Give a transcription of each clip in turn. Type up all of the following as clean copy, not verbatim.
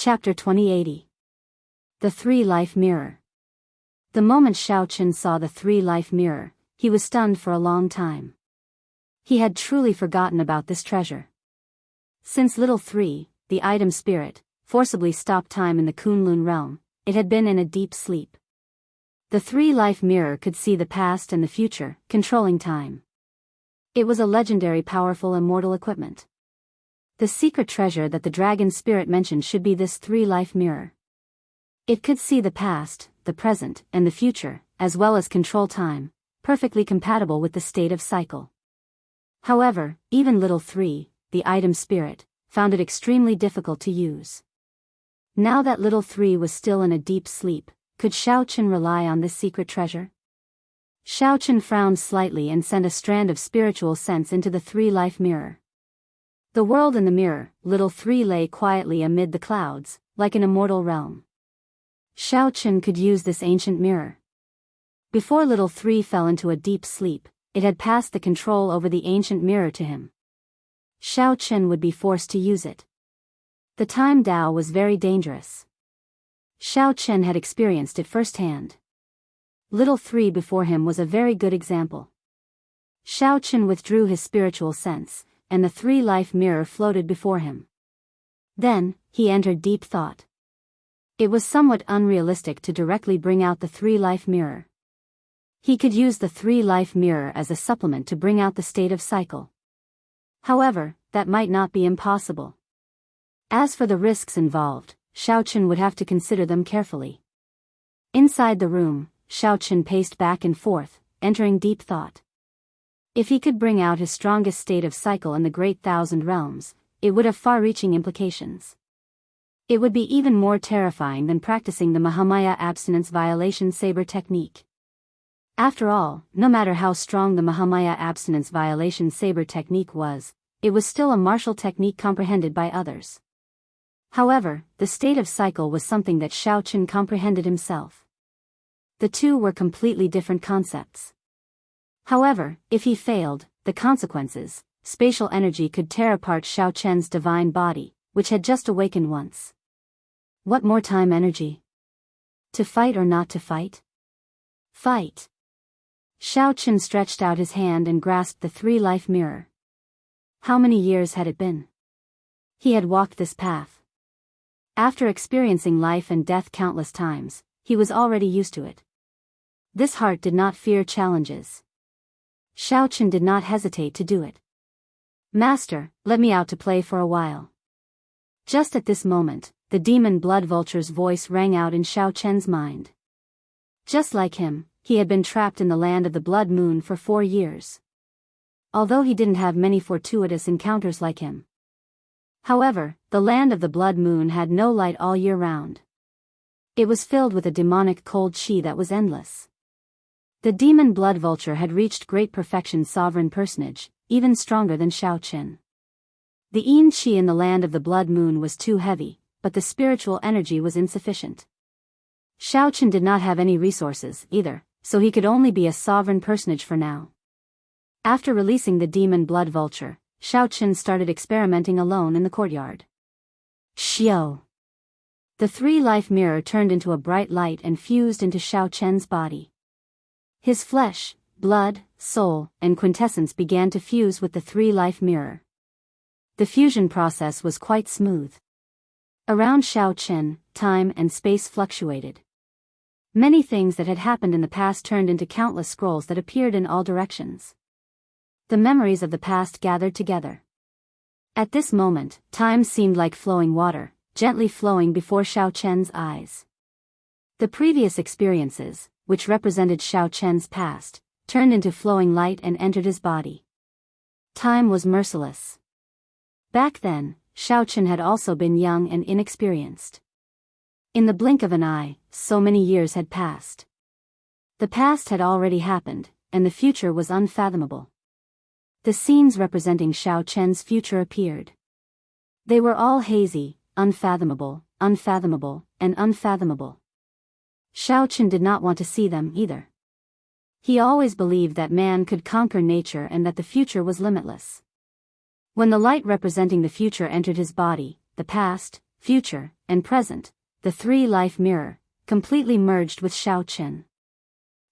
Chapter 2080. The Three-Life Mirror. The moment Xiaoqin saw the three-life mirror, he was stunned for a long time. He had truly forgotten about this treasure. Since Little Three, the item spirit, forcibly stopped time in the Kunlun realm, it had been in a deep sleep. The three-life mirror could see the past and the future, controlling time. It was a legendary powerful immortal equipment. The secret treasure that the dragon spirit mentioned should be this three-life mirror. It could see the past, the present, and the future, as well as control time, perfectly compatible with the state of cycle. However, even Little Three, the item spirit, found it extremely difficult to use. Now that Little Three was still in a deep sleep, could Xiaoqin rely on this secret treasure? Xiaoqin frowned slightly and sent a strand of spiritual sense into the three-life mirror. The world in the mirror, Little Three lay quietly amid the clouds, like an immortal realm. Xiaoqin could use this ancient mirror. Before Little Three fell into a deep sleep, it had passed the control over the ancient mirror to him. Xiaoqin would be forced to use it. The time Dao was very dangerous. Xiaoqin had experienced it firsthand. Little Three before him was a very good example. Xiaoqin withdrew his spiritual sense, and the three-life mirror floated before him. Then, he entered deep thought. It was somewhat unrealistic to directly bring out the three-life mirror. He could use the three-life mirror as a supplement to bring out the state of cycle. However, that might not be impossible. As for the risks involved, Xiaoqin would have to consider them carefully. Inside the room, Xiaoqin paced back and forth, entering deep thought. If he could bring out his strongest state of cycle in the Great Thousand Realms, it would have far-reaching implications. It would be even more terrifying than practicing the Mahamaya abstinence violation saber technique. After all, no matter how strong the Mahamaya abstinence violation saber technique was, it was still a martial technique comprehended by others. However, the state of cycle was something that Xiaoqin comprehended himself. The two were completely different concepts. However, if he failed, the consequences, spatial energy could tear apart Xiaoqin's divine body, which had just awakened once. What more time energy? To fight or not to fight? Fight. Xiaoqin stretched out his hand and grasped the three-life mirror. How many years had it been? He had walked this path. After experiencing life and death countless times, he was already used to it. This heart did not fear challenges. Xiaoqin did not hesitate to do it. Master, let me out to play for a while. Just at this moment, the demon blood vulture's voice rang out in Xiaoqin's mind. Just like him, he had been trapped in the land of the blood moon for 4 years. Although he didn't have many fortuitous encounters like him. However, the land of the blood moon had no light all year round. It was filled with a demonic cold qi that was endless. The demon blood vulture had reached great perfection sovereign personage, even stronger than Xiaoqin. The yin qi in the land of the blood moon was too heavy, but the spiritual energy was insufficient. Xiaoqin did not have any resources, either, so he could only be a sovereign personage for now. After releasing the demon blood vulture, Xiaoqin started experimenting alone in the courtyard. Xiao! The three-life mirror turned into a bright light and fused into Xiaoqin's body. His flesh, blood, soul, and quintessence began to fuse with the three-life mirror. The fusion process was quite smooth. Around Xiaoqin, time and space fluctuated. Many things that had happened in the past turned into countless scrolls that appeared in all directions. The memories of the past gathered together. At this moment, time seemed like flowing water, gently flowing before Xiaoqin's eyes. The previous experiences, which represented Xiaoqin's past, turned into flowing light and entered his body. Time was merciless. Back then, Xiaoqin had also been young and inexperienced. In the blink of an eye, so many years had passed. The past had already happened, and the future was unfathomable. The scenes representing Xiaoqin's future appeared. They were all hazy, unfathomable, unfathomable, and unfathomable. Xiaoqin did not want to see them either. He always believed that man could conquer nature and that the future was limitless. When the light representing the future entered his body, the past, future, and present, the three-life mirror, completely merged with Xiaochen.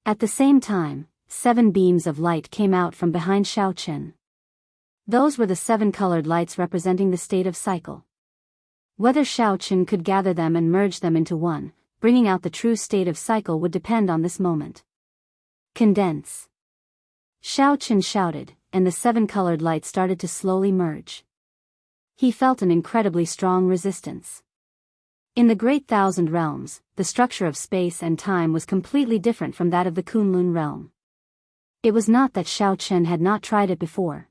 At the same time, 7 beams of light came out from behind Xiaochen. Those were the 7 colored lights representing the state of cycle. Whether Xiaochen could gather them and merge them into one, bringing out the true state of cycle, would depend on this moment. Condense. Xiaochen shouted, and the 7 colored lights started to slowly merge. He felt an incredibly strong resistance. In the Great Thousand Realms, the structure of space and time was completely different from that of the Kunlun realm. It was not that Xiaochen had not tried it before.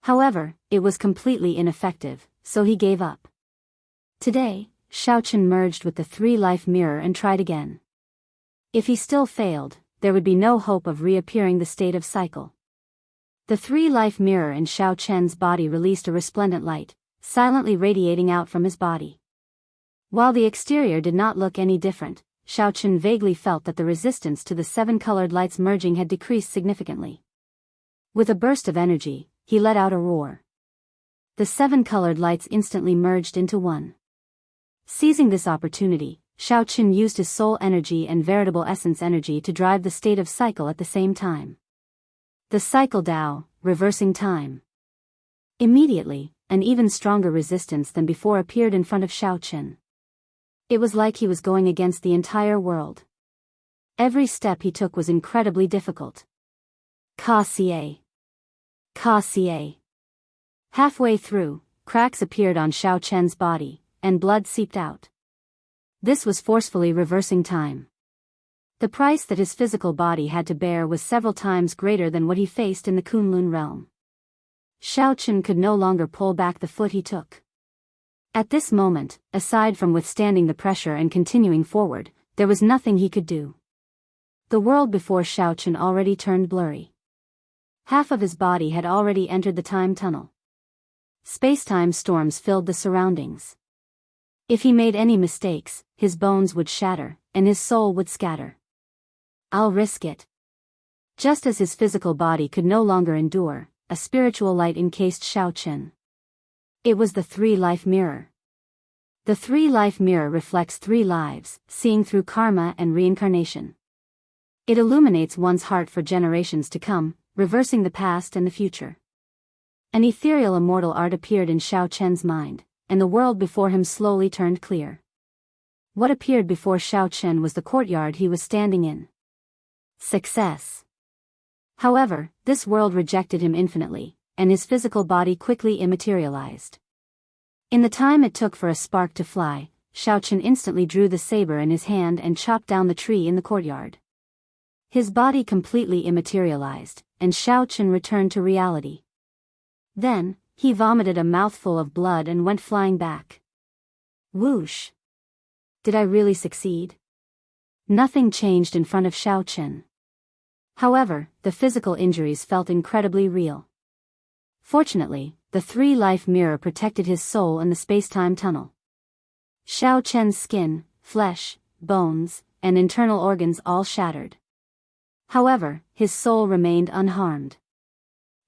However, it was completely ineffective, so he gave up. Today, Xiaochen merged with the three-life mirror and tried again. If he still failed, there would be no hope of reappearing the state of cycle. The three-life mirror in Xiaochen's body released a resplendent light, silently radiating out from his body. While the exterior did not look any different, Xiaochen vaguely felt that the resistance to the 7 colored lights merging had decreased significantly. With a burst of energy, he let out a roar. The 7 colored lights instantly merged into one. Seizing this opportunity, Xiaochen used his soul energy and veritable essence energy to drive the state of cycle at the same time. The cycle Dao, reversing time. Immediately, an even stronger resistance than before appeared in front of Xiaochen. It was like he was going against the entire world. Every step he took was incredibly difficult. Ka-xie. Ka-xie. Halfway through, cracks appeared on Xiaochen's body, and blood seeped out. This was forcefully reversing time. The price that his physical body had to bear was several times greater than what he faced in the Kunlun realm. Xiaochen could no longer pull back the foot he took. At this moment, aside from withstanding the pressure and continuing forward, there was nothing he could do. The world before Xiaochen already turned blurry. Half of his body had already entered the time tunnel. Space-time storms filled the surroundings. If he made any mistakes, his bones would shatter, and his soul would scatter. I'll risk it. Just as his physical body could no longer endure, a spiritual light encased Xiaochen. It was the three-life mirror. The three-life mirror reflects 3 lives, seeing through karma and reincarnation. It illuminates one's heart for generations to come, reversing the past and the future. An ethereal immortal art appeared in Xiaochen's mind, and the world before him slowly turned clear. What appeared before Xiaochen was the courtyard he was standing in. Success. However, this world rejected him infinitely, and his physical body quickly immaterialized. In the time it took for a spark to fly, Xiaochen instantly drew the saber in his hand and chopped down the tree in the courtyard. His body completely immaterialized, and Xiaochen returned to reality. Then, he vomited a mouthful of blood and went flying back. Whoosh! Did I really succeed? Nothing changed in front of Xiaochen. However, the physical injuries felt incredibly real. Fortunately, the three-life mirror protected his soul in the space-time tunnel. Xiaochen's skin, flesh, bones, and internal organs all shattered. However, his soul remained unharmed.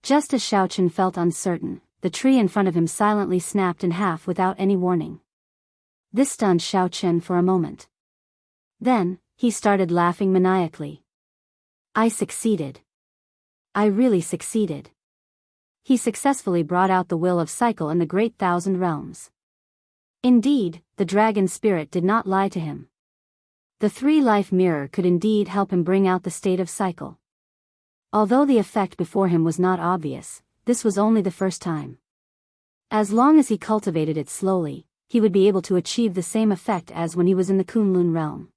Just as Xiaochen felt uncertain, the tree in front of him silently snapped in half without any warning. This stunned Xiaochen for a moment. Then, he started laughing maniacally. I succeeded. I really succeeded. He successfully brought out the will of cycle in the Great Thousand Realms. Indeed, the dragon spirit did not lie to him. The three-life mirror could indeed help him bring out the state of cycle. Although the effect before him was not obvious, this was only the first time. As long as he cultivated it slowly, he would be able to achieve the same effect as when he was in the Kunlun realm.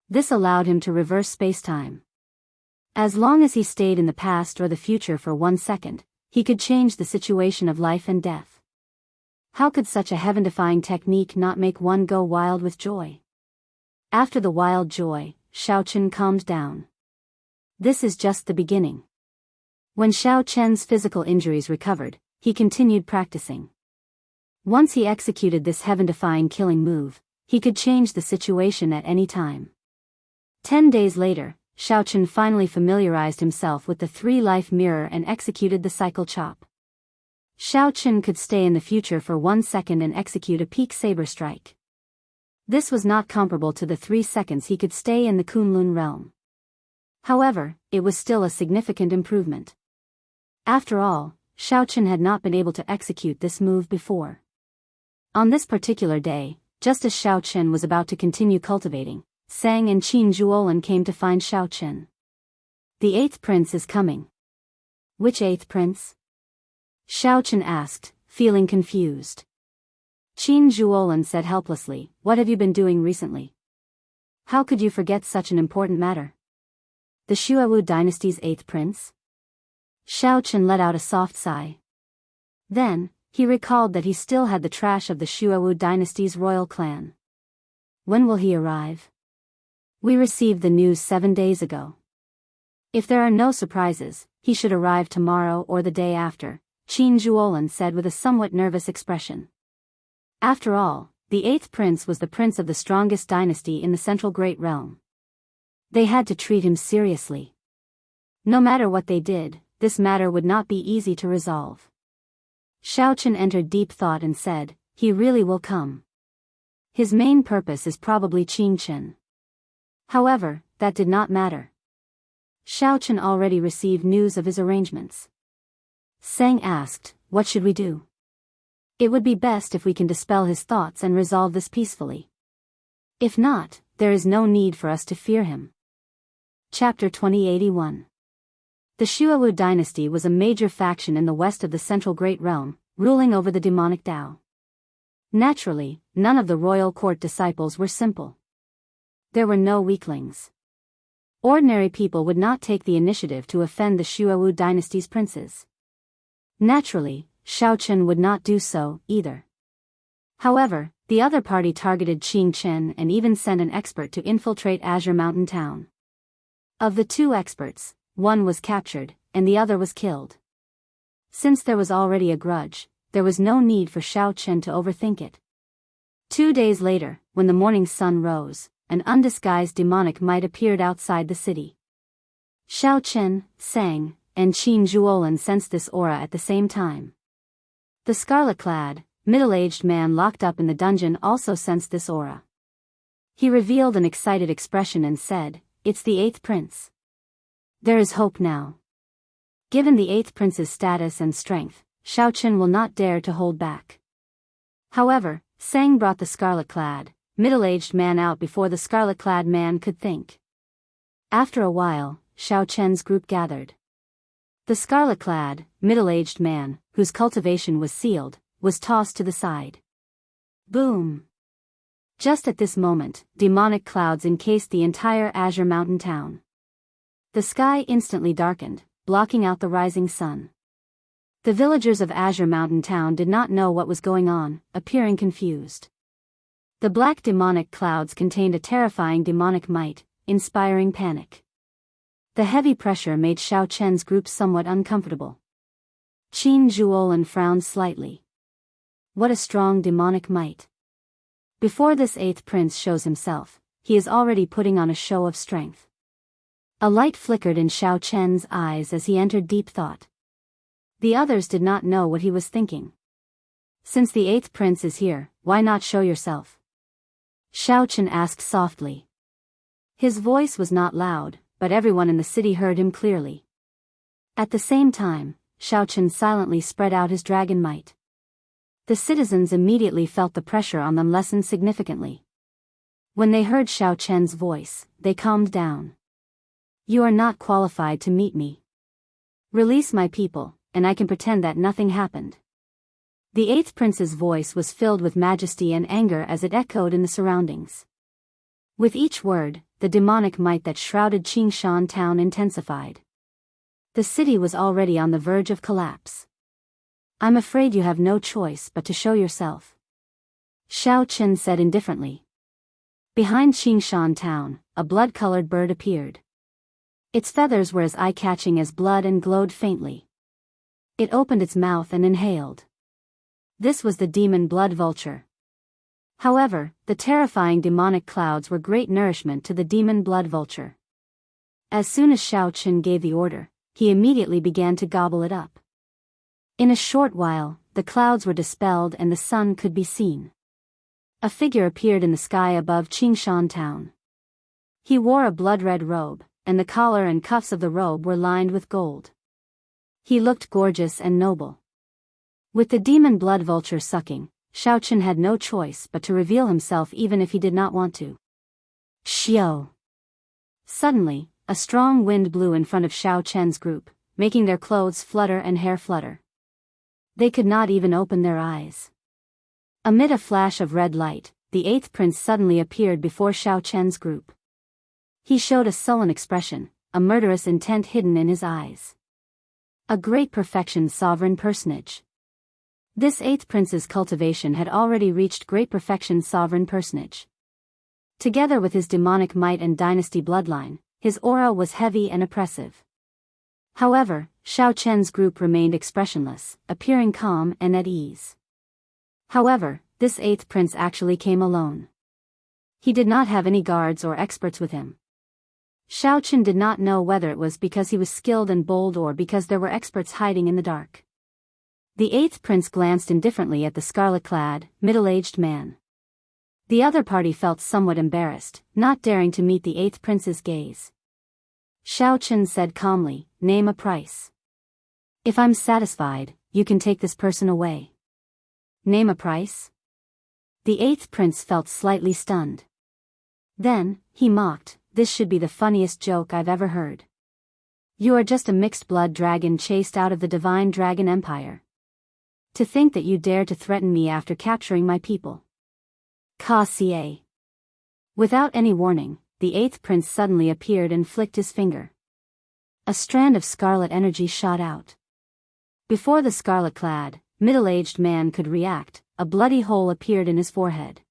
This allowed him to reverse space-time. As long as he stayed in the past or the future for 1 second, he could change the situation of life and death. How could such a heaven-defying technique not make one go wild with joy? After the wild joy, Xiaochen calmed down. This is just the beginning. When Xiaochen's physical injuries recovered, he continued practicing. Once he executed this heaven-defying killing move, he could change the situation at any time. 10 days later, Xiaochen finally familiarized himself with the three-life mirror and executed the cycle chop. Xiao Qin could stay in the future for 1 second and execute a peak saber strike. This was not comparable to the 3 seconds he could stay in the Kunlun realm. However, it was still a significant improvement. After all, Xiao Qin had not been able to execute this move before. On this particular day, just as Xiao Qin was about to continue cultivating, Sang and Qin Zhuolan came to find Xiao Qin. The 8th prince is coming. Which 8th prince? Xiao Qin asked, feeling confused. Qin Zhuolan said helplessly, "What have you been doing recently? How could you forget such an important matter? The Xuewu dynasty's 8th prince?" Xiao Qin let out a soft sigh. Then, he recalled that he still had the trash of the Xuewu dynasty's royal clan. When will he arrive? We received the news 7 days ago. If there are no surprises, he should arrive tomorrow or the day after, Qin Zhuolan said with a somewhat nervous expression. After all, the 8th prince was the prince of the strongest dynasty in the Central Great Realm. They had to treat him seriously. No matter what they did, this matter would not be easy to resolve. Xiao Qin entered deep thought and said, "He really will come. His main purpose is probably Qin Qin." However, that did not matter. Xiao Qin already received news of his arrangements. Sang asked, "What should we do? It would be best if we can dispel his thoughts and resolve this peacefully. If not, there is no need for us to fear him." Chapter 2081. The Xuewu dynasty was a major faction in the west of the Central Great Realm, ruling over the demonic Dao. Naturally, none of the royal court disciples were simple. There were no weaklings. Ordinary people would not take the initiative to offend the Xuewu dynasty's princes. Naturally, Xiao Qin would not do so, either. However, the other party targeted Qin Qin and even sent an expert to infiltrate Azure Mountain Town. Of the 2 experts, one was captured, and the other was killed. Since there was already a grudge, there was no need for Xiao Qin to overthink it. 2 days later, when the morning sun rose, an undisguised demonic might appeared outside the city. Xiao Qin, Sang, and Qin Zhuolan sensed this aura at the same time. The scarlet-clad, middle-aged man locked up in the dungeon also sensed this aura. He revealed an excited expression and said, "It's the 8th prince. There is hope now." Given the 8th prince's status and strength, Xiao Qin will not dare to hold back. However, Sang brought the scarlet-clad, middle-aged man out before the scarlet-clad man could think. After a while, Xiao Qin's group gathered. The scarlet-clad, middle-aged man, whose cultivation was sealed, was tossed to the side. Boom! Just at this moment, demonic clouds encased the entire Azure Mountain Town. The sky instantly darkened, blocking out the rising sun. The villagers of Azure Mountain Town did not know what was going on, appearing confused. The black demonic clouds contained a terrifying demonic might, inspiring panic. The heavy pressure made Xiao Qin's group somewhat uncomfortable. Qin Zhuolan frowned slightly. What a strong demonic might. Before this 8th prince shows himself, he is already putting on a show of strength. A light flickered in Xiao Qin's eyes as he entered deep thought. The others did not know what he was thinking. Since the 8th prince is here, why not show yourself? Xiao Qin asked softly. His voice was not loud, but everyone in the city heard him clearly. At the same time, Xiao Qin silently spread out his dragon might. The citizens immediately felt the pressure on them lessen significantly. When they heard Xiao Qin's voice, they calmed down. "You are not qualified to meet me. Release my people, and I can pretend that nothing happened." The 8th prince's voice was filled with majesty and anger as it echoed in the surroundings. With each word, the demonic might that shrouded Qingshan town intensified. The city was already on the verge of collapse. "I'm afraid you have no choice but to show yourself," Xiao Qin said indifferently. Behind Qingshan town, a blood-colored bird appeared. Its feathers were as eye-catching as blood and glowed faintly. It opened its mouth and inhaled. This was the demon blood vulture. However, the terrifying demonic clouds were great nourishment to the demon blood vulture. As soon as Xiao Qin gave the order, he immediately began to gobble it up. In a short while, the clouds were dispelled and the sun could be seen. A figure appeared in the sky above Qingshan town. He wore a blood-red robe, and the collar and cuffs of the robe were lined with gold. He looked gorgeous and noble. With the demon blood vulture sucking, Xiaochen had no choice but to reveal himself even if he did not want to. Xiao. Suddenly, a strong wind blew in front of Xiaochen's group, making their clothes flutter and hair flutter. They could not even open their eyes. Amid a flash of red light, the eighth prince suddenly appeared before Xiaochen's group. He showed a sullen expression, a murderous intent hidden in his eyes. A great perfection sovereign personage. This eighth prince's cultivation had already reached great perfection sovereign personage. Together with his demonic might and dynasty bloodline, his aura was heavy and oppressive. However, Xiaochen's group remained expressionless, appearing calm and at ease. However, this eighth prince actually came alone. He did not have any guards or experts with him. Xiaochen did not know whether it was because he was skilled and bold or because there were experts hiding in the dark. The eighth prince glanced indifferently at the scarlet-clad, middle-aged man. The other party felt somewhat embarrassed, not daring to meet the eighth prince's gaze. Xiaochen said calmly, "Name a price. If I'm satisfied, you can take this person away." Name a price? The eighth prince felt slightly stunned. Then, he mocked, "This should be the funniest joke I've ever heard. You are just a mixed-blood dragon chased out of the divine dragon empire. To think that you dare to threaten me after capturing my people." Ka-ca. Without any warning, the eighth prince suddenly appeared and flicked his finger. A strand of scarlet energy shot out. Before the scarlet-clad, middle-aged man could react, a bloody hole appeared in his forehead.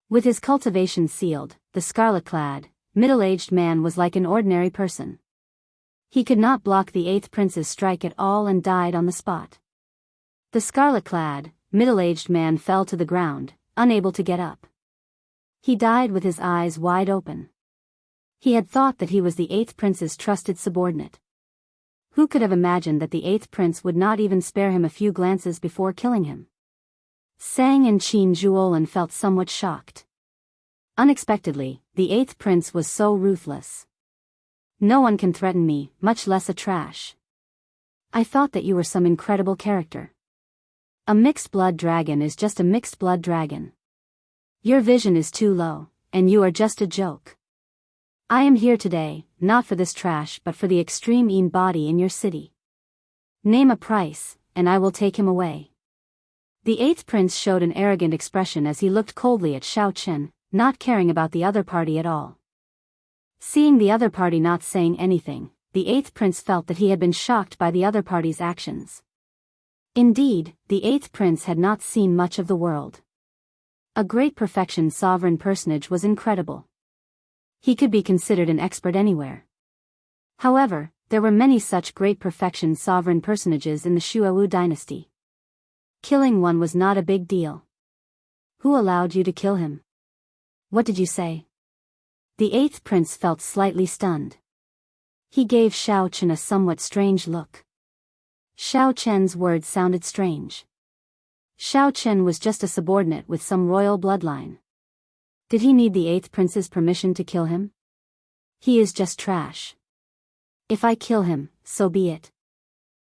With his cultivation sealed, the scarlet-clad, middle-aged man was like an ordinary person. He could not block the eighth prince's strike at all and died on the spot. The scarlet-clad, middle-aged man fell to the ground, unable to get up. He died with his eyes wide open. He had thought that he was the eighth prince's trusted subordinate. Who could have imagined that the eighth prince would not even spare him a few glances before killing him? Sang and Qin Zhuolan felt somewhat shocked. Unexpectedly, the eighth prince was so ruthless. "No one can threaten me, much less a trash. I thought that you were some incredible character. A mixed-blood dragon is just a mixed-blood dragon. Your vision is too low, and you are just a joke. I am here today, not for this trash but for the extreme body in your city. Name a price, and I will take him away." The eighth prince showed an arrogant expression as he looked coldly at Xiaochen, not caring about the other party at all. Seeing the other party not saying anything, the eighth prince felt that he had been shocked by the other party's actions. Indeed, the eighth prince had not seen much of the world. A great perfection sovereign personage was incredible. He could be considered an expert anywhere. However, there were many such great perfection sovereign personages in the Shuowu dynasty. Killing one was not a big deal. Who allowed you to kill him? What did you say? The eighth prince felt slightly stunned. He gave Xiaochen a somewhat strange look. Xiaochen's words sounded strange. Xiaochen was just a subordinate with some royal bloodline. Did he need the eighth prince's permission to kill him? He is just trash. If I kill him, so be it.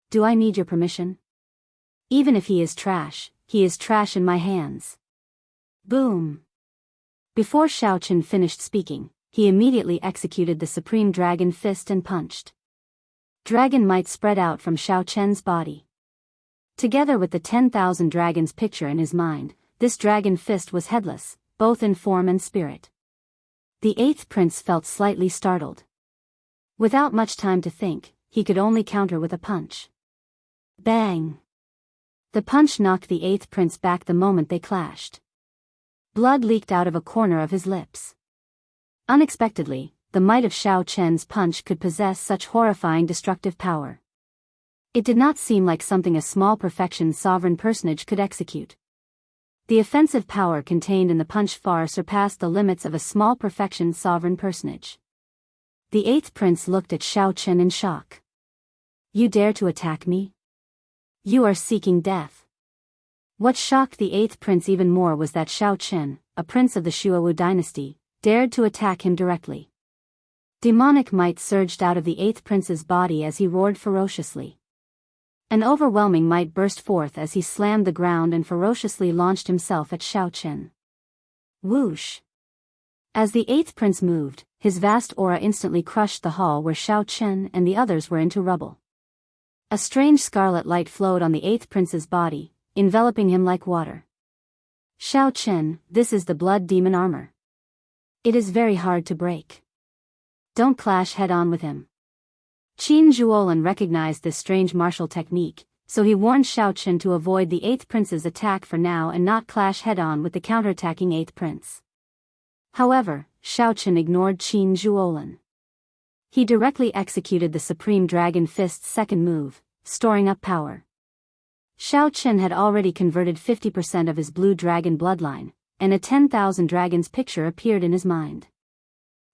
Do I need your permission? Even if he is trash in my hands. Boom. Before Xiaochen finished speaking, he immediately executed the supreme dragon fist and punched. Dragon might spread out from Xiaochen's body. Together with the 10,000 dragons picture in his mind, this dragon fist was headless, both in form and spirit. The eighth prince felt slightly startled. Without much time to think, he could only counter with a punch. Bang! The punch knocked the eighth prince back the moment they clashed. Blood leaked out of a corner of his lips. Unexpectedly, the might of Xiaochen's punch could possess such horrifying destructive power. It did not seem like something a small perfection sovereign personage could execute. The offensive power contained in the punch far surpassed the limits of a small perfection sovereign personage. The eighth prince looked at Xiaochen in shock. "You dare to attack me? You are seeking death. What shocked the 8th prince even more was that Xiao Chen, a prince of the Shuowu dynasty, dared to attack him directly. Demonic might surged out of the 8th prince's body as he roared ferociously. An overwhelming might burst forth as he slammed the ground and ferociously launched himself at Xiao Chen. Whoosh! As the 8th prince moved, his vast aura instantly crushed the hall where Xiao Chen and the others were into rubble. A strange scarlet light flowed on the 8th prince's body, enveloping him like water. Xiao Chen, this is the blood demon armor. It is very hard to break. Don't clash head-on with him. Qin Zhuolin recognized this strange martial technique, so he warned Xiao Chen to avoid the 8th prince's attack for now and not clash head-on with the counterattacking 8th prince. However, Xiao Chen ignored Qin Zhuolin. He directly executed the Supreme Dragon Fist's second move, storing up power. Xiao Chen had already converted 50% of his blue dragon bloodline, and a 10,000 dragons picture appeared in his mind.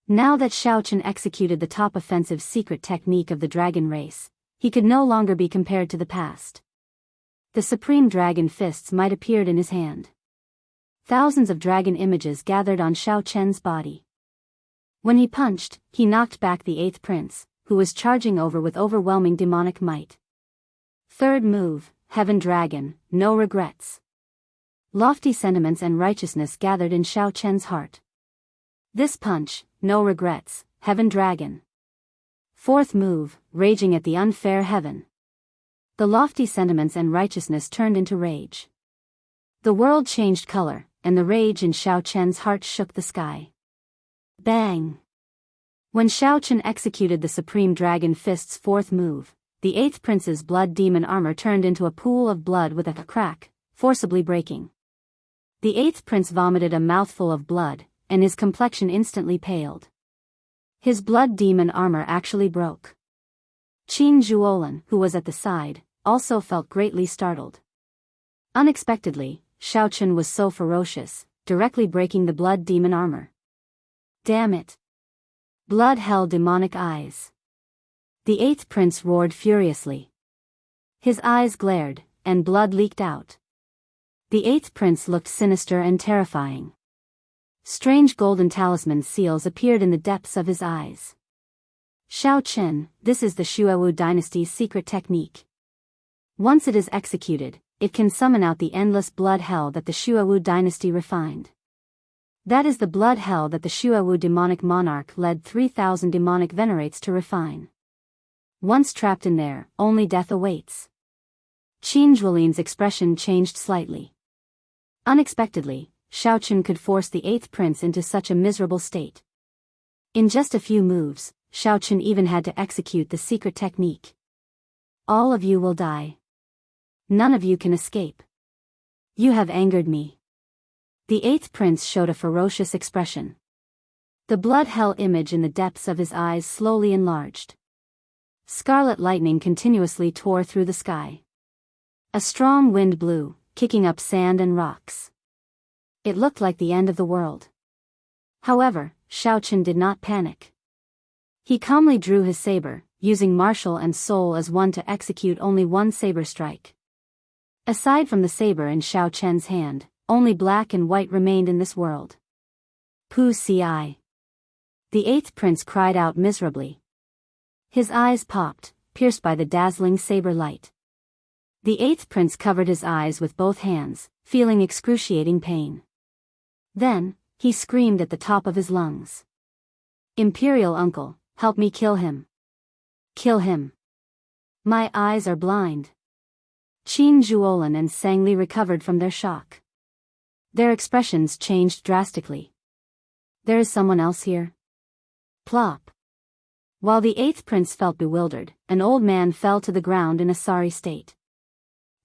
Now that Xiao Chen executed the top offensive secret technique of the dragon race, he could no longer be compared to the past. The Supreme Dragon Fists might appeared in his hand. Thousands of dragon images gathered on Xiao Chen's body. When he punched, he knocked back the 8th prince, who was charging over with overwhelming demonic might. Third move, Heaven Dragon, no regrets. Lofty sentiments and righteousness gathered in Xiao Chen's heart. This punch, no regrets, Heaven Dragon. Fourth move, Raging at the unfair heaven. The lofty sentiments and righteousness turned into rage. The world changed color, and the rage in Xiao Chen's heart shook the sky. Bang! When Xiao Chen executed the Supreme Dragon Fist's fourth move, the 8th prince's blood demon armor turned into a pool of blood with a crack, forcibly breaking. The 8th prince vomited a mouthful of blood, and his complexion instantly paled. His blood demon armor actually broke. Qin Zhuolin, who was at the side, also felt greatly startled. Unexpectedly, Xiao Chen was so ferocious, directly breaking the blood demon armor. Damn it! Blood held demonic eyes. The 8th prince roared furiously. His eyes glared, and blood leaked out. The 8th prince looked sinister and terrifying. Strange golden talisman seals appeared in the depths of his eyes. Xiao Chen, this is the Shuowu dynasty's secret technique. Once it is executed, it can summon out the endless blood hell that the Shuowu dynasty refined. That is the blood hell that the Shuowu demonic monarch led 3,000 demonic venerates to refine. Once trapped in there, only death awaits. Qin Zhuolin's expression changed slightly. Unexpectedly, Xiao Chen could force the 8th prince into such a miserable state. In just a few moves, Xiao Chen even had to execute the secret technique. All of you will die. None of you can escape. You have angered me. The 8th prince showed a ferocious expression. The blood hell image in the depths of his eyes slowly enlarged. Scarlet lightning continuously tore through the sky. A strong wind blew, kicking up sand and rocks. It looked like the end of the world. However, Xiao Chen did not panic. He calmly drew his saber, using martial and soul as one to execute only one saber strike. Aside from the saber in Xiao Chen's hand, only black and white remained in this world. Pu Ci. The 8th prince cried out miserably. His eyes popped, pierced by the dazzling saber light. The 8th prince covered his eyes with both hands, feeling excruciating pain. Then, he screamed at the top of his lungs. Imperial uncle, help me kill him. Kill him. My eyes are blind. Qin Zhuolin and Sangli recovered from their shock. Their expressions changed drastically. There is someone else here? Plop. While the 8th prince felt bewildered, an old man fell to the ground in a sorry state.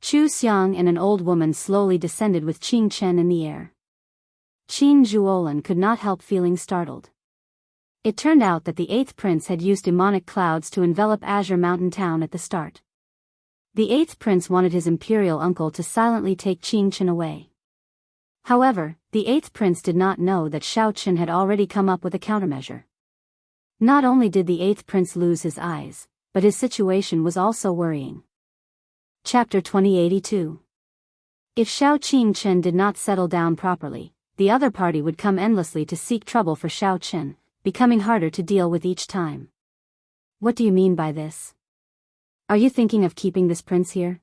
Chu Xiang and an old woman slowly descended with Qing Chen in the air. Qin Zhuolin could not help feeling startled. It turned out that the 8th prince had used demonic clouds to envelop Azure Mountain Town at the start. The 8th prince wanted his imperial uncle to silently take Qing Chen away. However, the 8th prince did not know that Xiao Chen had already come up with a countermeasure. Not only did the 8th prince lose his eyes, but his situation was also worrying. Chapter 2082. If Xiao Qingchen did not settle down properly, the other party would come endlessly to seek trouble for Xiao Qin, becoming harder to deal with each time. What do you mean by this? Are you thinking of keeping this prince here?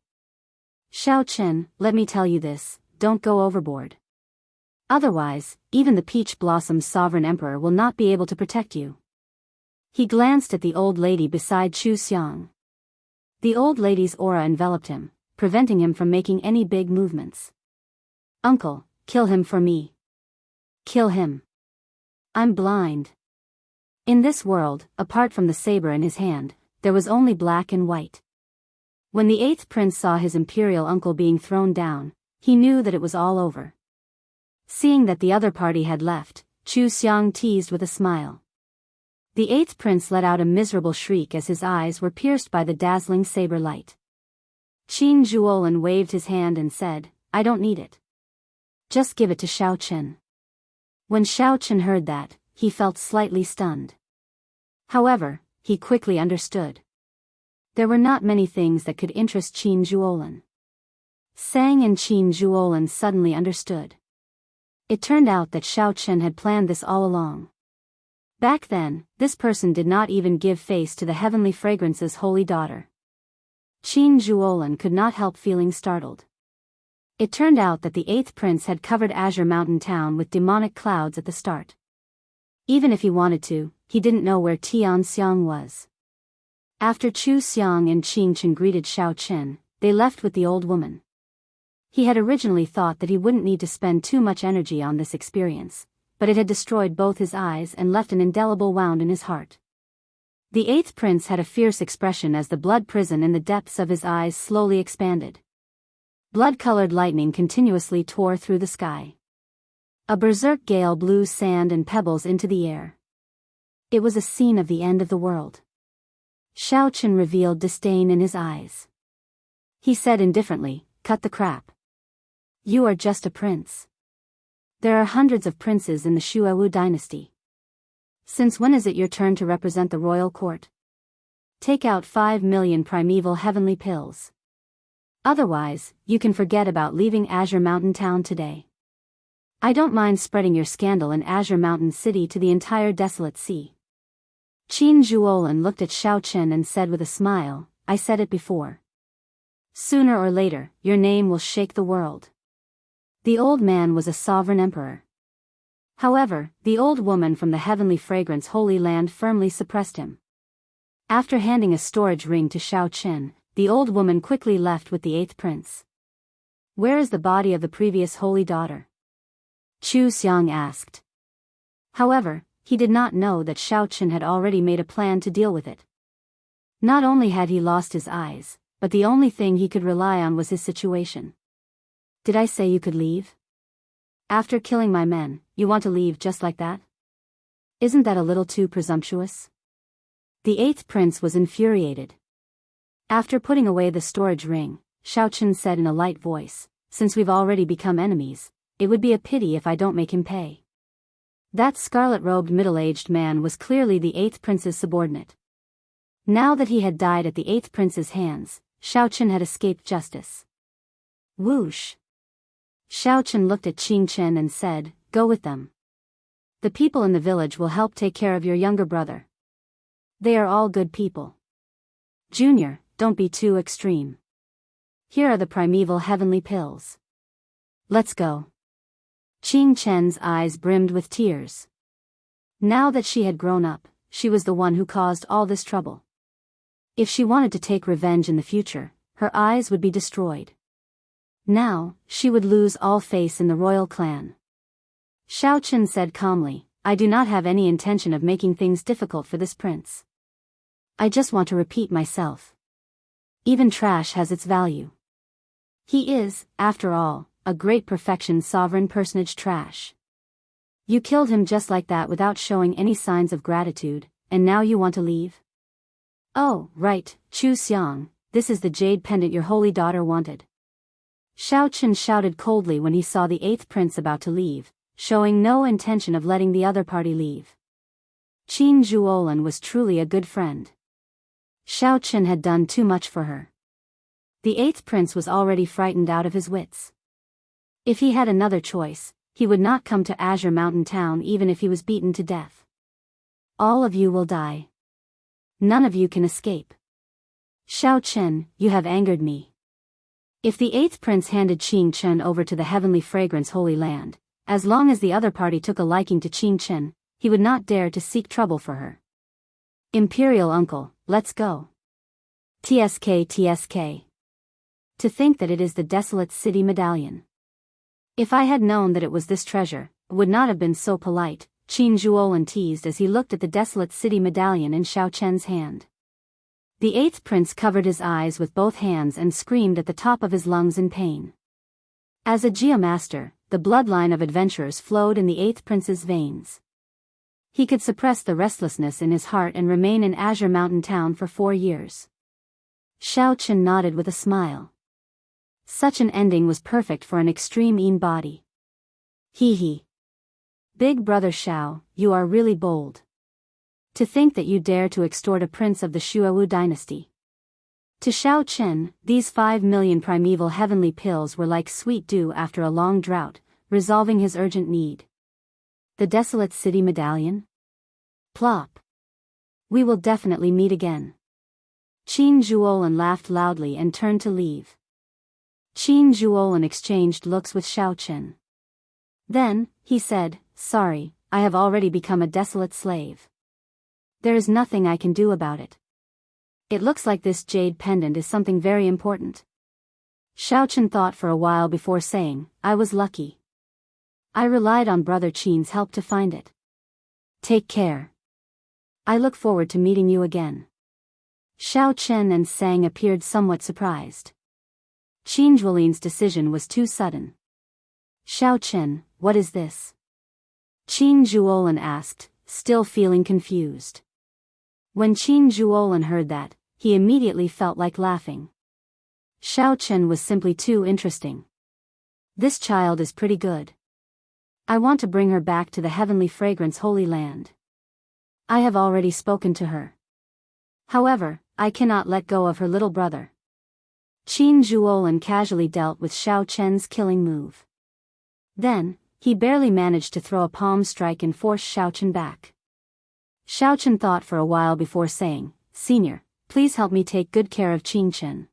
Xiao Qin, let me tell you this, don't go overboard. Otherwise, even the Peach Blossom's sovereign emperor will not be able to protect you. He glanced at the old lady beside Chu Xiang. The old lady's aura enveloped him, preventing him from making any big movements. Uncle, kill him for me. Kill him. I'm blind. In this world, apart from the saber in his hand, there was only black and white. When the 8th prince saw his imperial uncle being thrown down, he knew that it was all over. Seeing that the other party had left, Chu Xiang teased with a smile. The 8th prince let out a miserable shriek as his eyes were pierced by the dazzling saber light. Qin Zhuolin waved his hand and said, I don't need it. Just give it to Xiao Qin. When Xiao Qin heard that, he felt slightly stunned. However, he quickly understood. There were not many things that could interest Qin Zhuolin. Sang and Qin Zhuolin suddenly understood. It turned out that Xiao Qin had planned this all along. Back then, this person did not even give face to the heavenly fragrance's holy daughter. Qin Zhuolin could not help feeling startled. It turned out that the 8th prince had covered Azure Mountain Town with demonic clouds at the start. Even if he wanted to, he didn't know where Tianxiang was. After Chu Xiang and Qing Chen greeted Xiao Qin, they left with the old woman. He had originally thought that he wouldn't need to spend too much energy on this experience, but it had destroyed both his eyes and left an indelible wound in his heart. The 8th prince had a fierce expression as the blood prison in the depths of his eyes slowly expanded. Blood-colored lightning continuously tore through the sky. A berserk gale blew sand and pebbles into the air. It was a scene of the end of the world. Xiao Qin revealed disdain in his eyes. He said indifferently, cut the crap. You are just a prince. There are hundreds of princes in the Shuewu dynasty. Since when is it your turn to represent the royal court? Take out 5 million primeval heavenly pills. Otherwise, you can forget about leaving Azure Mountain Town today. I don't mind spreading your scandal in Azure Mountain City to the entire desolate sea. Qin Zhuolin looked at Xiao Qin and said with a smile, I said it before. Sooner or later, your name will shake the world. The old man was a sovereign emperor. However, the old woman from the heavenly fragrance holy land firmly suppressed him. After handing a storage ring to Xiao Qin, the old woman quickly left with the 8th prince. Where is the body of the previous holy daughter? Chu Xiang asked. However, he did not know that Xiao Qin had already made a plan to deal with it. Not only had he lost his eyes, but the only thing he could rely on was his situation. Did I say you could leave? After killing my men, you want to leave just like that? Isn't that a little too presumptuous? The 8th prince was infuriated. After putting away the storage ring, Xiao Qin said in a light voice, since we've already become enemies, it would be a pity if I don't make him pay. That scarlet-robed middle-aged man was clearly the 8th prince's subordinate. Now that he had died at the 8th prince's hands, Xiao Qin had escaped justice. Whoosh! Xiao Qin looked at Qing Chen and said, go with them. The people in the village will help take care of your younger brother. They are all good people. Junior, don't be too extreme. Here are the primeval heavenly pills. Let's go. Qing Chen's eyes brimmed with tears. Now that she had grown up, she was the one who caused all this trouble. If she wanted to take revenge in the future, her eyes would be destroyed. Now, she would lose all face in the royal clan. Xiao Qin said calmly, I do not have any intention of making things difficult for this prince. I just want to repeat myself. Even trash has its value. He is, after all, a great perfection sovereign personage trash. You killed him just like that without showing any signs of gratitude, and now you want to leave? Oh, right, Chu Xiang, this is the jade pendant your holy daughter wanted. Xiao Qin shouted coldly when he saw the 8th prince about to leave, showing no intention of letting the other party leave. Qin Zhuolin was truly a good friend. Xiao Qin had done too much for her. The 8th prince was already frightened out of his wits. If he had another choice, he would not come to Azure Mountain Town even if he was beaten to death. All of you will die. None of you can escape. Xiao Chen, you have angered me. If the 8th prince handed Qing Chen over to the Heavenly Fragrance Holy Land, as long as the other party took a liking to Qing Chen, he would not dare to seek trouble for her. Imperial uncle, let's go. TSK TSK. To think that it is the Desolate City medallion. If I had known that it was this treasure, I would not have been so polite, Qin Zhuolin teased as he looked at the Desolate City medallion in Xiao Chen's hand. The 8th prince covered his eyes with both hands and screamed at the top of his lungs in pain. As a geomaster, the bloodline of adventurers flowed in the 8th prince's veins. He could suppress the restlessness in his heart and remain in Azure Mountain Town for 4 years. Xiao Chen nodded with a smile. Such an ending was perfect for an extreme Yin body. Hee hee. Big brother Xiao, you are really bold. To think that you dare to extort a prince of the Shuawu dynasty. To Xiao Chen, these 5 million primeval heavenly pills were like sweet dew after a long drought, resolving his urgent need. The Desolate City medallion? Plop. We will definitely meet again. Qin Zhuolin laughed loudly and turned to leave. Qin Zhuolin exchanged looks with Xiao Chen. Then, he said, sorry, I have already become a desolate slave. There is nothing I can do about it. It looks like this jade pendant is something very important. Xiao Chen thought for a while before saying, I was lucky. I relied on Brother Qin's help to find it. Take care. I look forward to meeting you again. Xiao Chen and Sang appeared somewhat surprised. Qin Zhuolin's decision was too sudden. Xiao Chen, what is this? Qin Zhuolin asked, still feeling confused. When Qin Zhuolin heard that, he immediately felt like laughing. Xiao Chen was simply too interesting. This child is pretty good. I want to bring her back to the Heavenly Fragrance Holy Land. I have already spoken to her. However, I cannot let go of her little brother. Qin Zhuolin casually dealt with Xiao Chen's killing move. Then, he barely managed to throw a palm strike and force Xiao Chen back. Xiao Chen thought for a while before saying, Senior, please help me take good care of Qing Chen.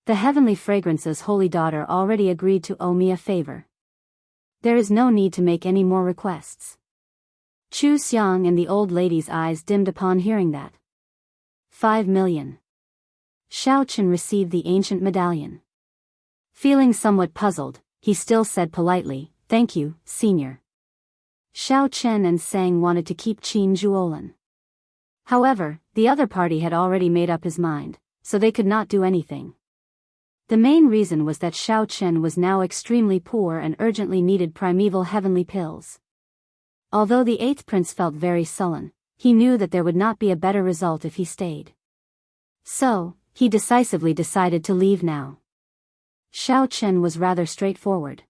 The Heavenly Fragrance's holy daughter already agreed to owe me a favor. There is no need to make any more requests. Chu Xiang and the old lady's eyes dimmed upon hearing that. 5 million. Xiao Chen received the ancient medallion. Feeling somewhat puzzled, he still said politely, Thank you, Senior. Xiao Chen and Sang wanted to keep Qin Zhuolin. However, the other party had already made up his mind, so they could not do anything. The main reason was that Xiao Chen was now extremely poor and urgently needed primeval heavenly pills. Although the 8th prince felt very sullen, he knew that there would not be a better result if he stayed. So, he decisively decided to leave now. Xiao Chen was rather straightforward.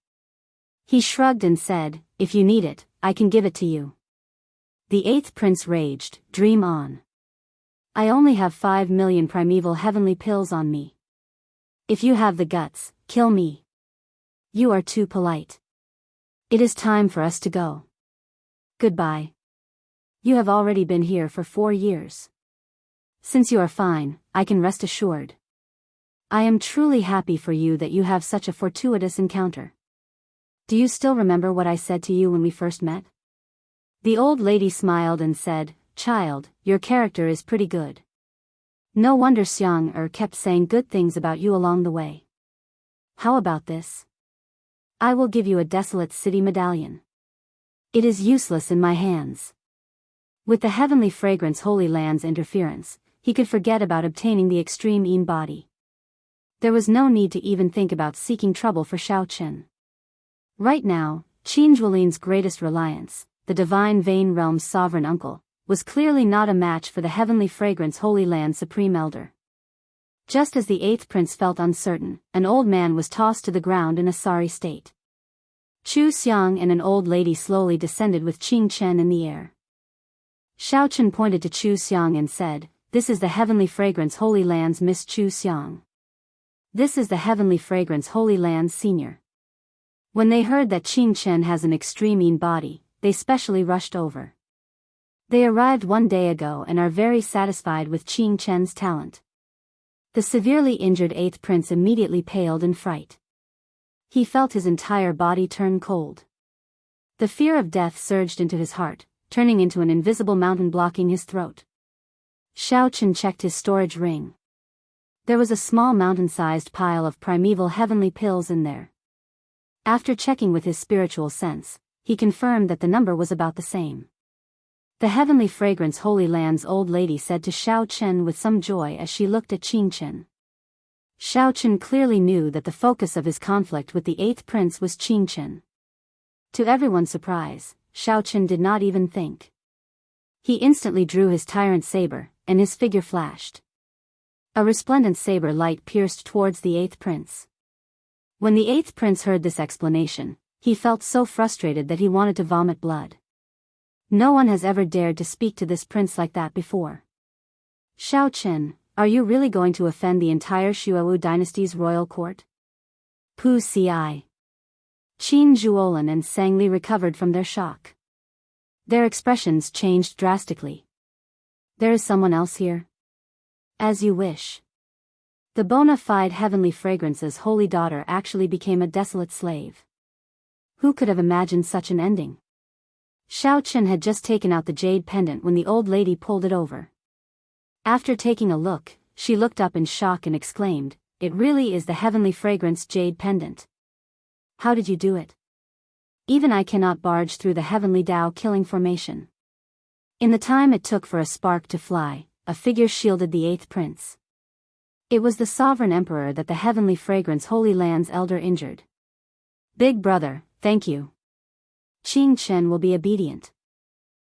He shrugged and said, If you need it, I can give it to you. The 8th prince raged, Dream on. I only have 5 million primeval heavenly pills on me. If you have the guts, kill me. You are too polite. It is time for us to go. Goodbye. You have already been here for 4 years. Since you are fine, I can rest assured. I am truly happy for you that you have such a fortuitous encounter. Do you still remember what I said to you when we first met? The old lady smiled and said, Child, your character is pretty good. No wonder Xiang kept saying good things about you along the way. How about this? I will give you a Desolate City medallion. It is useless in my hands. With the Heavenly Fragrance Holy Land's interference, he could forget about obtaining the extreme Yin body. There was no need to even think about seeking trouble for Xiao Chen. Right now, Qin Zhuolin's greatest reliance, the Divine Vein Realm's sovereign uncle, was clearly not a match for the Heavenly Fragrance Holy Land's supreme elder. Just as the 8th prince felt uncertain, an old man was tossed to the ground in a sorry state. Chu Xiang and an old lady slowly descended with Qing Chen in the air. Xiao Chen pointed to Chu Xiang and said, This is the Heavenly Fragrance Holy Land's Miss Chu Xiang. This is the Heavenly Fragrance Holy Lands Senior. When they heard that Qing Chen has an extreme mean body, they specially rushed over. They arrived 1 day ago and are very satisfied with Qing Chen's talent. The severely injured 8th prince immediately paled in fright. He felt his entire body turn cold. The fear of death surged into his heart, turning into an invisible mountain blocking his throat. Xiaochen checked his storage ring. There was a small mountain-sized pile of primeval heavenly pills in there. After checking with his spiritual sense, he confirmed that the number was about the same. The Heavenly Fragrance Holy Land's old lady said to Xiaochen with some joy as she looked at Qingchen. Xiaochen clearly knew that the focus of his conflict with the 8th prince was Qingchen. To everyone's surprise, Xiaochen did not even think. He instantly drew his tyrant saber, and his figure flashed. A resplendent saber light pierced towards the 8th prince. When the 8th prince heard this explanation, he felt so frustrated that he wanted to vomit blood. No one has ever dared to speak to this prince like that before. Xiaochen, are you really going to offend the entire Shuowu dynasty's royal court? Pu Ci. Qin Zhuolin and Sang Li recovered from their shock. Their expressions changed drastically. There is someone else here? As you wish. The bona fide Heavenly Fragrance's holy daughter actually became a desolate slave. Who could have imagined such an ending? Xiaochen had just taken out the jade pendant when the old lady pulled it over. After taking a look, she looked up in shock and exclaimed, "It really is the Heavenly Fragrance jade pendant. How did you do it? Even I cannot barge through the Heavenly Dao killing formation." In the time it took for a spark to fly, a figure shielded the 8th prince. It was the sovereign emperor that the Heavenly Fragrance Holy Land's elder injured. "Big brother, thank you. Qing Chen will be obedient.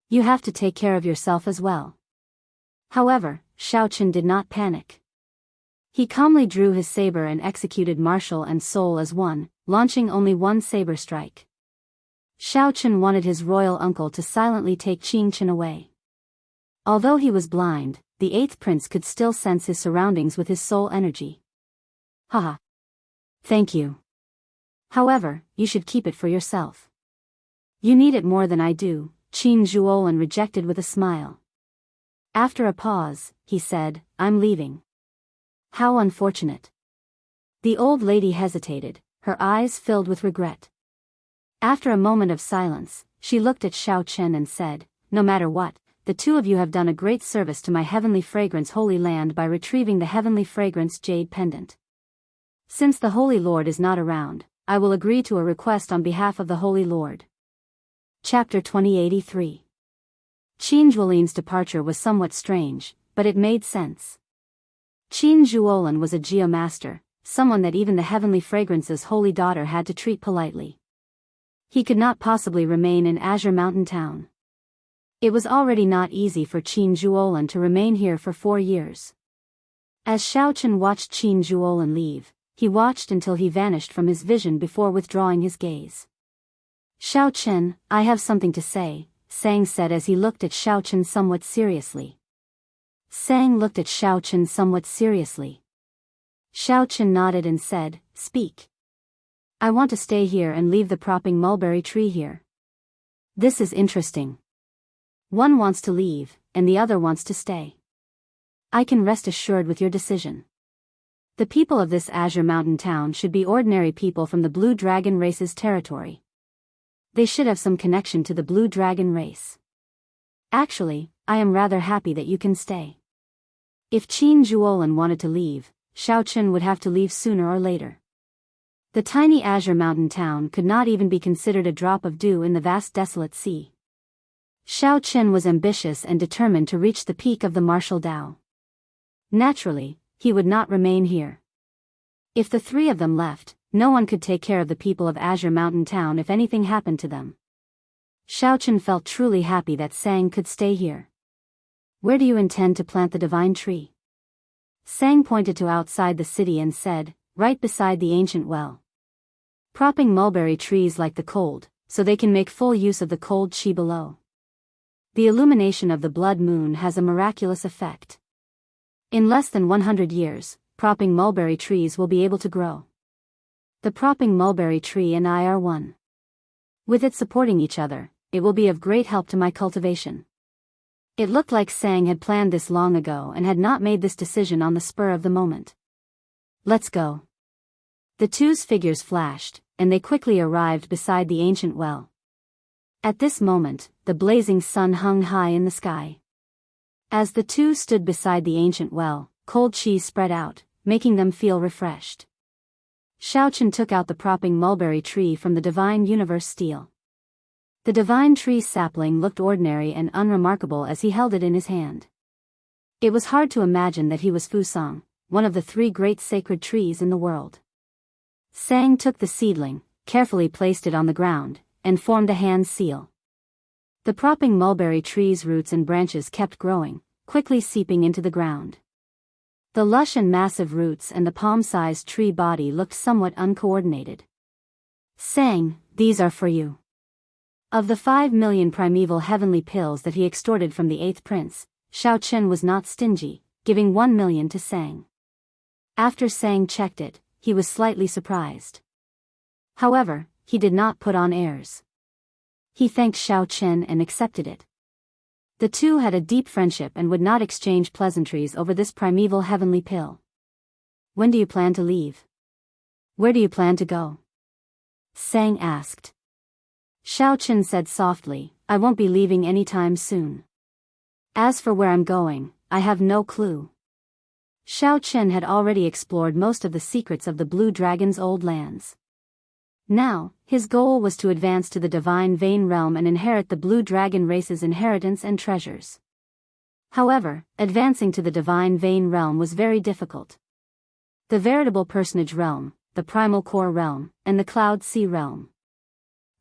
You have to take care of yourself as well." However, Xiaochen did not panic. He calmly drew his saber and executed martial and soul as one, launching only one saber strike. Xiaochen wanted his royal uncle to silently take Qing Chen away. Although he was blind, the 8th prince could still sense his surroundings with his soul energy. Haha. Thank you. However, you should keep it for yourself. You need it more than I do, Qin Zhuolin rejected with a smile. After a pause, he said, "I'm leaving." How unfortunate. The old lady hesitated, her eyes filled with regret. After a moment of silence, she looked at Xiaochen and said, "No matter what, the two of you have done a great service to my Heavenly Fragrance Holy Land by retrieving the Heavenly Fragrance jade pendant. Since the Holy Lord is not around, I will agree to a request on behalf of the Holy Lord." Chapter 2083. Qin Zhuolin's departure was somewhat strange, but it made sense. Qin Zhuolin was a geomaster, someone that even the Heavenly Fragrance's holy daughter had to treat politely. He could not possibly remain in Azure Mountain Town. It was already not easy for Qin Zhuolin to remain here for 4 years. As Xiaochen watched Qin Zhuolin leave, he watched until he vanished from his vision before withdrawing his gaze. "Xiaochen, I have something to say," Sang said as he looked at Xiaochen somewhat seriously. Sang looked at Xiaochen somewhat seriously. Xiaochen nodded and said, "Speak." "I want to stay here and leave the propping mulberry tree here. This is interesting. One wants to leave, and the other wants to stay. I can rest assured with your decision. The people of this Azure Mountain town should be ordinary people from the Blue Dragon race's territory. They should have some connection to the Blue Dragon race. Actually, I am rather happy that you can stay." If Qin Zhuolin wanted to leave, Xiaochen would have to leave sooner or later. The tiny Azure Mountain town could not even be considered a drop of dew in the vast desolate sea. Xiaochen was ambitious and determined to reach the peak of the martial Dao. Naturally, he would not remain here. If the three of them left, no one could take care of the people of Azure Mountain Town if anything happened to them. Xiaochen felt truly happy that Sang could stay here. "Where do you intend to plant the divine tree?" Sang pointed to outside the city and said, "Right beside the ancient well. Propping mulberry trees like the cold, so they can make full use of the cold chi below. The illumination of the blood moon has a miraculous effect. In less than 100 years, propping mulberry trees will be able to grow. The propping mulberry tree and I are one. With it supporting each other, it will be of great help to my cultivation. It looked like Sang had planned this long ago and had not made this decision on the spur of the moment. Let's go. The two's figures flashed, and they quickly arrived beside the ancient well. At this moment, the blazing sun hung high in the sky. As the two stood beside the ancient well, cold chi spread out, making them feel refreshed. Xiaochen took out the propping mulberry tree from the divine universe steel. The divine tree sapling looked ordinary and unremarkable as he held it in his hand. It was hard to imagine that he was Fusang, one of the 3 great sacred trees in the world. Sang took the seedling, carefully placed it on the ground, and formed a hand seal. The propping mulberry tree's roots and branches kept growing, quickly seeping into the ground. The lush and massive roots and the palm-sized tree body looked somewhat uncoordinated. Sang, these are for you. Of the 5 million primeval heavenly pills that he extorted from the 8th prince, Xiaochen was not stingy, giving 1 million to Sang. After Sang checked it, he was slightly surprised. However, he did not put on airs. He thanked Xiaochen and accepted it. The two had a deep friendship and would not exchange pleasantries over this primeval heavenly pill. When do you plan to leave? Where do you plan to go? Sang asked. Xiaochen said softly, I won't be leaving anytime soon. As for where I'm going, I have no clue. Xiaochen had already explored most of the secrets of the Blue Dragon's old lands. Now, his goal was to advance to the Divine Vein realm and inherit the Blue Dragon race's inheritance and treasures. However, advancing to the Divine Vein realm was very difficult. The Veritable Personage realm, the Primal Core realm, and the Cloud Sea realm.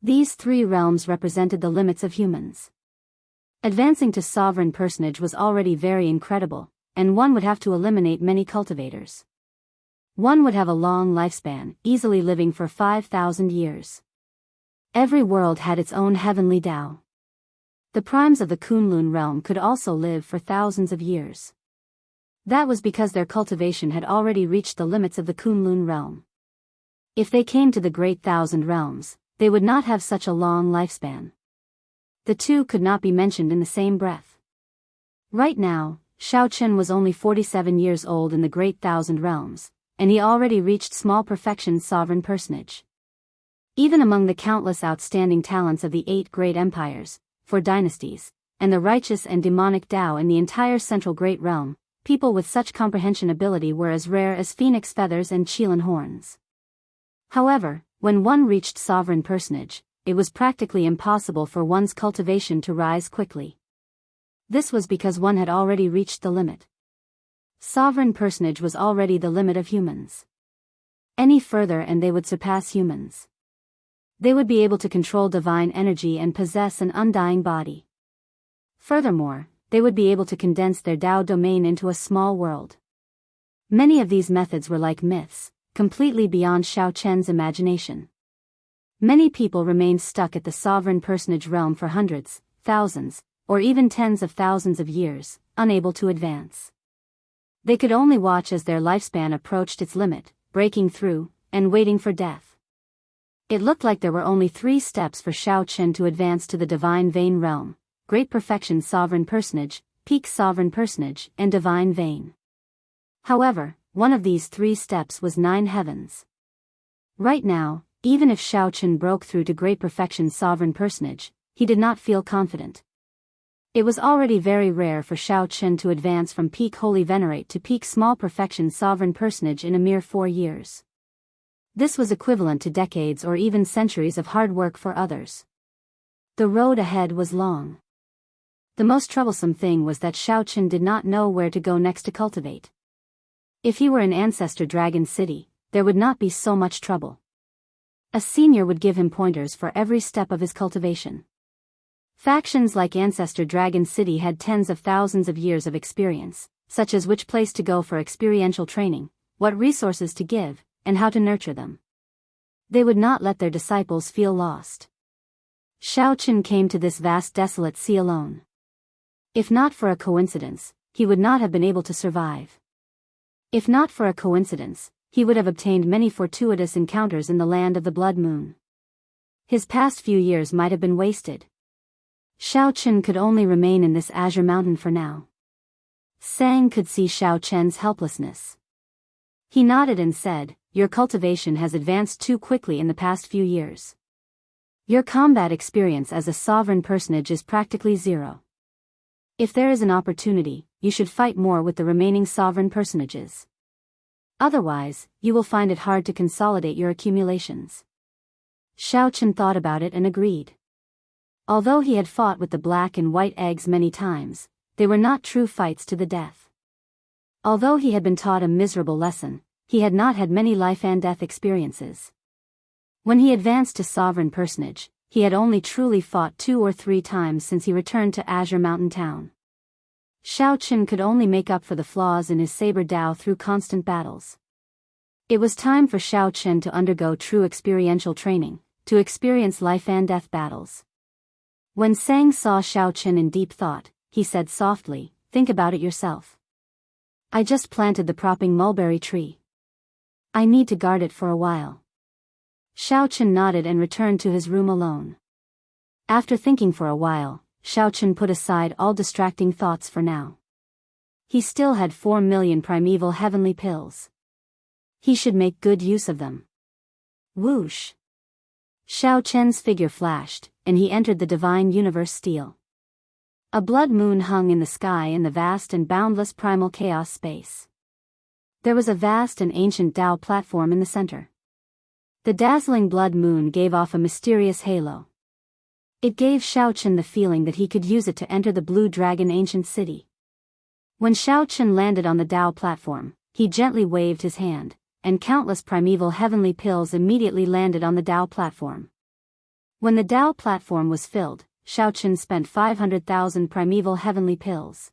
These 3 realms represented the limits of humans. Advancing to Sovereign Personage was already very incredible, and one would have to eliminate many cultivators. One would have a long lifespan, easily living for 5,000 years. Every world had its own heavenly Tao. The primes of the Kunlun realm could also live for thousands of years. That was because their cultivation had already reached the limits of the Kunlun realm. If they came to the Great Thousand Realms, they would not have such a long lifespan. The two could not be mentioned in the same breath. Right now, Xiaochen was only 47 years old in the Great Thousand Realms, and he already reached small perfection sovereign personage. Even among the countless outstanding talents of the 8 great empires, 4 dynasties, and the righteous and demonic Tao in the entire Central Great Realm, people with such comprehension ability were as rare as phoenix feathers and Qilin horns. However, when one reached sovereign personage, it was practically impossible for one's cultivation to rise quickly. This was because one had already reached the limit. Sovereign personage was already the limit of humans. Any further and they would surpass humans. They would be able to control divine energy and possess an undying body. Furthermore, they would be able to condense their Tao domain into a small world. Many of these methods were like myths, completely beyond Xiaochen's imagination. Many people remained stuck at the sovereign personage realm for hundreds, thousands, or even tens of thousands of years, unable to advance. They could only watch as their lifespan approached its limit, breaking through, and waiting for death. It looked like there were only 3 steps for Xiaochen to advance to the Divine Vein realm: Great Perfection Sovereign Personage, Peak Sovereign Personage, and Divine Vein. However, one of these 3 steps was 9 heavens. Right now, even if Xiaochen broke through to Great Perfection Sovereign Personage, he did not feel confident. It was already very rare for Xiaochen to advance from Peak Holy Venerate to Peak Small Perfection Sovereign Personage in a mere 4 years. This was equivalent to decades or even centuries of hard work for others. The road ahead was long. The most troublesome thing was that Xiaochen did not know where to go next to cultivate. If he were in Ancestor Dragon City, there would not be so much trouble. A senior would give him pointers for every step of his cultivation. Factions like Ancestor Dragon City had tens of thousands of years of experience, such as which place to go for experiential training, what resources to give, and how to nurture them. They would not let their disciples feel lost. Xiaochen came to this vast desolate sea alone. If not for a coincidence, he would not have been able to survive. If not for a coincidence, he would have obtained many fortuitous encounters in the land of the Blood Moon. His past few years might have been wasted. Xiao Chen could only remain in this azure mountain for now. Sang could see Xiao Chen's helplessness. He nodded and said, "Your cultivation has advanced too quickly in the past few years. Your combat experience as a sovereign personage is practically zero. If there is an opportunity, you should fight more with the remaining sovereign personages. Otherwise, you will find it hard to consolidate your accumulations." Xiao Chen thought about it and agreed. Although he had fought with the black and white eggs many times, they were not true fights to the death. Although he had been taught a miserable lesson, he had not had many life and death experiences. When he advanced to sovereign personage, he had only truly fought 2 or 3 times since he returned to Azure Mountain Town. Xiao Chen could only make up for the flaws in his saber Dao through constant battles. It was time for Xiao Chen to undergo true experiential training, to experience life and death battles. When Sang saw Xiao Chen in deep thought, he said softly, "Think about it yourself. I just planted the propping mulberry tree. I need to guard it for a while." Xiao Chen nodded and returned to his room alone. After thinking for a while, Xiao Chen put aside all distracting thoughts for now. He still had 4 million primeval heavenly pills. He should make good use of them. Whoosh! Xiao Chen's figure flashed, and he entered the divine universe steel. A blood moon hung in the sky in the vast and boundless primal chaos space. There was a vast and ancient Dao platform in the center. The dazzling blood moon gave off a mysterious halo. It gave Xiao Chen the feeling that he could use it to enter the Blue Dragon ancient city. When Xiao Chen landed on the Dao platform, he gently waved his hand, and countless primeval heavenly pills immediately landed on the Dao platform. When the Dao platform was filled, Xiao Chen spent 500,000 primeval heavenly pills.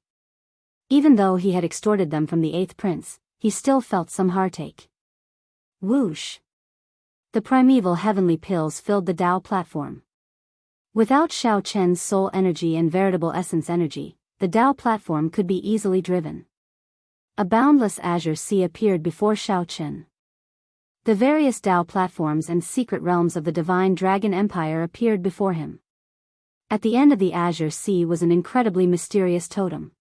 Even though he had extorted them from the 8th prince, he still felt some heartache. Whoosh! The primeval heavenly pills filled the Dao platform. Without Xiao Chen's soul energy and veritable essence energy, the Dao platform could be easily driven. A boundless azure sea appeared before Xiao Chen. The various Dao platforms and secret realms of the divine dragon empire appeared before him. At the end of the azure sea was an incredibly mysterious totem.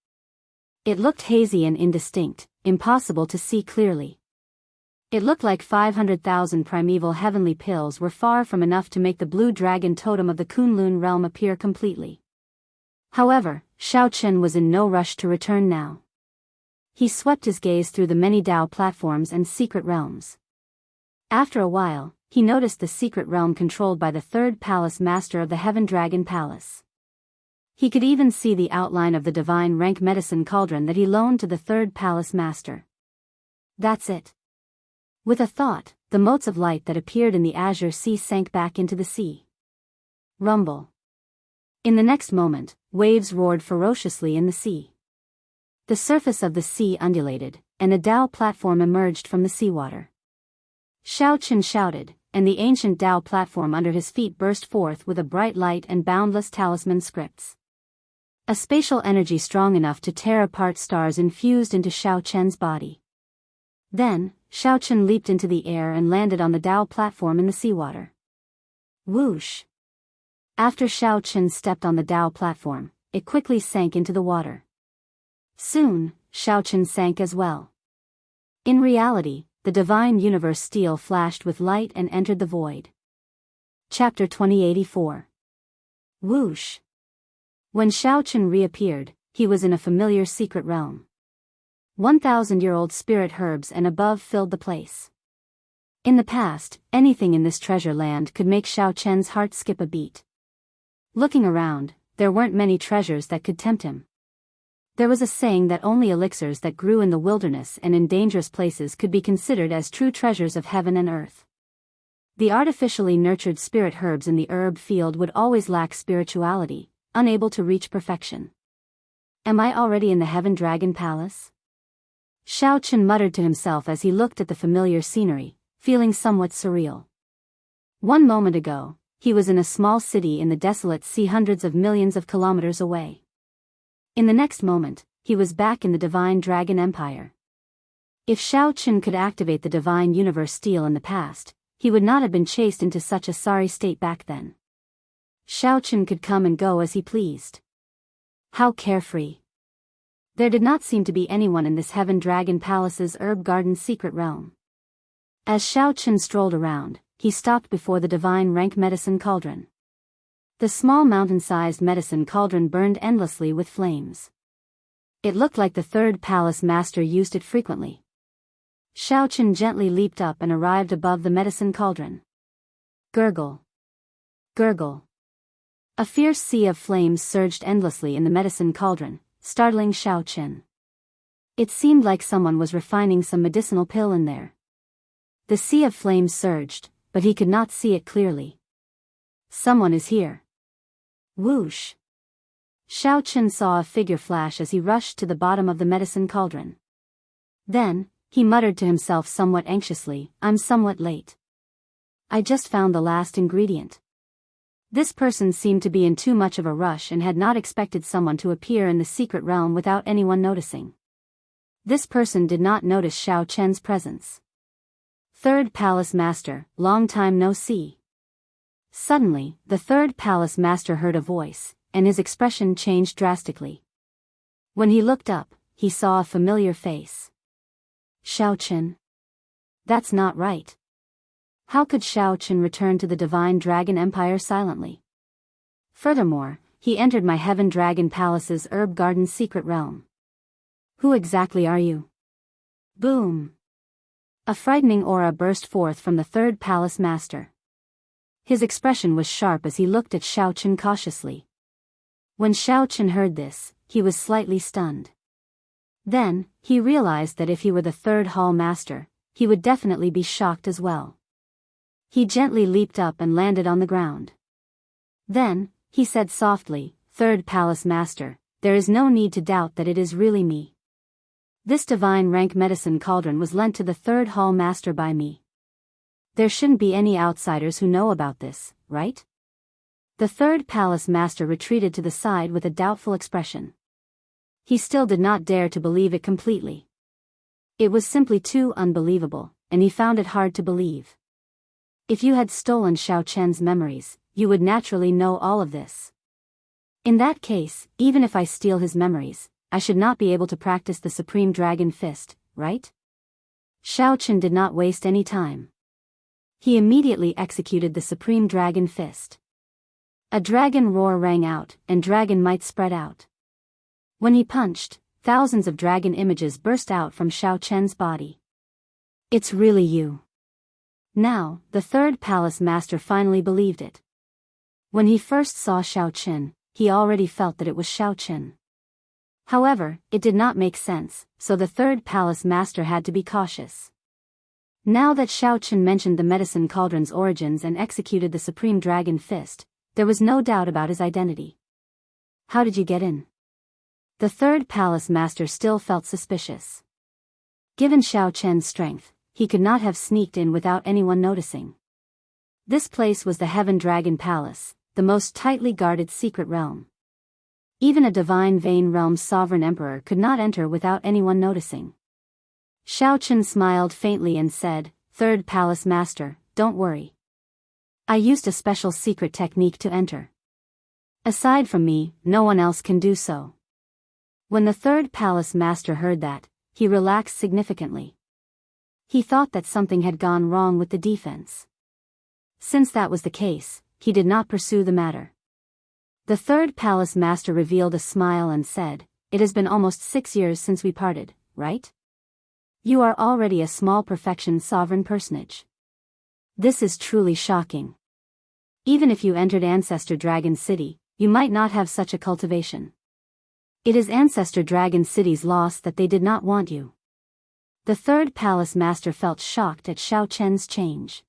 It looked hazy and indistinct, impossible to see clearly. It looked like 500,000 primeval heavenly pills were far from enough to make the blue dragon totem of the Kunlun realm appear completely. However, Xiao Chen was in no rush to return now. He swept his gaze through the many Dao platforms and secret realms. After a while, he noticed the secret realm controlled by the 3rd palace master of the Heaven Dragon Palace. He could even see the outline of the divine rank medicine cauldron that he loaned to the 3rd palace master. That's it. With a thought, the motes of light that appeared in the azure sea sank back into the sea. Rumble. In the next moment, waves roared ferociously in the sea. The surface of the sea undulated, and a Dao platform emerged from the seawater. Xiao Chen shouted, and the ancient Dao platform under his feet burst forth with a bright light and boundless talisman scripts. A spatial energy strong enough to tear apart stars infused into Xiao Chen's body. Then, Xiao Chen leaped into the air and landed on the Dao platform in the seawater. Whoosh! After Xiao Chen stepped on the Dao platform, it quickly sank into the water. Soon, Xiao Chen sank as well. In reality, the divine universe steel flashed with light and entered the void. Chapter 2084. Whoosh! When Xiao Chen reappeared, he was in a familiar secret realm. 1,000-year-old spirit herbs and above filled the place. In the past, anything in this treasure land could make Xiao Chen's heart skip a beat. Looking around, there weren't many treasures that could tempt him. There was a saying that only elixirs that grew in the wilderness and in dangerous places could be considered as true treasures of heaven and earth. The artificially nurtured spirit herbs in the herb field would always lack spirituality, unable to reach perfection. Am I already in the Heaven Dragon Palace? Xiao Chen muttered to himself as he looked at the familiar scenery, feeling somewhat surreal. 1 moment ago, he was in a small city in the desolate sea hundreds of millions of kilometers away. In the next moment, he was back in the divine dragon empire. If Xiao Qun could activate the divine universe steel in the past, he would not have been chased into such a sorry state back then. Xiao Qun could come and go as he pleased. How carefree. There did not seem to be anyone in this Heaven Dragon Palace's herb garden secret realm. As Xiao Qun strolled around, he stopped before the divine rank medicine cauldron. The small mountain-sized medicine cauldron burned endlessly with flames. It looked like the third palace master used it frequently. Xiao Qun gently leaped up and arrived above the medicine cauldron. Gurgle. Gurgle. A fierce sea of flames surged endlessly in the medicine cauldron, startling Xiao Qun. It seemed like someone was refining some medicinal pill in there. The sea of flames surged, but he could not see it clearly. Someone is here. Whoosh. Xiao Qun saw a figure flash as he rushed to the bottom of the medicine cauldron. Then, he muttered to himself somewhat anxiously, I'm somewhat late. I just found the last ingredient. This person seemed to be in too much of a rush and had not expected someone to appear in the secret realm without anyone noticing. This person did not notice Xiao Qun's presence. Third Palace Master, long time no see. Suddenly, the third Palace Master heard a voice, and his expression changed drastically. When he looked up, he saw a familiar face. Xiao Qun. That's not right. How could Xiao Qun return to the Divine Dragon Empire silently? Furthermore, he entered my Heaven Dragon Palace's herb garden secret realm. Who exactly are you? Boom. A frightening aura burst forth from the third Palace Master. His expression was sharp as he looked at Xiao Qun cautiously. When Xiao Qun heard this, he was slightly stunned. Then, he realized that if he were the third Hall Master, he would definitely be shocked as well. He gently leaped up and landed on the ground. Then, he said softly, Third Palace Master, there is no need to doubt that it is really me. This divine rank medicine cauldron was lent to the third Hall Master by me. There shouldn't be any outsiders who know about this, right? The third Palace Master retreated to the side with a doubtful expression. He still did not dare to believe it completely. It was simply too unbelievable, and he found it hard to believe. If you had stolen Xiao Qun's memories, you would naturally know all of this. In that case, even if I steal his memories, I should not be able to practice the Supreme Dragon Fist, right? Xiao Qun did not waste any time. He immediately executed the Supreme Dragon Fist. A dragon roar rang out, and dragon might spread out. When he punched, thousands of dragon images burst out from Xiao Qun's body. It's really you. Now, the third Palace Master finally believed it. When he first saw Xiao Qun, he already felt that it was Xiao Qun. However, it did not make sense, so the third Palace Master had to be cautious. Now that Xiao Qun mentioned the medicine cauldron's origins and executed the Supreme Dragon Fist, there was no doubt about his identity. How did you get in? The third Palace Master still felt suspicious. Given Xiao Qun's strength, he could not have sneaked in without anyone noticing. This place was the Heaven Dragon Palace, the most tightly guarded secret realm. Even a divine Vein Realm's sovereign emperor could not enter without anyone noticing. Xiao Qun smiled faintly and said, Third Palace Master, don't worry. I used a special secret technique to enter. Aside from me, no one else can do so. When the third Palace Master heard that, he relaxed significantly. He thought that something had gone wrong with the defense. Since that was the case, he did not pursue the matter. The third Palace Master revealed a smile and said, It has been almost 6 years since we parted, right? You are already a small perfection sovereign personage. This is truly shocking. Even if you entered Ancestor Dragon City, you might not have such a cultivation. It is Ancestor Dragon City's loss that they did not want you. The third Palace Master felt shocked at Xiao Qun's change.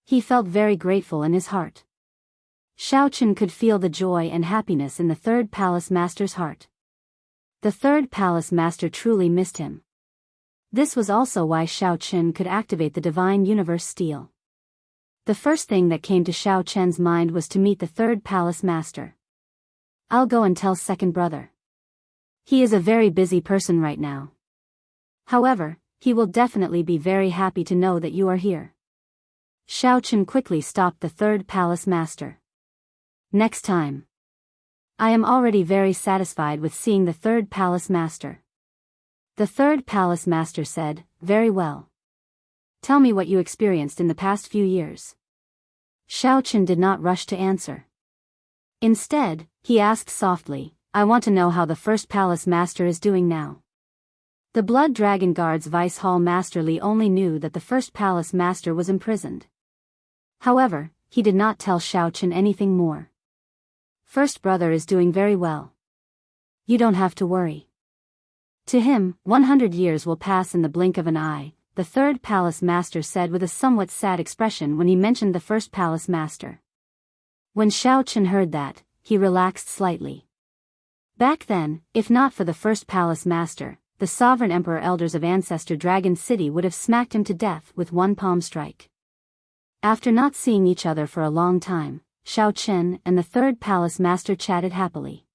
He felt very grateful in his heart. Xiao Qun could feel the joy and happiness in the third Palace Master's heart. The third Palace Master truly missed him. This was also why Xiao Qun could activate the Divine Universe Steel. The first thing that came to Xiao Qun's mind was to meet the third Palace Master. I'll go and tell second brother. He is a very busy person right now. However, He will definitely be very happy to know that you are here. Xiao Chen quickly stopped the third palace master. Next time. I am already very satisfied with seeing the third palace master. The third palace master said, very well. Tell me what you experienced in the past few years. Xiao Chen did not rush to answer. Instead, he asked softly, I want to know how the first palace master is doing now. The Blood Dragon Guard's Vice Hall Master Li only knew that the first palace master was imprisoned. However, he did not tell Xiao Chen anything more. First brother is doing very well. You don't have to worry. To him, 100 years will pass in the blink of an eye, the third palace master said with a somewhat sad expression when he mentioned the first palace master. When Xiao Chen heard that, he relaxed slightly. Back then, if not for the first palace master, the sovereign emperor elders of Ancestor Dragon City would have smacked him to death with one palm strike. After not seeing each other for a long time, Xiao Chen and the third palace master chatted happily.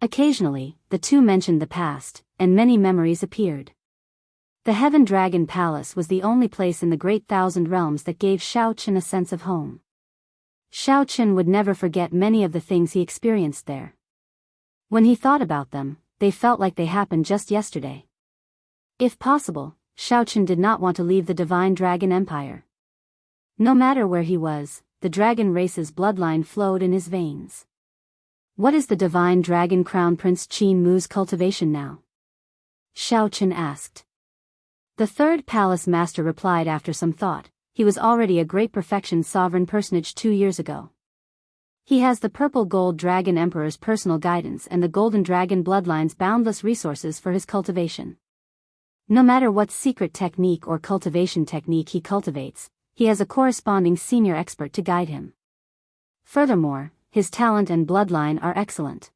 Occasionally, the two mentioned the past, and many memories appeared. The Heaven Dragon Palace was the only place in the Great Thousand Realms that gave Xiao Chen a sense of home. Xiao Chen would never forget many of the things he experienced there. When he thought about them, they felt like they happened just yesterday. If possible, Xiao Chen did not want to leave the Divine Dragon Empire. No matter where he was, the dragon race's bloodline flowed in his veins. What is the Divine Dragon Crown Prince Qin Mu's cultivation now? Xiao Chen asked. The third palace master replied after some thought, he was already a great perfection sovereign personage 2 years ago. He has the Purple Gold Dragon Emperor's personal guidance and the Golden Dragon Bloodline's boundless resources for his cultivation. No matter what secret technique or cultivation technique he cultivates, he has a corresponding senior expert to guide him. Furthermore, his talent and bloodline are excellent.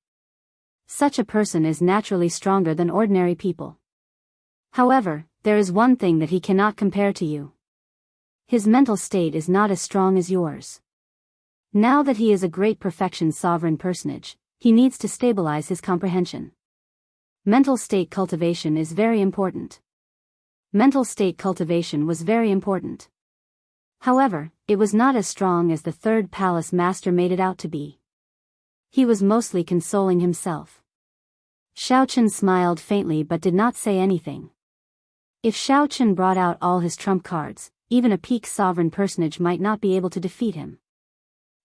Such a person is naturally stronger than ordinary people. However, there is one thing that he cannot compare to you. His mental state is not as strong as yours. Now that he is a great perfection sovereign personage, he needs to stabilize his comprehension. Mental state cultivation is very important. Mental state cultivation was very important. However, it was not as strong as the third palace master made it out to be. He was mostly consoling himself. Xiao Chen smiled faintly but did not say anything. If Xiao Chen brought out all his trump cards, even a peak sovereign personage might not be able to defeat him.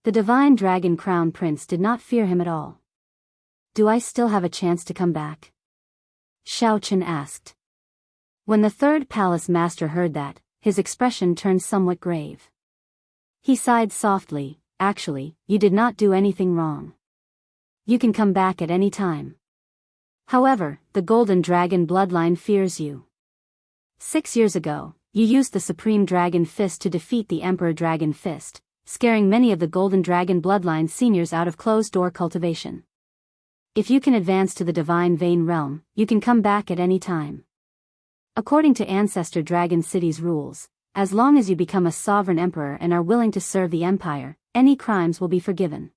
The Divine Dragon Crown Prince did not fear him at all. Do I still have a chance to come back? Xiao Chen asked. When the third palace master heard that, his expression turned somewhat grave. He sighed softly, actually, you did not do anything wrong. You can come back at any time. However, the Golden Dragon bloodline fears you. 6 years ago, you used the Supreme Dragon Fist to defeat the Emperor Dragon Fist, scaring many of the Golden Dragon bloodline seniors out of closed-door cultivation. If you can advance to the Divine Vein Realm, you can come back at any time. According to Ancestor Dragon City's rules, as long as you become a sovereign emperor and are willing to serve the empire, any crimes will be forgiven.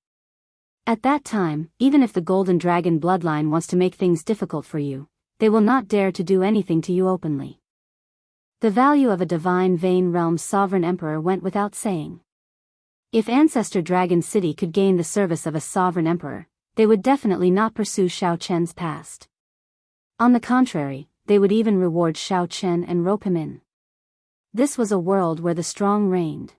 At that time, even if the Golden Dragon bloodline wants to make things difficult for you, they will not dare to do anything to you openly. The value of a Divine Vein Realm sovereign emperor went without saying. If Ancestor Dragon City could gain the service of a sovereign emperor, they would definitely not pursue Xiao Chen's past. On the contrary, they would even reward Xiao Chen and rope him in. This was a world where the strong reigned.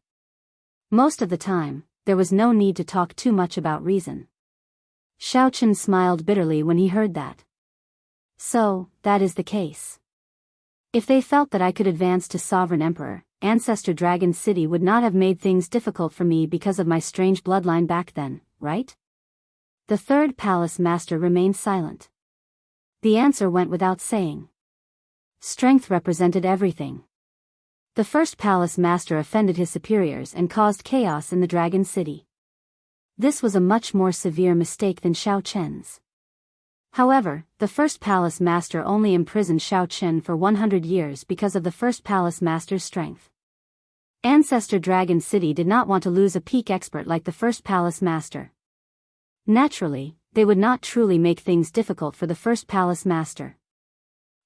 Most of the time, there was no need to talk too much about reason. Xiao Chen smiled bitterly when he heard that. So, that is the case. If they felt that I could advance to Sovereign Emperor, Ancestor Dragon City would not have made things difficult for me because of my strange bloodline back then, right? The third palace master remained silent. The answer went without saying. Strength represented everything. The first palace master offended his superiors and caused chaos in the Dragon City. This was a much more severe mistake than Xiao Chen's. However, the first palace master only imprisoned Xiao Chen for 100 years because of the first palace master's strength. Ancestor Dragon City did not want to lose a peak expert like the first palace master. Naturally, they would not truly make things difficult for the first palace master.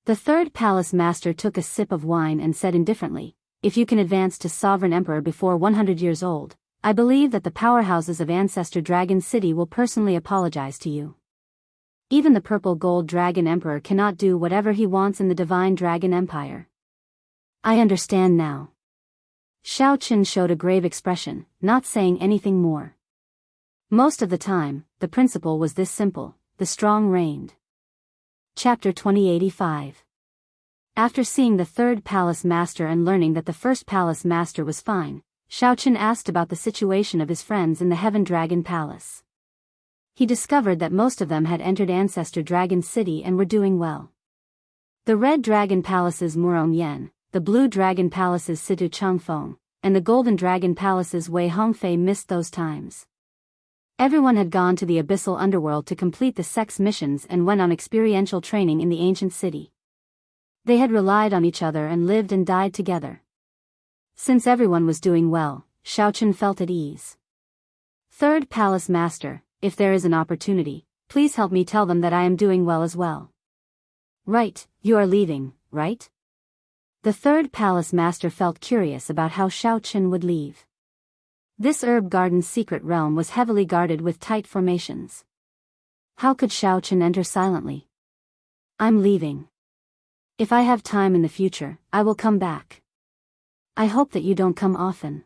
The third palace master took a sip of wine and said indifferently, "If you can advance to Sovereign Emperor before 100 years old, I believe that the powerhouses of Ancestor Dragon City will personally apologize to you. Even the Purple Gold Dragon Emperor cannot do whatever he wants in the Divine Dragon Empire." "I understand now." Xiao Qin showed a grave expression, not saying anything more. Most of the time, the principle was this simple: the strong reigned. Chapter 2085. After seeing the third palace master and learning that the first palace master was fine, Xiao Qin asked about the situation of his friends in the Heaven Dragon Palace. He discovered that most of them had entered Ancestor Dragon City and were doing well. The Red Dragon Palace's Murong Yan, the Blue Dragon Palace's Situ Changfeng, and the Golden Dragon Palace's Wei Hongfei missed those times. Everyone had gone to the abyssal underworld to complete the sex missions and went on experiential training in the ancient city. They had relied on each other and lived and died together. Since everyone was doing well, Xiao Qin felt at ease. "Third Palace Master, if there is an opportunity, please help me tell them that I am doing well as well." "Right, you are leaving, right?" The third Palace Master felt curious about how Xiao Qin would leave. This herb garden's secret realm was heavily guarded with tight formations. How could Xiao Qin enter silently? "I'm leaving. If I have time in the future, I will come back. I hope that you don't come often.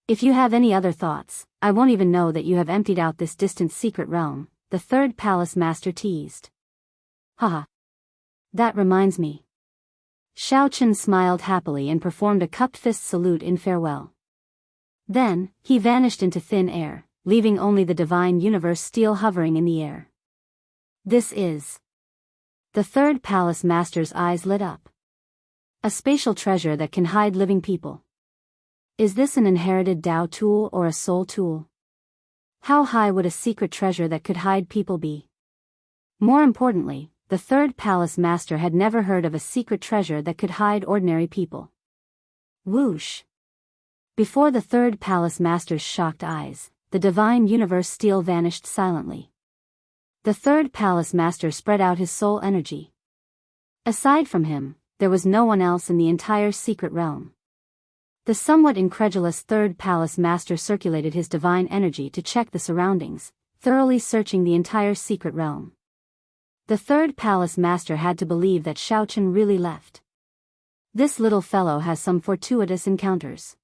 If you have any other thoughts, I won't even know that you have emptied out this distant secret realm," the third palace master teased. "Haha. That reminds me." Xiao Qin smiled happily and performed a cupped fist salute in farewell. Then, he vanished into thin air, leaving only the divine universe still hovering in the air. "This is..." The third palace master's eyes lit up. "A spatial treasure that can hide living people. Is this an inherited Dao tool or a soul tool? How high would a secret treasure that could hide people be?" More importantly, the third palace master had never heard of a secret treasure that could hide ordinary people. Whoosh! Before the third palace master's shocked eyes, the divine universe steel vanished silently. The third palace master spread out his soul energy. Aside from him, there was no one else in the entire secret realm. The somewhat incredulous third palace master circulated his divine energy to check the surroundings, thoroughly searching the entire secret realm. The third palace master had to believe that Xiao Qin really left. This little fellow has some fortuitous encounters.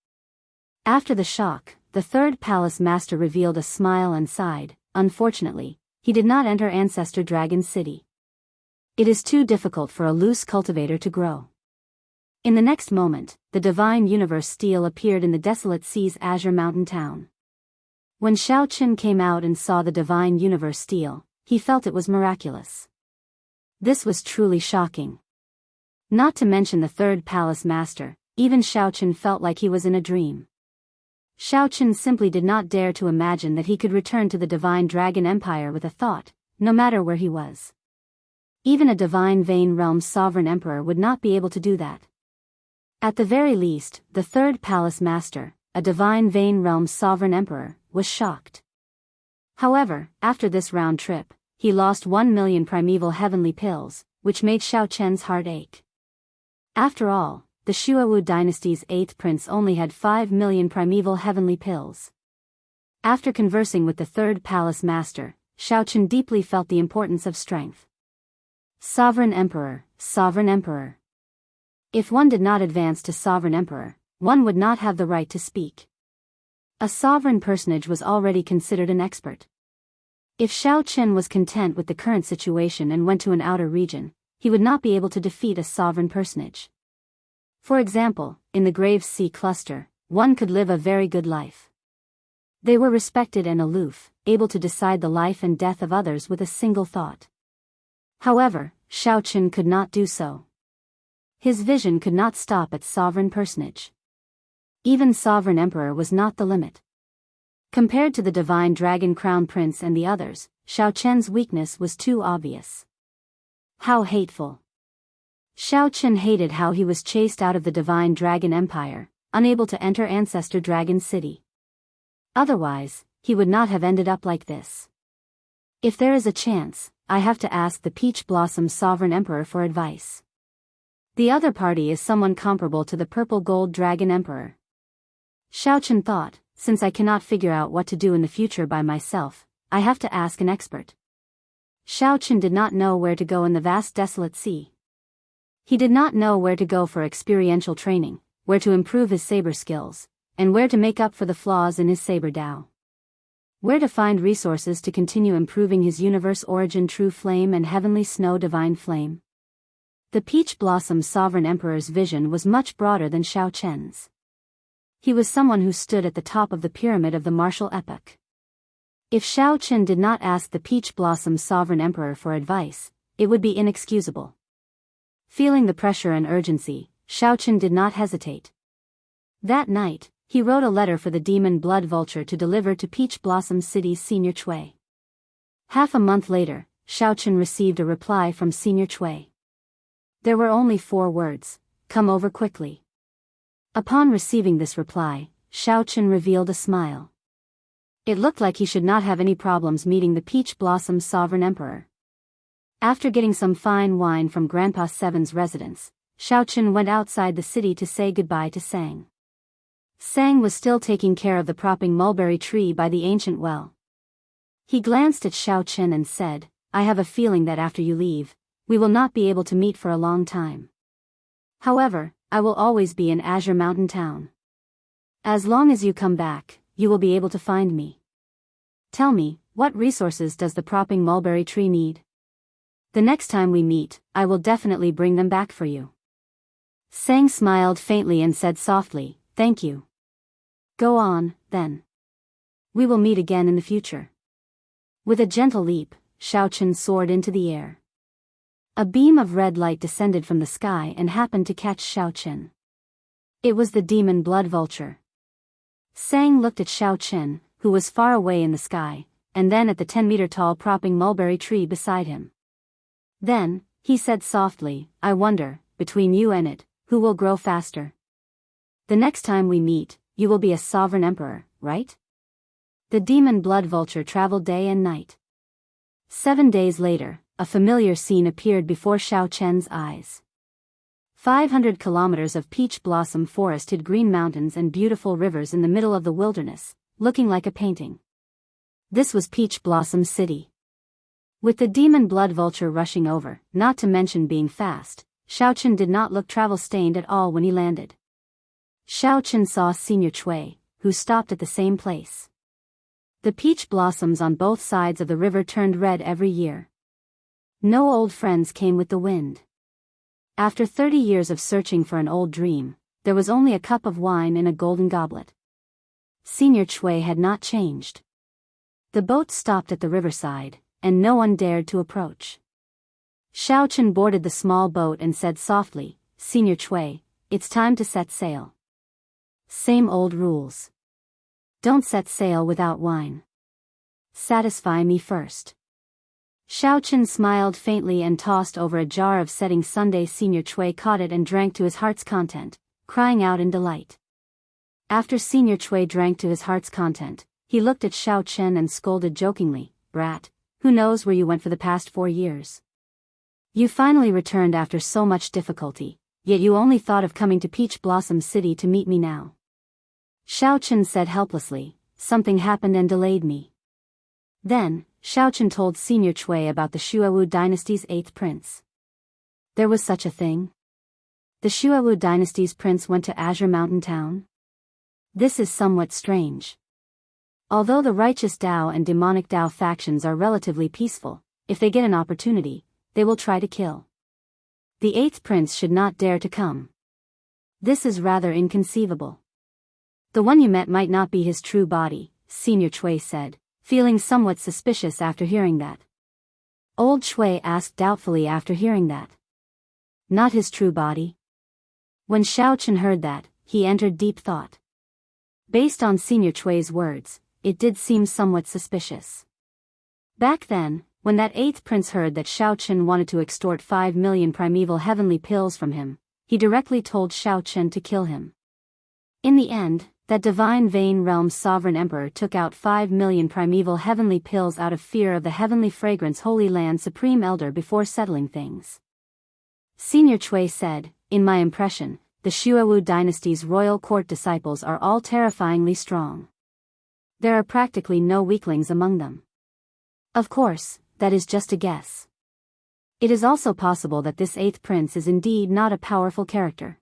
After the shock, the third palace master revealed a smile and sighed. Unfortunately, he did not enter Ancestor Dragon City. It is too difficult for a loose cultivator to grow. In the next moment, the divine universe steel appeared in the desolate sea's azure mountain town. When Xiao Qin came out and saw the divine universe steel, he felt it was miraculous. This was truly shocking. Not to mention the third palace master, even Xiao Qin felt like he was in a dream. Xiao Qin simply did not dare to imagine that he could return to the Divine Dragon Empire with a thought, no matter where he was. Even a Divine Vein Realm's sovereign emperor would not be able to do that. At the very least, the third palace master, a Divine Vein Realm's sovereign emperor, was shocked. However, after this round trip, he lost 1,000,000 primeval heavenly pills, which made Xiao Qian's heart ache. After all, the Shuawu dynasty's 8th prince only had 5,000,000 primeval heavenly pills. After conversing with the third palace master, Xiao Qin deeply felt the importance of strength. Sovereign Emperor, Sovereign Emperor. If one did not advance to Sovereign Emperor, one would not have the right to speak. A sovereign personage was already considered an expert. If Xiao Qin was content with the current situation and went to an outer region, he would not be able to defeat a sovereign personage. For example, in the Graves Sea cluster, one could live a very good life. They were respected and aloof, able to decide the life and death of others with a single thought. However, Xiao Qin could not do so. His vision could not stop at sovereign personage. Even Sovereign Emperor was not the limit. Compared to the Divine Dragon Crown Prince and the others, Xiao Qian's weakness was too obvious. How hateful. Xiao Qin hated how he was chased out of the Divine Dragon Empire, unable to enter Ancestor Dragon City. Otherwise, he would not have ended up like this. If there is a chance, I have to ask the Peach Blossom's sovereign emperor for advice. The other party is someone comparable to the purple gold dragon emperor. Xiaochen thought, since I cannot figure out what to do in the future by myself, I have to ask an expert. Xiaochen did not know where to go in the vast desolate sea. He did not know where to go for experiential training, where to improve his saber skills, and where to make up for the flaws in his saber Dao. Where to find resources to continue improving his universe origin true flame and heavenly snow divine flame. The Peach Blossom's sovereign emperor's vision was much broader than Xiaochen's. He was someone who stood at the top of the pyramid of the martial epoch. If Xiaochen did not ask the Peach Blossom's sovereign emperor for advice, it would be inexcusable. Feeling the pressure and urgency, Xiaochen did not hesitate. That night, he wrote a letter for the demon blood vulture to deliver to Peach Blossom City's Senior Chui. Half a month later, Xiaochen received a reply from Senior Chui. There were only 4 words, "Come over quickly." Upon receiving this reply, Xiaochen revealed a smile. It looked like he should not have any problems meeting the Peach Blossom's sovereign emperor. After getting some fine wine from Grandpa Seven's residence, Xiaochen went outside the city to say goodbye to Sang. Sang was still taking care of the propping mulberry tree by the ancient well. He glanced at Xiaochen and said, "I have a feeling that after you leave, we will not be able to meet for a long time. However, I will always be in Azure Mountain Town. As long as you come back, you will be able to find me. Tell me, what resources does the propping mulberry tree need? The next time we meet, I will definitely bring them back for you." Sang smiled faintly and said softly, "Thank you. Go on, then. We will meet again in the future." With a gentle leap, Xiaochen soared into the air. A beam of red light descended from the sky and happened to catch Xiaochen. It was the demon blood vulture. Sang looked at Xiaochen, who was far away in the sky, and then at the 10-meter-tall propping mulberry tree beside him. Then, he said softly, "I wonder, between you and it, who will grow faster? The next time we meet, you will be a sovereign emperor, right?" The demon blood vulture traveled day and night. 7 days later, a familiar scene appeared before Xiaochen's eyes. 500 kilometers of peach blossom forest hid green mountains and beautiful rivers in the middle of the wilderness, looking like a painting. This was Peach Blossom City. With the demon blood vulture rushing over, not to mention being fast, Xiaochen did not look travel-stained at all when he landed. Xiaochen saw Senior Chui, who stopped at the same place. The peach blossoms on both sides of the river turned red every year. No old friends came with the wind. After 30 years of searching for an old dream, there was only a cup of wine in a golden goblet. Senior Chui had not changed. The boat stopped at the riverside, and no one dared to approach. Xiaochen boarded the small boat and said softly, "Senior Chui, it's time to set sail." Same old rules. Don't set sail without wine. Satisfy me first. Xiaochen smiled faintly and tossed over a jar of setting sundae. Senior Chui caught it and drank to his heart's content, crying out in delight. After Senior Chui drank to his heart's content, he looked at Xiaochen and scolded jokingly, "Brat, who knows where you went for the past 4 years? You finally returned after so much difficulty, yet you only thought of coming to Peach Blossom City to meet me now." Xiaochen said helplessly, "Something happened and delayed me." Then, Xiaochen told Senior Chui about the Xuewu dynasty's 8th prince. There was such a thing? The Xuewu dynasty's prince went to Azure Mountain Town? This is somewhat strange. Although the righteous Dao and demonic Dao factions are relatively peaceful, if they get an opportunity, they will try to kill. The 8th prince should not dare to come. This is rather inconceivable. The one you met might not be his true body, Senior Chui said, feeling somewhat suspicious after hearing that. Old Chui asked doubtfully after hearing that. Not his true body? When Xiaochen heard that, he entered deep thought. Based on Senior Chui's words, it did seem somewhat suspicious. Back then, when that 8th prince heard that Xiaochen wanted to extort 5 million primeval heavenly pills from him, he directly told Xiaochen to kill him. In the end, That divine Vane Realm's sovereign emperor took out 5 million primeval heavenly pills out of fear of the heavenly fragrance Holy Land Supreme Elder before settling things. Senior Chui said, in my impression, the Xuewu dynasty's royal court disciples are all terrifyingly strong. There are practically no weaklings among them. Of course, that is just a guess. It is also possible that this 8th prince is indeed not a powerful character.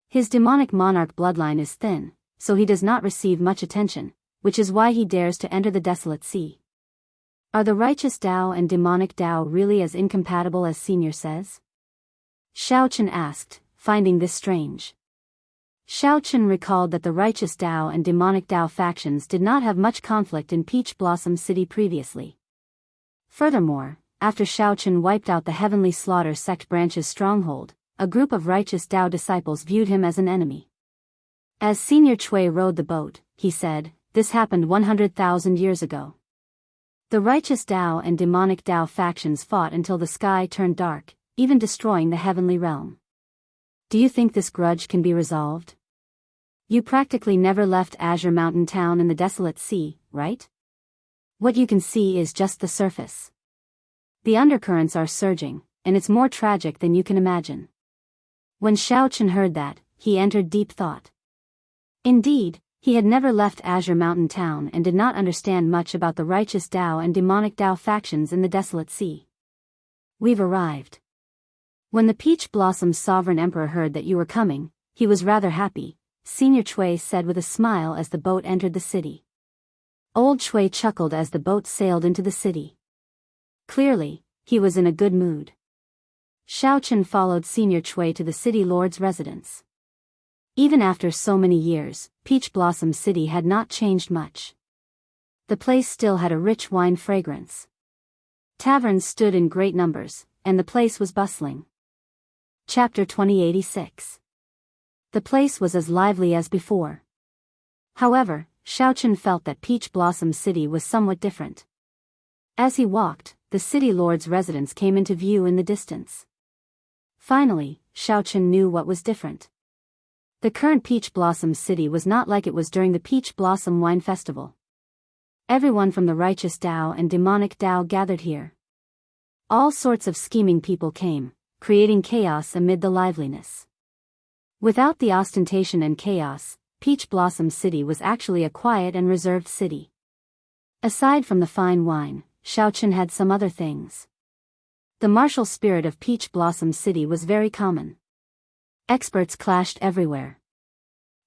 His demonic monarch bloodline is thin, so he does not receive much attention, which is why he dares to enter the desolate sea. Are the righteous Dao and demonic Dao really as incompatible as Senior says? Xiao Chen asked, finding this strange. Xiao Chen recalled that the righteous Dao and demonic Dao factions did not have much conflict in Peach Blossom City previously. Furthermore, after Xiao Chen wiped out the Heavenly Slaughter sect branch's stronghold, a group of righteous Dao disciples viewed him as an enemy. As Senior Chui rowed the boat, he said, this happened 100,000 years ago. The righteous Dao and demonic Dao factions fought until the sky turned dark, even destroying the heavenly realm. Do you think this grudge can be resolved? You practically never left Azure Mountain Town in the desolate sea, right? What you can see is just the surface. The undercurrents are surging, and it's more tragic than you can imagine. When Xiao Chen heard that, he entered deep thought. Indeed, he had never left Azure Mountain Town and did not understand much about the righteous Dao and demonic Dao factions in the desolate sea. We've arrived. When the Peach Blossom's sovereign emperor heard that you were coming, he was rather happy, Senior Chui said with a smile as the boat entered the city. Old Chui chuckled as the boat sailed into the city. Clearly, he was in a good mood. Xiao Chen followed Senior Chui to the city lord's residence. Even after so many years, Peach Blossom City had not changed much. The place still had a rich wine fragrance. Taverns stood in great numbers, and the place was bustling. Chapter 2086. The place was as lively as before. However, Xiao Chen felt that Peach Blossom City was somewhat different. As he walked, the city lord's residence came into view in the distance. Finally, Xiao Chen knew what was different. The current Peach Blossom City was not like it was during the Peach Blossom Wine Festival. Everyone from the righteous Dao and demonic Dao gathered here. All sorts of scheming people came, creating chaos amid the liveliness. Without the ostentation and chaos, Peach Blossom City was actually a quiet and reserved city. Aside from the fine wine, Xiao Chen had some other things. The martial spirit of Peach Blossom City was very common. Experts clashed everywhere.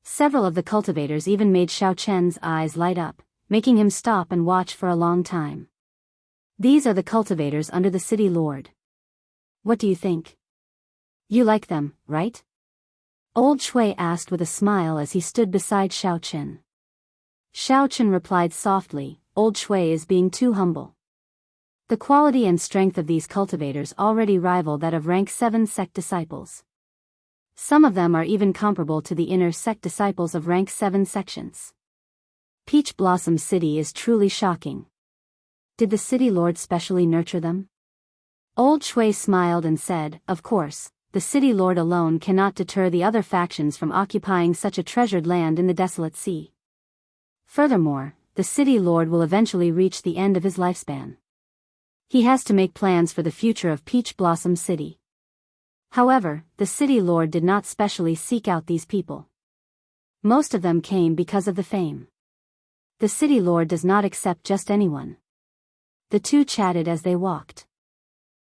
Several of the cultivators even made Xiao Chen's eyes light up, making him stop and watch for a long time. These are the cultivators under the city lord. What do you think? You like them, right? Old Chui asked with a smile as he stood beside Xiao Chen. Xiao Chen replied softly, Old Chui is being too humble. The quality and strength of these cultivators already rival that of rank 7 sect disciples. Some of them are even comparable to the inner sect disciples of rank 7 sections. Peach Blossom City is truly shocking. Did the city lord specially nurture them? Old Chui smiled and said, of course, the city lord alone cannot deter the other factions from occupying such a treasured land in the desolate sea. Furthermore, the city lord will eventually reach the end of his lifespan. He has to make plans for the future of Peach Blossom City. However, the city lord did not specially seek out these people. Most of them came because of the fame. The city lord does not accept just anyone. The two chatted as they walked.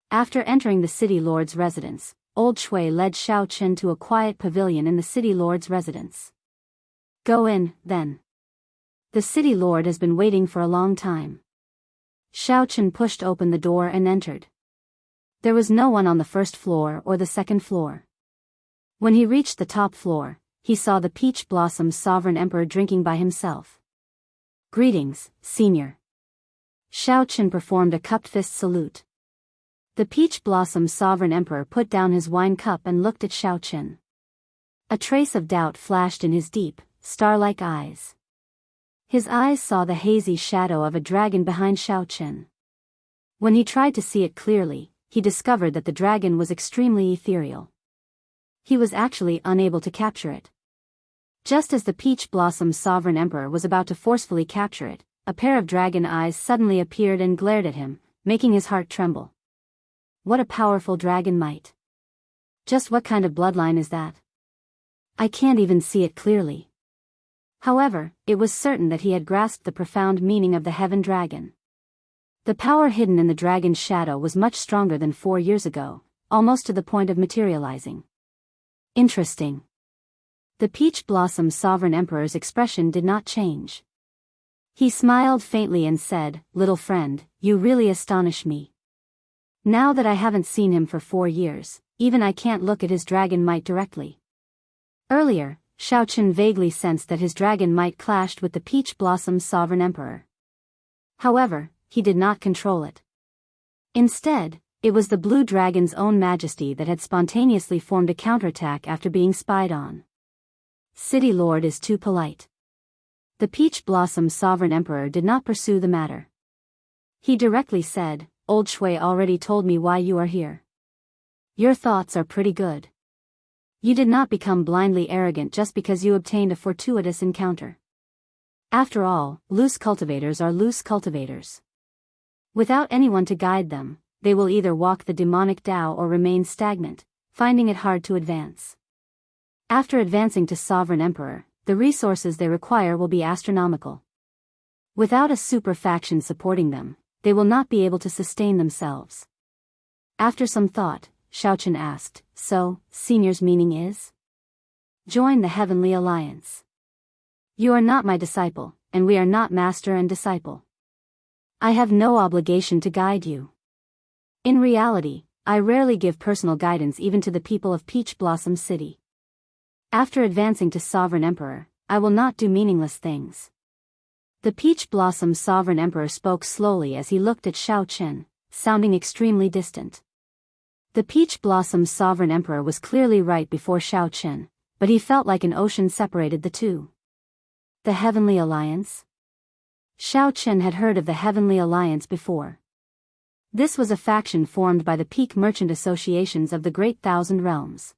After entering the city lord's residence, Old Chui led Xiao Chen to a quiet pavilion in the city lord's residence. Go in, then. The city lord has been waiting for a long time. Xiao Chen pushed open the door and entered. There was no one on the first floor or the second floor. When he reached the top floor, he saw the Peach Blossom's sovereign emperor drinking by himself. Greetings, senior. Xiao Chen performed a cupped fist salute. The Peach Blossom's sovereign emperor put down his wine cup and looked at Xiao Chen. A trace of doubt flashed in his deep, star-like eyes. His eyes saw the hazy shadow of a dragon behind Xiao Chen. When he tried to see it clearly, he discovered that the dragon was extremely ethereal. He was actually unable to capture it. Just as the Peach Blossom's sovereign emperor was about to forcefully capture it, a pair of dragon eyes suddenly appeared and glared at him, making his heart tremble. What a powerful dragon might! Just what kind of bloodline is that? I can't even see it clearly. However, it was certain that he had grasped the profound meaning of the heaven dragon. The power hidden in the dragon's shadow was much stronger than 4 years ago, almost to the point of materializing. Interesting. The Peach Blossom's sovereign emperor's expression did not change. He smiled faintly and said, "Little friend, you really astonish me. Now that I haven't seen him for 4 years, even I can't look at his dragon might directly." Earlier, Xiaoqun vaguely sensed that his dragon might clashed with the Peach Blossom's sovereign emperor. However, he did not control it. Instead, it was the blue dragon's own majesty that had spontaneously formed a counterattack after being spied on. City Lord is too polite. The Peach Blossom's sovereign emperor did not pursue the matter. He directly said, "Old Shui already told me why you are here. Your thoughts are pretty good. You did not become blindly arrogant just because you obtained a fortuitous encounter. After all, loose cultivators are loose cultivators. Without anyone to guide them, they will either walk the demonic Tao or remain stagnant, finding it hard to advance. After advancing to Sovereign Emperor, the resources they require will be astronomical. Without a super faction supporting them, they will not be able to sustain themselves." After some thought, Xiaoqun asked, "So, Senior's meaning is? Join the Heavenly Alliance. You are not my disciple, and we are not master and disciple. I have no obligation to guide you. In reality, I rarely give personal guidance even to the people of Peach Blossom City. After advancing to Sovereign Emperor, I will not do meaningless things." The Peach Blossom's Sovereign Emperor spoke slowly as he looked at Xiaoqun, sounding extremely distant. The Peach Blossom's Sovereign Emperor was clearly right before Xiaoqun, but he felt like an ocean separated the two. The Heavenly Alliance? Xiaoqun had heard of the Heavenly Alliance before. This was a faction formed by the peak merchant associations of the Great Thousand Realms.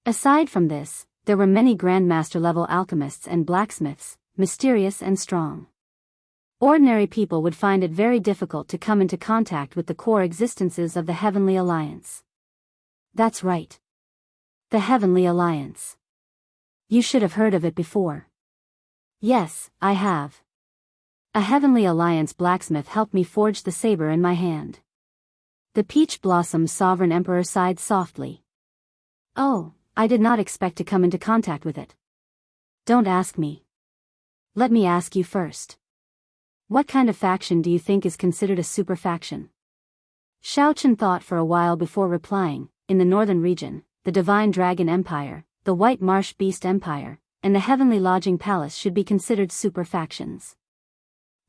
Aside from this, there were many Grandmaster-level alchemists and blacksmiths, mysterious and strong. Ordinary people would find it very difficult to come into contact with the core existences of the Heavenly Alliance. That's right. The Heavenly Alliance. You should have heard of it before. Yes, I have. A Heavenly Alliance blacksmith helped me forge the saber in my hand. The Peach Blossom's Sovereign Emperor sighed softly. Oh, I did not expect to come into contact with it. Don't ask me. Let me ask you first. What kind of faction do you think is considered a super faction? Xiaoqun thought for a while before replying. In the northern region, the Divine Dragon Empire, the White Marsh Beast Empire, and the Heavenly Lodging Palace should be considered super factions.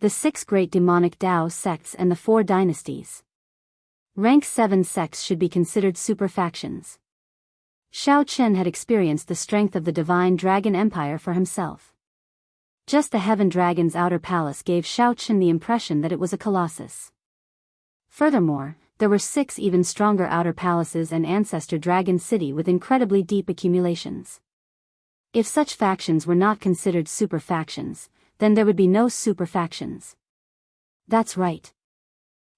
The 6 great demonic Tao sects and the 4 dynasties. Rank 7 sects should be considered super factions. Xiaoqun had experienced the strength of the Divine Dragon Empire for himself. Just the Heaven Dragon's outer palace gave Xiaoqun the impression that it was a colossus. Furthermore, there were 6 even stronger outer palaces and Ancestor Dragon City with incredibly deep accumulations. If such factions were not considered super factions, then there would be no super factions. That's right.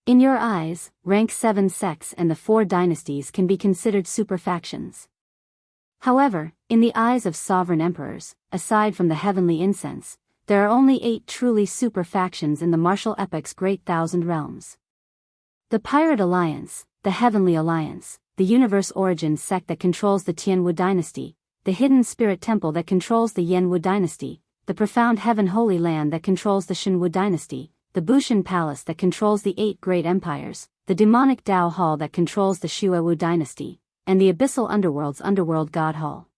In your eyes, rank 7 sects and the 4 dynasties can be considered super factions. However, in the eyes of sovereign emperors, aside from the heavenly incense, there are only 8 truly super factions in the martial epoc's Great Thousand Realms. The Pirate Alliance, the Heavenly Alliance, the Universe Origin sect that controls the Tianwu dynasty, the Hidden Spirit Temple that controls the Yanwu dynasty, the Profound Heaven Holy Land that controls the Shenwu dynasty, the Bushan Palace that controls the 8 Great Empires, the Demonic Tao Hall that controls the Shuewu dynasty, and the Abyssal Underworld's Underworld God Hall.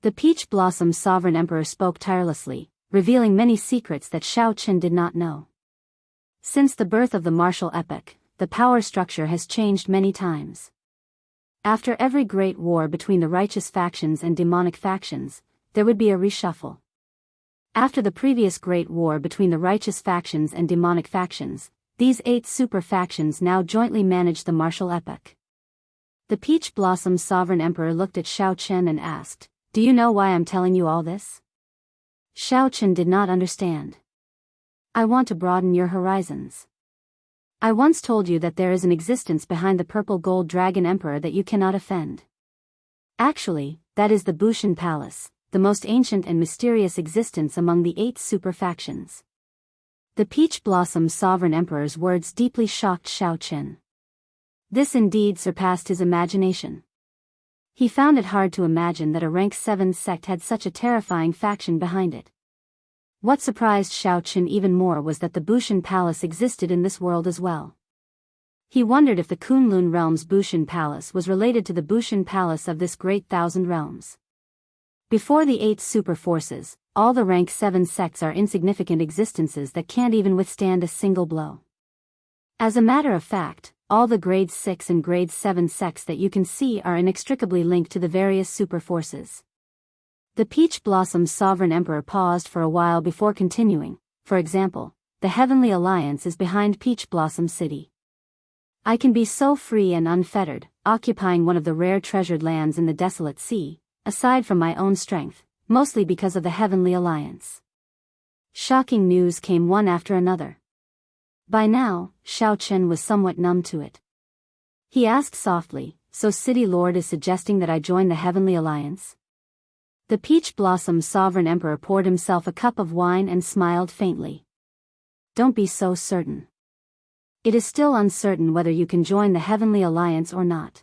The Peach Blossom's Sovereign Emperor spoke tirelessly, revealing many secrets that Xiaoqun did not know. Since the birth of the martial epoch, the power structure has changed many times. After every great war between the righteous factions and demonic factions, there would be a reshuffle. After the previous great war between the righteous factions and demonic factions, these 8 super factions now jointly manage the martial epoch. The Peach Blossom's Sovereign Emperor looked at Xiaoqun and asked, Do you know why I'm telling you all this? Xiaochen did not understand. I want to broaden your horizons. I once told you that there is an existence behind the purple gold dragon emperor that you cannot offend. Actually, that is the Bushan Palace, the most ancient and mysterious existence among the 8 super factions. The Peach Blossom Sovereign Emperor's words deeply shocked Xiaochen. This indeed surpassed his imagination. He found it hard to imagine that a rank 7 sect had such a terrifying faction behind it. What surprised Xiaochen even more was that the Bushan Palace existed in this world as well. He wondered if the Kunlun realm's Bushan Palace was related to the Bushan Palace of this great Thousand Realms. Before the 8 super forces, all the rank 7 sects are insignificant existences that can't even withstand a single blow. As a matter of fact, all the grade 6 and grade 7 sects that you can see are inextricably linked to the various super forces. The Peach Blossom Sovereign Emperor paused for a while before continuing. For example, the Heavenly Alliance is behind Peach Blossom City. I can be so free and unfettered, occupying one of the rare treasured lands in the desolate sea, aside from my own strength, mostly because of the Heavenly Alliance. Shocking news came one after another. By now, Xiaochen was somewhat numb to it. He asked softly, "So City Lord is suggesting that I join the Heavenly Alliance?" The Peach Blossom Sovereign Emperor poured himself a cup of wine and smiled faintly. "Don't be so certain. It is still uncertain whether you can join the Heavenly Alliance or not.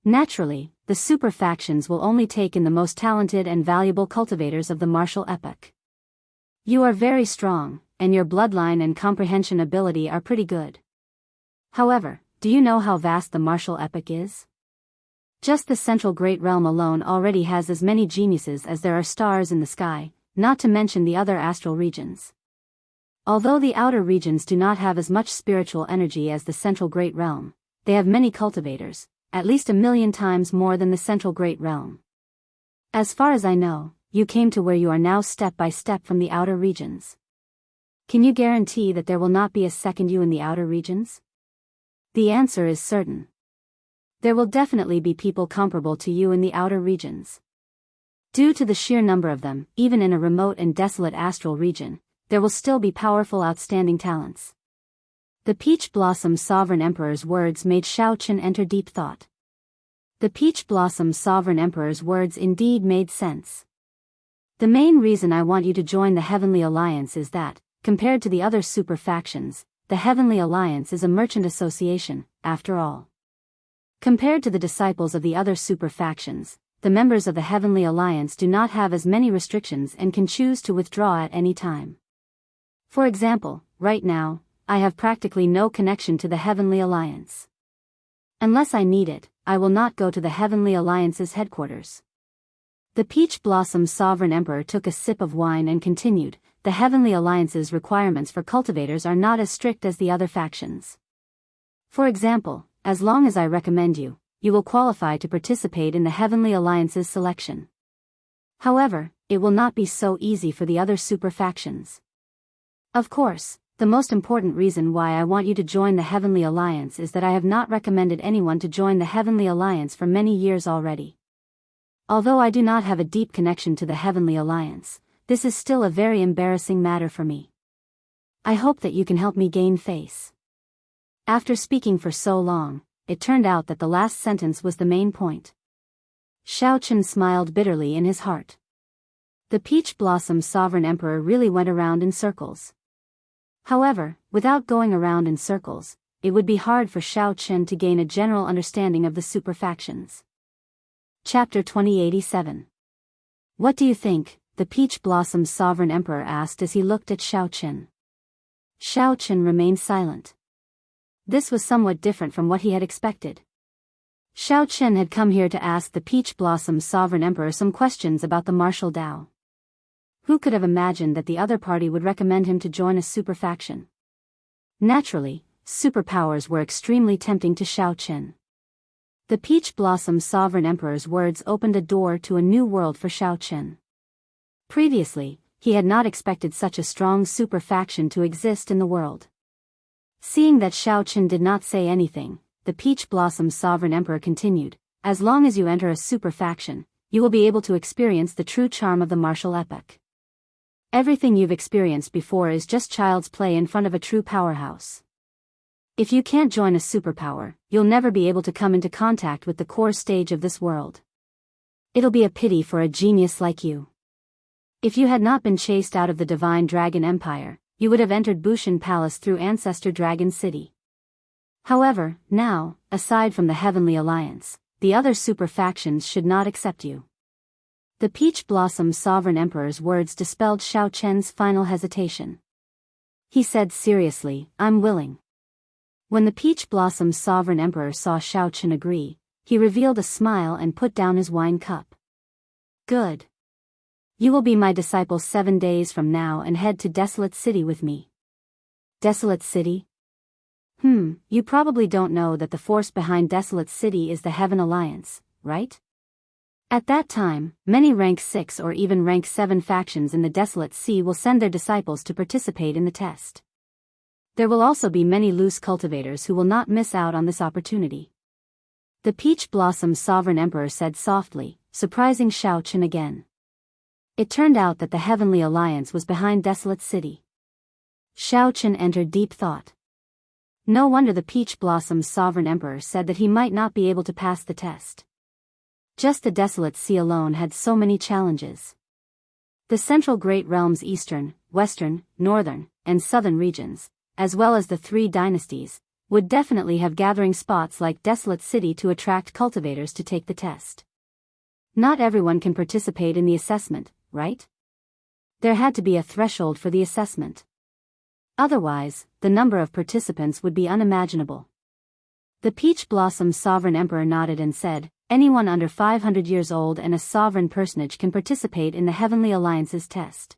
Naturally, the super factions will only take in the most talented and valuable cultivators of the martial epoch. You are very strong, and your bloodline and comprehension ability are pretty good. However, do you know how vast the martial epoch is? Just the Central Great Realm alone already has as many geniuses as there are stars in the sky, not to mention the other astral regions. Although the outer regions do not have as much spiritual energy as the Central Great Realm, they have many cultivators, at least 1,000,000 times more than the Central Great Realm. As far as I know, you came to where you are now step by step from the outer regions. Can you guarantee that there will not be a second you in the outer regions? The answer is certain. There will definitely be people comparable to you in the outer regions. Due to the sheer number of them, even in a remote and desolate astral region, there will still be powerful outstanding talents. The Peach Blossom Sovereign Emperor's words made Xiaochen enter deep thought. The Peach Blossom Sovereign Emperor's words indeed made sense. The main reason I want you to join the Heavenly Alliance is that, compared to the other super factions, the Heavenly Alliance is a merchant association, after all. Compared to the disciples of the other super factions, the members of the Heavenly Alliance do not have as many restrictions and can choose to withdraw at any time. For example, right now, I have practically no connection to the Heavenly Alliance. Unless I need it, I will not go to the Heavenly Alliance's headquarters. The Peach Blossom Sovereign Emperor took a sip of wine and continued, the Heavenly Alliance's requirements for cultivators are not as strict as the other factions. For example, as long as I recommend you, you will qualify to participate in the Heavenly Alliance's selection. However, it will not be so easy for the other super factions. Of course, the most important reason why I want you to join the Heavenly Alliance is that I have not recommended anyone to join the Heavenly Alliance for many years already. Although I do not have a deep connection to the Heavenly Alliance, this is still a very embarrassing matter for me. I hope that you can help me gain face. After speaking for so long, it turned out that the last sentence was the main point. Xiaochen smiled bitterly in his heart. The Peach Blossom Sovereign Emperor really went around in circles. However, without going around in circles, it would be hard for Xiaochen to gain a general understanding of the super factions. Chapter 2087. What do you think? The Peach Blossom Sovereign Emperor asked as he looked at Xiaochen. Xiaochen remained silent. This was somewhat different from what he had expected. Xiaochen had come here to ask the Peach Blossom Sovereign Emperor some questions about the martial Dao. Who could have imagined that the other party would recommend him to join a super faction? Naturally, superpowers were extremely tempting to Xiaochen. The Peach Blossom Sovereign Emperor's words opened a door to a new world for Xiaochen. Previously, he had not expected such a strong super faction to exist in the world. Seeing that Xiaochen did not say anything, the Peach Blossom Sovereign Emperor continued, as long as you enter a super faction, you will be able to experience the true charm of the martial epoch. Everything you've experienced before is just child's play in front of a true powerhouse. If you can't join a superpower, you'll never be able to come into contact with the core stage of this world. It'll be a pity for a genius like you. If you had not been chased out of the Divine Dragon Empire, you would have entered Bushan Palace through Ancestor Dragon City. However, now, aside from the Heavenly Alliance, the other super factions should not accept you. The Peach Blossom Sovereign Emperor's words dispelled Xiao Chen's final hesitation. He said seriously, "I'm willing." When the Peach Blossom Sovereign Emperor saw Xiao Chen agree, he revealed a smile and put down his wine cup. "Good. You will be my disciple 7 days from now and head to Desolate City with me." Desolate City? You probably don't know that the force behind Desolate City is the Heaven Alliance, right? At that time, many rank 6 or even rank 7 factions in the Desolate Sea will send their disciples to participate in the test. There will also be many loose cultivators who will not miss out on this opportunity. The Peach Blossom Sovereign Emperor said softly, surprising Xiao Chen again. It turned out that the Heavenly Alliance was behind Desolate City. Xiao Chen entered deep thought. No wonder the Peach Blossom Sovereign Emperor said that he might not be able to pass the test. Just the Desolate Sea alone had so many challenges. The Central Great Realm's eastern, western, northern, and southern regions, as well as the 3 dynasties, would definitely have gathering spots like Desolate City to attract cultivators to take the test. Not everyone can participate in the assessment, right? There had to be a threshold for the assessment. Otherwise, the number of participants would be unimaginable. The Peach Blossom Sovereign Emperor nodded and said, "Anyone under 500 years old and a sovereign personage can participate in the Heavenly Alliance's test.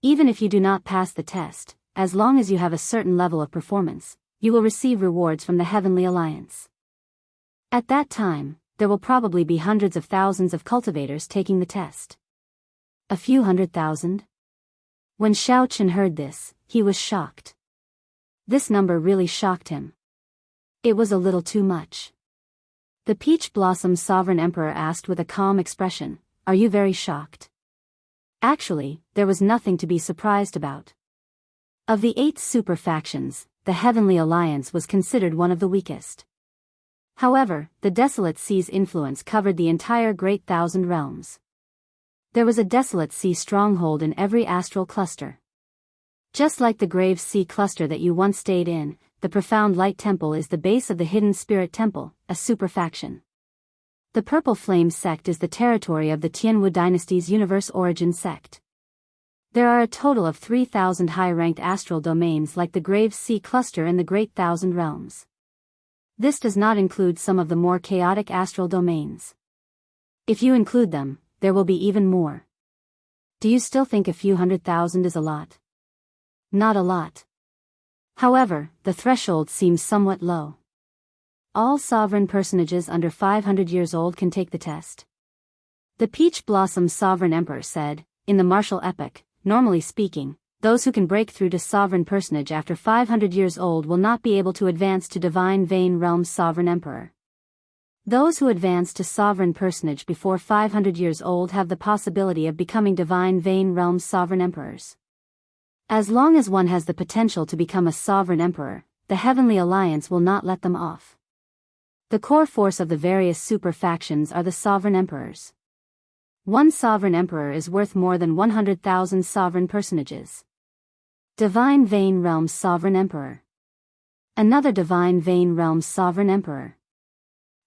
Even if you do not pass the test, as long as you have a certain level of performance, you will receive rewards from the Heavenly Alliance." At that time, there will probably be hundreds of thousands of cultivators taking the test. A few 100,000? When Xiao Chen heard this, he was shocked. This number really shocked him. It was a little too much. The Peach Blossom Sovereign Emperor asked with a calm expression, "Are you very shocked?" Actually, there was nothing to be surprised about. Of the 8 super factions, the Heavenly Alliance was considered one of the weakest. However, the Desolate Sea's influence covered the entire Great Thousand Realms. There was a Desolate Sea stronghold in every astral cluster. Just like the Grave Sea cluster that you once stayed in, the Profound Light Temple is the base of the Hidden Spirit Temple, a super faction. The Purple Flame sect is the territory of the Tianwu dynasty's universe origin sect. There are a total of 3,000 high-ranked astral domains like the Grave Sea cluster in the Great Thousand Realms. This does not include some of the more chaotic astral domains. If you include them, there will be even more. Do you still think a few 100,000 is a lot? Not a lot. However, the threshold seems somewhat low. All sovereign personages under 500 years old can take the test. The Peach Blossom Sovereign Emperor said, "In the martial epoch, normally speaking, those who can break through to sovereign personage after 500 years old will not be able to advance to Divine Vein Realm's Sovereign Emperor. Those who advance to sovereign personage before 500 years old have the possibility of becoming Divine Vein Realm's Sovereign Emperors. As long as one has the potential to become a Sovereign Emperor, the Heavenly Alliance will not let them off. The core force of the various super factions are the Sovereign Emperors. One Sovereign Emperor is worth more than 100,000 sovereign personages. Divine Vein Realm's Sovereign Emperor. Another Divine Vein Realm's Sovereign Emperor."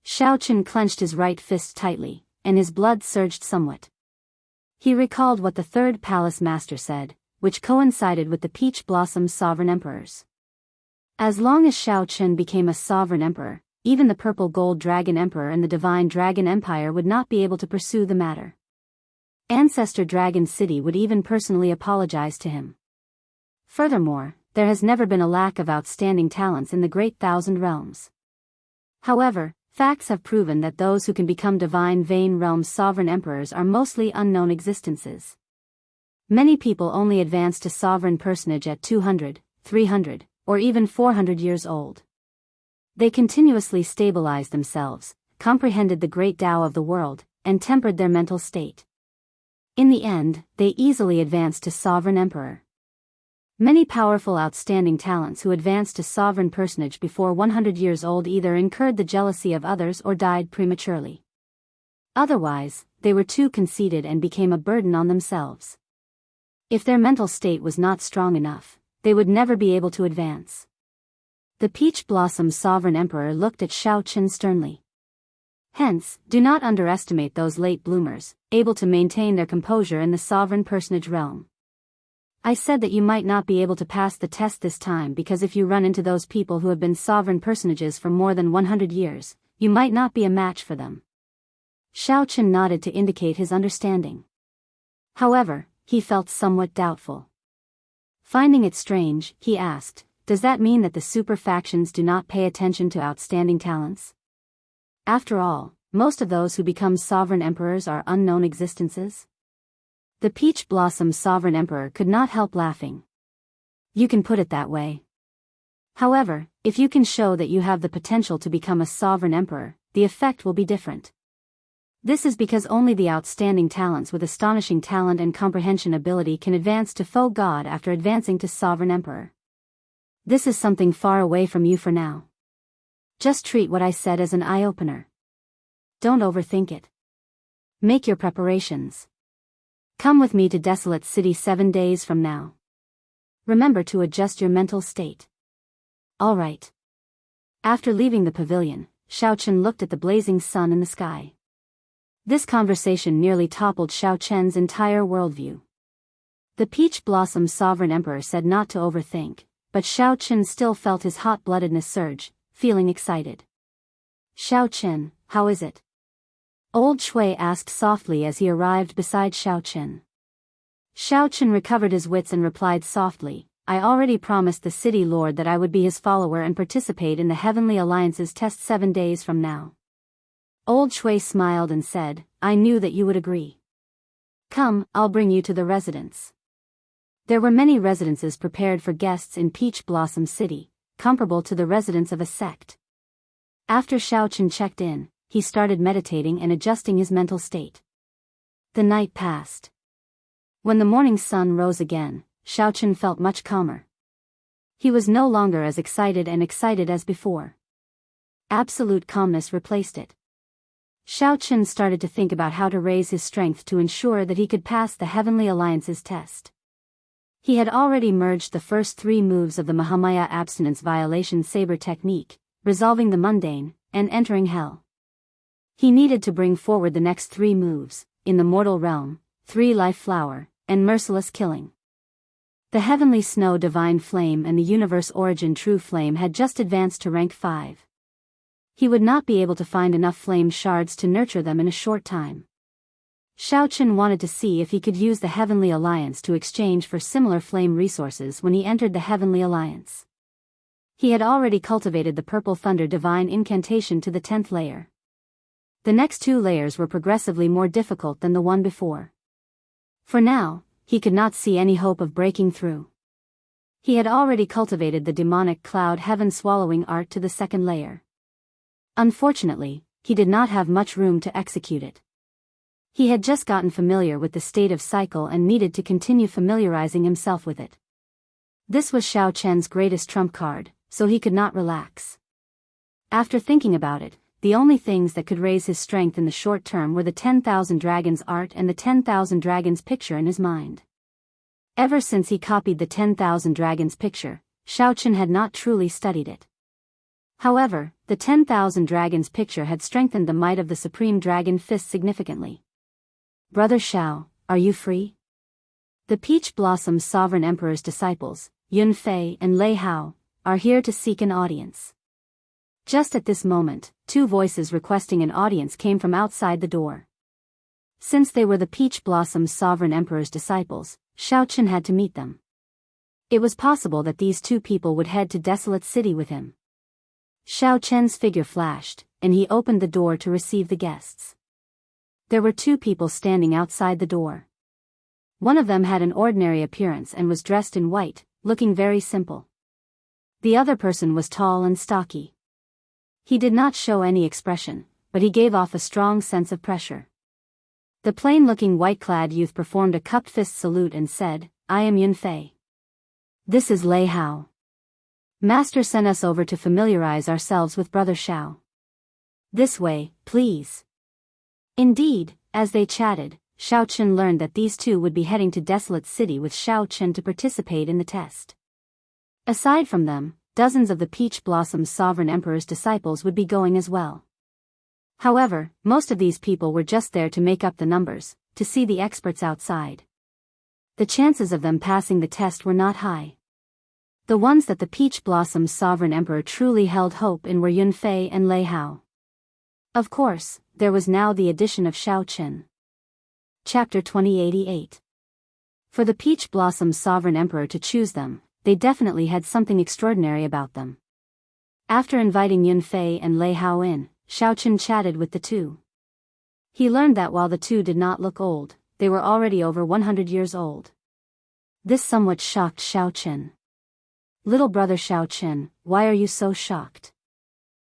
Xiao Chen clenched his right fist tightly, and his blood surged somewhat. He recalled what the Third Palace Master said, which coincided with the Peach Blossom Sovereign Emperors. As long as Xiao Chen became a Sovereign Emperor, even the Purple Gold Dragon Emperor and the Divine Dragon Empire would not be able to pursue the matter. Ancestor Dragon City would even personally apologize to him. Furthermore, there has never been a lack of outstanding talents in the Great Thousand Realms. However, facts have proven that those who can become Divine Vein Realm's Sovereign Emperors are mostly unknown existences. Many people only advance to sovereign personage at 200, 300, or even 400 years old. They continuously stabilize themselves, comprehended the great Tao of the world, and tempered their mental state. In the end, they easily advanced to sovereign emperor. Many powerful outstanding talents who advanced to sovereign personage before 100 years old either incurred the jealousy of others or died prematurely. Otherwise, they were too conceited and became a burden on themselves. If their mental state was not strong enough, they would never be able to advance. The Peach Blossom Sovereign Emperor looked at Xiao Qin sternly. Hence, do not underestimate those late bloomers, able to maintain their composure in the sovereign personage realm. I said that you might not be able to pass the test this time because if you run into those people who have been sovereign personages for more than 100 years, you might not be a match for them. Xiao Qin nodded to indicate his understanding. However, he felt somewhat doubtful. Finding it strange, he asked, does that mean that the super factions do not pay attention to outstanding talents? After all, most of those who become sovereign emperors are unknown existences. The Peach Blossom Sovereign Emperor could not help laughing. You can put it that way. However, if you can show that you have the potential to become a sovereign emperor, the effect will be different. This is because only the outstanding talents with astonishing talent and comprehension ability can advance to Foe God after advancing to sovereign emperor. This is something far away from you for now. Just treat what I said as an eye-opener. Don't overthink it. Make your preparations. Come with me to Desolate City 7 days from now. Remember to adjust your mental state. All right. After leaving the pavilion, Xiao Qin looked at the blazing sun in the sky. This conversation nearly toppled Xiao Chen's entire worldview. The Peach Blossom Sovereign Emperor said not to overthink, but Xiao Qin still felt his hot-bloodedness surge, feeling excited. Xiao Qin, how is it? Old Shui asked softly as he arrived beside Xiao Qin. Xiao Qin recovered his wits and replied softly, I already promised the city lord that I would be his follower and participate in the Heavenly Alliance's test 7 days from now. Old Shui smiled and said, I knew that you would agree. Come, I'll bring you to the residence. There were many residences prepared for guests in Peach Blossom City, comparable to the residence of a sect. After Xiao Qin checked in, he started meditating and adjusting his mental state. The night passed. When the morning sun rose again, Xiao Qin felt much calmer. He was no longer as excited as before. Absolute calmness replaced it. Xiao Qin started to think about how to raise his strength to ensure that he could pass the Heavenly Alliance's test. He had already merged the first 3 moves of the Mahamaya Abstinence Violation Saber technique, resolving the mundane, and entering hell. He needed to bring forward the next 3 moves, in the mortal realm, 3 life flower, and merciless killing. The Heavenly Snow Divine Flame and the Universe Origin True Flame had just advanced to rank 5. He would not be able to find enough flame shards to nurture them in a short time. Xiao Qin wanted to see if he could use the Heavenly Alliance to exchange for similar flame resources when he entered the Heavenly Alliance. He had already cultivated the Purple Thunder Divine Incantation to the 10th layer. The next 2 layers were progressively more difficult than the one before. For now, he could not see any hope of breaking through. He had already cultivated the Demonic Cloud Heaven Swallowing Art to the 2nd layer. Unfortunately, he did not have much room to execute it. He had just gotten familiar with the state of cycle and needed to continue familiarizing himself with it. This was Xiao Chen's greatest trump card, so he could not relax. After thinking about it, the only things that could raise his strength in the short term were the 10,000 Dragons art and the 10,000 Dragons picture in his mind. Ever since he copied the 10,000 Dragons picture, Xiao Qin had not truly studied it. However, the 10,000 Dragons picture had strengthened the might of the Supreme Dragon Fist significantly. Brother Xiao, are you free? The Peach Blossom Sovereign Emperor's disciples, Yun Fei and Lei Hao, are here to seek an audience. Just at this moment, 2 voices requesting an audience came from outside the door. Since they were the Peach Blossom Sovereign Emperor's disciples, Xiao Qin had to meet them. It was possible that these 2 people would head to Desolate City with him. Xiao Chen's figure flashed, and he opened the door to receive the guests. There were 2 people standing outside the door. One of them had an ordinary appearance and was dressed in white, looking very simple. The other person was tall and stocky. He did not show any expression, but he gave off a strong sense of pressure. The plain-looking white-clad youth performed a cupped fist salute and said, I am Yunfei. This is Lei Hao. Master sent us over to familiarize ourselves with Brother Xiao. This way, please. Indeed, as they chatted, Xiao Chen learned that these two would be heading to Desolate City with Xiao Chen to participate in the test. Aside from them, dozens of the Peach Blossom's Sovereign Emperor's disciples would be going as well. However, most of these people were just there to make up the numbers, to see the experts outside. The chances of them passing the test were not high. The ones that the Peach Blossom's Sovereign Emperor truly held hope in were Yunfei and Lei Hao. Of course, there was now the addition of Xiao Chen. Chapter 2088. For the Peach Blossom's Sovereign Emperor to choose them, they definitely had something extraordinary about them. After inviting Yunfei and Lei Hao in, Xiao Chen chatted with the two. He learned that while the two did not look old, they were already over 100 years old. This somewhat shocked Xiao Chen. Little brother Xiao Chen, why are you so shocked?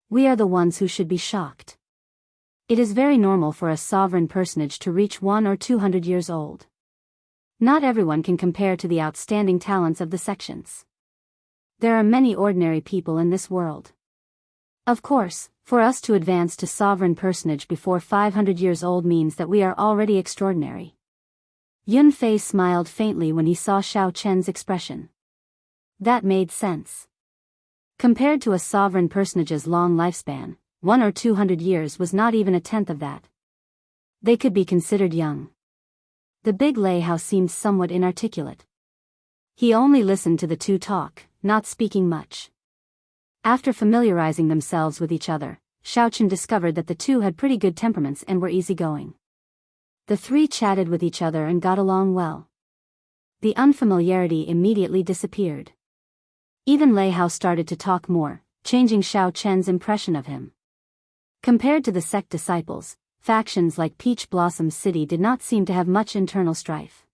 We are the ones who should be shocked. It is very normal for a sovereign personage to reach 100 or 200 years old. Not everyone can compare to the outstanding talents of the sections. There are many ordinary people in this world. Of course, for us to advance to sovereign personage before 500 years old means that we are already extraordinary. Yunfei smiled faintly when he saw Xiao Chen's expression. That made sense. Compared to a sovereign personage's long lifespan, 100 or 200 years was not even a tenth of that. They could be considered young. The big Lei Hao seemed somewhat inarticulate. He only listened to the two talk, not speaking much. After familiarizing themselves with each other, Xiao Chen discovered that the two had pretty good temperaments and were easygoing. The three chatted with each other and got along well. The unfamiliarity immediately disappeared. Even Lei Hao started to talk more, changing Xiao Chen's impression of him. Compared to the sect disciples, factions like Peach Blossom City did not seem to have much internal strife.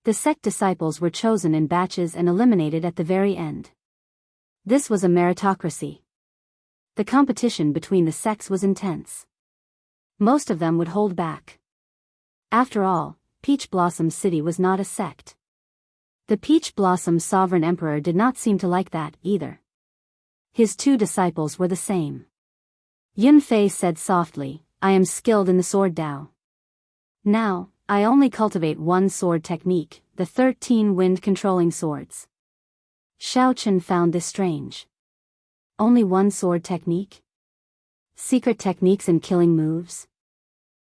The sect disciples were chosen in batches and eliminated at the very end. This was a meritocracy. The competition between the sects was intense. Most of them would hold back. After all, Peach Blossom City was not a sect. The Peach Blossom Sovereign Emperor did not seem to like that, either. His two disciples were the same. Yunfei said softly, I am skilled in the sword Dao. Now, I only cultivate one sword technique, the 13 wind-controlling swords. Xiao Chen found this strange. Only one sword technique? Secret techniques and killing moves?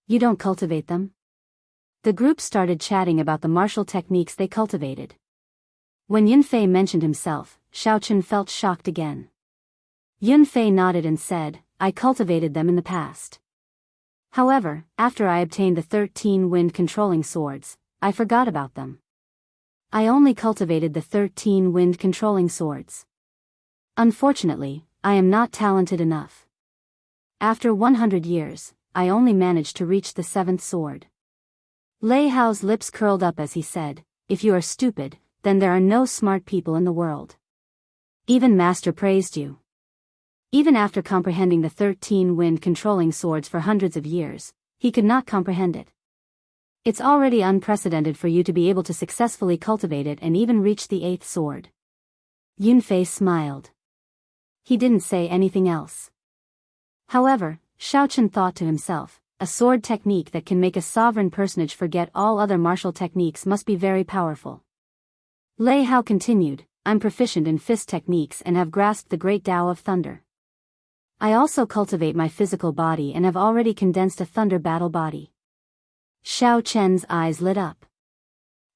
You don't cultivate them? The group started chatting about the martial techniques they cultivated. When Yunfei mentioned himself, Xiao Chen felt shocked again. Yunfei nodded and said, I cultivated them in the past. However, after I obtained the 13 wind-controlling swords, I forgot about them. I only cultivated the 13 wind-controlling swords. Unfortunately, I am not talented enough. After 100 years, I only managed to reach the 7th sword. Lei Hao's lips curled up as he said, if you are stupid, then there are no smart people in the world. Even Master praised you. Even after comprehending the 13 wind-controlling swords for hundreds of years, he could not comprehend it. It's already unprecedented for you to be able to successfully cultivate it and even reach the 8th sword. Yunfei smiled. He didn't say anything else. However, Xiao Chen thought to himself, a sword technique that can make a sovereign personage forget all other martial techniques must be very powerful. Lei Hao continued, I'm proficient in fist techniques and have grasped the great Tao of thunder. I also cultivate my physical body and have already condensed a thunder battle body. Xiao Chen's eyes lit up.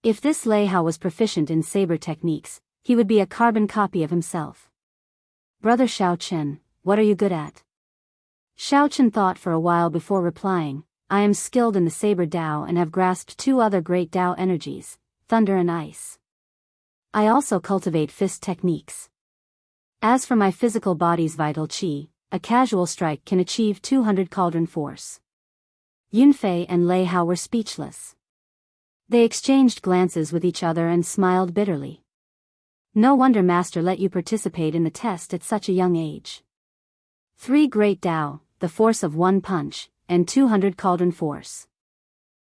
If this Lei Hao was proficient in saber techniques, he would be a carbon copy of himself. Brother Xiao Chen, what are you good at? Xiao Chen thought for a while before replying, I am skilled in the saber Tao and have grasped two other great Tao energies, thunder and ice. I also cultivate fist techniques. As for my physical body's vital qi, a casual strike can achieve 200 cauldron force. Yunfei and Lei Hao were speechless. They exchanged glances with each other and smiled bitterly. No wonder Master let you participate in the test at such a young age. 3 great Tao, the force of 1 punch, and 200 cauldron force.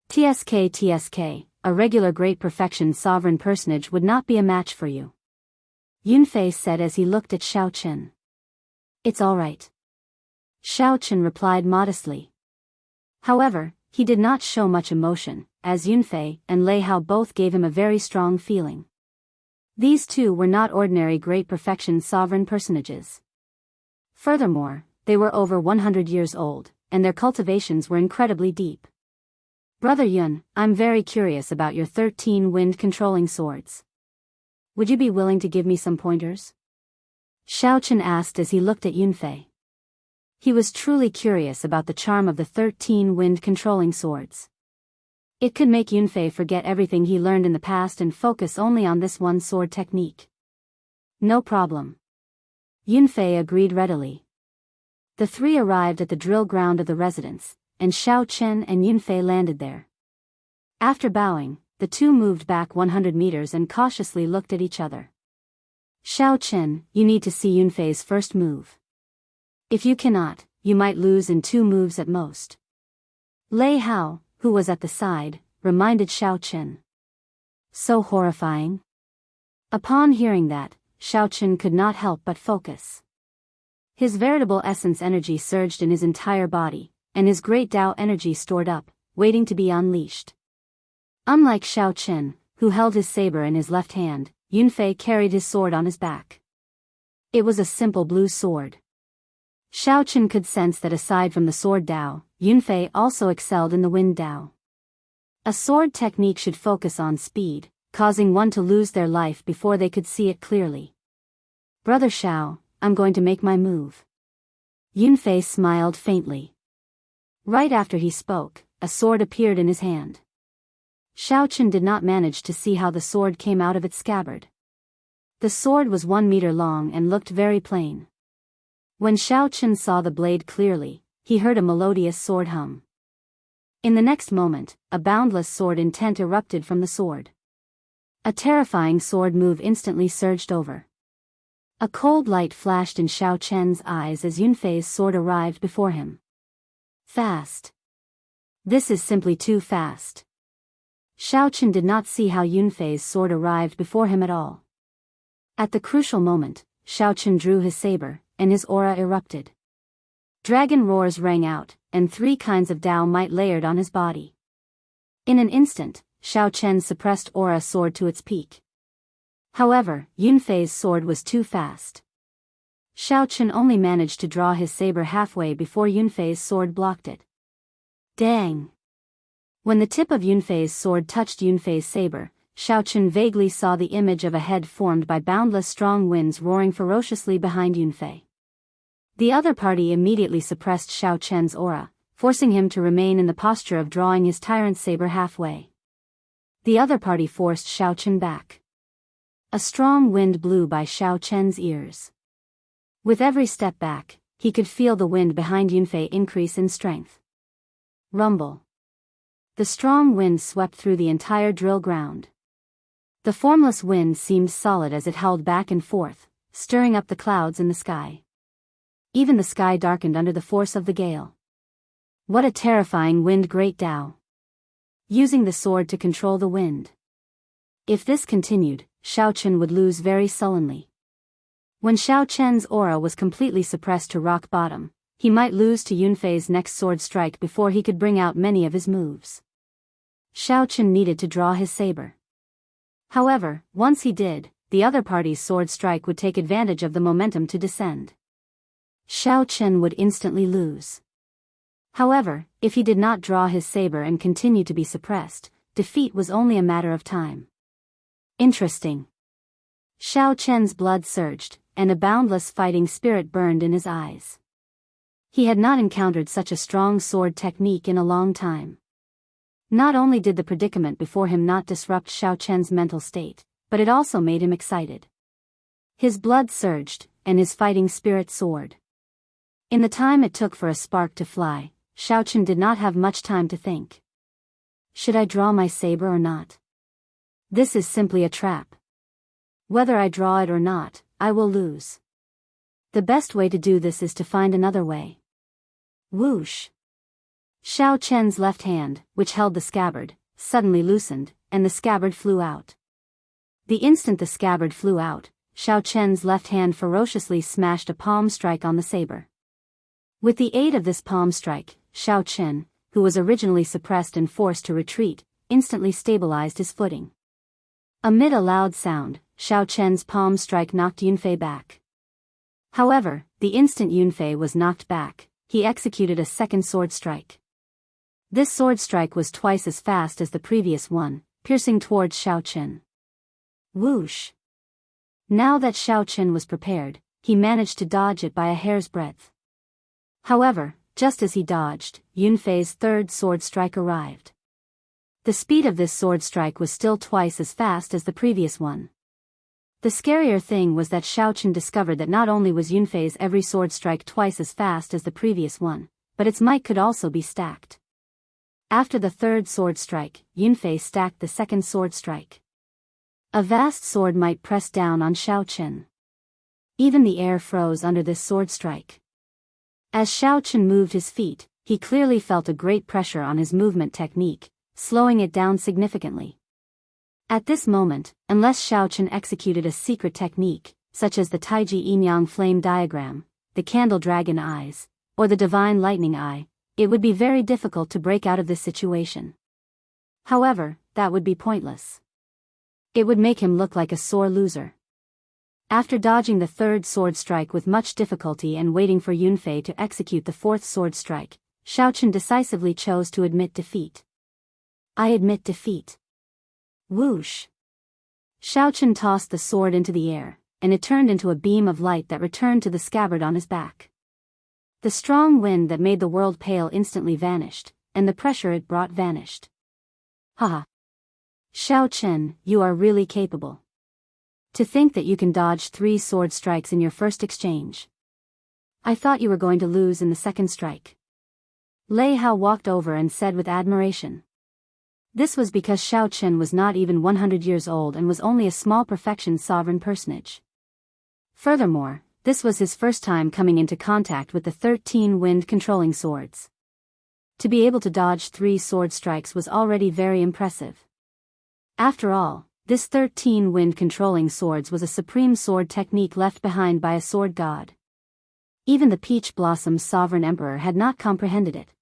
TSK, a regular great perfection sovereign personage would not be a match for you. Yunfei said as he looked at Xiaochen. It's all right. Xiaochen replied modestly. However, he did not show much emotion, as Yunfei and Lei Hao both gave him a very strong feeling. These two were not ordinary great perfection sovereign personages. Furthermore, they were over 100 years old, and their cultivations were incredibly deep. Brother Yun, I'm very curious about your 13 wind-controlling swords. Would you be willing to give me some pointers? Xiaochen asked as he looked at Yunfei. He was truly curious about the charm of the 13 wind-controlling swords. It could make Yunfei forget everything he learned in the past and focus only on this one sword technique. No problem. Yunfei agreed readily. The three arrived at the drill ground of the residence, and Xiaochen and Yunfei landed there. After bowing, the two moved back 100 meters and cautiously looked at each other. Xiaochen, you need to see Yunfei's first move. If you cannot, you might lose in 2 moves at most. Lei Hao, who was at the side, reminded Xiaochen. So horrifying. Upon hearing that, Xiaochen could not help but focus. His veritable essence energy surged in his entire body, and his great Tao energy stored up, waiting to be unleashed. Unlike Xiaochen, who held his saber in his left hand, Yunfei carried his sword on his back. It was a simple blue sword. Xiaochen could sense that aside from the sword Tao, Yunfei also excelled in the wind Tao. A sword technique should focus on speed, causing one to lose their life before they could see it clearly. Brother Xiao, I'm going to make my move. Yunfei smiled faintly. Right after he spoke, a sword appeared in his hand. Xiaochen did not manage to see how the sword came out of its scabbard. The sword was 1 meter long and looked very plain. When Xiaochen saw the blade clearly, he heard a melodious sword hum. In the next moment, a boundless sword intent erupted from the sword. A terrifying sword move instantly surged over. A cold light flashed in Xiaochen's eyes as Yunfei's sword arrived before him. Fast. This is simply too fast. Xiaochen did not see how Yunfei's sword arrived before him at all. At the crucial moment, Xiaochen drew his saber, and his aura erupted. Dragon roars rang out, and 3 kinds of Tao might layered on his body. In an instant, Xiaochen's suppressed aura soared to its peak. However, Yunfei's sword was too fast. Xiaochen only managed to draw his saber halfway before Yunfei's sword blocked it. Dang! When the tip of Yunfei's sword touched Yunfei's saber, Xiaochen vaguely saw the image of a head formed by boundless strong winds roaring ferociously behind Yunfei. The other party immediately suppressed Xiaochen's aura, forcing him to remain in the posture of drawing his tyrant's saber halfway. The other party forced Xiaochen back. A strong wind blew by Xiaochen's ears. With every step back, he could feel the wind behind Yunfei increase in strength. Rumble. The strong wind swept through the entire drill ground. The formless wind seemed solid as it howled back and forth, stirring up the clouds in the sky. Even the sky darkened under the force of the gale. What a terrifying wind, great Tao! Using the sword to control the wind. If this continued, Xiaochen would lose very sullenly. When Xiaochen's aura was completely suppressed to rock bottom, he might lose to Yunfei's next sword strike before he could bring out many of his moves. Xiaochen needed to draw his saber. However, once he did, the other party's sword strike would take advantage of the momentum to descend. Xiaochen would instantly lose. However, if he did not draw his saber and continue to be suppressed, defeat was only a matter of time. Interesting. Xiaochen's blood surged, and a boundless fighting spirit burned in his eyes. He had not encountered such a strong sword technique in a long time. Not only did the predicament before him not disrupt Xiaochen's mental state, but it also made him excited. His blood surged, and his fighting spirit soared. In the time it took for a spark to fly, Xiaochen did not have much time to think. Should I draw my saber or not? This is simply a trap. Whether I draw it or not, I will lose. The best way to do this is to find another way. Whoosh! Xiao Chen's left hand, which held the scabbard, suddenly loosened, and the scabbard flew out. The instant the scabbard flew out, Xiao Chen's left hand ferociously smashed a palm strike on the saber. With the aid of this palm strike, Xiao Chen, who was originally suppressed and forced to retreat, instantly stabilized his footing. Amid a loud sound, Xiao Chen's palm strike knocked Yunfei back. However, the instant Yunfei was knocked back, he executed a second sword strike. This sword strike was twice as fast as the previous one, piercing towards Xiao Chen. Whoosh! Now that Xiao Chen was prepared, he managed to dodge it by a hair's breadth. However, just as he dodged, Yunfei's third sword strike arrived. The speed of this sword strike was still twice as fast as the previous one. The scarier thing was that Xiao Chen discovered that not only was Yunfei's every sword strike twice as fast as the previous one, but its might could also be stacked. After the third sword strike, Yunfei stacked the second sword strike. A vast sword might pressed down on Xiao Chen. Even the air froze under this sword strike. As Xiao Chen moved his feet, he clearly felt a great pressure on his movement technique, slowing it down significantly. At this moment, unless Xiao Chen executed a secret technique, such as the Taiji Yin-Yang flame diagram, the candle dragon eyes, or the divine lightning eye, it would be very difficult to break out of this situation. However, that would be pointless. It would make him look like a sore loser. After dodging the third sword strike with much difficulty and waiting for Yunfei to execute the fourth sword strike, Xiao Chen decisively chose to admit defeat. I admit defeat. Whoosh! Xiao Chen tossed the sword into the air, and it turned into a beam of light that returned to the scabbard on his back. The strong wind that made the world pale instantly vanished, and the pressure it brought vanished. Haha! Xiao Chen, you are really capable. To think that you can dodge 3 sword strikes in your first exchange. I thought you were going to lose in the second strike. Lei Hao walked over and said with admiration. This was because Xiao Chen was not even 100 years old and was only a small perfection sovereign personage. Furthermore, this was his first time coming into contact with the 13 wind-controlling swords. To be able to dodge 3 sword strikes was already very impressive. After all, this 13 wind-controlling swords was a supreme sword technique left behind by a sword god. Even the Peach Blossom's sovereign emperor had not comprehended it.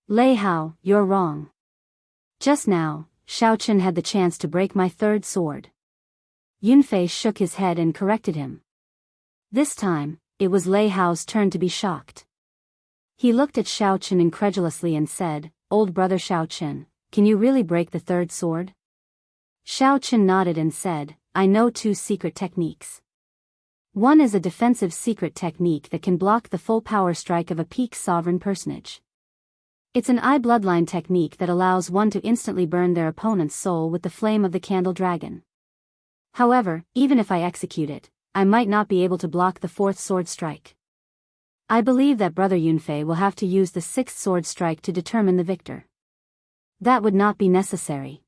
Lei Hao, you're wrong. Just now, Xiao Chen had the chance to break my third sword. Yunfei shook his head and corrected him. This time, it was Lei Hao's turn to be shocked. He looked at Xiao Chen incredulously and said, "Old brother Xiao Chen, can you really break the third sword?" Xiao Chen nodded and said, "I know 2 secret techniques. One is a defensive secret technique that can block the full power strike of a peak sovereign personage. It's an eye bloodline technique that allows one to instantly burn their opponent's soul with the flame of the candle dragon. However, even if I execute it, I might not be able to block the 4th sword strike. I believe that Brother Yunfei will have to use the 6th sword strike to determine the victor. That would not be necessary.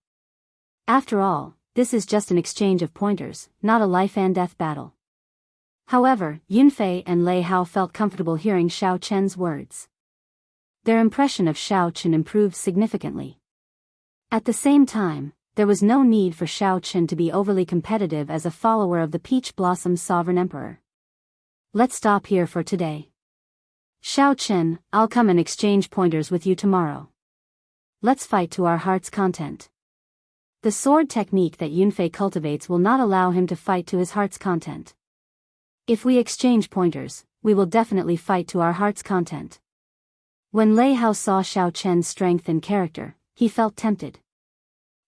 After all, this is just an exchange of pointers, not a life and death battle." However, Yunfei and Lei Hao felt comfortable hearing Xiao Chen's words. Their impression of Xiao Chen improved significantly. At the same time, there was no need for Xiao Chen to be overly competitive as a follower of the Peach Blossom's sovereign emperor. Let's stop here for today. Xiao Chen, I'll come and exchange pointers with you tomorrow. Let's fight to our heart's content. The sword technique that Yunfei cultivates will not allow him to fight to his heart's content. If we exchange pointers, we will definitely fight to our heart's content. When Lei Hao saw Xiao Chen's strength and character, he felt tempted.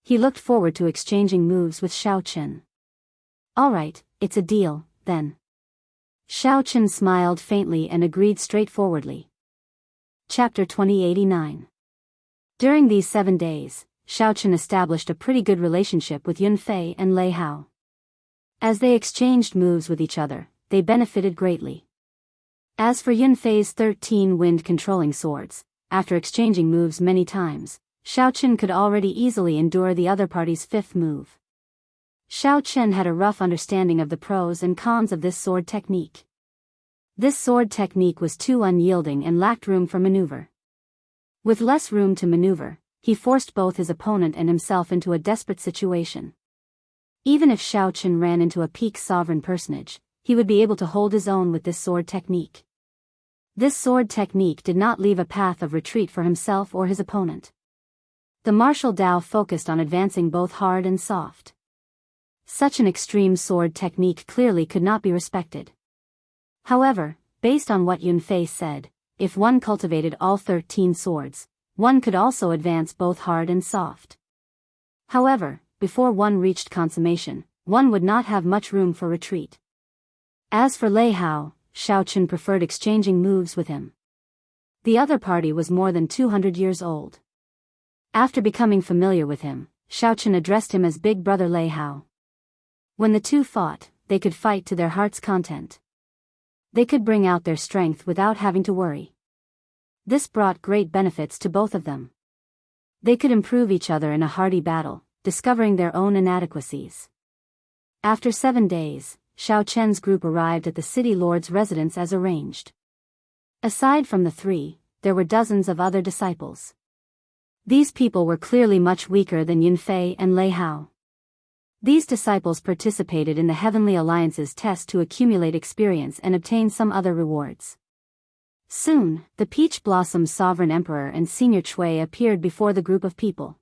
He looked forward to exchanging moves with Xiao Chen. Alright, it's a deal, then. Xiao Chen smiled faintly and agreed straightforwardly. Chapter 2089. During these 7 days, Xiao Chen established a pretty good relationship with Yunfei and Lei Hao. As they exchanged moves with each other, they benefited greatly. As for Yunfei's 13 wind-controlling swords, after exchanging moves many times, Xiao Chen could already easily endure the other party's 5th move. Xiao Chen had a rough understanding of the pros and cons of this sword technique. This sword technique was too unyielding and lacked room for maneuver. With less room to maneuver, he forced both his opponent and himself into a desperate situation. Even if Xiao Chen ran into a peak sovereign personage, he would be able to hold his own with this sword technique. This sword technique did not leave a path of retreat for himself or his opponent. The martial Dao focused on advancing both hard and soft. Such an extreme sword technique clearly could not be respected. However, based on what Yunfei said, if one cultivated all 13 swords, one could also advance both hard and soft. However, before one reached consummation, one would not have much room for retreat. As for Lei Hao, Xiao Chen preferred exchanging moves with him. The other party was more than 200 years old. After becoming familiar with him, Xiao Chen addressed him as Big Brother Lei Hao. When the two fought, they could fight to their heart's content. They could bring out their strength without having to worry. This brought great benefits to both of them. They could improve each other in a hardy battle, discovering their own inadequacies. After 7 days, Xiao Chen's group arrived at the city lord's residence as arranged. Aside from the three, there were dozens of other disciples. These people were clearly much weaker than Yunfei and Lei Hao. These disciples participated in the Heavenly Alliance's test to accumulate experience and obtain some other rewards. Soon, the Peach Blossom Sovereign Emperor and Senior Chui appeared before the group of people.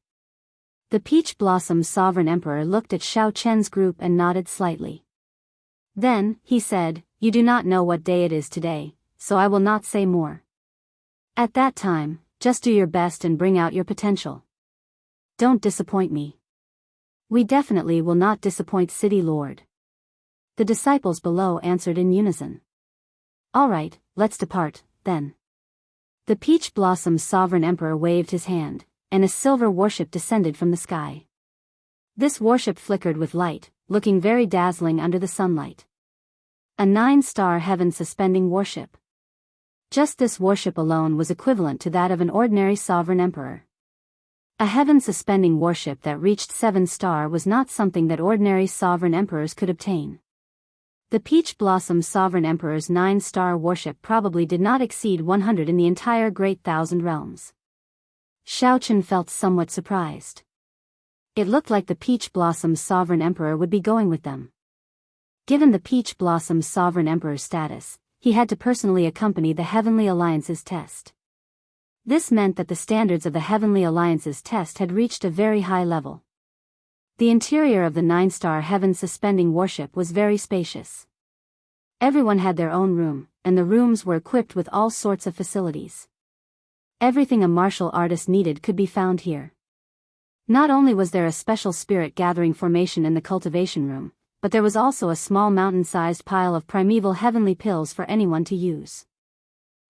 The Peach Blossom Sovereign Emperor looked at Xiao Chen's group and nodded slightly. Then, he said, "You do not know what day it is today, so I will not say more. At that time, just do your best and bring out your potential. Don't disappoint me." "We definitely will not disappoint City Lord." The disciples below answered in unison. "All right, let's depart, then." The Peach Blossom Sovereign Emperor waved his hand, and a silver warship descended from the sky. This warship flickered with light, looking very dazzling under the sunlight. A 9-star heaven-suspending warship. Just this warship alone was equivalent to that of an ordinary sovereign emperor. A heaven-suspending warship that reached 7-star was not something that ordinary sovereign emperors could obtain. The Peach Blossom Sovereign Emperor's 9-star warship probably did not exceed 100 in the entire Great Thousand Realms. Xiao Chen felt somewhat surprised. It looked like the Peach Blossom Sovereign Emperor would be going with them. Given the Peach Blossom Sovereign Emperor's status, he had to personally accompany the Heavenly Alliance's test. This meant that the standards of the Heavenly Alliance's test had reached a very high level. The interior of the 9-star heaven-suspending warship was very spacious. Everyone had their own room, and the rooms were equipped with all sorts of facilities. Everything a martial artist needed could be found here. Not only was there a special spirit-gathering formation in the cultivation room, but there was also a small mountain-sized pile of primeval heavenly pills for anyone to use.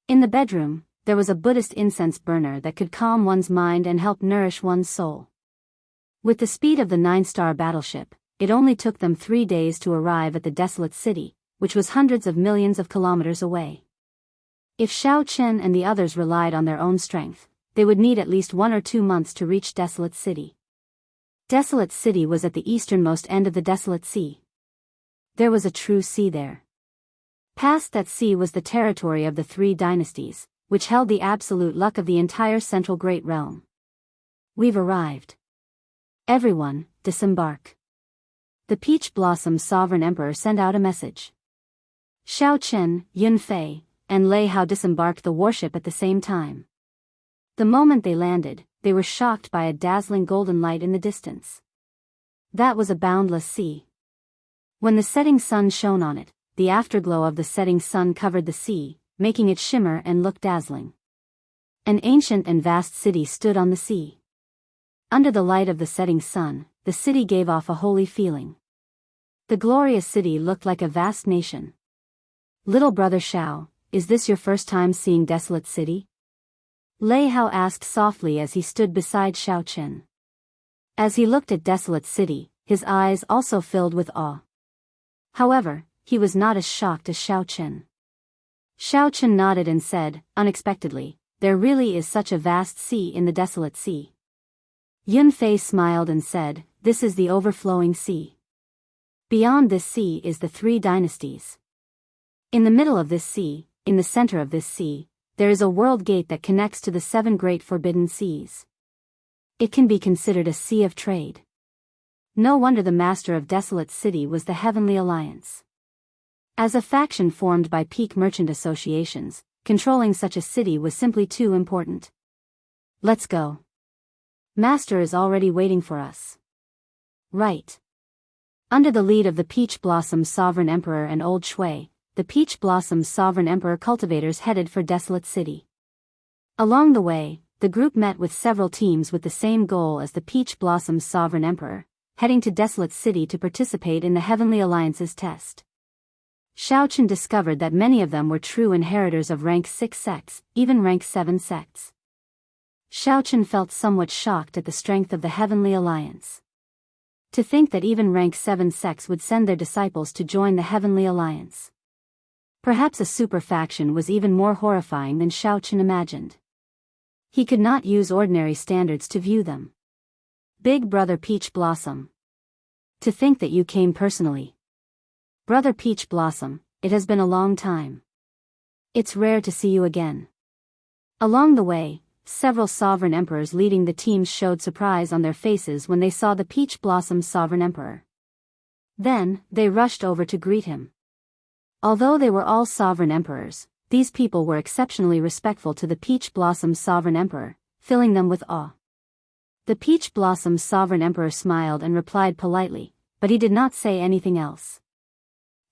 In the bedroom, there was a Buddhist incense burner that could calm one's mind and help nourish one's soul. With the speed of the 9-star battleship, it only took them 3 days to arrive at the desolate city, which was hundreds of millions of kilometers away. If Xiao Chen and the others relied on their own strength, they would need at least 1 or 2 months to reach Desolate City. Desolate City was at the easternmost end of the Desolate Sea. There was a true sea there. Past that sea was the territory of the 3 dynasties, which held the absolute luck of the entire Central Great Realm. "We've arrived. Everyone, disembark." The Peach Blossom Sovereign Emperor sent out a message. Xiao Chen, Yunfei, and Lei Hao disembarked the warship at the same time. The moment they landed, they were shocked by a dazzling golden light in the distance. That was a boundless sea. When the setting sun shone on it, the afterglow of the setting sun covered the sea, making it shimmer and look dazzling. An ancient and vast city stood on the sea. Under the light of the setting sun, the city gave off a holy feeling. The glorious city looked like a vast nation. "Little brother Xiao, is this your first time seeing Desolate City?" Lei Hao asked softly as he stood beside Xiao Chen. As he looked at Desolate City, his eyes also filled with awe. However, he was not as shocked as Xiao Chen. Xiao Chen nodded and said, unexpectedly, "There really is such a vast sea in the Desolate Sea." Yunfei smiled and said, "This is the overflowing sea. Beyond this sea is the 3 dynasties. In the middle of this sea, in the center of this sea, there is a world gate that connects to the 7 great forbidden seas. It can be considered a sea of trade. No wonder the master of Desolate City was the Heavenly Alliance. As a faction formed by peak merchant associations, controlling such a city was simply too important. Let's go. Master is already waiting for us. Right. Under the lead of the Peach Blossom Sovereign Emperor and Old Shui, the Peach Blossom Sovereign Emperor cultivators headed for Desolate City. Along the way, the group met with several teams with the same goal as the Peach Blossom Sovereign Emperor, heading to Desolate City to participate in the Heavenly Alliance's test. Xiaochen discovered that many of them were true inheritors of rank 6 sects, even rank 7 sects. Xiaochen felt somewhat shocked at the strength of the Heavenly Alliance. To think that even rank 7 sects would send their disciples to join the Heavenly Alliance. Perhaps a super faction was even more horrifying than Xiaochen imagined. He could not use ordinary standards to view them. Big Brother Peach Blossom. To think that you came personally. Brother Peach Blossom, it has been a long time. It's rare to see you again. Along the way, several sovereign emperors leading the teams showed surprise on their faces when they saw the Peach Blossom Sovereign Emperor. Then, they rushed over to greet him. Although they were all sovereign emperors, these people were exceptionally respectful to the Peach Blossom Sovereign Emperor, filling them with awe. The Peach Blossom Sovereign Emperor smiled and replied politely, but he did not say anything else.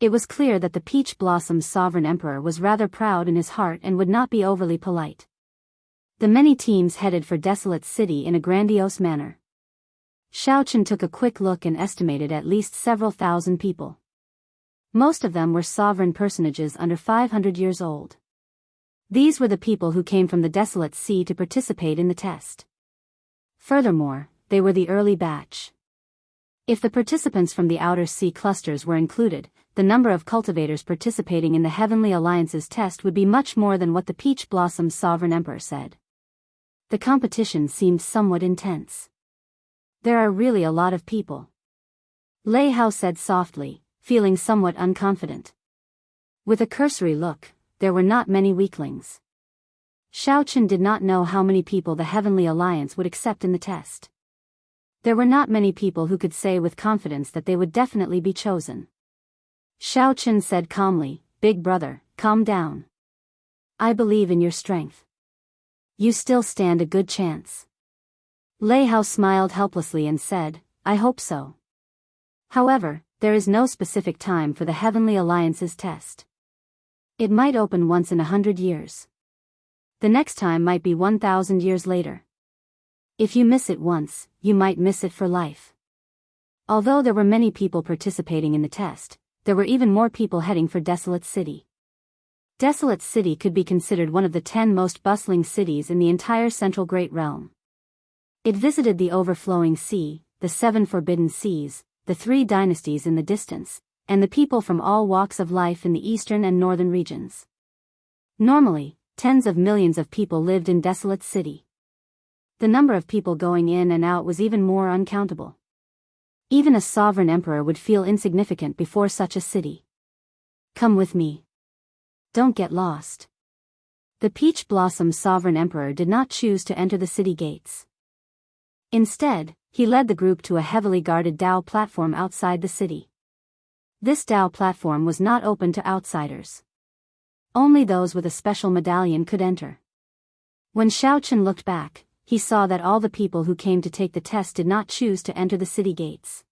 It was clear that the Peach Blossom Sovereign Emperor was rather proud in his heart and would not be overly polite. The many teams headed for Desolate City in a grandiose manner. Xiaochen took a quick look and estimated at least several thousand people. Most of them were sovereign personages under 500 years old. These were the people who came from the Desolate Sea to participate in the test. Furthermore, they were the early batch. If the participants from the Outer Sea clusters were included, the number of cultivators participating in the Heavenly Alliance's test would be much more than what the Peach Blossom Sovereign Emperor said. The competition seemed somewhat intense. There are really a lot of people. Lei Hao said softly, feeling somewhat unconfident. With a cursory look, there were not many weaklings. Xiaochen did not know how many people the Heavenly Alliance would accept in the test. There were not many people who could say with confidence that they would definitely be chosen. Xiaochen said calmly, "Big brother, calm down. I believe in your strength. You still stand a good chance." Lei Hao smiled helplessly and said, "I hope so. However, there is no specific time for the Heavenly Alliance's test. It might open once in 100 years. The next time might be 1,000 years later. If you miss it once, you might miss it for life." Although there were many people participating in the test, there were even more people heading for Desolate City. Desolate City could be considered one of the 10 most bustling cities in the entire Central Great Realm. It visited the overflowing sea, the 7 forbidden seas, the 3 dynasties in the distance, and the people from all walks of life in the eastern and northern regions. Normally, tens of millions of people lived in Desolate City. The number of people going in and out was even more uncountable. Even a sovereign emperor would feel insignificant before such a city. "Come with me. Don't get lost." The Peach Blossom Sovereign Emperor did not choose to enter the city gates. Instead, he led the group to a heavily guarded Dao platform outside the city. This Dao platform was not open to outsiders. Only those with a special medallion could enter. When Xiaochen looked back, he saw that all the people who came to take the test did not choose to enter the city gates.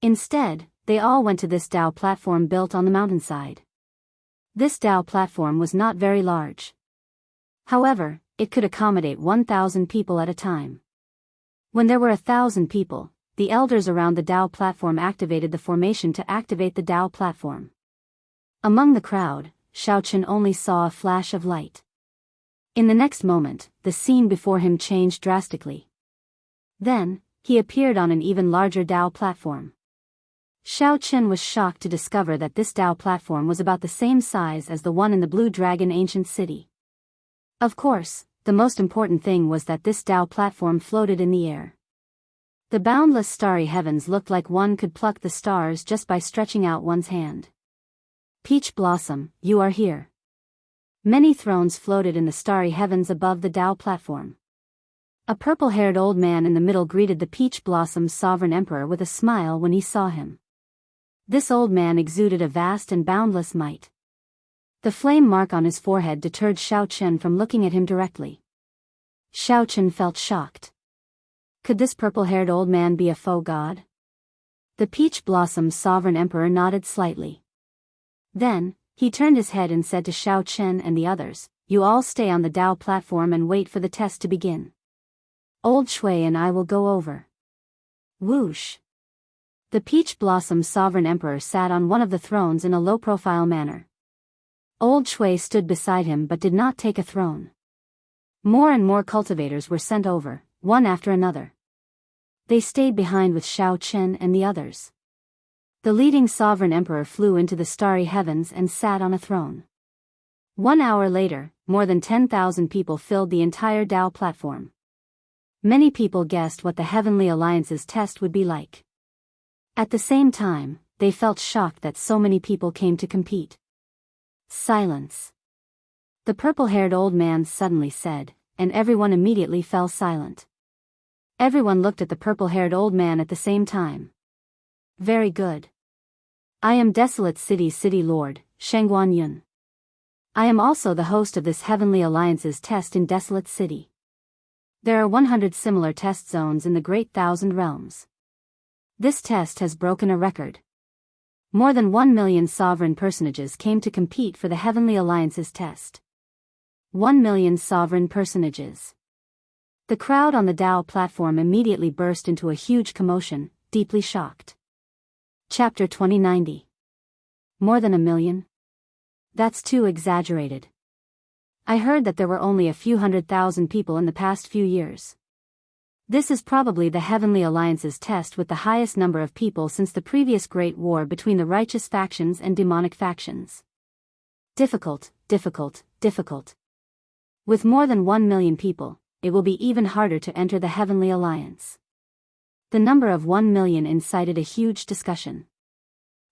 Instead, they all went to this Dao platform built on the mountainside. This Dao platform was not very large. However, it could accommodate 1,000 people at a time. When there were 1,000 people, the elders around the Dao platform activated the formation to activate the Dao platform. Among the crowd, Xiaochen only saw a flash of light. In the next moment, the scene before him changed drastically. Then, he appeared on an even larger Dao platform. Xiaochen was shocked to discover that this Dao platform was about the same size as the one in the Blue Dragon ancient city. Of course, the most important thing was that this Dao platform floated in the air. The boundless starry heavens looked like one could pluck the stars just by stretching out one's hand. "Peach Blossom, you are here. Many thrones floated in the starry heavens above the Dao platform. A purple-haired old man in the middle greeted the Peach Blossom's sovereign emperor with a smile when he saw him. This old man exuded a vast and boundless might. The flame mark on his forehead deterred Xiaochen from looking at him directly. Xiaochen felt shocked. Could this purple-haired old man be a faux god? The Peach Blossom's sovereign emperor nodded slightly. Then, he turned his head and said to Xiaochen and the others, "You all stay on the Dao platform and wait for the test to begin. Old Shui and I will go over." Whoosh! The Peach Blossom's sovereign emperor sat on one of the thrones in a low-profile manner. Old Shui stood beside him but did not take a throne. More and more cultivators were sent over, one after another. They stayed behind with Xiaochen and the others. The leading sovereign emperor flew into the starry heavens and sat on a throne. 1 hour later, more than 10,000 people filled the entire Dao platform. Many people guessed what the Heavenly Alliance's test would be like. At the same time, they felt shocked that so many people came to compete. Silence. The purple-haired old man suddenly said, and everyone immediately fell silent. Everyone looked at the purple-haired old man at the same time. Very good. I am Desolate City's City Lord, Shengguan Yun. I am also the host of this Heavenly Alliance's test in Desolate City. There are 100 similar test zones in the Great Thousand Realms. This test has broken a record. More than 1 million sovereign personages came to compete for the Heavenly Alliance's test. 1 million sovereign personages. The crowd on the Dao platform immediately burst into a huge commotion, deeply shocked. Chapter 2090. More than 1 million? That's too exaggerated. I heard that there were only a few 100,000 people in the past few years. This is probably the Heavenly Alliance's test with the highest number of people since the previous Great War between the righteous factions and demonic factions. Difficult, difficult, difficult. With more than 1 million people, it will be even harder to enter the Heavenly Alliance. The number of 1 million incited a huge discussion.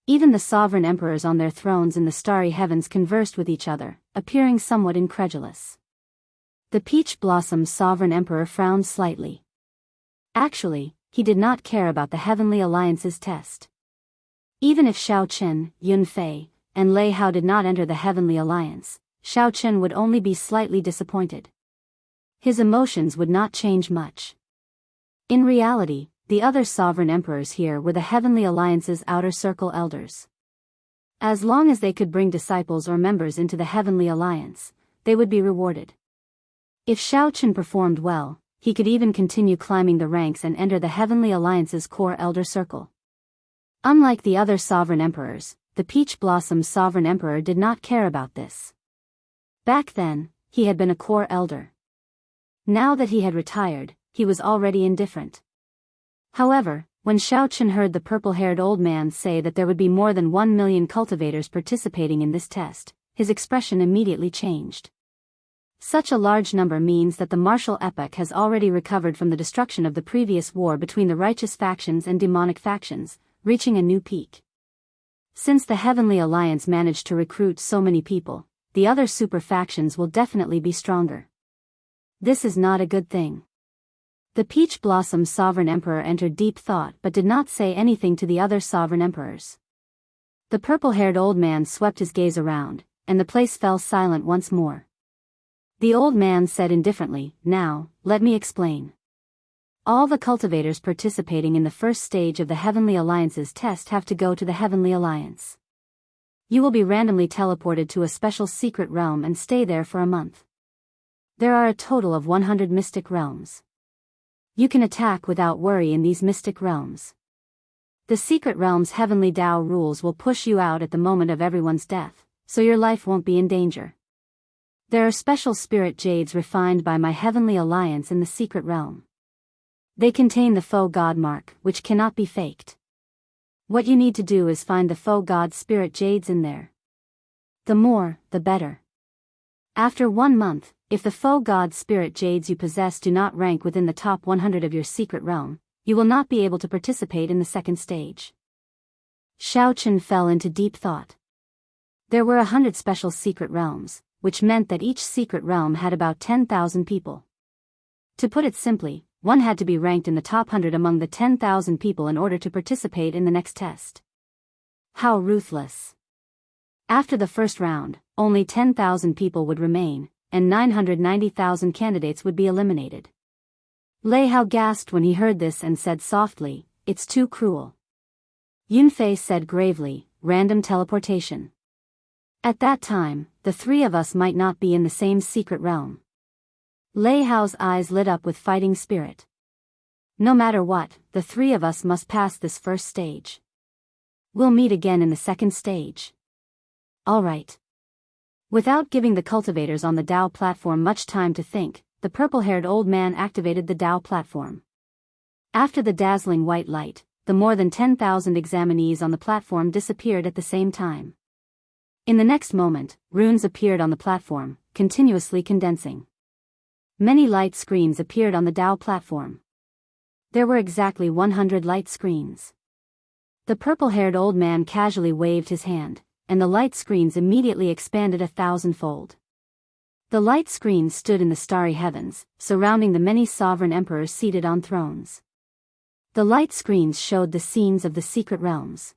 Even the sovereign emperors on their thrones in the starry heavens conversed with each other, appearing somewhat incredulous. The Peach Blossom's sovereign emperor frowned slightly. Actually, he did not care about the Heavenly Alliance's test. Even if Xiaochen, Yunfei, and Lei Hao did not enter the Heavenly Alliance, Xiaochen would only be slightly disappointed. His emotions would not change much. In reality, the other sovereign emperors here were the Heavenly Alliance's outer circle elders. As long as they could bring disciples or members into the Heavenly Alliance, they would be rewarded. If Xiaochen performed well, he could even continue climbing the ranks and enter the Heavenly Alliance's core elder circle. Unlike the other sovereign emperors, the Peach Blossom's sovereign emperor did not care about this. Back then, he had been a core elder. Now that he had retired, he was already indifferent. However, when Xiaochen heard the purple-haired old man say that there would be more than 1 million cultivators participating in this test, his expression immediately changed. Such a large number means that the martial epoch has already recovered from the destruction of the previous war between the righteous factions and demonic factions, reaching a new peak. Since the Heavenly Alliance managed to recruit so many people, the other super factions will definitely be stronger. This is not a good thing. The Peach Blossom's sovereign emperor entered deep thought but did not say anything to the other sovereign emperors. The purple-haired old man swept his gaze around, and the place fell silent once more. The old man said indifferently, "Now, let me explain. All the cultivators participating in the first stage of the Heavenly Alliance's test have to go to the Heavenly Alliance. You will be randomly teleported to a special secret realm and stay there for a month. There are a total of 100 mystic realms. You can attack without worry in these mystic realms. The secret realm's heavenly Dao rules will push you out at the moment of everyone's death, so your life won't be in danger. There are special spirit jades refined by my Heavenly Alliance in the secret realm. They contain the faux god mark, which cannot be faked. What you need to do is find the faux god spirit jades in there. The more, the better. After 1 month, if the faux god spirit jades you possess do not rank within the top 100 of your secret realm, you will not be able to participate in the second stage." Xiaochen fell into deep thought. There were 100 special secret realms, which meant that each secret realm had about 10,000 people. To put it simply, one had to be ranked in the top 100 among the 10,000 people in order to participate in the next test. How ruthless. After the first round, only 10,000 people would remain, and 990,000 candidates would be eliminated. Lei Hao gasped when he heard this and said softly, "It's too cruel." Yunfei said gravely, "Random teleportation." At that time, the three of us might not be in the same secret realm. Lei Hao's eyes lit up with fighting spirit. No matter what, the three of us must pass this first stage. We'll meet again in the second stage. All right. Without giving the cultivators on the Dao platform much time to think, the purple-haired old man activated the Dao platform. After the dazzling white light, the more than 10,000 examinees on the platform disappeared at the same time. In the next moment, runes appeared on the platform, continuously condensing. Many light screens appeared on the Dao platform. There were exactly 100 light screens. The purple-haired old man casually waved his hand, and the light screens immediately expanded 1,000-fold. The light screens stood in the starry heavens, surrounding the many sovereign emperors seated on thrones. The light screens showed the scenes of the secret realms.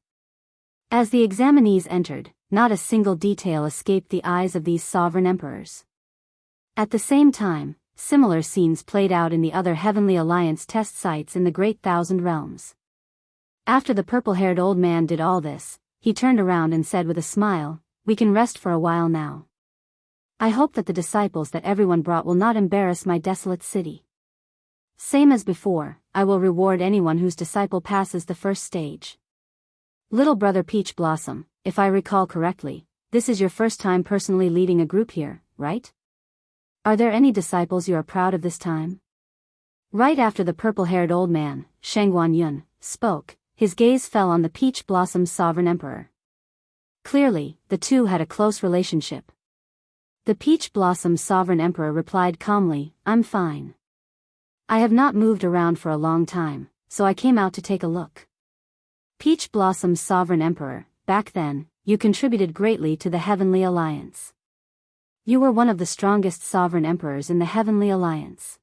As the examinees entered, not a single detail escaped the eyes of these sovereign emperors. At the same time, similar scenes played out in the other Heavenly Alliance test sites in the Great Thousand Realms. After the purple-haired old man did all this, he turned around and said with a smile, "We can rest for a while now. I hope that the disciples that everyone brought will not embarrass my desolate city. Same as before, I will reward anyone whose disciple passes the first stage. Little brother Peach Blossom, if I recall correctly, this is your first time personally leading a group here, right? Are there any disciples you are proud of this time?" Right after the purple-haired old man, Shangguan Yun, spoke, his gaze fell on the Peach Blossom's sovereign emperor. Clearly, the two had a close relationship. The Peach Blossom's sovereign emperor replied calmly, "I'm fine. I have not moved around for a long time, so I came out to take a look." Peach Blossom's sovereign emperor, back then, you contributed greatly to the Heavenly Alliance. You were one of the strongest sovereign emperors in the Heavenly Alliance.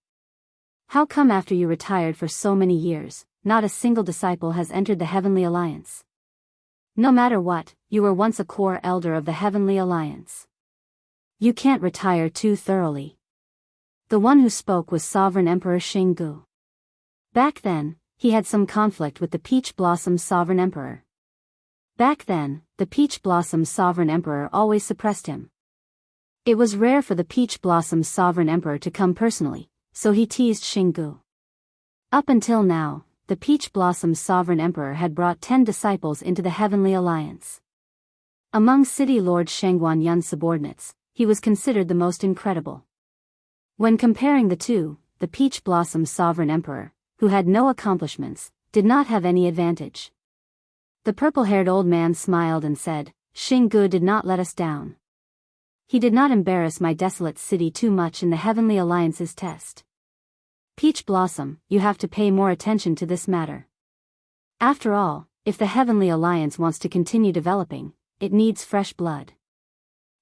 How come after you retired for so many years, not a single disciple has entered the Heavenly Alliance? No matter what, you were once a core elder of the Heavenly Alliance. You can't retire too thoroughly. The one who spoke was Sovereign Emperor Xinggu. Back then, he had some conflict with the Peach Blossom Sovereign Emperor. Back then, the Peach Blossom Sovereign Emperor always suppressed him. It was rare for the Peach Blossom Sovereign Emperor to come personally, so he teased Xinggu. Up until now, the Peach Blossom Sovereign Emperor had brought 10 disciples into the Heavenly Alliance. Among City Lord Shangguan Yun's subordinates, he was considered the most incredible. When comparing the two, the Peach Blossom Sovereign Emperor, who had no accomplishments, did not have any advantage. The purple-haired old man smiled and said, "Xinggu did not let us down. He did not embarrass my desolate city too much in the Heavenly Alliance's test. Peach Blossom, you have to pay more attention to this matter. After all, if the Heavenly Alliance wants to continue developing, it needs fresh blood.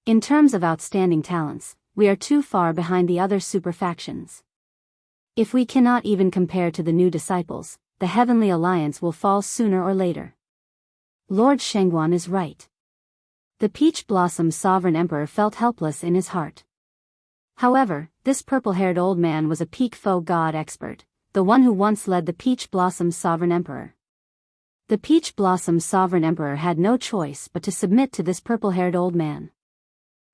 In terms of outstanding talents, we are too far behind the other super factions. If we cannot even compare to the new disciples, the Heavenly Alliance will fall sooner or later." Lord Shangguan is right. The Peach Blossom Sovereign Emperor felt helpless in his heart. However, this purple-haired old man was a peak foe god expert, the one who once led the Peach Blossom Sovereign Emperor. The Peach Blossom Sovereign Emperor had no choice but to submit to this purple-haired old man.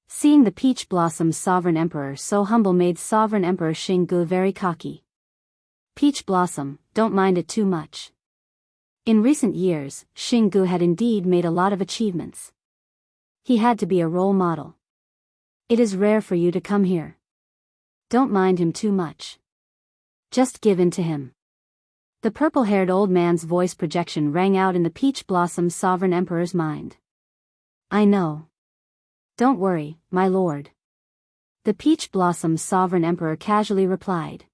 Seeing the Peach Blossom Sovereign Emperor so humble made Sovereign Emperor Xinggu very cocky. "Peach Blossom, don't mind it too much." In recent years, Xinggu had indeed made a lot of achievements. He had to be a role model. It is rare for you to come here. Don't mind him too much. Just give in to him. The purple-haired old man's voice projection rang out in the Peach Blossom Sovereign Emperor's mind. "I know. Don't worry, my lord." The Peach Blossom Sovereign Emperor casually replied.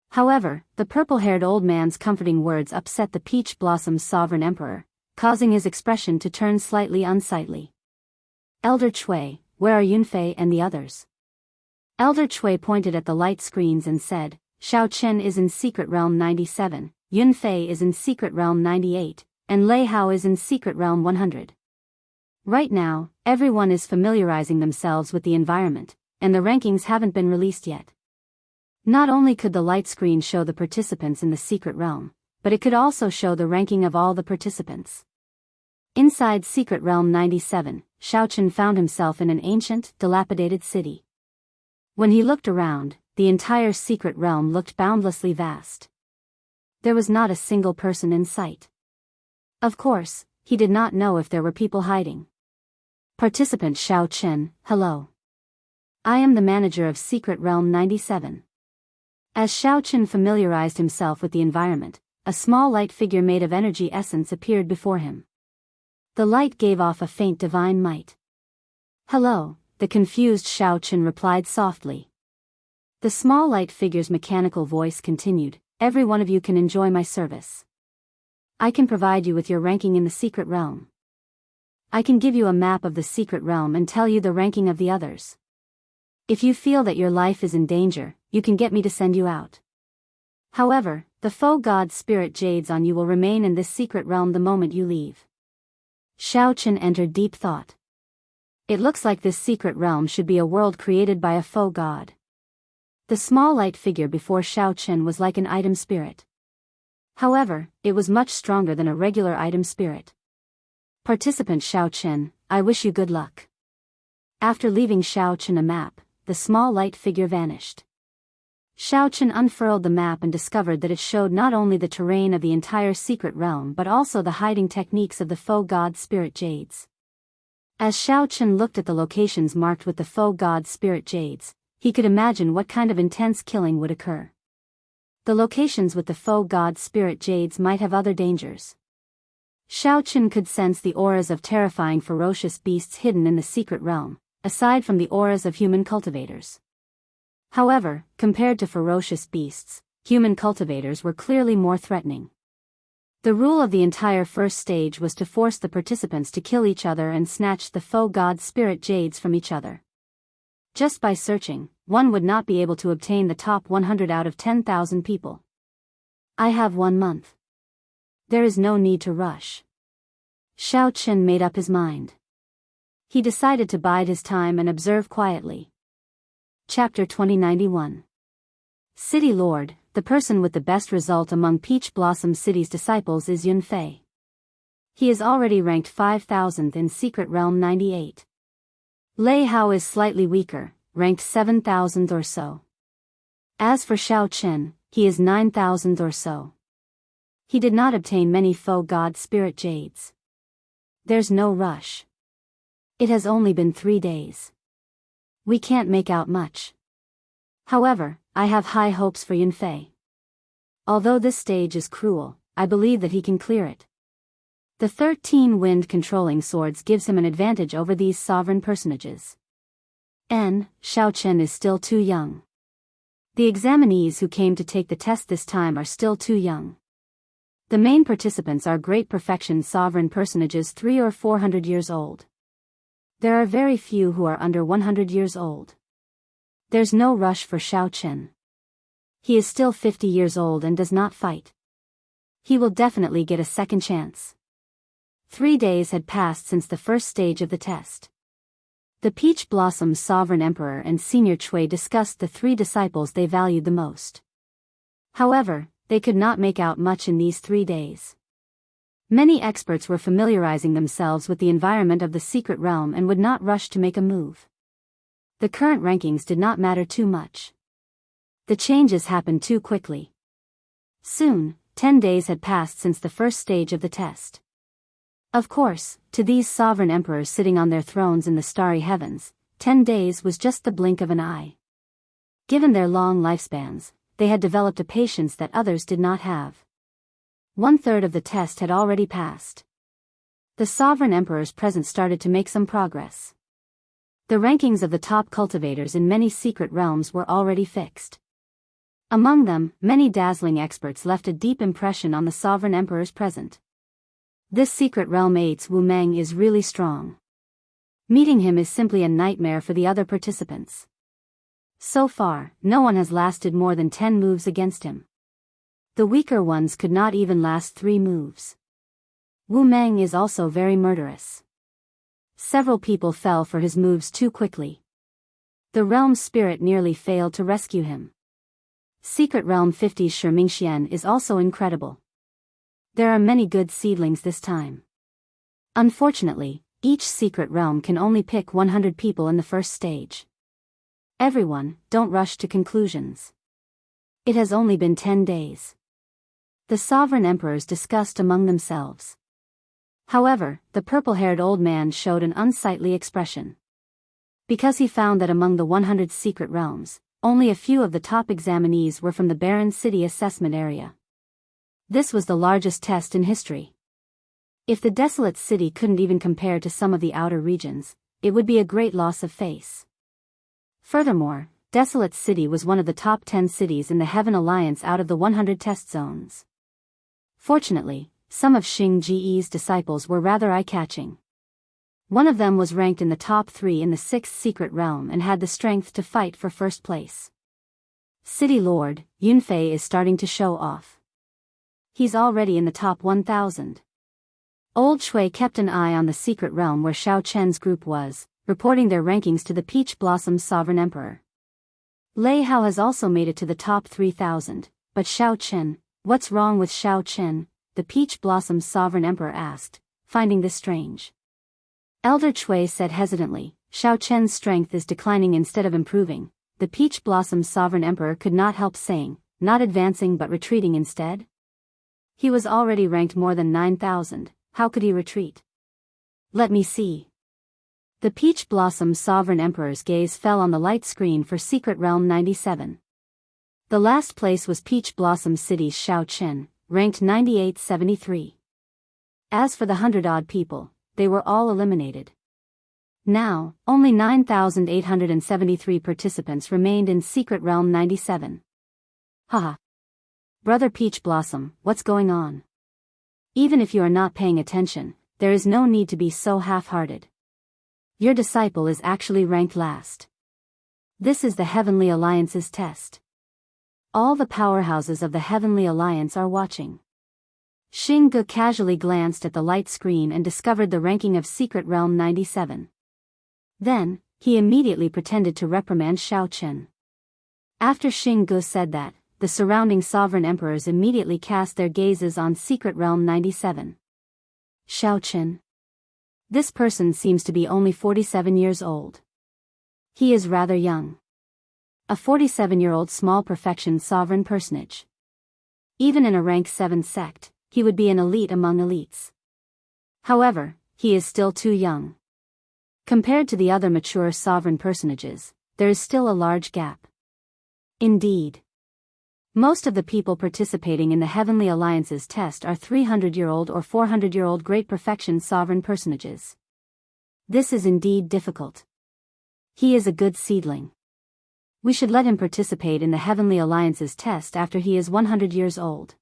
However, the purple-haired old man's comforting words upset the Peach Blossom Sovereign Emperor, causing his expression to turn slightly unsightly. "Elder Cui, where are Yunfei and the others? Elder Cui pointed at the light screens and said, Xiao Chen is in Secret Realm 97, Yunfei is in Secret Realm 98, and Lei Hao is in Secret Realm 100. Right now, everyone is familiarizing themselves with the environment, and the rankings haven't been released yet. Not only could the light screen show the participants in the Secret Realm, but it could also show the ranking of all the participants. Inside Secret Realm 97, Xiao Chen found himself in an ancient, dilapidated city. When he looked around, the entire Secret Realm looked boundlessly vast. There was not a single person in sight. Of course, he did not know if there were people hiding. Participant Xiao Chen, hello. I am the manager of Secret Realm 97. As Xiao Chen familiarized himself with the environment, a small light figure made of energy essence appeared before him. The light gave off a faint divine might. Hello, the confused Xiao Chen replied softly. The small light figure's mechanical voice continued, every one of you can enjoy my service. I can provide you with your ranking in the Secret Realm. I can give you a map of the Secret Realm and tell you the ranking of the others. If you feel that your life is in danger, you can get me to send you out. However, the faux god spirit jades on you will remain in this Secret Realm the moment you leave. Xiao Chen entered deep thought. It looks like this Secret Realm should be a world created by a faux god. The small light figure before Xiao Chen was like an item spirit. However, it was much stronger than a regular item spirit. Participant Xiao Chen, I wish you good luck. After leaving Xiao Chen a map, the small light figure vanished. Xiao Chen unfurled the map and discovered that it showed not only the terrain of the entire Secret Realm but also the hiding techniques of the faux god spirit jades. As Xiao Chen looked at the locations marked with the faux god spirit jades, he could imagine what kind of intense killing would occur. The locations with the faux god spirit jades might have other dangers. Xiao Chen could sense the auras of terrifying ferocious beasts hidden in the Secret Realm, aside from the auras of human cultivators. However, compared to ferocious beasts, human cultivators were clearly more threatening. The rule of the entire first stage was to force the participants to kill each other and snatch the faux god spirit jades from each other. Just by searching, one would not be able to obtain the top 100 out of 10,000 people. I have 1 month. There is no need to rush. Xiao Chen made up his mind. He decided to bide his time and observe quietly. Chapter 2091. City Lord, the person with the best result among Peach Blossom City's disciples is Yunfei. He is already ranked 5,000th in Secret Realm 98. Lei Hao is slightly weaker, ranked 7,000th or so. As for Xiao Chen, he is 9,000th or so. He did not obtain many faux god spirit jades. There's no rush. It has only been 3 days. We can't make out much. However, I have high hopes for Yunfei. Although this stage is cruel, I believe that he can clear it. The 13 wind controlling swords gives him an advantage over these sovereign personages. Xiao Chen is still too young. The examinees who came to take the test this time are still too young. The main participants are great perfection sovereign personages 300 or 400 years old. There are very few who are under 100 years old. There's no rush for Xiao Chen. He is still 50 years old and does not fight. He will definitely get a second chance. 3 days had passed since the first stage of the test. The Peach Blossom Sovereign Emperor and Senior Cui discussed the 3 disciples they valued the most. However, they could not make out much in these 3 days. Many experts were familiarizing themselves with the environment of the Secret Realm and would not rush to make a move. The current rankings did not matter too much. The changes happened too quickly. Soon, 10 days had passed since the first stage of the test. Of course, to these sovereign emperors sitting on their thrones in the starry heavens, 10 days was just the blink of an eye. Given their long lifespans, they had developed a patience that others did not have. 1/3 of the test had already passed. The sovereign emperors present started to make some progress. The rankings of the top cultivators in many secret realms were already fixed. Among them, many dazzling experts left a deep impression on the sovereign emperors present. This secret realm 8's Wu Meng is really strong. Meeting him is simply a nightmare for the other participants. So far, no one has lasted more than 10 moves against him. The weaker ones could not even last 3 moves. Wu Meng is also very murderous. Several people fell for his moves too quickly. The realm spirit nearly failed to rescue him. Secret Realm 50's Shimingxian is also incredible. There are many good seedlings this time. Unfortunately, each secret realm can only pick 100 people in the first stage. Everyone, don't rush to conclusions. It has only been 10 days. The sovereign emperors discussed among themselves. However, the purple-haired old man showed an unsightly expression. Because he found that among the 100 secret realms, only a few of the top examinees were from the Barren City assessment area. This was the largest test in history. If the desolate city couldn't even compare to some of the outer regions, it would be a great loss of face. Furthermore, Desolate City was one of the top 10 cities in the Heaven Alliance out of the 100 test zones. Fortunately, some of Xing Ji's disciples were rather eye-catching. One of them was ranked in the top 3 in the 6th secret realm and had the strength to fight for first place. City Lord, Yunfei is starting to show off. He's already in the top 1,000. Old Shui kept an eye on the secret realm where Xiao Chen's group was, reporting their rankings to the Peach Blossom's Sovereign Emperor. Lei Hao has also made it to the top 3,000, but Xiao Chen, what's wrong with Xiao Chen? The Peach Blossom's Sovereign Emperor asked, finding this strange. Elder Chui said hesitantly, Xiao Chen's strength is declining instead of improving. The Peach Blossom's Sovereign Emperor could not help saying, not advancing but retreating instead? He was already ranked more than 9,000, how could he retreat? Let me see. The Peach Blossom Sovereign Emperor's gaze fell on the light screen for Secret Realm 97. The last place was Peach Blossom City's Xiao Chen, ranked 9873. As for the 100-odd people, they were all eliminated. Now, only 9,873 participants remained in Secret Realm 97. Haha. Brother Peach Blossom, what's going on? Even if you are not paying attention, there is no need to be so half-hearted. Your disciple is actually ranked last. This is the Heavenly Alliance's test. All the powerhouses of the Heavenly Alliance are watching. Xing Ge casually glanced at the light screen and discovered the ranking of Secret Realm 97. Then, he immediately pretended to reprimand Xiao Chen. After Xing Ge said that, the surrounding sovereign emperors immediately cast their gazes on Secret Realm 97. Xiao Chen. This person seems to be only 47 years old. He is rather young. A 47-year-old small perfection sovereign personage. Even in a rank 7 sect, he would be an elite among elites. However, he is still too young. Compared to the other mature sovereign personages, there is still a large gap. Indeed. Most of the people participating in the Heavenly Alliance's test are 300-year-old or 400-year-old great perfection sovereign personages. This is indeed difficult. He is a good seedling. We should let him participate in the Heavenly Alliance's test after he is 100 years old.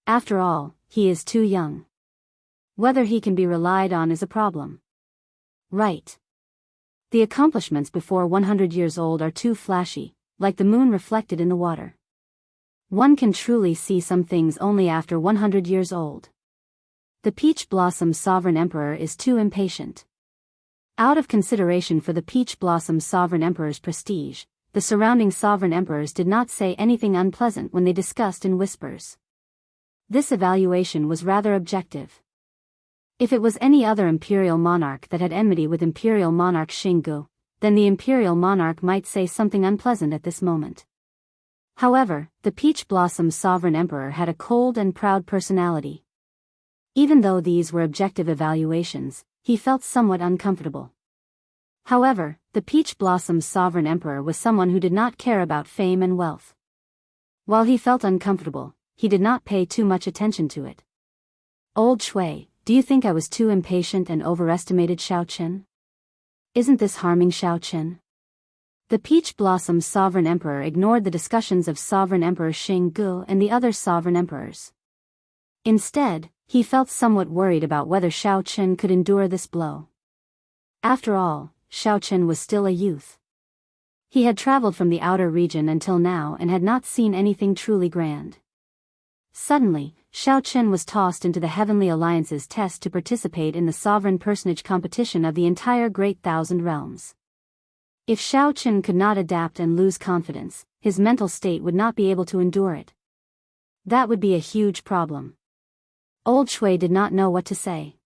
After all, he is too young. Whether he can be relied on is a problem. Right. The accomplishments before 100 years old are too flashy, like the moon reflected in the water. One can truly see some things only after 100 years old. The Peach Blossom Sovereign Emperor is too impatient. Out of consideration for the Peach Blossom Sovereign Emperor's prestige, the surrounding sovereign emperors did not say anything unpleasant when they discussed in whispers. This evaluation was rather objective. If it was any other imperial monarch that had enmity with imperial monarch Xinggu, then the imperial monarch might say something unpleasant at this moment. However, the Peach Blossom Sovereign Emperor had a cold and proud personality. Even though these were objective evaluations, he felt somewhat uncomfortable. However, the Peach Blossom Sovereign Emperor was someone who did not care about fame and wealth. While he felt uncomfortable, he did not pay too much attention to it. Old Shui, do you think I was too impatient and overestimated Xiao Chen? Isn't this harming Xiao Chen? The Peach Blossom Sovereign Emperor ignored the discussions of Sovereign Emperor Xinggu and the other sovereign emperors. Instead, he felt somewhat worried about whether Xiao Chen could endure this blow. After all, Xiao Chen was still a youth. He had traveled from the outer region until now and had not seen anything truly grand. Suddenly, Xiao Chen was tossed into the Heavenly Alliance's test to participate in the sovereign personage competition of the entire Great Thousand Realms. If Xiao Chen could not adapt and lose confidence, his mental state would not be able to endure it. That would be a huge problem. Old Shui did not know what to say.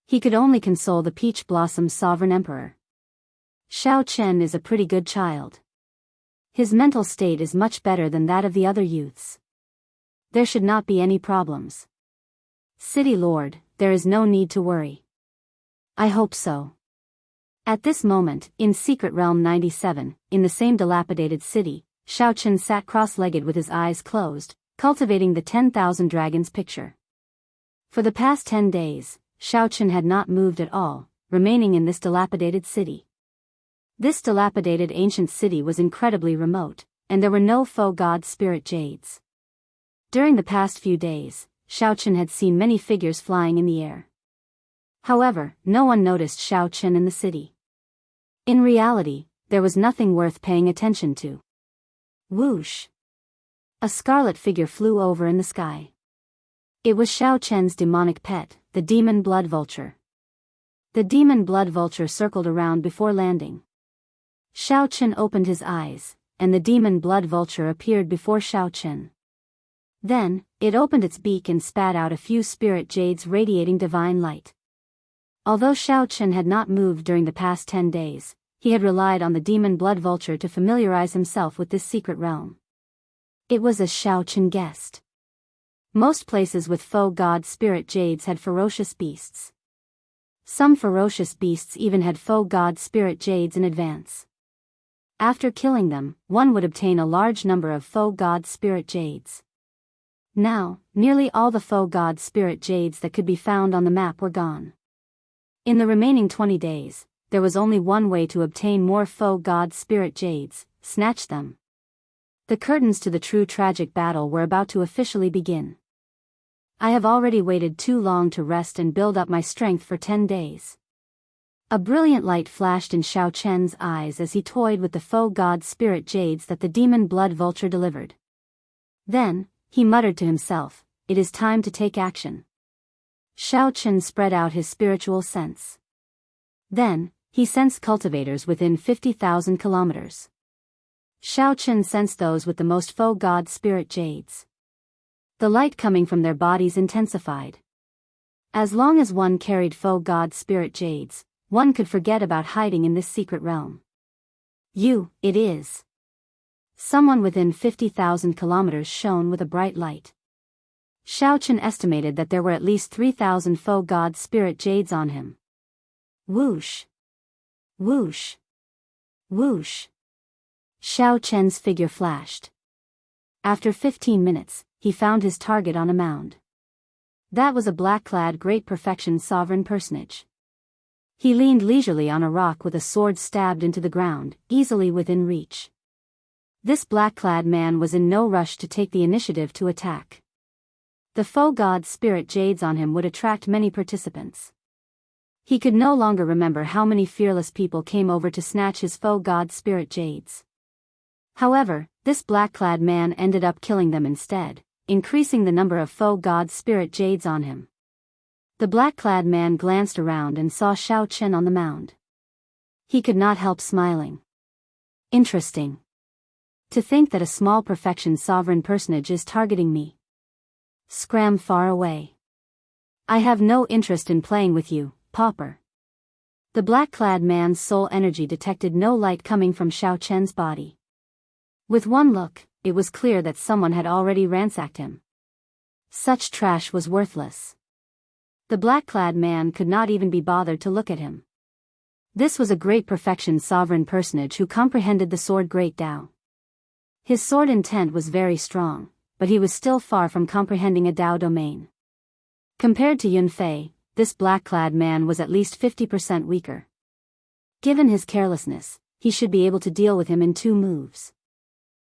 He could only console the Peach Blossom's sovereign emperor. Xiao Chen is a pretty good child. His mental state is much better than that of the other youths. There should not be any problems. City Lord, there is no need to worry. I hope so. At this moment, in Secret Realm 97, in the same dilapidated city, Xiao Chen sat cross-legged with his eyes closed, cultivating the 10,000 dragons picture. For the past 10 days, Xiao Chen had not moved at all, remaining in this dilapidated city. This dilapidated ancient city was incredibly remote, and there were no faux god spirit jades. During the past few days, Xiao Chen had seen many figures flying in the air. However, no one noticed Xiao Chen in the city. In reality, there was nothing worth paying attention to. Whoosh! A scarlet figure flew over in the sky. It was Xiao Chen's demonic pet, the demon blood vulture. The demon blood vulture circled around before landing. Xiao Chen opened his eyes, and the demon blood vulture appeared before Xiao Chen. Then, it opened its beak and spat out a few spirit jades radiating divine light. Although Xiao Chen had not moved during the past 10 days, he had relied on the demon blood vulture to familiarize himself with this secret realm. It was as Xiao Chen guessed. Most places with faux god spirit jades had ferocious beasts. Some ferocious beasts even had faux god spirit jades in advance. After killing them, one would obtain a large number of faux god spirit jades. Now, nearly all the faux god spirit jades that could be found on the map were gone. In the remaining 20 days, there was only one way to obtain more faux god spirit jades: snatch them. The curtains to the true tragic battle were about to officially begin. I have already waited too long to rest and build up my strength for 10 days. A brilliant light flashed in Xiao Chen's eyes as he toyed with the faux god spirit jades that the demon blood vulture delivered. Then, he muttered to himself, "It is time to take action." Xiao Chen spread out his spiritual sense. Then, he sensed cultivators within 50,000 kilometers. Xiao Chen sensed those with the most faux god spirit jades. The light coming from their bodies intensified. As long as one carried faux god spirit jades, one could forget about hiding in this secret realm. It is. Someone within 50,000 kilometers shone with a bright light. Xiao Chen estimated that there were at least 3,000 faux god spirit jades on him. Whoosh! Whoosh! Whoosh! Xiao Chen's figure flashed. After 15 minutes, he found his target on a mound. That was a black-clad great perfection sovereign personage. He leaned leisurely on a rock with a sword stabbed into the ground, easily within reach. This black-clad man was in no rush to take the initiative to attack. The faux god spirit jades on him would attract many participants. He could no longer remember how many fearless people came over to snatch his faux god spirit jades. However, this black-clad man ended up killing them instead, increasing the number of faux god spirit jades on him. The black-clad man glanced around and saw Xiao Chen on the mound. He could not help smiling. Interesting. To think that a small perfection sovereign personage is targeting me. Scram far away. I have no interest in playing with you, pauper. The black-clad man's soul energy detected no light coming from Xiao Chen's body. With one look, it was clear that someone had already ransacked him. Such trash was worthless. The black-clad man could not even be bothered to look at him. This was a great perfection sovereign personage who comprehended the sword Great Dao. His sword intent was very strong, but he was still far from comprehending a Dao domain. Compared to Yun Fei, this black-clad man was at least 50% weaker. Given his carelessness, he should be able to deal with him in 2 moves.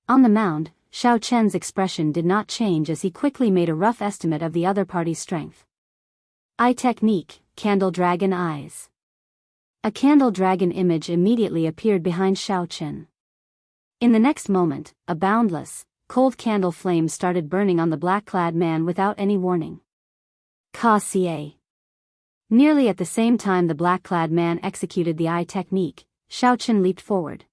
On the mound, Xiao Chen's expression did not change as he quickly made a rough estimate of the other party's strength. Eye technique, Candle Dragon Eyes. A candle dragon image immediately appeared behind Xiaochen. In the next moment, a boundless, cold candle flame started burning on the black-clad man without any warning. Ka-ca. Nearly at the same time the black-clad man executed the eye technique, Xiaochen leaped forward.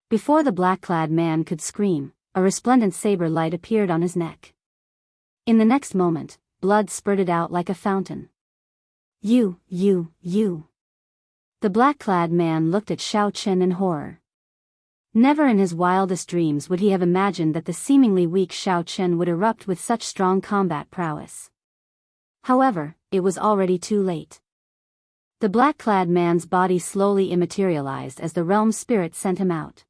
Before the black-clad man could scream, a resplendent saber light appeared on his neck. In the next moment, blood spurted out like a fountain. You. The black-clad man looked at Xiaochen in horror. Never in his wildest dreams would he have imagined that the seemingly weak Xiaochen would erupt with such strong combat prowess. However, it was already too late. The black-clad man's body slowly immaterialized as the realm spirit sent him out.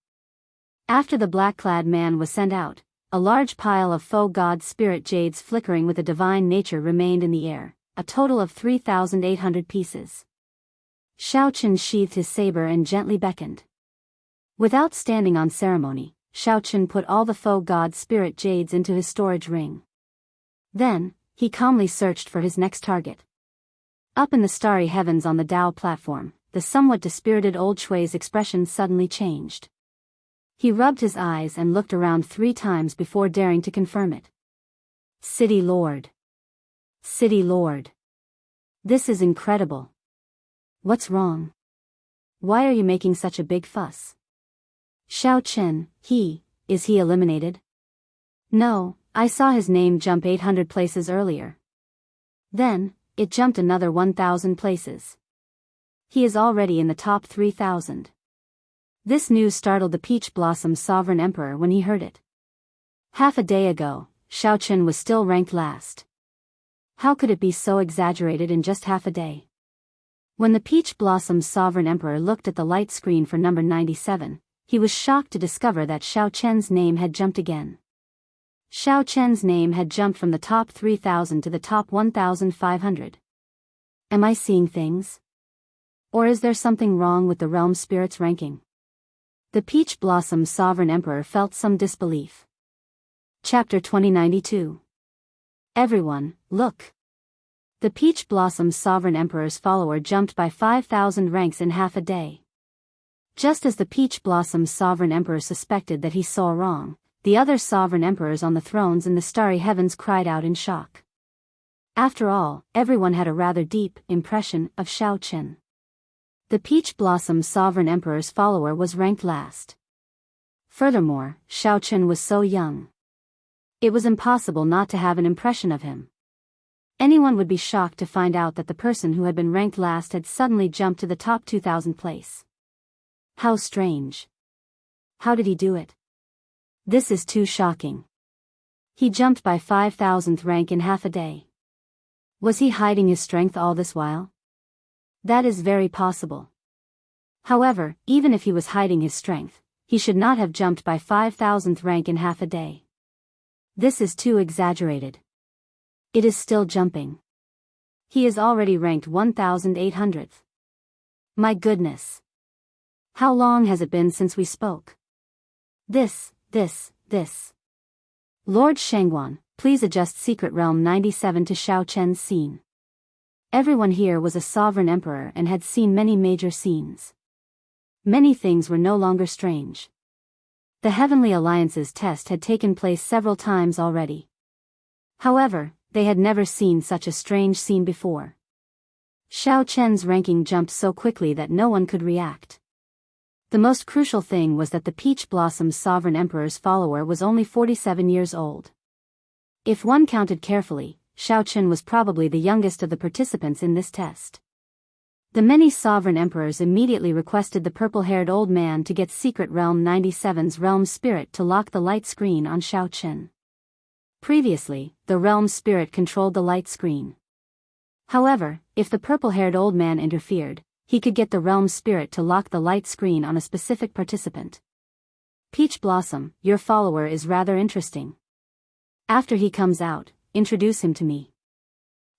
After the black-clad man was sent out, a large pile of faux god spirit jades flickering with a divine nature remained in the air, a total of 3,800 pieces. Xiaochen sheathed his saber and gently beckoned. Without standing on ceremony, Xiaochen put all the faux god spirit jades into his storage ring. Then, he calmly searched for his next target. Up in the starry heavens on the Dao platform, the somewhat dispirited old Shui's expression suddenly changed. He rubbed his eyes and looked around 3 times before daring to confirm it. City Lord. City Lord. This is incredible. What's wrong? Why are you making such a big fuss? Xiaochen, is he eliminated? No, I saw his name jump 800 places earlier. Then, it jumped another 1,000 places. He is already in the top 3,000. This news startled the Peach Blossom Sovereign Emperor when he heard it. Half a day ago, Xiaochen was still ranked last. How could it be so exaggerated in just half a day? When the Peach Blossom Sovereign Emperor looked at the light screen for number 97, he was shocked to discover that Xiaochen's name had jumped again. Xiaochen's name had jumped from the top 3,000 to the top 1,500. Am I seeing things? Or is there something wrong with the realm spirit's ranking? The Peach Blossom Sovereign Emperor felt some disbelief. Chapter 2092. Everyone, look. The Peach Blossom Sovereign Emperor's follower jumped by 5,000 ranks in half a day. Just as the Peach Blossom Sovereign Emperor suspected that he saw wrong, the other sovereign emperors on the thrones in the starry heavens cried out in shock. After all, everyone had a rather deep impression of Xiaochen. The Peach Blossom Sovereign Emperor's follower was ranked last. Furthermore, Xiaochen was so young. It was impossible not to have an impression of him. Anyone would be shocked to find out that the person who had been ranked last had suddenly jumped to the top 2,000 place. How strange. How did he do it? This is too shocking. He jumped by 5,000th rank in half a day. Was he hiding his strength all this while? That is very possible. However, even if he was hiding his strength, he should not have jumped by 5,000th rank in half a day. This is too exaggerated. It is still jumping. He is already ranked 1,800th. My goodness. How long has it been since we spoke? This. Lord Shangguan, please adjust Secret Realm 97 to Xiaochen's scene. Everyone here was a sovereign emperor and had seen many major scenes. Many things were no longer strange. The Heavenly Alliance's test had taken place several times already. However, they had never seen such a strange scene before. Xiaochen's ranking jumped so quickly that no one could react. The most crucial thing was that the Peach Blossom Sovereign Emperor's follower was only 47 years old. If one counted carefully, Xiaochen was probably the youngest of the participants in this test. The many sovereign emperors immediately requested the purple-haired old man to get Secret Realm 97's realm spirit to lock the light screen on Xiaochen. Previously, the realm spirit controlled the light screen. However, if the purple-haired old man interfered, he could get the realm spirit to lock the light screen on a specific participant. Peach Blossom, your follower is rather interesting. After he comes out, introduce him to me.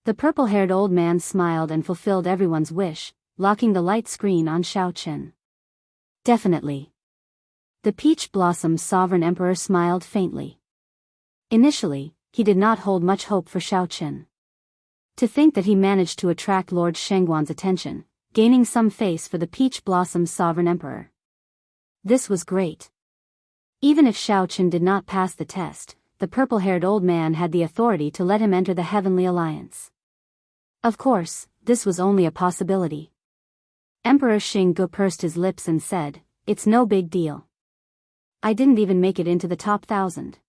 The purple-haired old man smiled and fulfilled everyone's wish, locking the light screen on Xiaochen. Definitely. The Peach Blossom Sovereign Emperor smiled faintly. Initially, he did not hold much hope for Xiaochen. To think that he managed to attract Lord Shangguan's attention, gaining some face for the Peach Blossom's sovereign emperor. This was great. Even if Xiaoqin did not pass the test, the purple-haired old man had the authority to let him enter the Heavenly Alliance. Of course, this was only a possibility. Emperor Xinggu pursed his lips and said, "It's no big deal. I didn't even make it into the top 1,000.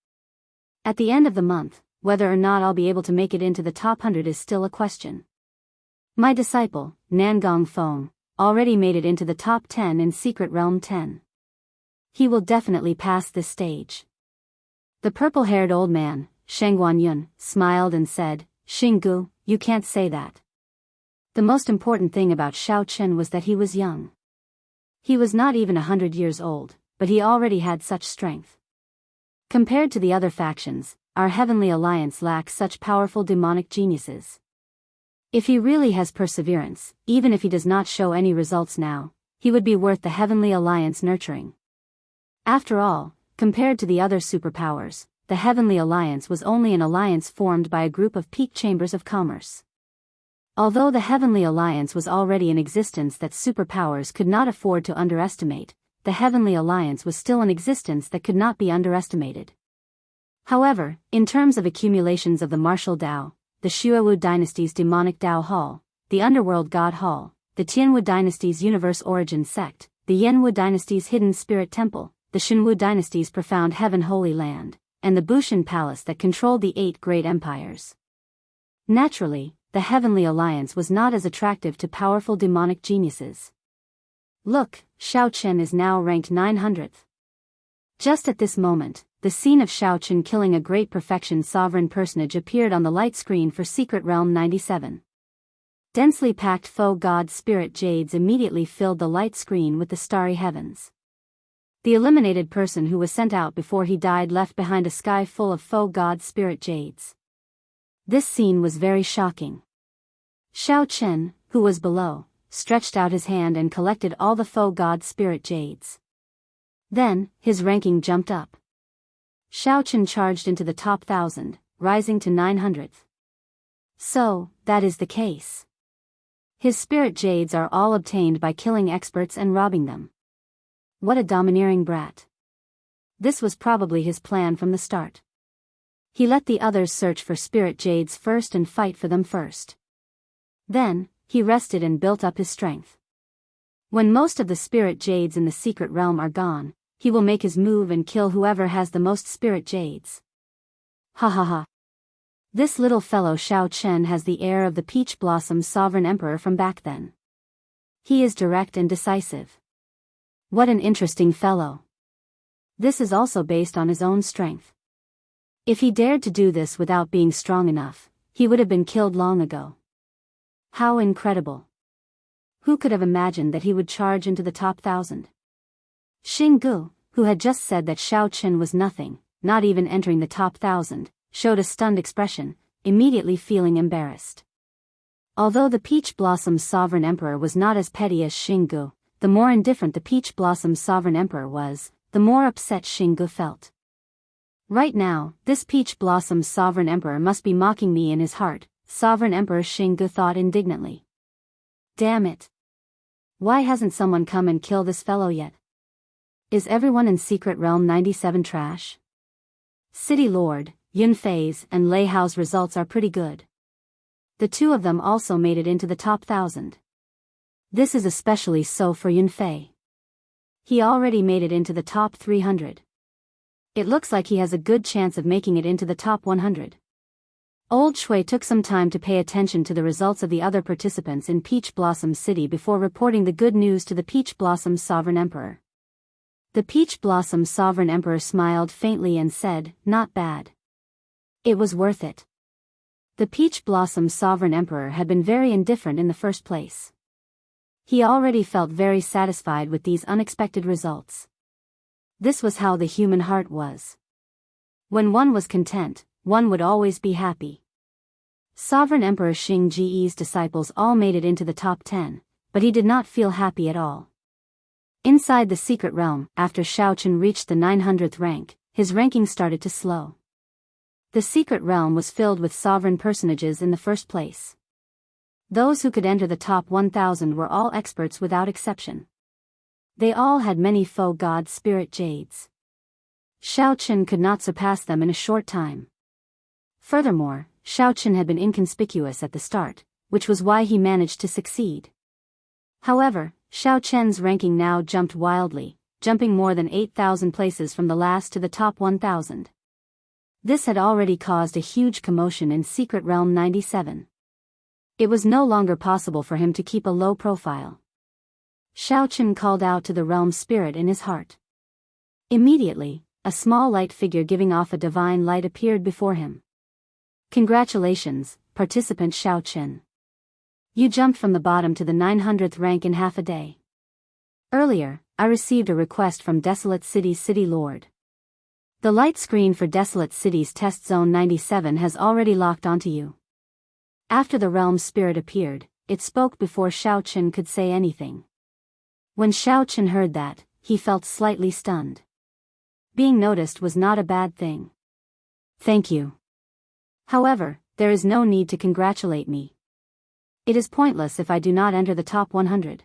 At the end of the month, whether or not I'll be able to make it into the top 100 is still a question. My disciple, Nangong Feng, already made it into the top 10 in Secret Realm 10. He will definitely pass this stage." The purple-haired old man, Sheng Guanyun, smiled and said, "Xinggu, you can't say that. The most important thing about Xiaoqin was that he was young. He was not even 100 years old, but he already had such strength. Compared to the other factions, our Heavenly Alliance lacks such powerful demonic geniuses. If he really has perseverance, even if he does not show any results now, he would be worth the Heavenly Alliance nurturing. After all, compared to the other superpowers, the Heavenly Alliance was only an alliance formed by a group of peak chambers of commerce. Although the Heavenly Alliance was already in existence that superpowers could not afford to underestimate, the Heavenly Alliance was still an existence that could not be underestimated. However, in terms of accumulations of the martial Dao, the Xuewu dynasty's demonic Dao Hall, the Underworld God Hall, the Tianwu dynasty's Universe Origin Sect, the Yanwu dynasty's Hidden Spirit Temple, the Xinwu dynasty's Profound Heaven Holy Land, and the Bushan Palace that controlled the 8 great empires. Naturally, the Heavenly Alliance was not as attractive to powerful demonic geniuses. Look, Xiaoqin is now ranked 900th. Just at this moment, the scene of Xiaoqin killing a great perfection sovereign personage appeared on the light screen for Secret Realm 97. Densely packed faux god spirit jades immediately filled the light screen with the starry heavens. The eliminated person who was sent out before he died left behind a sky full of faux god spirit jades. This scene was very shocking. Xiaoqin, who was below, stretched out his hand and collected all the faux god spirit jades. Then, his ranking jumped up. Xiaoqin charged into the top 1,000, rising to 900th. So, that is the case. His spirit jades are all obtained by killing experts and robbing them. What a domineering brat. This was probably his plan from the start. He let the others search for spirit jades first and fight for them first. Then, he rested and built up his strength. When most of the spirit jades in the secret realm are gone, he will make his move and kill whoever has the most spirit jades. Ha ha ha. This little fellow Xiaoqin has the air of the Peach Blossom's sovereign emperor from back then. He is direct and decisive. What an interesting fellow. This is also based on his own strength. If he dared to do this without being strong enough, he would have been killed long ago. How incredible. Who could have imagined that he would charge into the top 1,000? Xinggu, who had just said that Xiaoqin was nothing, not even entering the top 1,000, showed a stunned expression, immediately feeling embarrassed. Although the Peach Blossom's sovereign emperor was not as petty as Xinggu, the more indifferent the Peach Blossom's sovereign emperor was, the more upset Xinggu felt. Right now, this Peach Blossom's sovereign emperor must be mocking me in his heart, Sovereign Emperor Xinggu thought indignantly. Damn it. Why hasn't someone come and kill this fellow yet? Is everyone in Secret Realm 97 trash? City Lord, Yunfei's and Lei Hao's results are pretty good. The two of them also made it into the top 1,000. This is especially so for Yunfei. He already made it into the top 300. It looks like he has a good chance of making it into the top 100. Old Shui took some time to pay attention to the results of the other participants in Peach Blossom City before reporting the good news to the Peach Blossom's Sovereign Emperor. The Peach Blossom's Sovereign Emperor smiled faintly and said, "Not bad. It was worth it." The Peach Blossom's Sovereign Emperor had been very indifferent in the first place. He already felt very satisfied with these unexpected results. This was how the human heart was. When one was content, one would always be happy. Sovereign Emperor Xing Ji's disciples all made it into the top 10, but he did not feel happy at all. Inside the secret realm, after Xiaoqin reached the 900th rank, his ranking started to slow. The secret realm was filled with sovereign personages in the first place. Those who could enter the top 1,000 were all experts without exception. They all had many faux god spirit jades. Xiaoqin could not surpass them in a short time. Furthermore, Xiaoqin had been inconspicuous at the start, which was why he managed to succeed. However, Xiaoqian's ranking now jumped wildly, jumping more than 8,000 places from the last to the top 1,000. This had already caused a huge commotion in Secret Realm 97. It was no longer possible for him to keep a low profile. Xiaoqin called out to the realm spirit in his heart. Immediately, a small light figure giving off a divine light appeared before him. Congratulations, participant Xiaoqin. You jumped from the bottom to the 900th rank in half a day. Earlier, I received a request from Desolate City's City Lord. The light screen for Desolate City's Test Zone 97 has already locked onto you. After the realm spirit appeared, it spoke before Xiaoqin could say anything. When Xiaoqin heard that, he felt slightly stunned. Being noticed was not a bad thing. Thank you. However, there is no need to congratulate me. It is pointless if I do not enter the top 100.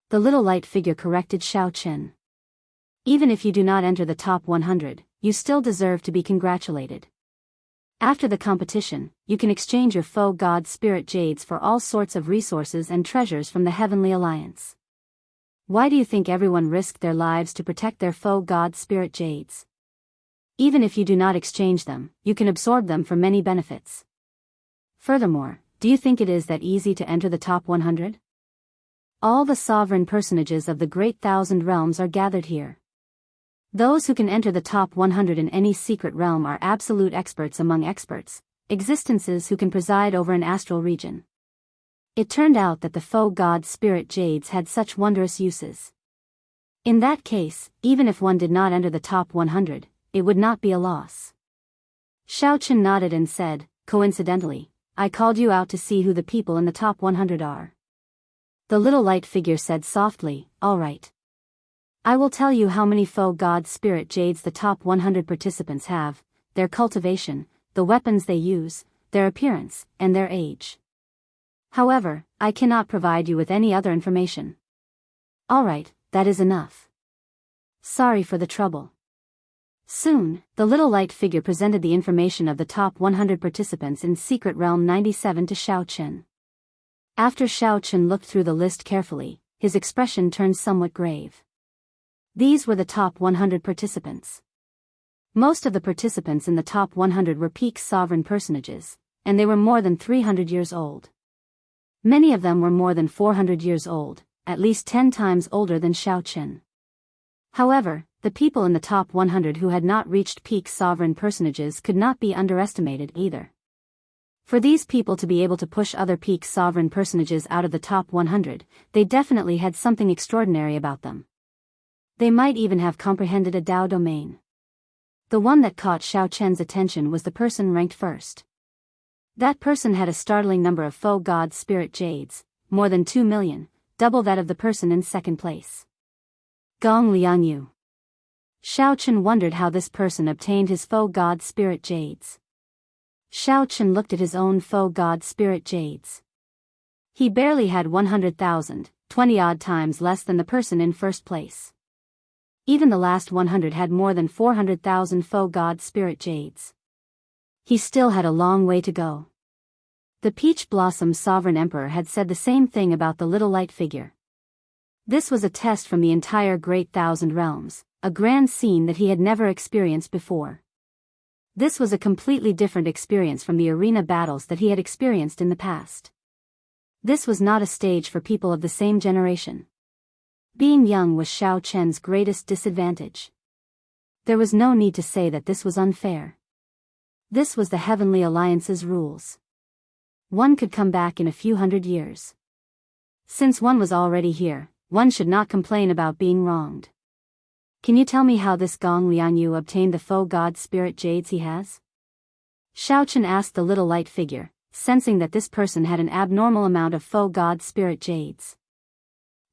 The little light figure corrected Xiaoqin. Even if you do not enter the top 100, you still deserve to be congratulated. After the competition, you can exchange your faux god spirit jades for all sorts of resources and treasures from the Heavenly Alliance. Why do you think everyone risked their lives to protect their faux god spirit jades? Even if you do not exchange them, you can absorb them for many benefits. Furthermore, do you think it is that easy to enter the top 100? All the sovereign personages of the Great Thousand Realms are gathered here. Those who can enter the top 100 in any secret realm are absolute experts among experts, existences who can preside over an astral region. It turned out that the faux god spirit jades had such wondrous uses. In that case, even if one did not enter the top 100, it would not be a loss. Xiaoqin nodded and said, coincidentally, I called you out to see who the people in the top 100 are. The little light figure said softly, all right. I will tell you how many faux god spirit jades the top 100 participants have, their cultivation, the weapons they use, their appearance, and their age. However, I cannot provide you with any other information. All right, that is enough. Sorry for the trouble. Soon, the little light figure presented the information of the top 100 participants in Secret Realm 97 to Xiaoqin. After Xiaoqin looked through the list carefully, his expression turned somewhat grave. These were the top 100 participants. Most of the participants in the top 100 were peak sovereign personages, and they were more than 300 years old. Many of them were more than 400 years old, at least 10 times older than Xiaoqin. However, the people in the top 100 who had not reached peak sovereign personages could not be underestimated either. For these people to be able to push other peak sovereign personages out of the top 100, they definitely had something extraordinary about them. They might even have comprehended a Dao domain. The one that caught Xiaoqian's attention was the person ranked first. That person had a startling number of faux god spirit jades, more than 2 million, double that of the person in second place. Gong Liangyu. Xiaoqin wondered how this person obtained his faux god spirit jades. Xiaoqin looked at his own faux god spirit jades. He barely had 100,000, 20-odd times less than the person in first place. Even the last 100 had more than 400,000 faux god spirit jades. He still had a long way to go. The Peach Blossom Sovereign Emperor had said the same thing about the little light figure. This was a test from the entire Great Thousand Realms, a grand scene that he had never experienced before. This was a completely different experience from the arena battles that he had experienced in the past. This was not a stage for people of the same generation. Being young was Xiaoqian's greatest disadvantage. There was no need to say that this was unfair. This was the Heavenly Alliance's rules. One could come back in a few hundred years. Since one was already here, one should not complain about being wronged. Can you tell me how this Gong Liangyu obtained the faux god spirit jades he has? Xiaoqin asked the little light figure, sensing that this person had an abnormal amount of faux god spirit jades.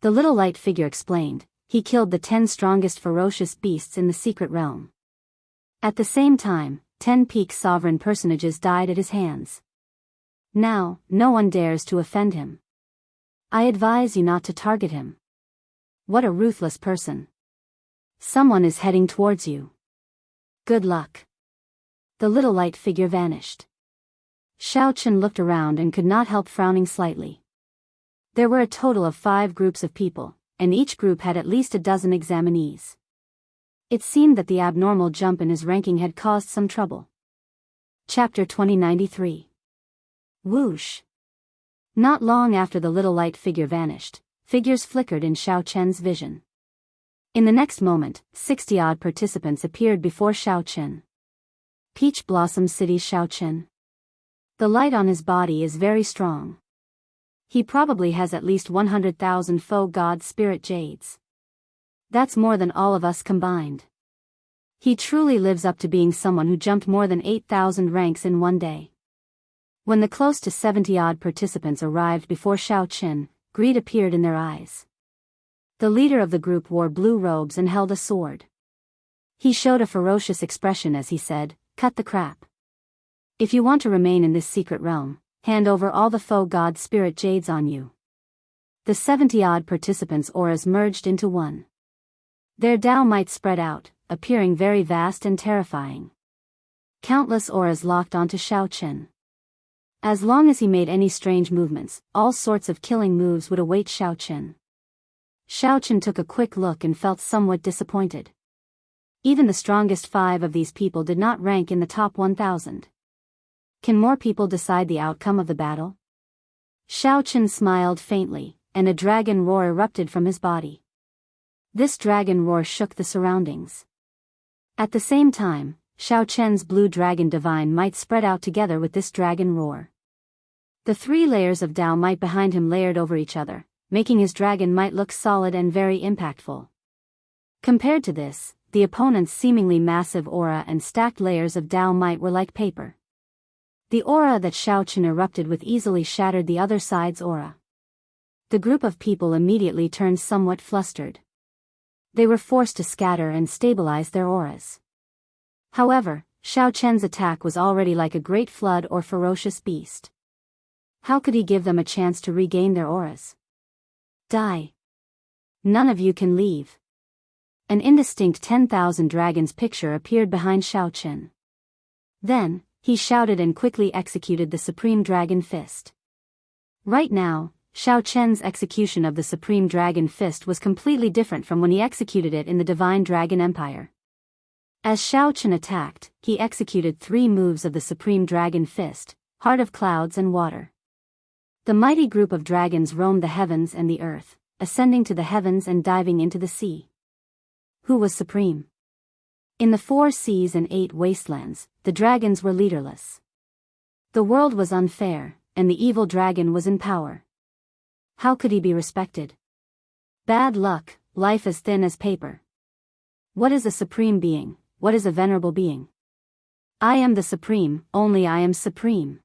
The little light figure explained, he killed the 10 strongest ferocious beasts in the secret realm. At the same time, 10 peak sovereign personages died at his hands. Now, no one dares to offend him. I advise you not to target him. What a ruthless person. Someone is heading towards you. Good luck. The little light figure vanished. Xiaochen looked around and could not help frowning slightly. There were a total of 5 groups of people, and each group had at least a dozen examinees. It seemed that the abnormal jump in his ranking had caused some trouble. Chapter 2093. Whoosh. Not long after the little light figure vanished, figures flickered in Xiaochen's vision. In the next moment, 60-odd participants appeared before Xiaochen. Peach Blossom City Xiaochen. The light on his body is very strong. He probably has at least 100,000 faux god spirit jades. That's more than all of us combined. He truly lives up to being someone who jumped more than 8,000 ranks in one day. When the close to 70-odd participants arrived before Xiaochen, greed appeared in their eyes. The leader of the group wore blue robes and held a sword. He showed a ferocious expression as he said, "Cut the crap. If you want to remain in this secret realm, hand over all the faux god spirit jades on you." The 70-odd participants' auras merged into one. Their Dao might spread out, appearing very vast and terrifying. Countless auras locked onto Xiaochen. As long as he made any strange movements, all sorts of killing moves would await Xiaochen. Xiaochen took a quick look and felt somewhat disappointed. Even the strongest 5 of these people did not rank in the top 1,000. Can more people decide the outcome of the battle? Xiaochen smiled faintly, and a dragon roar erupted from his body. This dragon roar shook the surroundings. At the same time, Xiaochen's blue dragon divine might spread out together with this dragon roar. The 3 layers of Dao might behind him layered over each other, making his dragon might look solid and very impactful. Compared to this, the opponent's seemingly massive aura and stacked layers of Dao might were like paper. The aura that Xiaochen erupted with easily shattered the other side's aura. The group of people immediately turned somewhat flustered. They were forced to scatter and stabilize their auras. However, Xiaochen's attack was already like a great flood or ferocious beast. How could he give them a chance to regain their auras? Die. None of you can leave. An indistinct 10,000 dragons picture appeared behind Xiaochen. Then, he shouted and quickly executed the Supreme Dragon Fist. Right now, Xiaochen's execution of the Supreme Dragon Fist was completely different from when he executed it in the Divine Dragon Empire. As Xiaochen attacked, he executed 3 moves of the Supreme Dragon Fist, Heart of Clouds and Water. The mighty group of dragons roamed the heavens and the earth, ascending to the heavens and diving into the sea. Who was supreme? In the 4 seas and 8 wastelands, the dragons were leaderless. The world was unfair, and the evil dragon was in power. How could he be respected? Bad luck, life as thin as paper. What is a supreme being? What is a venerable being? I am the supreme, only I am supreme.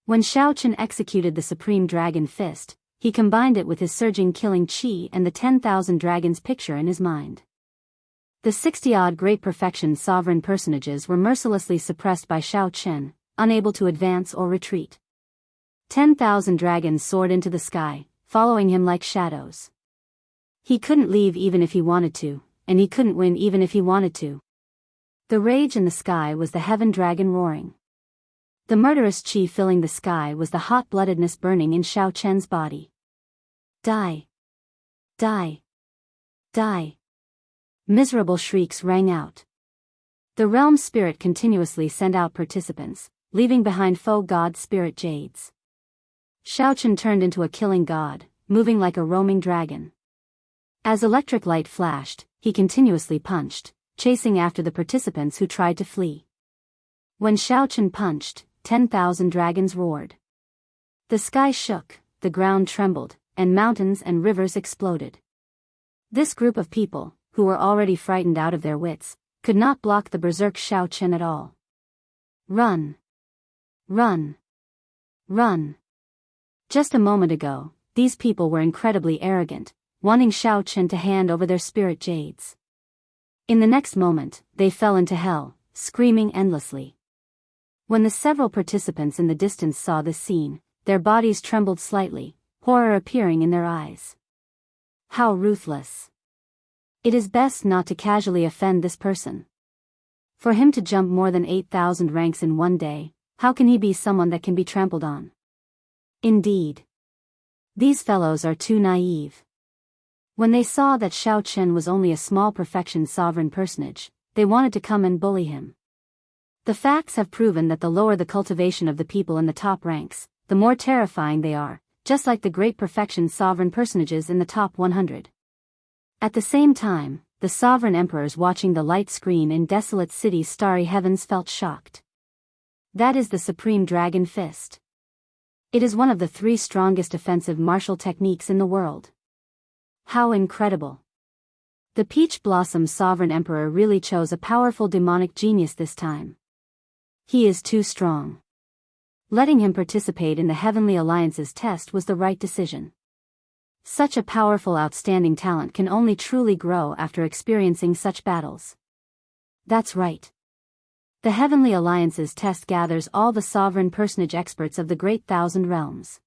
When Xiaochen executed the Supreme Dragon Fist, he combined it with his surging killing chi and the 10,000 dragons picture in his mind. The 60-odd great perfection sovereign personages were mercilessly suppressed by Xiaochen, unable to advance or retreat. 10,000 dragons soared into the sky, following him like shadows. He couldn't leave even if he wanted to, and he couldn't win even if he wanted to. The rage in the sky was the heaven dragon roaring. The murderous chi filling the sky was the hot-bloodedness burning in Xiaochen's body. Die! Die! Die! Miserable shrieks rang out. The realm spirit continuously sent out participants, leaving behind faux god spirit jades. Xiaochen turned into a killing god, moving like a roaming dragon. As electric light flashed, he continuously punched, chasing after the participants who tried to flee. When Xiaochen punched, 10,000 dragons roared. The sky shook, the ground trembled, and mountains and rivers exploded. This group of people, who were already frightened out of their wits, could not block the berserk Xiaochen at all. Run! Run! Run! Just a moment ago, these people were incredibly arrogant, wanting Xiaochen to hand over their spirit jades. In the next moment, they fell into hell, screaming endlessly. When the several participants in the distance saw this scene, their bodies trembled slightly, horror appearing in their eyes. How ruthless. It is best not to casually offend this person. For him to jump more than 8,000 ranks in one day, how can he be someone that can be trampled on? Indeed. These fellows are too naive. When they saw that Xiao Chen was only a small perfection sovereign personage, they wanted to come and bully him. The facts have proven that the lower the cultivation of the people in the top ranks, the more terrifying they are, just like the great perfection sovereign personages in the top 100. At the same time, the sovereign emperors watching the light screen in desolate city's starry heavens felt shocked. That is the supreme dragon fist. It is one of the 3 strongest offensive martial techniques in the world. How incredible. The Peach Blossom Sovereign Emperor really chose a powerful demonic genius this time. He is too strong. Letting him participate in the Heavenly Alliance's test was the right decision. Such a powerful outstanding talent can only truly grow after experiencing such battles. That's right. The Heavenly Alliance's test gathers all the sovereign personage experts of the Great Thousand Realms.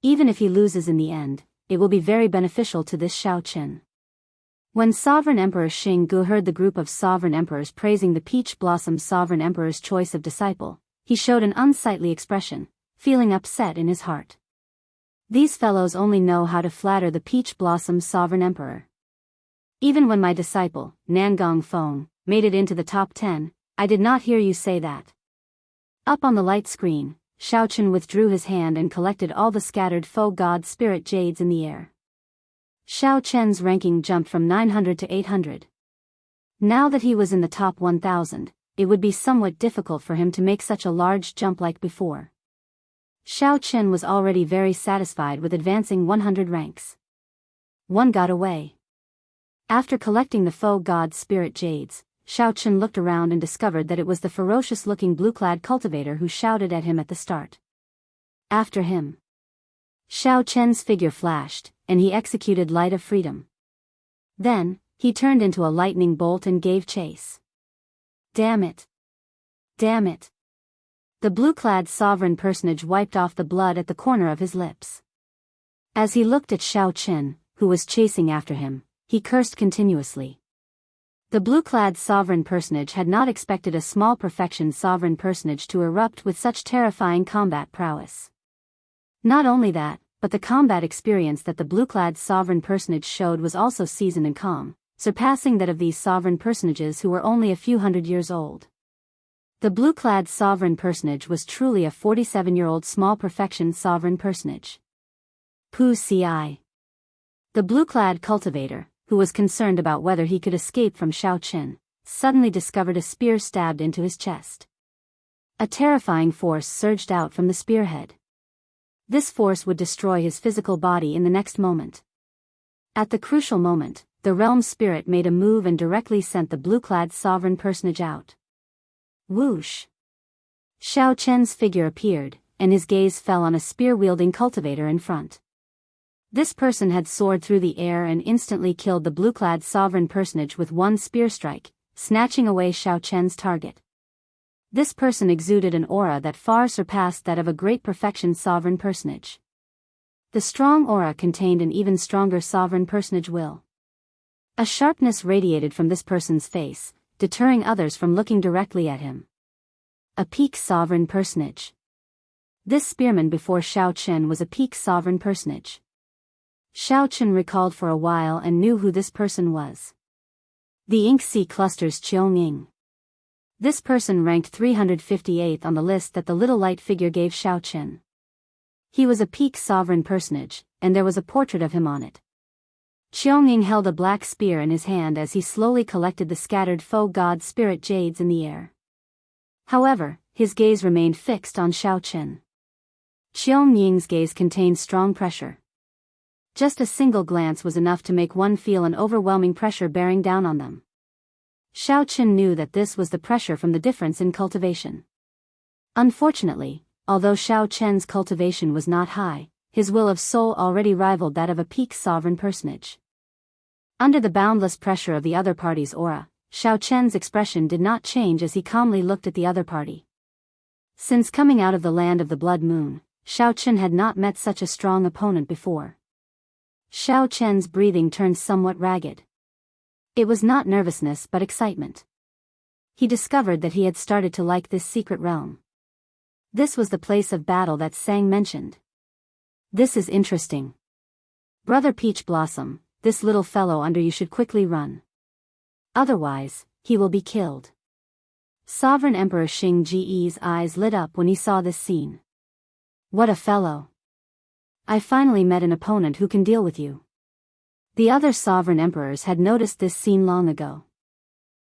Even if he loses in the end, it will be very beneficial to this Xiao Chen. When Sovereign Emperor Xinggu heard the group of sovereign emperors praising the Peach Blossom Sovereign Emperor's choice of disciple, he showed an unsightly expression, feeling upset in his heart. These fellows only know how to flatter the Peach Blossom Sovereign Emperor. Even when my disciple, Nangong Feng, made it into the top 10, I did not hear you say that. Up on the light screen, Xiao Chen withdrew his hand and collected all the scattered foe god spirit jades in the air. Xiao Chen's ranking jumped from 900 to 800. Now that he was in the top 1000, it would be somewhat difficult for him to make such a large jump like before. Xiao Chen was already very satisfied with advancing 100 ranks. One got away. After collecting the foe god spirit jades, Xiao Chen looked around and discovered that it was the ferocious-looking blue-clad cultivator who shouted at him at the start. After him. Xiao Chen's figure flashed, and he executed Light of Freedom. Then, he turned into a lightning bolt and gave chase. Damn it! Damn it! The blue-clad sovereign personage wiped off the blood at the corner of his lips. As he looked at Xiao Chen, who was chasing after him, he cursed continuously. The blue-clad sovereign personage had not expected a small perfection sovereign personage to erupt with such terrifying combat prowess. Not only that, but the combat experience that the blue-clad sovereign personage showed was also seasoned and calm, surpassing that of these sovereign personages who were only a few hundred years old. The blue-clad sovereign personage was truly a 47-year-old small perfection sovereign personage. Pu Ci. The blue-clad cultivator, who was concerned about whether he could escape from Xiao Chen, suddenly discovered a spear stabbed into his chest. A terrifying force surged out from the spearhead. This force would destroy his physical body in the next moment. At the crucial moment, the realm spirit made a move and directly sent the blue-clad sovereign personage out. Whoosh! Xiao Chen's figure appeared, and his gaze fell on a spear-wielding cultivator in front. This person had soared through the air and instantly killed the blue-clad sovereign personage with one spear strike, snatching away Xiao Chen's target. This person exuded an aura that far surpassed that of a great perfection sovereign personage. The strong aura contained an even stronger sovereign personage will. A sharpness radiated from this person's face, deterring others from looking directly at him. A peak sovereign personage. This spearman before Xiao Chen was a peak sovereign personage. Xiao Chen recalled for a while and knew who this person was. The Ink Sea Cluster's Qiong. This person ranked 358th on the list that the little light figure gave Xiao Chen. He was a peak sovereign personage, and there was a portrait of him on it. Qiong held a black spear in his hand as he slowly collected the scattered foe god spirit jades in the air. However, his gaze remained fixed on Xiao Chen. Qiong's gaze contained strong pressure. Just a single glance was enough to make one feel an overwhelming pressure bearing down on them. Xiao Chen knew that this was the pressure from the difference in cultivation. Unfortunately, although Xiao Chen's cultivation was not high, his will of soul already rivaled that of a peak sovereign personage. Under the boundless pressure of the other party's aura, Xiao Chen's expression did not change as he calmly looked at the other party. Since coming out of the land of the Blood Moon, Xiaochen had not met such a strong opponent before. Xiaochen's breathing turned somewhat ragged. It was not nervousness but excitement. He discovered that he had started to like this secret realm. This was the place of battle that Sang mentioned. This is interesting. Brother Peach Blossom, this little fellow under you should quickly run. Otherwise, he will be killed. Sovereign Emperor Xing Ji's eyes lit up when he saw this scene. What a fellow. I finally met an opponent who can deal with you. The other sovereign emperors had noticed this scene long ago.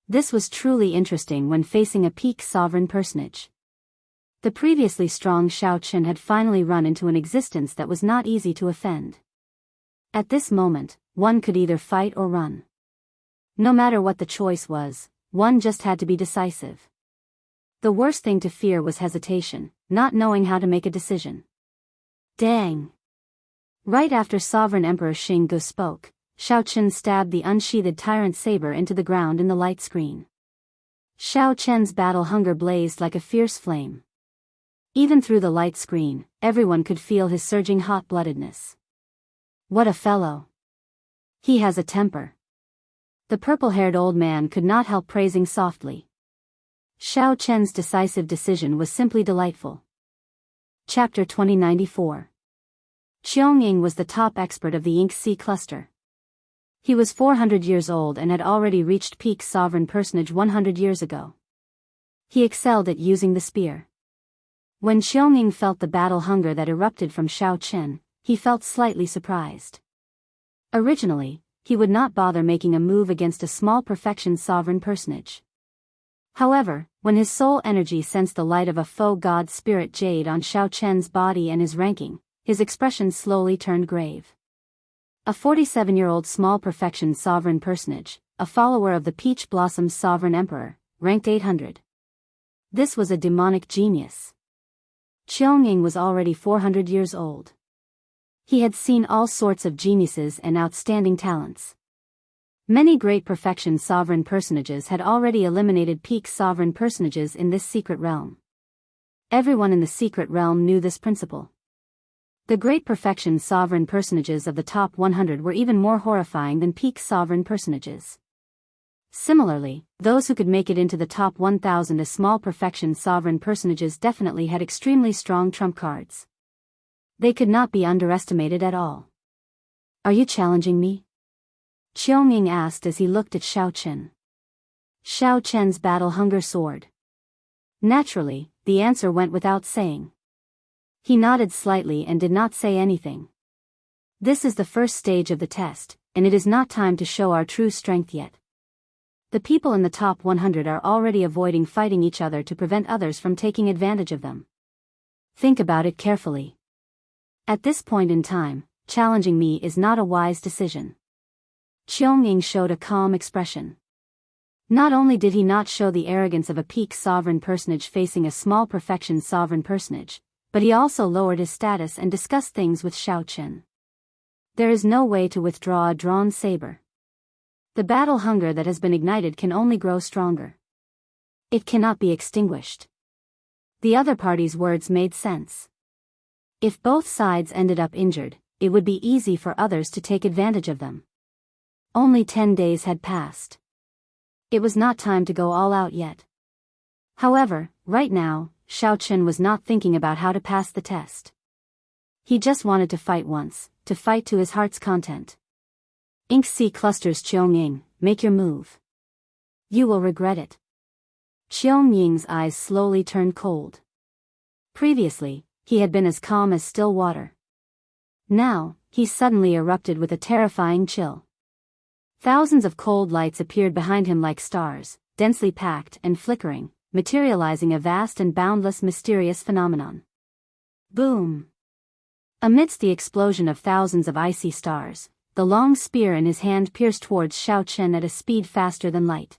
This was truly interesting when facing a peak sovereign personage. The previously strong Xiaochen had finally run into an existence that was not easy to offend. At this moment, one could either fight or run. No matter what the choice was, one just had to be decisive. The worst thing to fear was hesitation, not knowing how to make a decision. Dang! Right after Sovereign Emperor Xinggu spoke, Xiaochen stabbed the unsheathed tyrant saber into the ground in the light screen. Xiaochen's battle hunger blazed like a fierce flame. Even through the light screen, everyone could feel his surging hot-bloodedness. What a fellow! He has a temper. The purple-haired old man could not help praising softly. Xiaochen's decisive decision was simply delightful. Chapter 2094. Qiangying was the top expert of the Ink Sea cluster. He was 400 years old and had already reached peak sovereign personage 100 years ago. He excelled at using the spear. When Qiangying felt the battle hunger that erupted from Xiaochen, he felt slightly surprised. Originally, he would not bother making a move against a small perfection sovereign personage. However, when his soul energy sensed the light of a faux god spirit jade on Xiaochen's body and his ranking, his expression slowly turned grave. A 47-year-old small perfection sovereign personage, a follower of the Peach Blossom's sovereign emperor, ranked 800. This was a demonic genius. Qiangying was already 400 years old. He had seen all sorts of geniuses and outstanding talents. Many great perfection sovereign personages had already eliminated peak sovereign personages in this secret realm. Everyone in the secret realm knew this principle. The great perfection sovereign personages of the top 100 were even more horrifying than peak sovereign personages. Similarly, those who could make it into the top 1,000 as small perfection sovereign personages definitely had extremely strong trump cards. They could not be underestimated at all. Are you challenging me? Qiangying asked as he looked at Xiaochen. Xiaochen's battle hunger soared. Naturally, the answer went without saying. He nodded slightly and did not say anything. This is the first stage of the test, and it is not time to show our true strength yet. The people in the top 100 are already avoiding fighting each other to prevent others from taking advantage of them. Think about it carefully. At this point in time, challenging me is not a wise decision. Qiangying showed a calm expression. Not only did he not show the arrogance of a peak sovereign personage facing a small perfection sovereign personage, but he also lowered his status and discussed things with Xiaochen. There is no way to withdraw a drawn saber. The battle hunger that has been ignited can only grow stronger. It cannot be extinguished. The other party's words made sense. If both sides ended up injured, it would be easy for others to take advantage of them. Only 10 days had passed. It was not time to go all out yet. However, right now, Xiaochen was not thinking about how to pass the test. He just wanted to fight once, to fight to his heart's content. Ink Sea clusters. Qiangying, make your move. You will regret it. Qiangying's eyes slowly turned cold. Previously, he had been as calm as still water. Now, he suddenly erupted with a terrifying chill. Thousands of cold lights appeared behind him like stars, densely packed and flickering, materializing a vast and boundless mysterious phenomenon. Boom! Amidst the explosion of thousands of icy stars, the long spear in his hand pierced towards Xiaochen at a speed faster than light.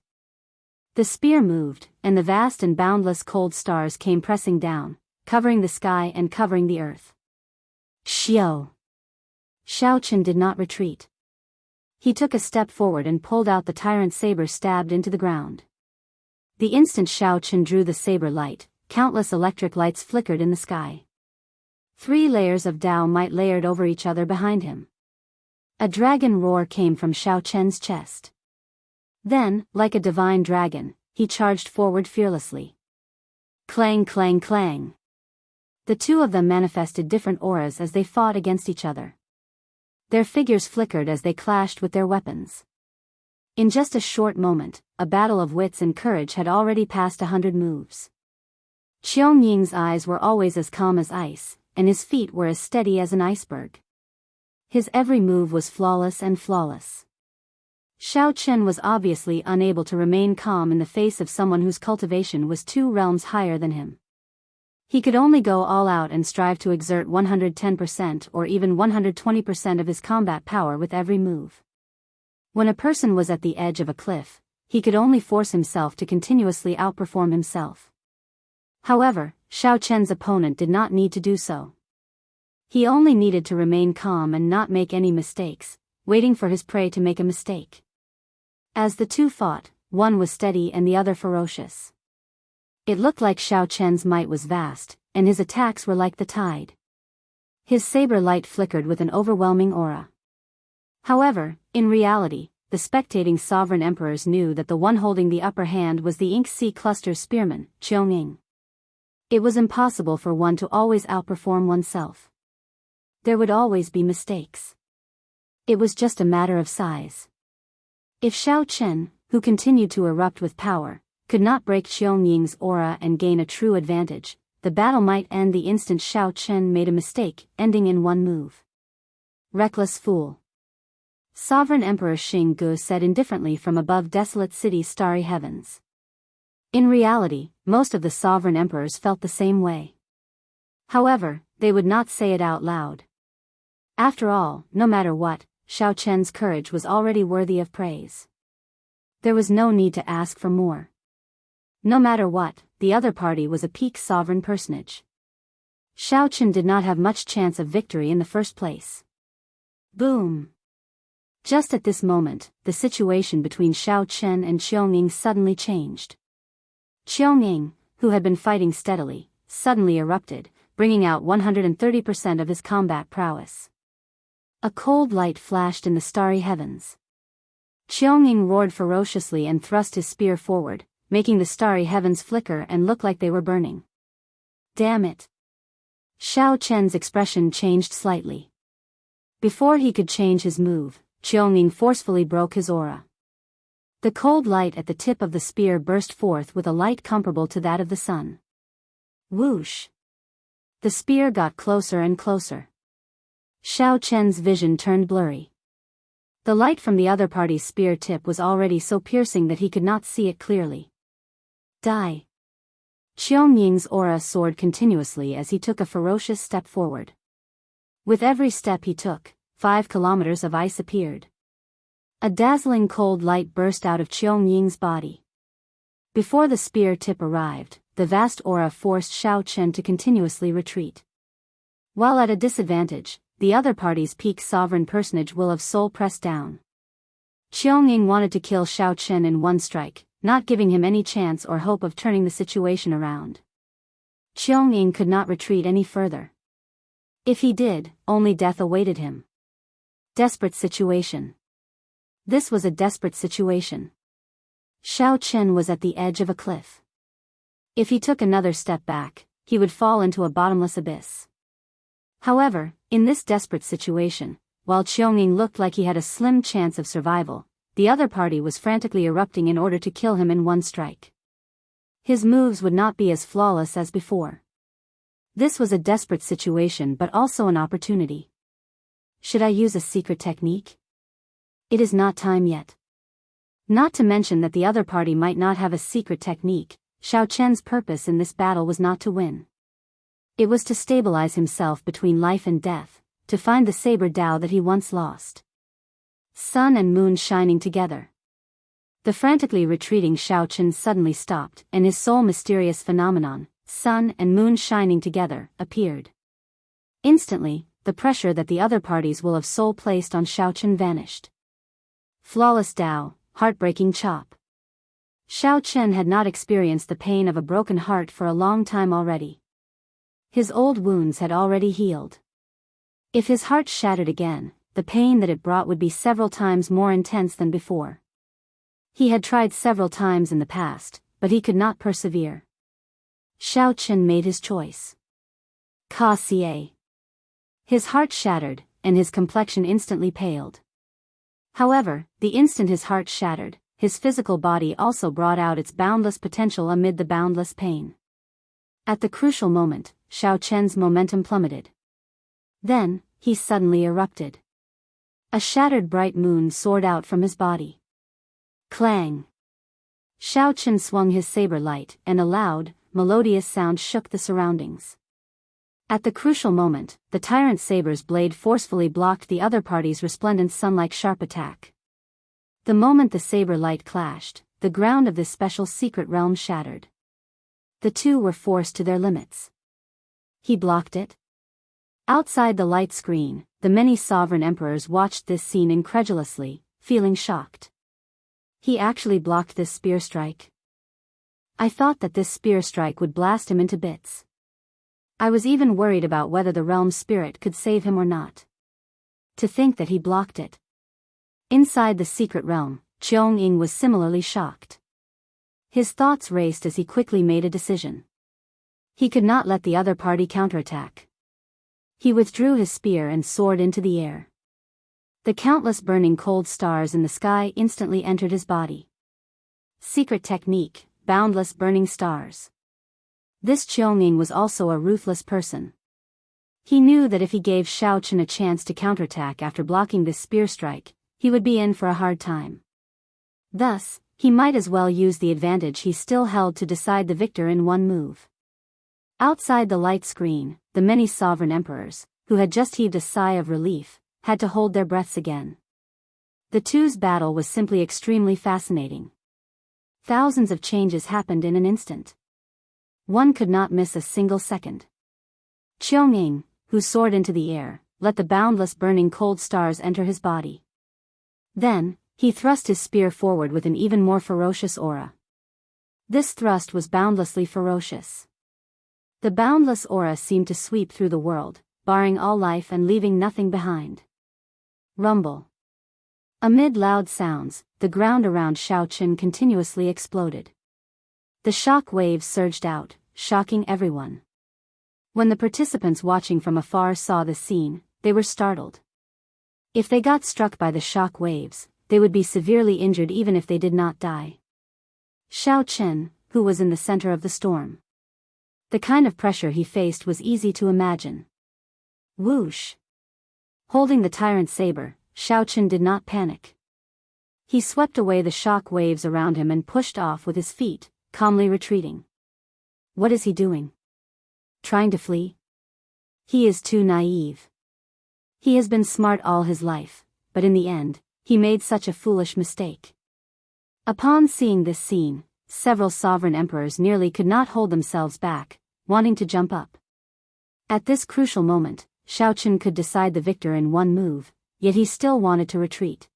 The spear moved, and the vast and boundless cold stars came pressing down, covering the sky and covering the earth. Xiao! Xiaochen did not retreat. He took a step forward and pulled out the tyrant saber stabbed into the ground. The instant Xiaochen drew the saber light, countless electric lights flickered in the sky. 3 layers of Dao might layered over each other behind him. A dragon roar came from Xiao Chen's chest. Then, like a divine dragon, he charged forward fearlessly. Clang, clang, clang. The two of them manifested different auras as they fought against each other. Their figures flickered as they clashed with their weapons. In just a short moment, a battle of wits and courage had already passed 100 moves. Qiangying's eyes were always as calm as ice, and his feet were as steady as an iceberg. His every move was flawless and flawless. Xiao Chen was obviously unable to remain calm in the face of someone whose cultivation was 2 realms higher than him. He could only go all out and strive to exert 110% or even 120% of his combat power with every move. When a person was at the edge of a cliff, he could only force himself to continuously outperform himself. However, Xiao Chen's opponent did not need to do so. He only needed to remain calm and not make any mistakes, waiting for his prey to make a mistake. As the two fought, one was steady and the other ferocious. It looked like Xiao Chen's might was vast, and his attacks were like the tide. His saber light flickered with an overwhelming aura. However, in reality, the spectating sovereign emperors knew that the one holding the upper hand was the Ink Sea Cluster spearman, Qiangying. It was impossible for one to always outperform oneself. There would always be mistakes. It was just a matter of size. If Xiao Chen, who continued to erupt with power, could not break Qiangying's aura and gain a true advantage, the battle might end the instant Xiao Chen made a mistake, ending in one move. Reckless fool. Sovereign Emperor Xing said indifferently from above desolate city's starry heavens. In reality, most of the sovereign emperors felt the same way. However, they would not say it out loud. After all, no matter what, Xiao Chen's courage was already worthy of praise. There was no need to ask for more. No matter what, the other party was a peak sovereign personage. Xiao Chen did not have much chance of victory in the first place. Boom! Just at this moment, the situation between Xiao Chen and Qiangying suddenly changed. Qiangying, who had been fighting steadily, suddenly erupted, bringing out 130% of his combat prowess. A cold light flashed in the starry heavens. Qiangying roared ferociously and thrust his spear forward, making the starry heavens flicker and look like they were burning. Damn it! Xiao Chen's expression changed slightly. Before he could change his move, Qiangying forcefully broke his aura. The cold light at the tip of the spear burst forth with a light comparable to that of the sun. Whoosh! The spear got closer and closer. Xiao Chen's vision turned blurry. The light from the other party's spear tip was already so piercing that he could not see it clearly. Die! Qiangying's aura soared continuously as he took a ferocious step forward. With every step he took, 5 kilometers of ice appeared. A dazzling cold light burst out of Qiangying's body. Before the spear tip arrived, the vast aura forced Xiao Chen to continuously retreat. While at a disadvantage, the other party's peak sovereign personage will of soul pressed down. Qiangying wanted to kill Xiao Chen in one strike, not giving him any chance or hope of turning the situation around. Qiangying could not retreat any further. If he did, only death awaited him. Desperate situation. This was a desperate situation. Xiao Chen was at the edge of a cliff. If he took another step back, he would fall into a bottomless abyss. However, in this desperate situation, while Qiangying looked like he had a slim chance of survival, the other party was frantically erupting in order to kill him in one strike. His moves would not be as flawless as before. This was a desperate situation but also an opportunity. Should I use a secret technique? It is not time yet. Not to mention that the other party might not have a secret technique. Xiao Chen's purpose in this battle was not to win. It was to stabilize himself between life and death, to find the saber Dao that he once lost. Sun and moon shining together. The frantically retreating Xiao Chen suddenly stopped, and his sole mysterious phenomenon, sun and moon shining together, appeared. Instantly, the pressure that the other parties will of soul placed on Xiao Chen vanished. Flawless Dao, heartbreaking chop. Xiao Chen had not experienced the pain of a broken heart for a long time already. His old wounds had already healed. If his heart shattered again, the pain that it brought would be several times more intense than before. He had tried several times in the past, but he could not persevere. Xiao Chen made his choice. Ka Xie. His heart shattered, and his complexion instantly paled. However, the instant his heart shattered, his physical body also brought out its boundless potential amid the boundless pain. At the crucial moment, Xiao Chen's momentum plummeted. Then, he suddenly erupted. A shattered bright moon soared out from his body. Clang! Xiao Chen swung his saber light, and a loud, melodious sound shook the surroundings. At the crucial moment, the tyrant saber's blade forcefully blocked the other party's resplendent sun-like sharp attack. The moment the saber light clashed, the ground of this special secret realm shattered. The two were forced to their limits. He blocked it. Outside the light screen, the many sovereign emperors watched this scene incredulously, feeling shocked. He actually blocked this spear strike. I thought that this spear strike would blast him into bits. I was even worried about whether the realm spirit could save him or not. To think that he blocked it. Inside the secret realm, Qiong Ying was similarly shocked. His thoughts raced as he quickly made a decision. He could not let the other party counterattack. He withdrew his spear and soared into the air. The countless burning cold stars in the sky instantly entered his body. Secret technique, boundless burning stars. This Qiongning was also a ruthless person. He knew that if he gave Xiao Chen a chance to counterattack after blocking this spear strike, he would be in for a hard time. Thus, he might as well use the advantage he still held to decide the victor in one move. Outside the light screen, the many sovereign emperors, who had just heaved a sigh of relief, had to hold their breaths again. The two's battle was simply extremely fascinating. Thousands of changes happened in an instant. One could not miss a single second. Qiongning, who soared into the air, let the boundless burning cold stars enter his body. Then, he thrust his spear forward with an even more ferocious aura. This thrust was boundlessly ferocious. The boundless aura seemed to sweep through the world, barring all life and leaving nothing behind. Rumble. Amid loud sounds, the ground around Xiao Chen continuously exploded. The shock waves surged out, shocking everyone. When the participants watching from afar saw the scene, they were startled. If they got struck by the shock waves, they would be severely injured even if they did not die. Xiao Chen, who was in the center of the storm. The kind of pressure he faced was easy to imagine. Whoosh! Holding the tyrant saber, Xiao Chen did not panic. He swept away the shock waves around him and pushed off with his feet, calmly retreating. What is he doing? Trying to flee? He is too naive. He has been smart all his life, but in the end, he made such a foolish mistake. Upon seeing this scene, several sovereign emperors nearly could not hold themselves back, wanting to jump up. At this crucial moment, Xiao Chen could decide the victor in one move, yet he still wanted to retreat.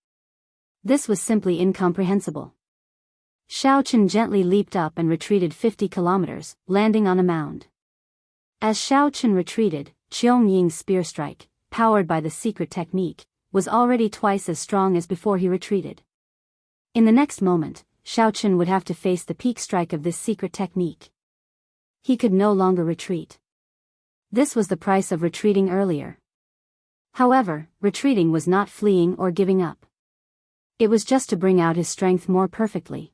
This was simply incomprehensible. Xiao Chen gently leaped up and retreated 50 kilometers, landing on a mound. As Xiao Chen retreated, Qiong Ying's spear strike, powered by the secret technique, was already twice as strong as before he retreated. In the next moment, Xiao Chen would have to face the peak strike of this secret technique. He could no longer retreat. This was the price of retreating earlier. However, retreating was not fleeing or giving up. It was just to bring out his strength more perfectly.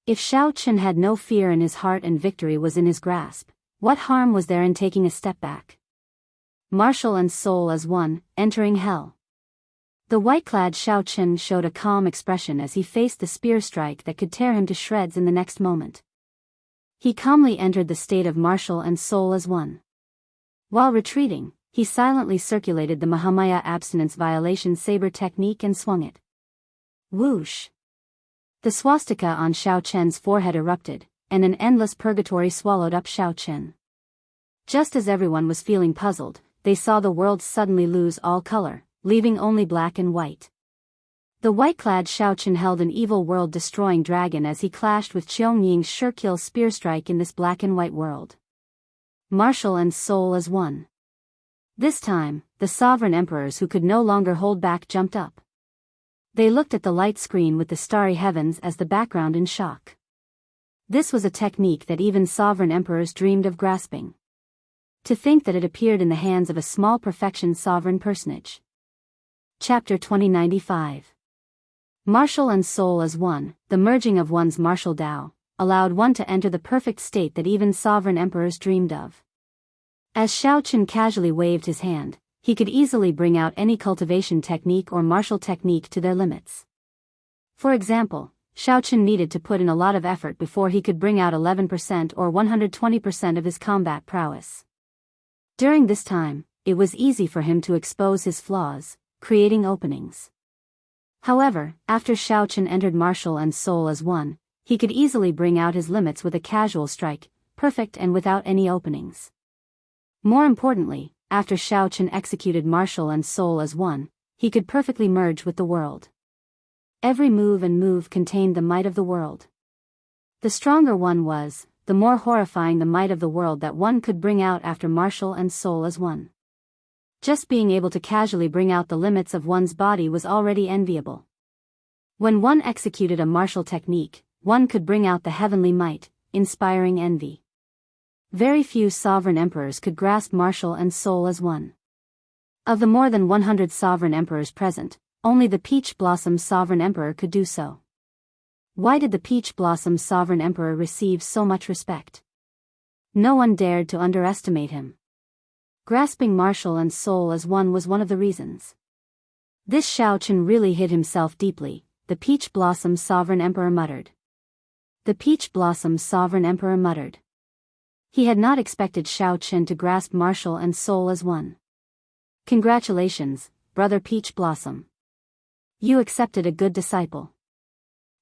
If Xiao Chen had no fear in his heart and victory was in his grasp, what harm was there in taking a step back? Martial and soul as one, entering hell. The white-clad Xiao Chen showed a calm expression as he faced the spear strike that could tear him to shreds in the next moment. He calmly entered the state of martial and soul as one. While retreating, he silently circulated the Mahamaya abstinence violation saber technique and swung it. Whoosh! The swastika on Xiao Chen's forehead erupted, and an endless purgatory swallowed up Xiao Chen. Just as everyone was feeling puzzled, they saw the world suddenly lose all color, leaving only black and white. The white-clad Xiaochen held an evil world-destroying dragon as he clashed with Qiangying's sure-kill spear strike in this black-and-white world. Martial and soul as one. This time, the sovereign emperors who could no longer hold back jumped up. They looked at the light screen with the starry heavens as the background in shock. This was a technique that even sovereign emperors dreamed of grasping. To think that it appeared in the hands of a small perfection sovereign personage. Chapter 2095. Martial and soul as one, the merging of one's martial Dao, allowed one to enter the perfect state that even sovereign emperors dreamed of. As Xiaochen casually waved his hand, he could easily bring out any cultivation technique or martial technique to their limits. For example, Xiaochen needed to put in a lot of effort before he could bring out 11% or 120% of his combat prowess. During this time, it was easy for him to expose his flaws, creating openings. However, after Xiaochen entered martial and soul as one, he could easily bring out his limits with a casual strike, perfect and without any openings. More importantly, after Xiaochen executed martial and soul as one, he could perfectly merge with the world. Every move contained the might of the world. The stronger one was, the more horrifying the might of the world that one could bring out after martial and soul as one. Just being able to casually bring out the limits of one's body was already enviable. When one executed a martial technique, one could bring out the heavenly might, inspiring envy. Very few sovereign emperors could grasp martial and soul as one. Of the more than 100 sovereign emperors present, only the Peach Blossom Sovereign Emperor could do so. Why did the Peach Blossom Sovereign Emperor receive so much respect? No one dared to underestimate him. Grasping martial and soul as one was one of the reasons. This Xiaochen really hid himself deeply, the Peach Blossom Sovereign Emperor muttered. The Peach Blossom Sovereign Emperor muttered. He had not expected Xiaochen to grasp martial and soul as one. Congratulations, Brother Peach Blossom. You accepted a good disciple.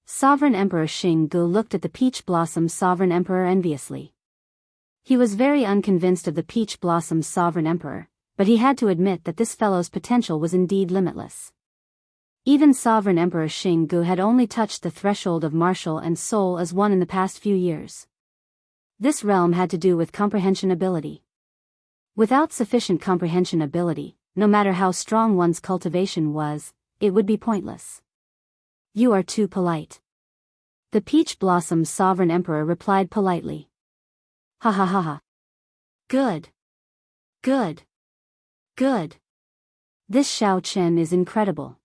Sovereign Emperor Xinggu looked at the Peach Blossom Sovereign Emperor enviously. He was very unconvinced of the Peach Blossom Sovereign Emperor, but he had to admit that this fellow's potential was indeed limitless. Even Sovereign Emperor Xinggu had only touched the threshold of martial and soul as one in the past few years. This realm had to do with comprehension ability. Without sufficient comprehension ability, no matter how strong one's cultivation was, it would be pointless. You are too polite. The Peach Blossom Sovereign Emperor replied politely. Ha ha ha ha. Good. Good. Good. This Xiaochen is incredible.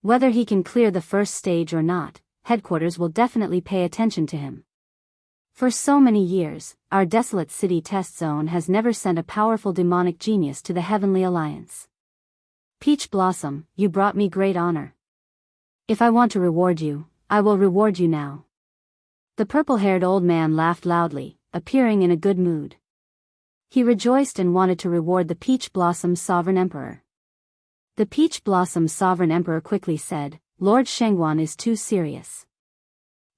Whether he can clear the first stage or not, headquarters will definitely pay attention to him. For so many years, our desolate city test zone has never sent a powerful demonic genius to the Heavenly Alliance. Peach Blossom, you brought me great honor. If I want to reward you, I will reward you now. The purple-haired old man laughed loudly, appearing in a good mood. He rejoiced and wanted to reward the Peach Blossom Sovereign Emperor. The Peach Blossom Sovereign Emperor quickly said, Lord Shengguan is too serious.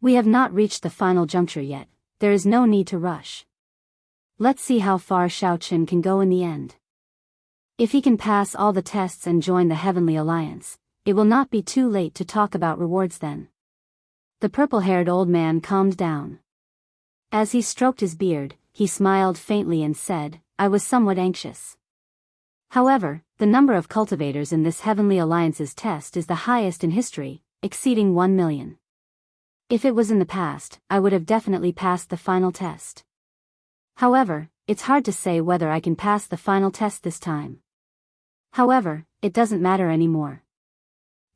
We have not reached the final juncture yet, there is no need to rush. Let's see how far Xiaochen can go in the end. If he can pass all the tests and join the Heavenly Alliance, it will not be too late to talk about rewards then. The purple-haired old man calmed down. As he stroked his beard, he smiled faintly and said, I was somewhat anxious. However, the number of cultivators in this Heavenly Alliance's test is the highest in history, exceeding 1 million. If it was in the past, I would have definitely passed the final test. However, it's hard to say whether I can pass the final test this time. However, it doesn't matter anymore.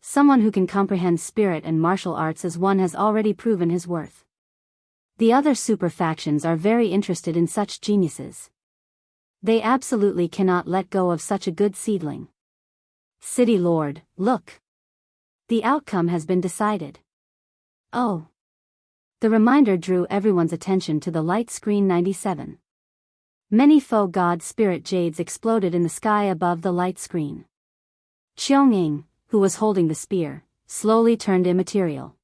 Someone who can comprehend spirit and martial arts as one has already proven his worth. The other super factions are very interested in such geniuses. They absolutely cannot let go of such a good seedling. City Lord, look. The outcome has been decided. Oh. The reminder drew everyone's attention to the light screen 97. Many faux god spirit jades exploded in the sky above the light screen. Qiangying, who was holding the spear, slowly turned immaterial.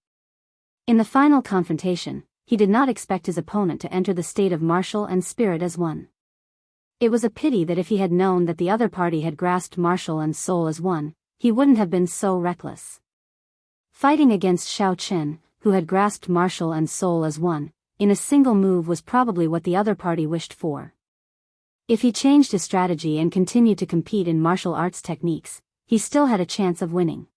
In the final confrontation, he did not expect his opponent to enter the state of martial and spirit as one. It was a pity that if he had known that the other party had grasped martial and soul as one, he wouldn't have been so reckless. Fighting against Xiao Chen, who had grasped martial and soul as one, in a single move was probably what the other party wished for. If he changed his strategy and continued to compete in martial arts techniques, he still had a chance of winning.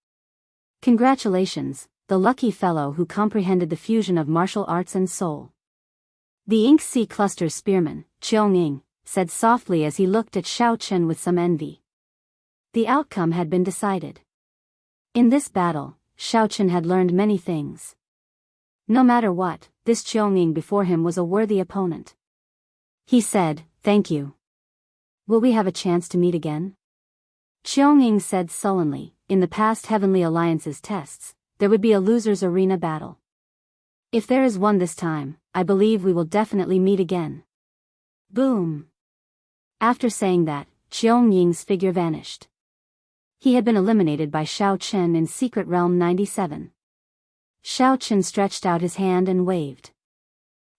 Congratulations, the lucky fellow who comprehended the fusion of martial arts and soul. The Ink Sea Cluster's spearman, Qiong said softly as he looked at Xiao Chen with some envy. The outcome had been decided. In this battle, Xiao Chen had learned many things. No matter what, this Qiong before him was a worthy opponent. He said, "Thank you. Will we have a chance to meet again?" Qiong said sullenly, "In the past Heavenly Alliance's tests, there would be a loser's arena battle. If there is one this time, I believe we will definitely meet again." Boom. After saying that, Qiong figure vanished. He had been eliminated by Xiao Chen in Secret Realm 97. Xiao Chen stretched out his hand and waved.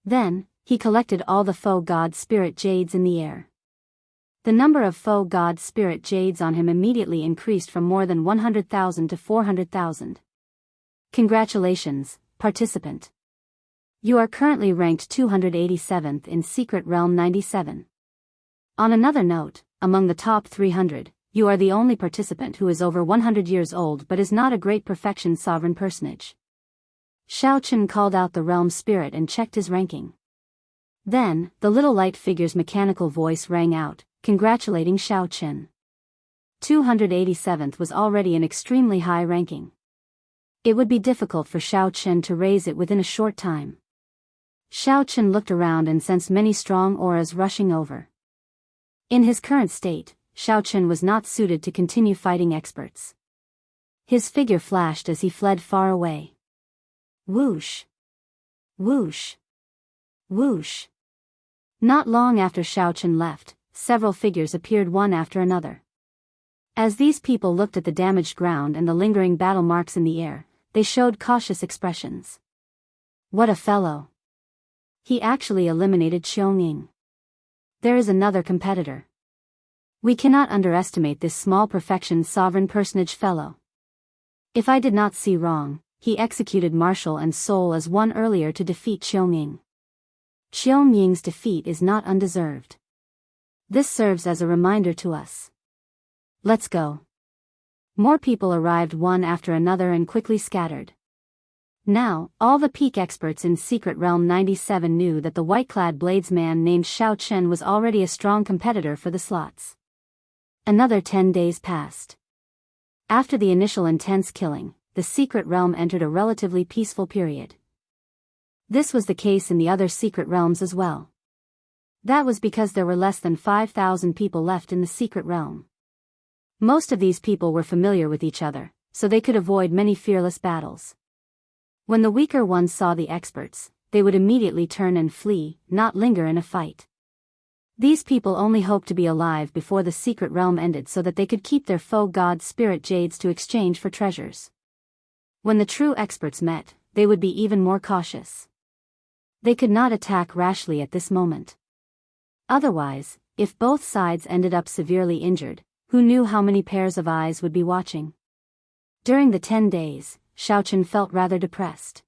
Then, he collected all the Foe God Spirit Jades in the air. The number of Foe God Spirit Jades on him immediately increased from more than 100,000 to 400,000. Congratulations, participant. You are currently ranked 287th in Secret Realm 97. On another note, among the top 300, you are the only participant who is over 100 years old but is not a great perfection sovereign personage. Xiao Chen called out the realm spirit and checked his ranking. Then, the little light figure's mechanical voice rang out, congratulating Xiao Chen. 287th was already an extremely high ranking. It would be difficult for Xiao Chen to raise it within a short time. Xiao Chen looked around and sensed many strong auras rushing over. In his current state, Xiao Chen was not suited to continue fighting experts. His figure flashed as he fled far away. Whoosh! Whoosh! Whoosh! Not long after Xiao Chen left, several figures appeared one after another. As these people looked at the damaged ground and the lingering battle marks in the air, they showed cautious expressions. What a fellow! He actually eliminated Qiong. There is another competitor. We cannot underestimate this small perfection sovereign personage fellow. If I did not see wrong, he executed martial and soul as one earlier to defeat Qiong. Qiong's defeat is not undeserved. This serves as a reminder to us. Let's go. More people arrived one after another and quickly scattered. Now, all the peak experts in Secret Realm 97 knew that the white-clad bladesman named Xiao Chen was already a strong competitor for the slots. Another 10 days passed. After the initial intense killing, the Secret Realm entered a relatively peaceful period. This was the case in the other Secret Realms as well. That was because there were less than 5,000 people left in the Secret Realm. Most of these people were familiar with each other, so they could avoid many fearless battles. When the weaker ones saw the experts, they would immediately turn and flee, not linger in a fight. These people only hoped to be alive before the Secret Realm ended so that they could keep their Foe God Spirit Jades to exchange for treasures. When the true experts met, they would be even more cautious. They could not attack rashly at this moment. Otherwise, if both sides ended up severely injured, who knew how many pairs of eyes would be watching? During the 10 days, Xiao Chen felt rather depressed.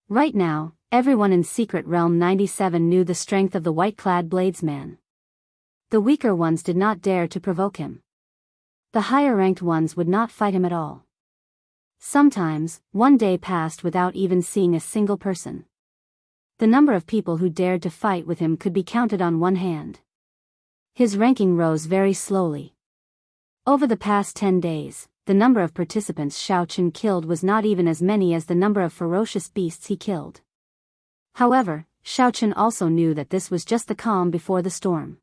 Right now, everyone in Secret Realm 97 knew the strength of the white-clad bladesman. The weaker ones did not dare to provoke him. The higher-ranked ones would not fight him at all. Sometimes, one day passed without even seeing a single person. The number of people who dared to fight with him could be counted on one hand. His ranking rose very slowly. Over the past 10 days, the number of participants Xiao Chen killed was not even as many as the number of ferocious beasts he killed. However, Xiao Chen also knew that this was just the calm before the storm.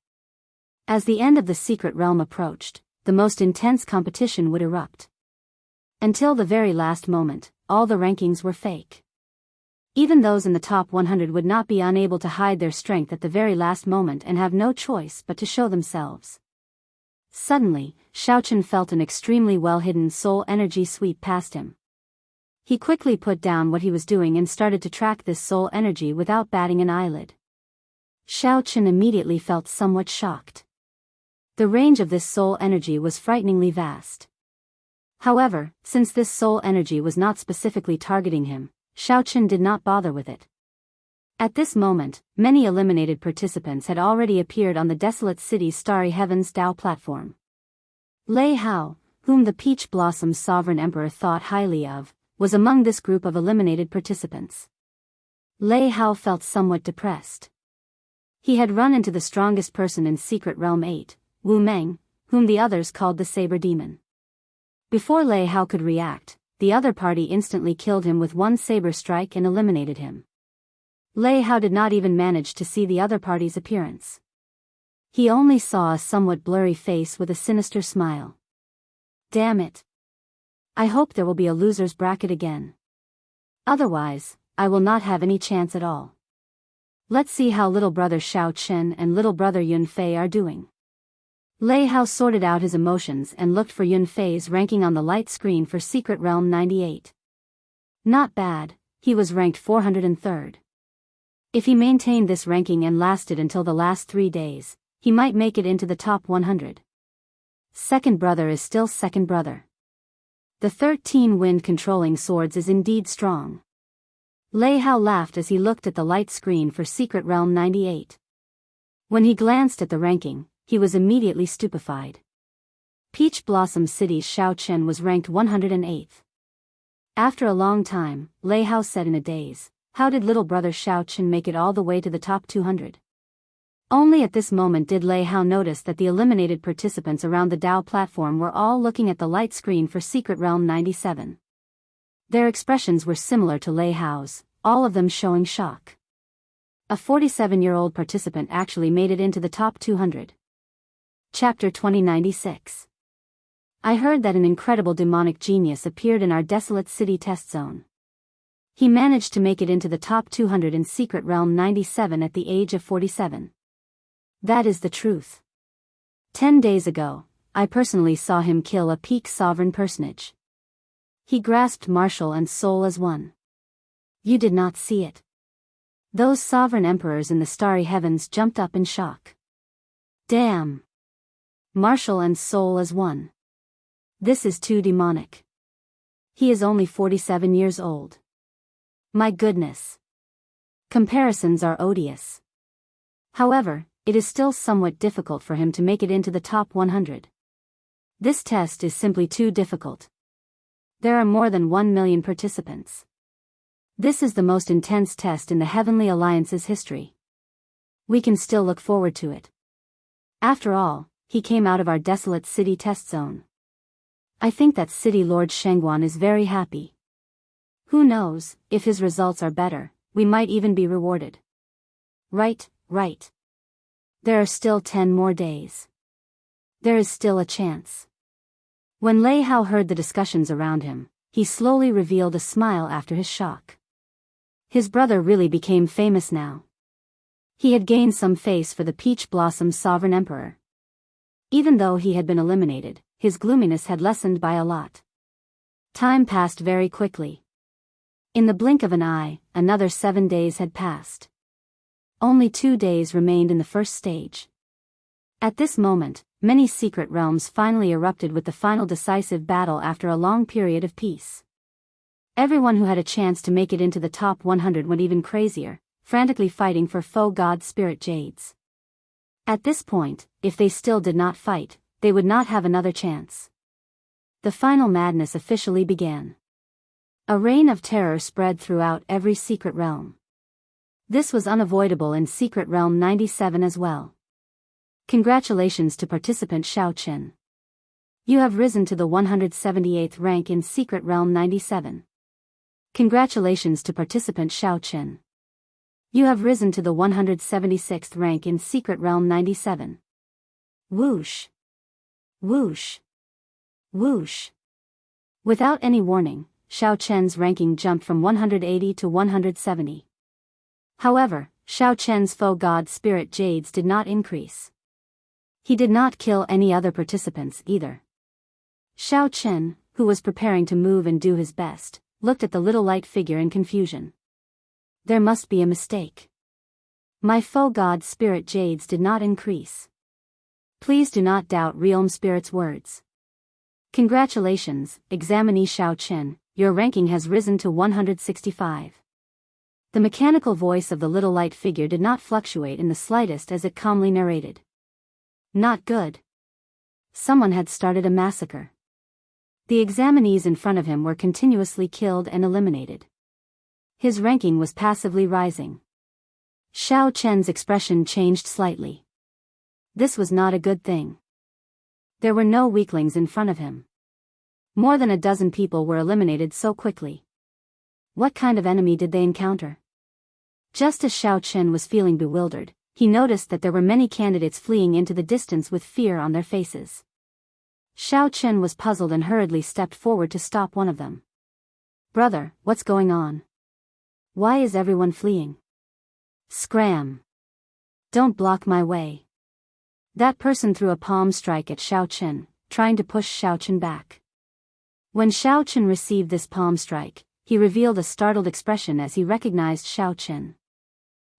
As the end of the Secret Realm approached, the most intense competition would erupt. Until the very last moment, all the rankings were fake. Even those in the top 100 would not be unable to hide their strength at the very last moment and have no choice but to show themselves. Suddenly, Xiao Chen felt an extremely well-hidden soul energy sweep past him. He quickly put down what he was doing and started to track this soul energy without batting an eyelid. Xiao Chen immediately felt somewhat shocked. The range of this soul energy was frighteningly vast. However, since this soul energy was not specifically targeting him, Xiaoqin did not bother with it. At this moment, many eliminated participants had already appeared on the desolate city's starry heavens Dao platform. Lei Hao, whom the Peach Blossom Sovereign Emperor thought highly of, was among this group of eliminated participants. Lei Hao felt somewhat depressed. He had run into the strongest person in Secret Realm 8, Wu Meng, whom the others called the Saber Demon. Before Lei Hao could react, the other party instantly killed him with one saber strike and eliminated him. Lei Hao did not even manage to see the other party's appearance. He only saw a somewhat blurry face with a sinister smile. Damn it. I hope there will be a loser's bracket again. Otherwise, I will not have any chance at all. Let's see how little brother Xiao Chen and little brother Yun Fei are doing. Lei Hao sorted out his emotions and looked for Yun Fei's ranking on the light screen for Secret Realm 98. Not bad, he was ranked 403rd. If he maintained this ranking and lasted until the last 3 days, he might make it into the top 100. Second brother is still second brother. The 13 wind controlling swords is indeed strong. Lei Hao laughed as he looked at the light screen for Secret Realm 98. When he glanced at the ranking, he was immediately stupefied. Peach Blossom City's Xiao Chen was ranked 108th. After a long time, Lei Hao said in a daze, "How did little brother Xiao Chen make it all the way to the top 200? Only at this moment did Lei Hao notice that the eliminated participants around the Dao platform were all looking at the light screen for Secret Realm 97. Their expressions were similar to Lei Hao's, all of them showing shock. A 47-year-old participant actually made it into the top 200. Chapter 2096. I heard that an incredible demonic genius appeared in our desolate city test zone. He managed to make it into the top 200 in Secret Realm 97 at the age of 47. That is the truth. 10 days ago, I personally saw him kill a peak sovereign personage. He grasped martial and soul as one. You did not see it. Those sovereign emperors in the starry heavens jumped up in shock. Damn! Martial and soul as one. This is too demonic. He is only 47 years old. My goodness. Comparisons are odious. However, it is still somewhat difficult for him to make it into the top 100. This test is simply too difficult. There are more than 1 million participants. This is the most intense test in the Heavenly Alliance's history. We can still look forward to it. After all, he came out of our desolate city test zone. I think that City Lord Shengguan is very happy. Who knows, if his results are better, we might even be rewarded. Right. There are still 10 more days. There is still a chance. When Lei Hao heard the discussions around him, he slowly revealed a smile after his shock. His brother really became famous now. He had gained some face for the Peach Blossom Sovereign Emperor. Even though he had been eliminated, his gloominess had lessened by a lot. Time passed very quickly. In the blink of an eye, another 7 days had passed. Only 2 days remained in the first stage. At this moment, many secret realms finally erupted with the final decisive battle after a long period of peace. Everyone who had a chance to make it into the top 100 went even crazier, frantically fighting for foe god spirit jades. At this point, if they still did not fight, they would not have another chance. The final madness officially began. A reign of terror spread throughout every secret realm. This was unavoidable in Secret Realm 97 as well. Congratulations to participant Xiao Chen. You have risen to the 178th rank in Secret Realm 97. Congratulations to participant Xiao Chen. You have risen to the 176th rank in Secret Realm 97. Whoosh. Whoosh. Whoosh. Without any warning, Xiao Chen's ranking jumped from 180 to 170. However, Xiao Chen's foe god spirit jades did not increase. He did not kill any other participants either. Xiao Chen, who was preparing to move and do his best, looked at the little light figure in confusion. There must be a mistake. My foe god spirit jades did not increase. Please do not doubt Realm Spirit's words. Congratulations, examinee Xiao Chen, your ranking has risen to 165. The mechanical voice of the little light figure did not fluctuate in the slightest as it calmly narrated. Not good. Someone had started a massacre. The examinees in front of him were continuously killed and eliminated. His ranking was passively rising. Xiao Chen's expression changed slightly. This was not a good thing. There were no weaklings in front of him. More than a dozen people were eliminated so quickly. What kind of enemy did they encounter? Just as Xiao Chen was feeling bewildered, he noticed that there were many candidates fleeing into the distance with fear on their faces. Xiao Chen was puzzled and hurriedly stepped forward to stop one of them. Brother, what's going on? Why is everyone fleeing? Scram! Don't block my way. That person threw a palm strike at Xiao Chen, trying to push Xiao Chen back. When Xiao Chen received this palm strike, he revealed a startled expression as he recognized Xiao Chen.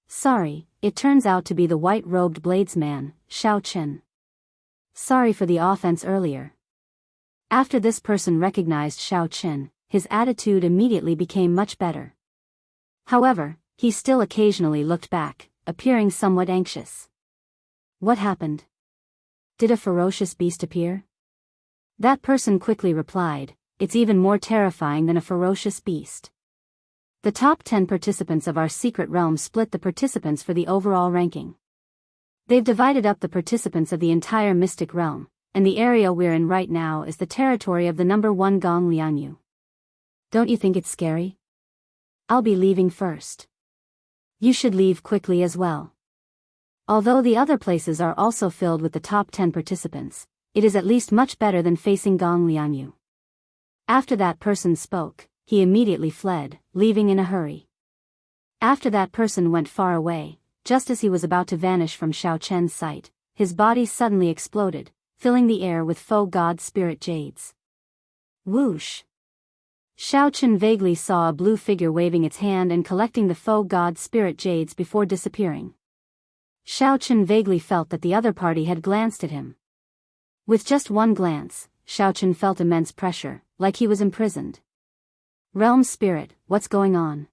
Sorry, it turns out to be the white-robed bladesman, Xiao Chen. Sorry for the offense earlier. After this person recognized Xiao Chen, his attitude immediately became much better. However, he still occasionally looked back, appearing somewhat anxious. What happened? Did a ferocious beast appear? That person quickly replied, it's even more terrifying than a ferocious beast. The top 10 participants of our secret realm split the participants for the overall ranking. They've divided up the participants of the entire mystic realm, and the area we're in right now is the territory of the number 1 Gong Lianyu. Don't you think it's scary? I'll be leaving first. You should leave quickly as well. Although the other places are also filled with the top 10 participants, it is at least much better than facing Gong Lianyu. After that person spoke, he immediately fled, leaving in a hurry. After that person went far away, just as he was about to vanish from Xiao Chen's sight, his body suddenly exploded, filling the air with faux god spirit jades. Whoosh! Xiao Chen vaguely saw a blue figure waving its hand and collecting the faux god spirit jades before disappearing. Xiao Chen vaguely felt that the other party had glanced at him. With just one glance, Xiao Chen felt immense pressure, like he was imprisoned. Realm Spirit, what's going on?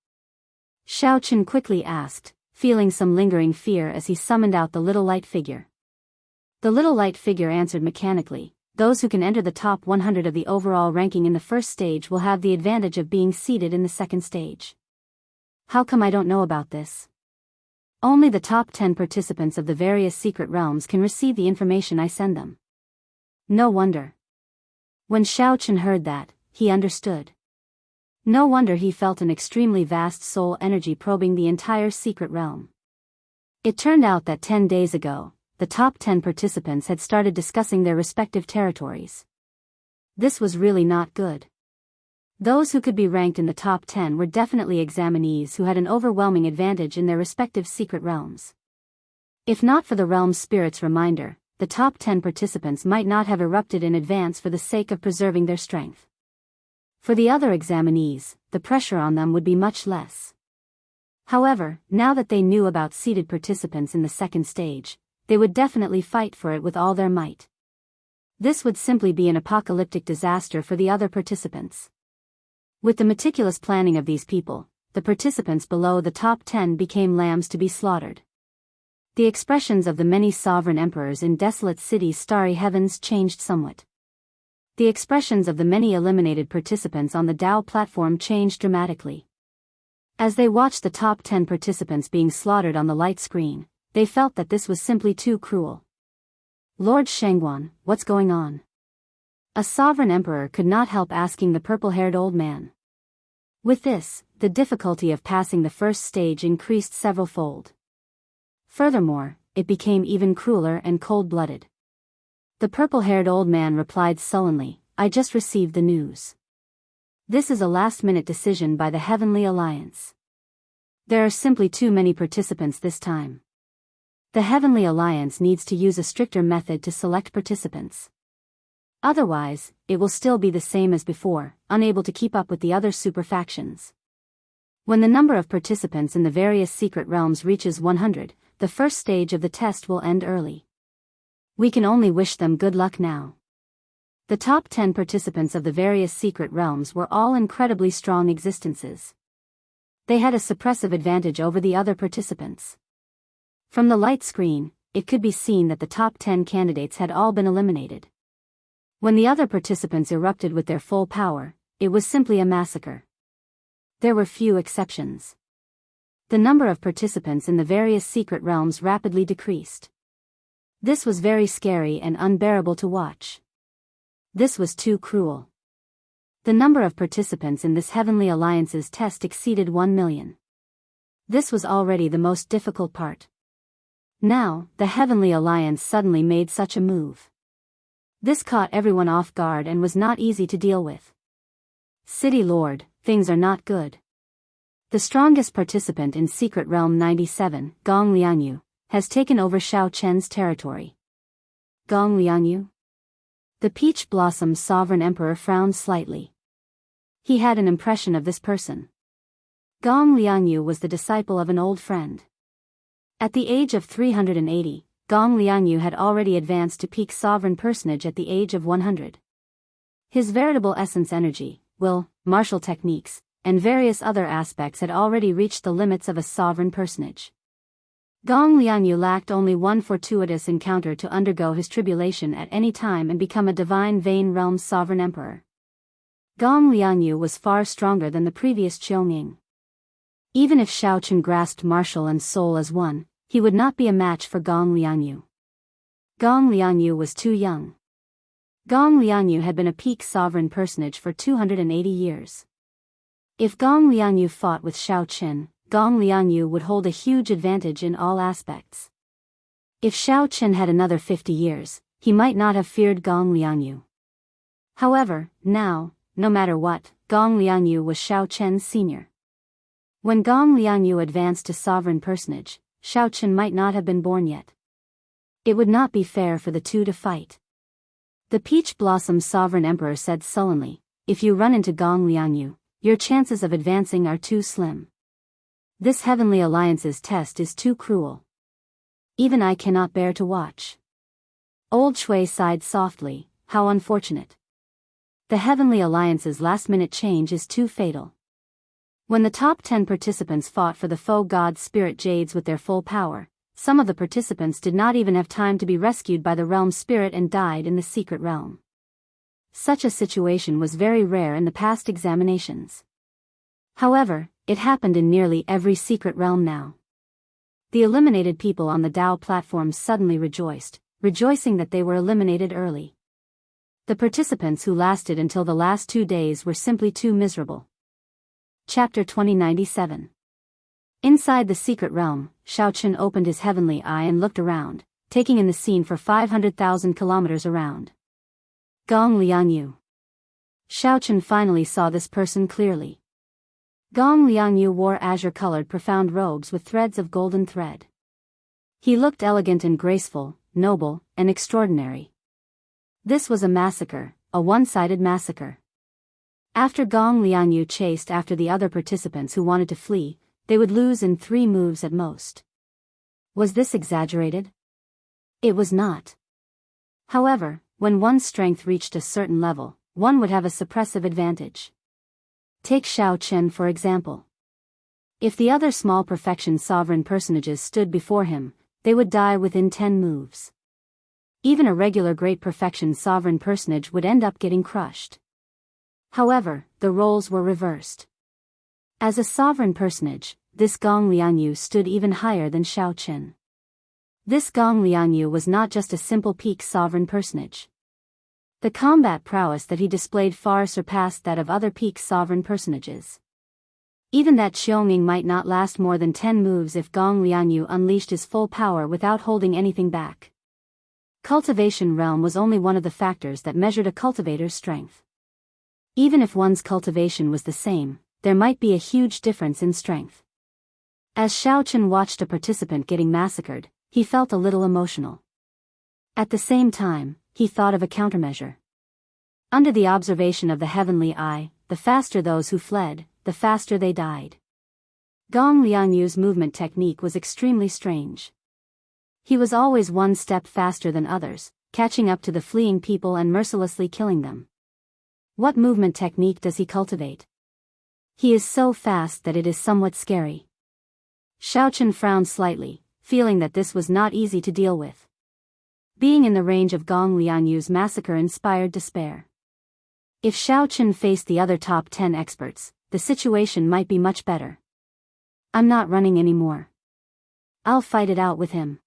Xiao Chen quickly asked, feeling some lingering fear as he summoned out the little light figure. The little light figure answered mechanically, those who can enter the top 100 of the overall ranking in the first stage will have the advantage of being seated in the second stage. How come I don't know about this? Only the top 10 participants of the various secret realms can receive the information I send them. No wonder. When Xiao Chen heard that, he understood. No wonder he felt an extremely vast soul energy probing the entire secret realm. It turned out that 10 days ago, the top 10 participants had started discussing their respective territories. This was really not good. Those who could be ranked in the top 10 were definitely examinees who had an overwhelming advantage in their respective secret realms. If not for the realm spirit's reminder, the top 10 participants might not have erupted in advance for the sake of preserving their strength. For the other examinees, the pressure on them would be much less. However, now that they knew about seated participants in the second stage, they would definitely fight for it with all their might. This would simply be an apocalyptic disaster for the other participants. With the meticulous planning of these people, the participants below the top 10 became lambs to be slaughtered. The expressions of the many sovereign emperors in desolate cities' starry heavens changed somewhat. The expressions of the many eliminated participants on the Dao platform changed dramatically. As they watched the top 10 participants being slaughtered on the light screen, they felt that this was simply too cruel. Lord Shengguan, what's going on? A sovereign emperor could not help asking the purple-haired old man. With this, the difficulty of passing the first stage increased several-fold. Furthermore, it became even crueler and cold-blooded. The purple-haired old man replied sullenly, I just received the news. This is a last-minute decision by the Heavenly Alliance. There are simply too many participants this time. The Heavenly Alliance needs to use a stricter method to select participants. Otherwise, it will still be the same as before, unable to keep up with the other super factions. When the number of participants in the various secret realms reaches 100, the first stage of the test will end early. We can only wish them good luck now. The top 10 participants of the various secret realms were all incredibly strong existences. They had a suppressive advantage over the other participants. From the light screen, it could be seen that the top 10 candidates had all been eliminated. When the other participants erupted with their full power, it was simply a massacre. There were few exceptions. The number of participants in the various secret realms rapidly decreased. This was very scary and unbearable to watch. This was too cruel. The number of participants in this Heavenly Alliance's test exceeded 1 million. This was already the most difficult part. Now, the Heavenly Alliance suddenly made such a move. This caught everyone off guard and was not easy to deal with. City Lord, things are not good. The strongest participant in Secret Realm 97, Gong Liangyu, has taken over Xiao Chen's territory. Gong Liangyu? The Peach Blossom Sovereign Emperor frowned slightly. He had an impression of this person. Gong Liangyu was the disciple of an old friend. At the age of 380, Gong Liangyu had already advanced to peak sovereign personage at the age of 100. His veritable essence energy, will, martial techniques, and various other aspects had already reached the limits of a sovereign personage. Gong Liangyu lacked only one fortuitous encounter to undergo his tribulation at any time and become a divine Vein Realm's sovereign emperor. Gong Liangyu was far stronger than the previous Qiongning. Even if Xiao Chen grasped martial and soul as one, he would not be a match for Gong Liangyu. Gong Liangyu was too young. Gong Liangyu had been a peak sovereign personage for 280 years. If Gong Liangyu fought with Xiao Chen, Gong Liangyu would hold a huge advantage in all aspects. If Xiao Chen had another 50 years, he might not have feared Gong Liangyu. However, now, no matter what, Gong Liangyu was Xiao Chen's senior. When Gong Liangyu advanced to sovereign personage, Xiao Chen might not have been born yet. It would not be fair for the two to fight. The Peach Blossom Sovereign Emperor said sullenly, "If you run into Gong Liangyu, your chances of advancing are too slim. This Heavenly Alliance's test is too cruel. Even I cannot bear to watch." Old Shui sighed softly, "How unfortunate. The Heavenly Alliance's last-minute change is too fatal." When the top 10 participants fought for the foe god spirit jades with their full power, some of the participants did not even have time to be rescued by the realm spirit and died in the secret realm. Such a situation was very rare in the past examinations. However, it happened in nearly every secret realm now. The eliminated people on the Dao platform suddenly rejoiced, rejoicing that they were eliminated early. The participants who lasted until the last 2 days were simply too miserable. Chapter 2097. Inside the secret realm, Xiao Chen opened his heavenly eye and looked around, taking in the scene for 500,000 kilometers around. Gong Liangyu. Xiao Chen finally saw this person clearly. Gong Liangyu wore azure-colored profound robes with threads of golden thread. He looked elegant and graceful, noble, and extraordinary. This was a massacre, a one-sided massacre. After Gong Liangyu chased after the other participants who wanted to flee, they would lose in 3 moves at most. Was this exaggerated? It was not. However, when one's strength reached a certain level, one would have a suppressive advantage. Take Xiao Chen for example. If the other small perfection sovereign personages stood before him, they would die within 10 moves. Even a regular great perfection sovereign personage would end up getting crushed. However, the roles were reversed. As a sovereign personage, this Gong Liangyu stood even higher than Xiao Chen. This Gong Liangyu was not just a simple peak sovereign personage. The combat prowess that he displayed far surpassed that of other peak sovereign personages. Even that Qiongning might not last more than 10 moves if Gong Liangyu unleashed his full power without holding anything back. Cultivation realm was only one of the factors that measured a cultivator's strength. Even if one's cultivation was the same, there might be a huge difference in strength. As Xiao Chen watched a participant getting massacred, he felt a little emotional. At the same time, he thought of a countermeasure. Under the observation of the heavenly eye, the faster those who fled, the faster they died. Gong Liangyu's movement technique was extremely strange. He was always one step faster than others, catching up to the fleeing people and mercilessly killing them. What movement technique does he cultivate? He is so fast that it is somewhat scary. Xiaochen frowned slightly, feeling that this was not easy to deal with. Being in the range of Gong Lianyu's massacre inspired despair. If Xiaochen faced the other top 10 experts, the situation might be much better. I'm not running anymore. I'll fight it out with him.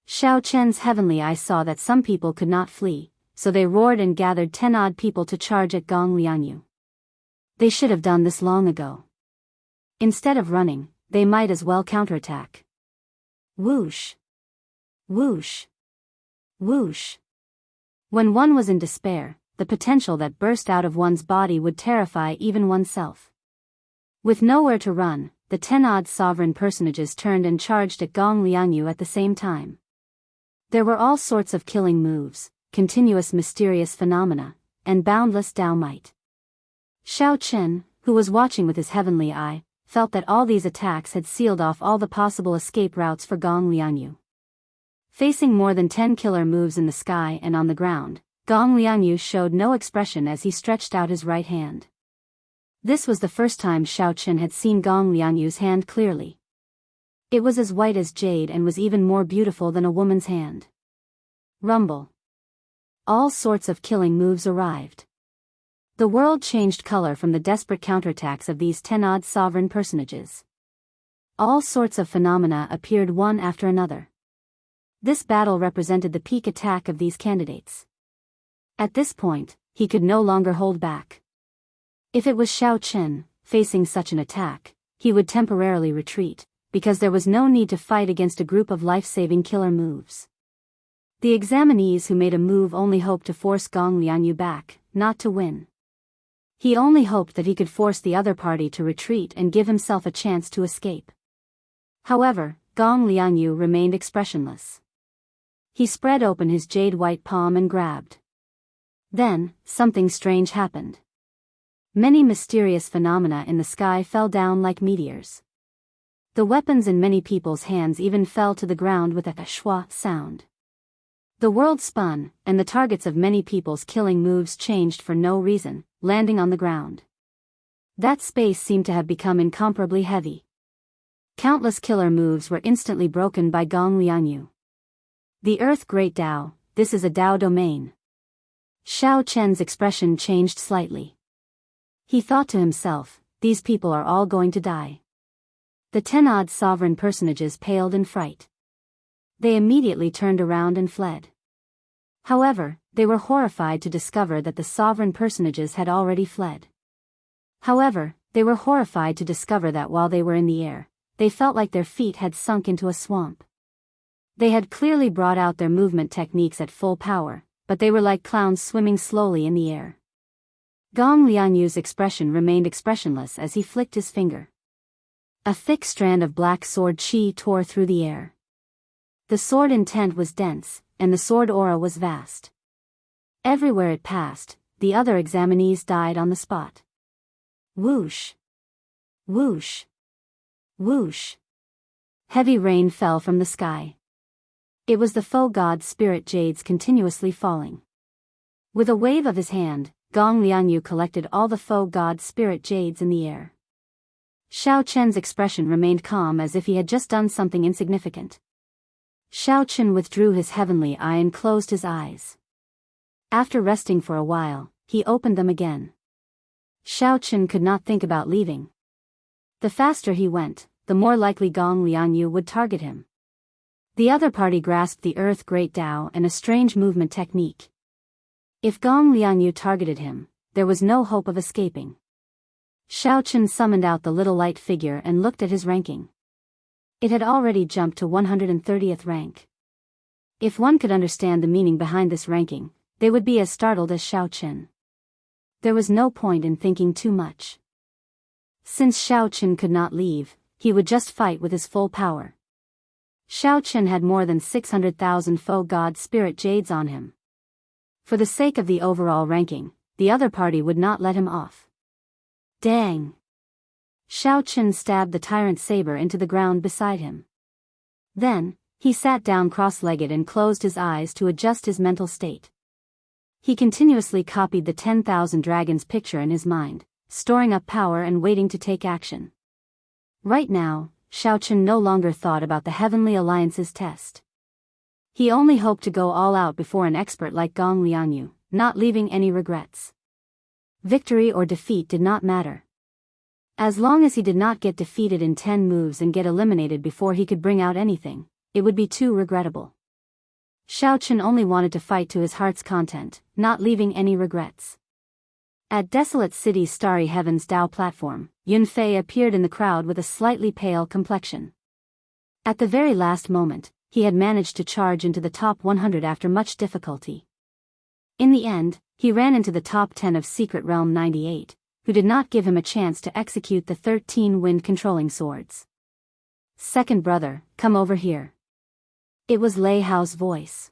Xiaochen's heavenly eye saw that some people could not flee, so they roared and gathered 10 odd people to charge at Gong Lianyu. They should have done this long ago. Instead of running, they might as well counterattack. Whoosh! Whoosh! Whoosh! When one was in despair, the potential that burst out of one's body would terrify even oneself. With nowhere to run, the 10 odd sovereign personages turned and charged at Gong Lianyu at the same time. There were all sorts of killing moves, continuous mysterious phenomena, and boundless Dao might. Xiaochen, who was watching with his heavenly eye, felt that all these attacks had sealed off all the possible escape routes for Gong Lianyu. Facing more than 10 killer moves in the sky and on the ground, Gong Lianyu showed no expression as he stretched out his right hand. This was the first time Xiaochen had seen Gong Lianyu's hand clearly. It was as white as jade and was even more beautiful than a woman's hand. Rumble. All sorts of killing moves arrived. The world changed color from the desperate counterattacks of these 10 odd sovereign personages. All sorts of phenomena appeared one after another. This battle represented the peak attack of these candidates. At this point, he could no longer hold back. If it was Xiaochen, facing such an attack, he would temporarily retreat, because there was no need to fight against a group of life-saving killer moves. The examinees who made a move only hoped to force Gong Lianyu back, not to win. He only hoped that he could force the other party to retreat and give himself a chance to escape. However, Gong Lianyu remained expressionless. He spread open his jade-white palm and grabbed. Then, something strange happened. Many mysterious phenomena in the sky fell down like meteors. The weapons in many people's hands even fell to the ground with a schwa sound. The world spun, and the targets of many people's killing moves changed for no reason, landing on the ground. That space seemed to have become incomparably heavy. Countless killer moves were instantly broken by Gong Lianyu. The Earth Great Dao, this is a Dao domain. Xiaochen's expression changed slightly. He thought to himself, these people are all going to die. The 10 odd sovereign personages paled in fright. They immediately turned around and fled. However, they were horrified to discover that the sovereign personages had already fled. However, they were horrified to discover that while they were in the air, they felt like their feet had sunk into a swamp. They had clearly brought out their movement techniques at full power, but they were like clowns swimming slowly in the air. Gong Lianyu's expression remained expressionless as he flicked his finger. A thick strand of black sword chi tore through the air. The sword intent was dense, and the sword aura was vast. Everywhere it passed, the other examinees died on the spot. Whoosh! Whoosh! Whoosh! Heavy rain fell from the sky. It was the faux god spirit jades continuously falling. With a wave of his hand, Gong Lianyu collected all the faux god spirit jades in the air. Xiaochen's expression remained calm as if he had just done something insignificant. Xiaochen withdrew his heavenly eye and closed his eyes. After resting for a while, he opened them again. Xiaochen could not think about leaving. The faster he went, the more likely Gong Lianyu would target him. The other party grasped the Earth Great Dao and a strange movement technique. If Gong Lianyu targeted him, there was no hope of escaping. Xiaochen summoned out the little light figure and looked at his ranking. It had already jumped to 130th rank. If one could understand the meaning behind this ranking, they would be as startled as Xiaochen. There was no point in thinking too much. Since Xiaochen could not leave, he would just fight with his full power. Xiaochen had more than 600,000 faux god spirit jades on him. For the sake of the overall ranking, the other party would not let him off. Dang! Xiaochen stabbed the tyrant saber into the ground beside him. Then, He sat down cross-legged and closed his eyes to adjust his mental state. He continuously copied the 10,000 dragons picture in his mind, storing up power and waiting to take action. Right now, Xiaochen no longer thought about the Heavenly Alliance's test. He only hoped to go all out before an expert like Gong Liangyu, not leaving any regrets. Victory or defeat did not matter. As long as he did not get defeated in 10 moves and get eliminated before he could bring out anything, it would be too regrettable. Xiaochen only wanted to fight to his heart's content, not leaving any regrets. At Desolate City's Starry Heavens Dao platform, Yunfei appeared in the crowd with a slightly pale complexion. At the very last moment, he had managed to charge into the top 100 after much difficulty. In the end, he ran into the top 10 of Secret Realm 98, who did not give him a chance to execute the 13 wind-controlling swords. "Second brother, come over here." It was Lei Hao's voice.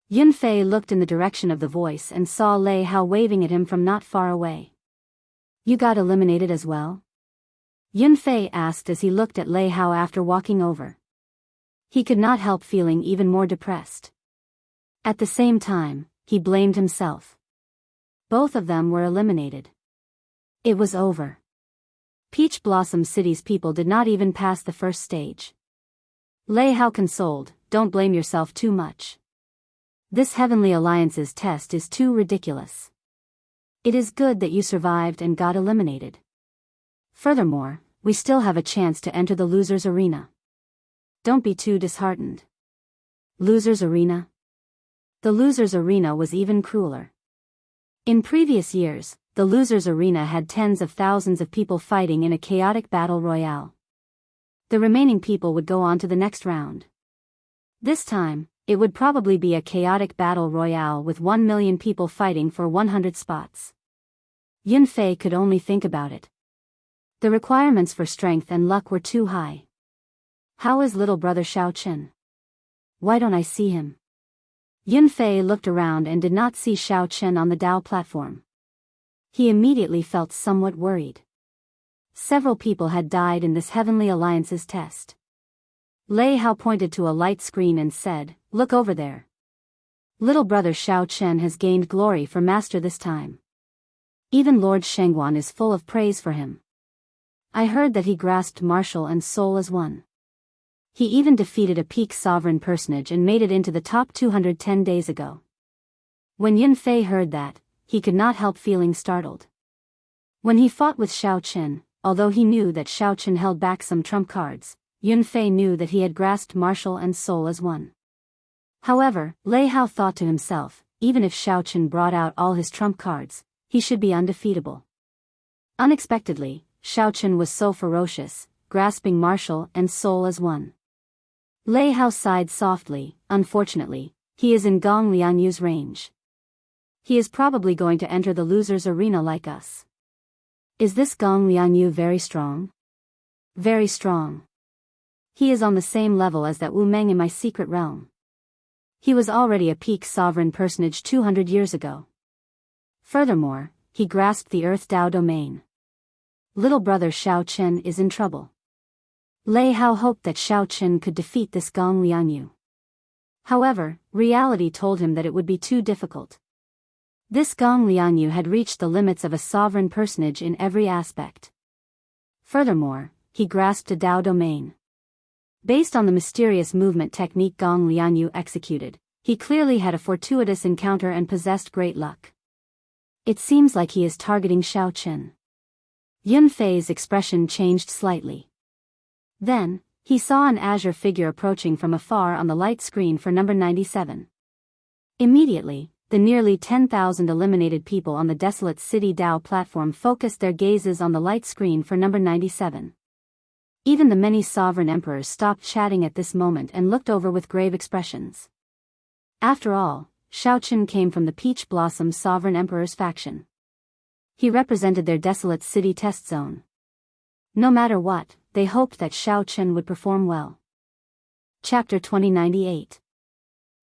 Yunfei looked in the direction of the voice and saw Lei Hao waving at him from not far away. "You got eliminated as well?" Yunfei asked as he looked at Lei Hao after walking over. He could not help feeling even more depressed. At the same time, he blamed himself. Both of them were eliminated. It was over. Peach Blossom City's people did not even pass the first stage. Lei Hao consoled, "Don't blame yourself too much. This Heavenly Alliance's test is too ridiculous. It is good that you survived and got eliminated. Furthermore, we still have a chance to enter the loser's arena. Don't be too disheartened." Loser's arena? The loser's arena was even crueler. In previous years, the loser's arena had tens of thousands of people fighting in a chaotic battle royale. The remaining people would go on to the next round. This time, it would probably be a chaotic battle royale with 1 million people fighting for 100 spots. Yunfei could only think about it. The requirements for strength and luck were too high. How is little brother Xiaochen? Why don't I see him? Yunfei looked around and did not see Xiaochen on the Dao platform. He immediately felt somewhat worried. Several people had died in this Heavenly Alliance's test. Lei Hao pointed to a light screen and said, "Look over there. Little brother Xiaochen has gained glory for master this time. Even Lord Shengguan is full of praise for him. I heard that he grasped martial and soul as one. He even defeated a peak sovereign personage and made it into the top 210 days ago." When Yunfei heard that, he could not help feeling startled. When he fought with Xiaochen, although he knew that Xiaochen held back some trump cards, Yunfei knew that he had grasped martial and soul as one. However, Lei Hao thought to himself, even if Xiaochen brought out all his trump cards, he should be undefeatable. Unexpectedly, Xiaochen was so ferocious, grasping martial and soul as one. Lei Hao sighed softly. Unfortunately, he is in Gong Lianyu's range. He is probably going to enter the loser's arena like us. Is this Gong Lianyu very strong? Very strong. He is on the same level as that Wu Meng in my secret realm. He was already a peak sovereign personage 200 years ago. Furthermore, he grasped the Earth Dao domain. Little brother Xiaochen is in trouble. Lei Hao hoped that Xiaochen could defeat this Gong Liangyu. However, reality told him that it would be too difficult. This Gong Liangyu had reached the limits of a sovereign personage in every aspect. Furthermore, he grasped a Dao domain. Based on the mysterious movement technique Gong Liangyu executed, he clearly had a fortuitous encounter and possessed great luck. It seems like he is targeting Xiaochen. Yunfei's expression changed slightly. Then, he saw an azure figure approaching from afar on the light screen for number 97. Immediately, the nearly 10,000 eliminated people on the Desolate City Dao platform focused their gazes on the light screen for number 97. Even the many sovereign emperors stopped chatting at this moment and looked over with grave expressions. After all, Xiaochen came from the Peach Blossom Sovereign Emperor's faction. He represented their Desolate City test zone. No matter what, they hoped that Xiaochen would perform well. Chapter 2098.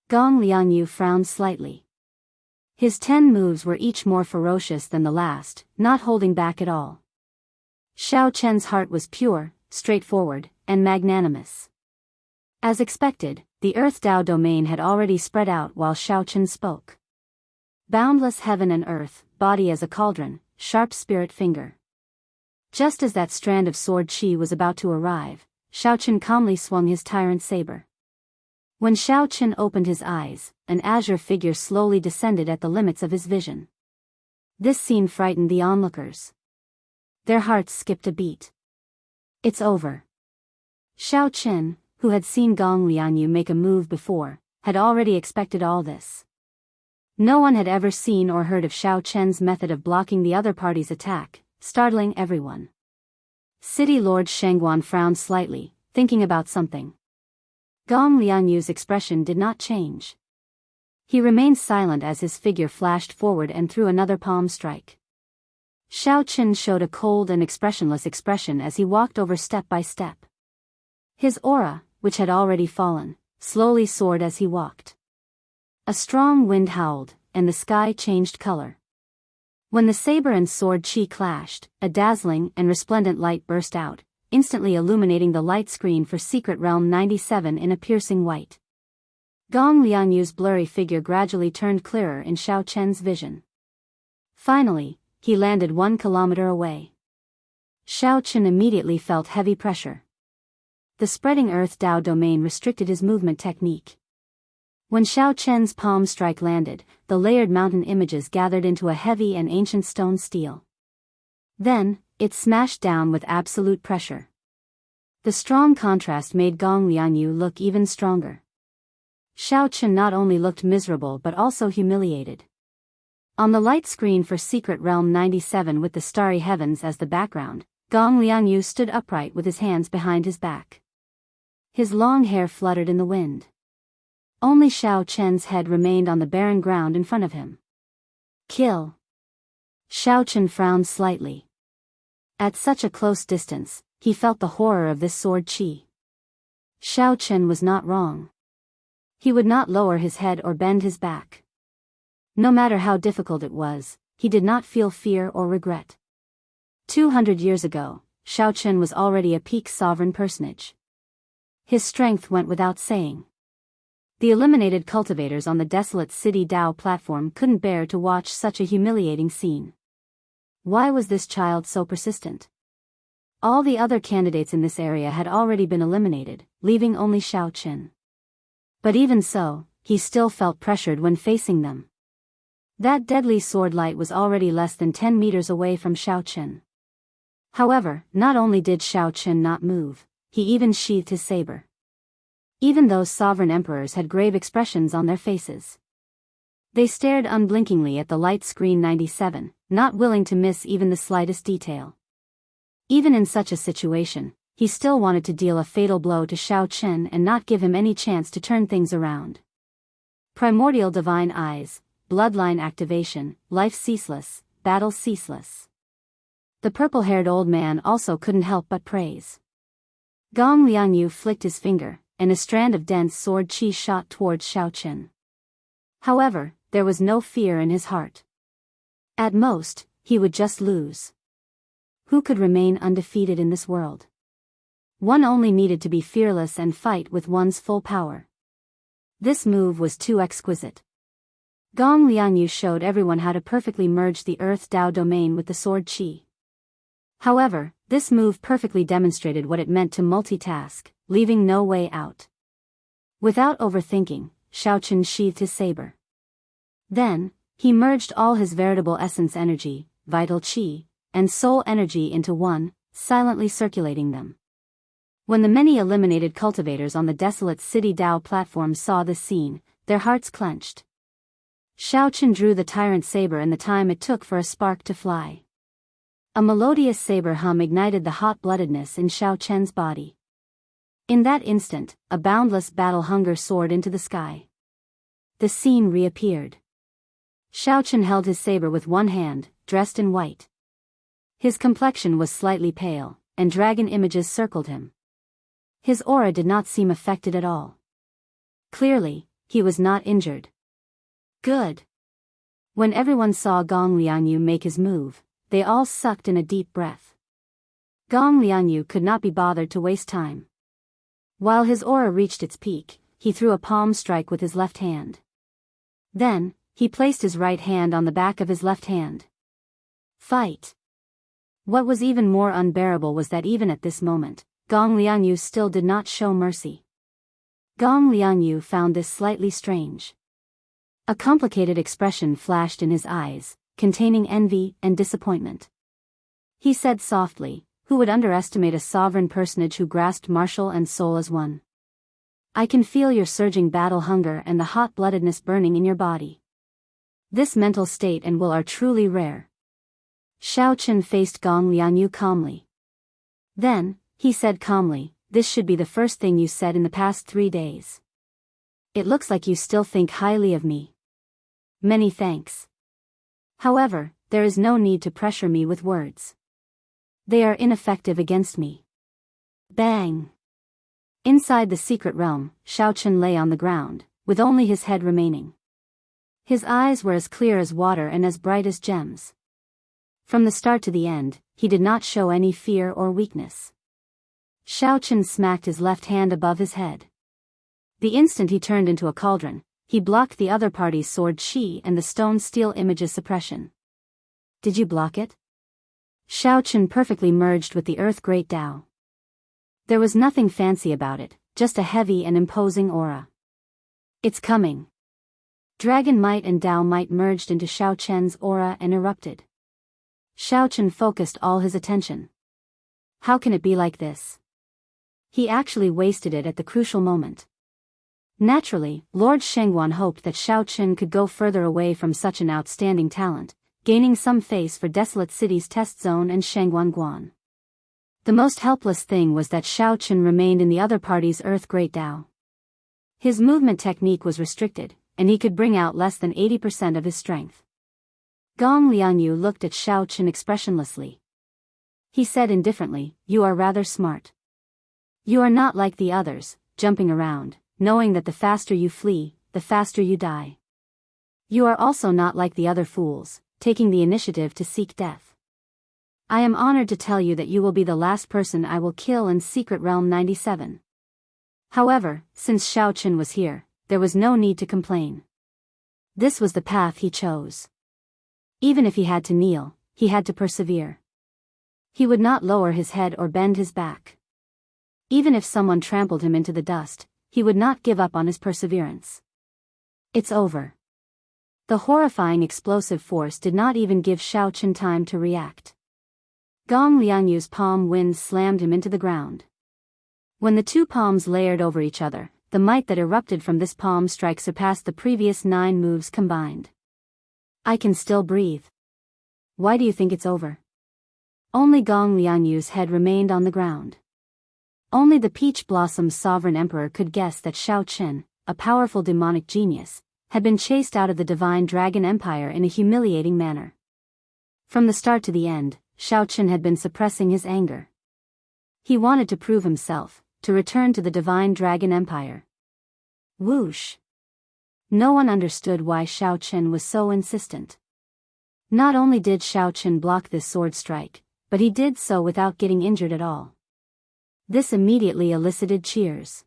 Gong Liangyu frowned slightly. His 10 moves were each more ferocious than the last, not holding back at all. Xiaochen's heart was pure, straightforward, and magnanimous. As expected, the Earth Tao domain had already spread out while Xiaochen spoke. Boundless heaven and earth, body as a cauldron, sharp spirit finger. Just as that strand of sword chi was about to arrive, Xiaochen calmly swung his tyrant saber. When Xiaochen opened his eyes, an azure figure slowly descended at the limits of his vision. This scene frightened the onlookers. Their hearts skipped a beat. It's over. Xiaochen, who had seen Gong Lianyu make a move before, had already expected all this. No one had ever seen or heard of Xiaochen's method of blocking the other party's attack, startling everyone. City Lord Shengguan frowned slightly, thinking about something. Gong Lianyu's expression did not change. He remained silent as his figure flashed forward and threw another palm strike. Xiaochen showed a cold and expressionless expression as he walked over step by step. His aura, which had already fallen, slowly soared as he walked. A strong wind howled, and the sky changed color. When the saber and sword chi clashed, a dazzling and resplendent light burst out, instantly illuminating the light screen for Secret Realm 97 in a piercing white. Gong Lianyu's blurry figure gradually turned clearer in Xiaochen's vision. Finally, he landed 1 kilometer away. Xiaochen immediately felt heavy pressure. The spreading Earth Tao domain restricted his movement technique. When Xiaochen's palm strike landed, the layered mountain images gathered into a heavy and ancient stone steel. Then, it smashed down with absolute pressure. The strong contrast made Gong Lianyu look even stronger. Xiaochen not only looked miserable but also humiliated. On the light screen for Secret Realm 97 with the starry heavens as the background, Gong Lianyu stood upright with his hands behind his back. His long hair fluttered in the wind. Only Xiaochen's head remained on the barren ground in front of him. Kill. Xiaochen frowned slightly. At such a close distance, he felt the horror of this sword chi. Xiaochen was not wrong. He would not lower his head or bend his back. No matter how difficult it was, he did not feel fear or regret. 200 years ago, Xiaochen was already a peak sovereign personage. His strength went without saying. The eliminated cultivators on the desolate city Dao platform couldn't bear to watch such a humiliating scene. Why was this child so persistent? All the other candidates in this area had already been eliminated, leaving only Xiaochen. But even so, he still felt pressured when facing them. That deadly sword light was already less than 10 meters away from Xiaochen. However, not only did Xiaochen not move, he even sheathed his saber. Even those sovereign emperors had grave expressions on their faces. They stared unblinkingly at the light screen 97, not willing to miss even the slightest detail. Even in such a situation, he still wanted to deal a fatal blow to Xiaochen and not give him any chance to turn things around. Primordial divine eyes, bloodline activation, life ceaseless, battle ceaseless. The purple-haired old man also couldn't help but praise. Gong Lianyu flicked his finger, and a strand of dense sword chi shot towards Xiaochen. However, there was no fear in his heart. At most, he would just lose. Who could remain undefeated in this world? One only needed to be fearless and fight with one's full power. This move was too exquisite. Gong Lianyu showed everyone how to perfectly merge the Earth Tao domain with the sword chi. However, this move perfectly demonstrated what it meant to multitask, leaving no way out. Without overthinking, Xiaochen sheathed his saber. Then, he merged all his veritable essence energy, vital chi, and soul energy into one, silently circulating them. When the many eliminated cultivators on the desolate city Dao platform saw this scene, their hearts clenched. Xiaochen drew the tyrant saber in the time it took for a spark to fly. A melodious saber hum ignited the hot-bloodedness in Xiaochen's body. In that instant, a boundless battle hunger soared into the sky. The scene reappeared. Xiaochen held his saber with one hand, dressed in white. His complexion was slightly pale, and dragon images circled him. His aura did not seem affected at all. Clearly, he was not injured. Good. When everyone saw Gong Lianyu make his move, they all sucked in a deep breath. Gong Lianyu could not be bothered to waste time. While his aura reached its peak, he threw a palm strike with his left hand. Then, he placed his right hand on the back of his left hand. Fight! What was even more unbearable was that even at this moment, Gong Liangyu still did not show mercy. Gong Liangyu found this slightly strange. A complicated expression flashed in his eyes, containing envy and disappointment. He said softly, "Who would underestimate a sovereign personage who grasped martial and soul as one? I can feel your surging battle hunger and the hot-bloodedness burning in your body. This mental state and will are truly rare." Xiaochen faced Gong Liangyu calmly. Then, he said calmly, "This should be the first thing you said in the past 3 days. It looks like you still think highly of me. Many thanks. However, there is no need to pressure me with words. They are ineffective against me." Bang! Inside the secret realm, Xiaochen lay on the ground, with only his head remaining. His eyes were as clear as water and as bright as gems. From the start to the end, he did not show any fear or weakness. Xiaochen smacked his left hand above his head. The instant he turned into a cauldron, he blocked the other party's sword chi and the stone steel image's suppression. "Did you block it?" Xiaochen perfectly merged with the Earth Great Tao. There was nothing fancy about it, just a heavy and imposing aura. "It's coming." Dragon Might and Tao Might merged into Xiaochen's aura and erupted. Xiaochen focused all his attention. How can it be like this? He actually wasted it at the crucial moment. Naturally, Lord Shengguan hoped that Xiaochen could go further away from such an outstanding talent, gaining some face for Desolate City's test zone and Shengguan Guan. The most helpless thing was that Xiaochen remained in the other party's Earth Great Tao. His movement technique was restricted, and he could bring out less than 80% of his strength. Gong Liangyu looked at Xiaochen expressionlessly. He said indifferently, "You are rather smart. You are not like the others, jumping around, knowing that the faster you flee, the faster you die. You are also not like the other fools, taking the initiative to seek death. I am honored to tell you that you will be the last person I will kill in Secret Realm 97. However, since Xiaochen was here, there was no need to complain. This was the path he chose. Even if he had to kneel, he had to persevere. He would not lower his head or bend his back. Even if someone trampled him into the dust, he would not give up on his perseverance. It's over." The horrifying explosive force did not even give Xiaochen time to react. Gong Liangyu's palm wind slammed him into the ground. When the two palms layered over each other, the might that erupted from this palm strike surpassed the previous 9 moves combined. "I can still breathe. Why do you think it's over?" Only Gong Liangyu's head remained on the ground. Only the Peach Blossom's sovereign emperor could guess that Xiaochen, a powerful demonic genius, had been chased out of the Divine Dragon Empire in a humiliating manner. From the start to the end, Xiaochen had been suppressing his anger. He wanted to prove himself, to return to the Divine Dragon Empire. Whoosh! No one understood why Xiaochen was so insistent. Not only did Xiaochen block this sword strike, but he did so without getting injured at all. This immediately elicited cheers.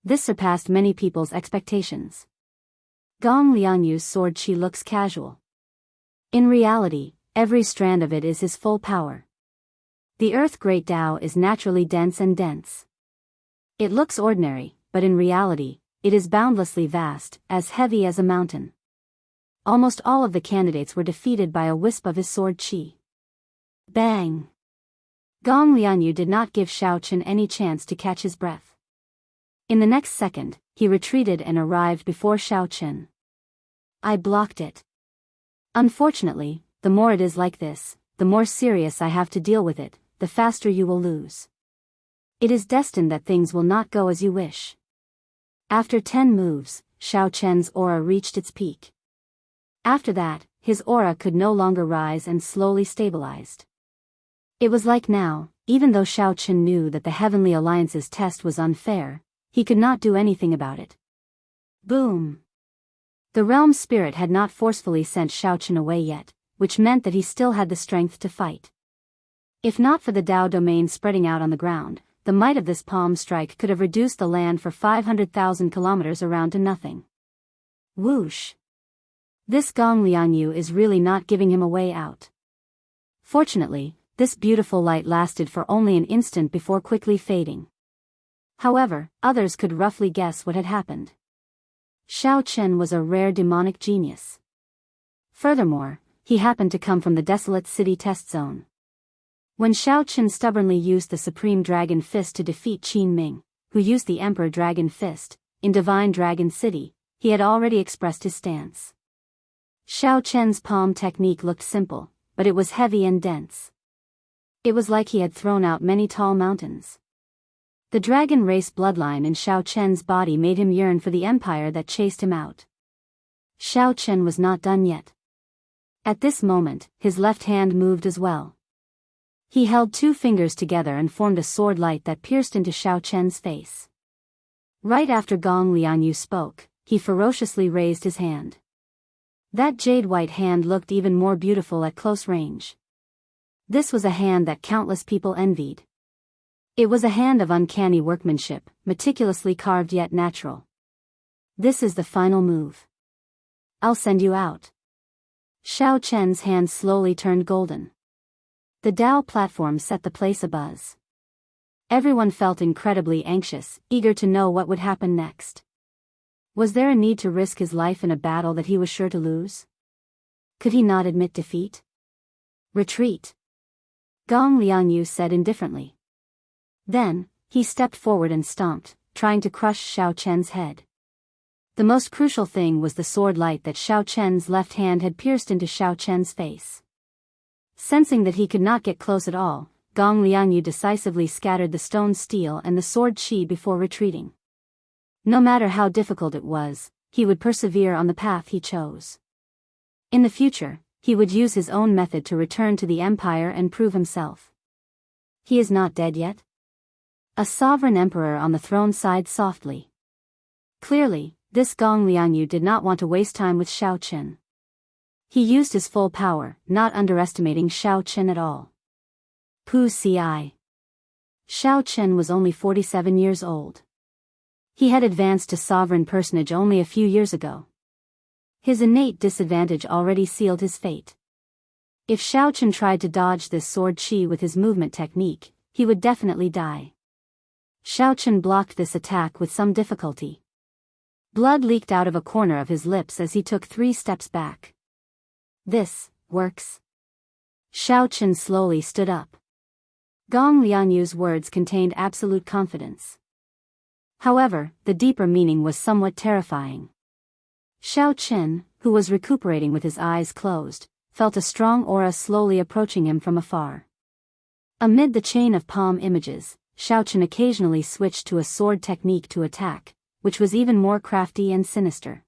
This surpassed many people's expectations. Gong Liangyu's sword chi looks casual. In reality, every strand of it is his full power. The Earth Great Tao is naturally dense and dense. It looks ordinary, but in reality, it is boundlessly vast, as heavy as a mountain. Almost all of the candidates were defeated by a wisp of his sword chi. Bang! Gong Lianyu did not give Xiaochen any chance to catch his breath. In the next second, he retreated and arrived before Xiaochen. "I blocked it. Unfortunately, the more it is like this, the more serious I have to deal with it, the faster you will lose. It is destined that things will not go as you wish." After 10 moves, Xiaochen's aura reached its peak. After that, his aura could no longer rise and slowly stabilized. It was like now, even though Xiaochen knew that the Heavenly Alliance's test was unfair, he could not do anything about it. Boom! The realm spirit had not forcefully sent Xiaochen away yet, which meant that he still had the strength to fight. If not for the Dao domain spreading out on the ground, the might of this palm strike could have reduced the land for 500,000 kilometers around to nothing. Whoosh! This Gong Liangyu is really not giving him a way out. Fortunately, this beautiful light lasted for only an instant before quickly fading. However, others could roughly guess what had happened. Xiao Chen was a rare demonic genius. Furthermore, he happened to come from the desolate city test zone. When Xiao Chen stubbornly used the Supreme Dragon Fist to defeat Qin Ming, who used the Emperor Dragon Fist, in Divine Dragon City, he had already expressed his stance. Xiao Chen's palm technique looked simple, but it was heavy and dense. It was like he had thrown out many tall mountains. The dragon race bloodline in Xiao Chen's body made him yearn for the empire that chased him out. Xiao Chen was not done yet. At this moment, his left hand moved as well. He held two fingers together and formed a sword light that pierced into Xiao Chen's face. Right after Gong Liangyu spoke, he ferociously raised his hand. That jade-white hand looked even more beautiful at close range. This was a hand that countless people envied. It was a hand of uncanny workmanship, meticulously carved yet natural. This is the final move. I'll send you out. Xiao Chen's hand slowly turned golden. The Dao platform set the place abuzz. Everyone felt incredibly anxious, eager to know what would happen next. Was there a need to risk his life in a battle that he was sure to lose? Could he not admit defeat? Retreat. Gong Liangyu said indifferently. Then, he stepped forward and stomped, trying to crush Xiao Chen's head. The most crucial thing was the sword light that Xiao Chen's left hand had pierced into Xiao Chen's face. Sensing that he could not get close at all, Gong Liangyu decisively scattered the stone steel and the sword chi before retreating. No matter how difficult it was, he would persevere on the path he chose. In the future, he would use his own method to return to the empire and prove himself. He is not dead yet? A sovereign emperor on the throne sighed softly. Clearly, this Gong Liangyu did not want to waste time with Xiao Chen. He used his full power, not underestimating Xiao Chen at all. Pu Ci. Xiao Chen was only 47 years old. He had advanced to sovereign personage only a few years ago. His innate disadvantage already sealed his fate. If Xiao Chen tried to dodge this sword chi with his movement technique, he would definitely die. Xiao Chen blocked this attack with some difficulty. Blood leaked out of a corner of his lips as he took 3 steps back. This works. Xiao Chen slowly stood up. Gong Liangyu's words contained absolute confidence. However, the deeper meaning was somewhat terrifying. Xiao Chen, who was recuperating with his eyes closed, felt a strong aura slowly approaching him from afar. Amid the chain of palm images, Xiao Chen occasionally switched to a sword technique to attack, which was even more crafty and sinister.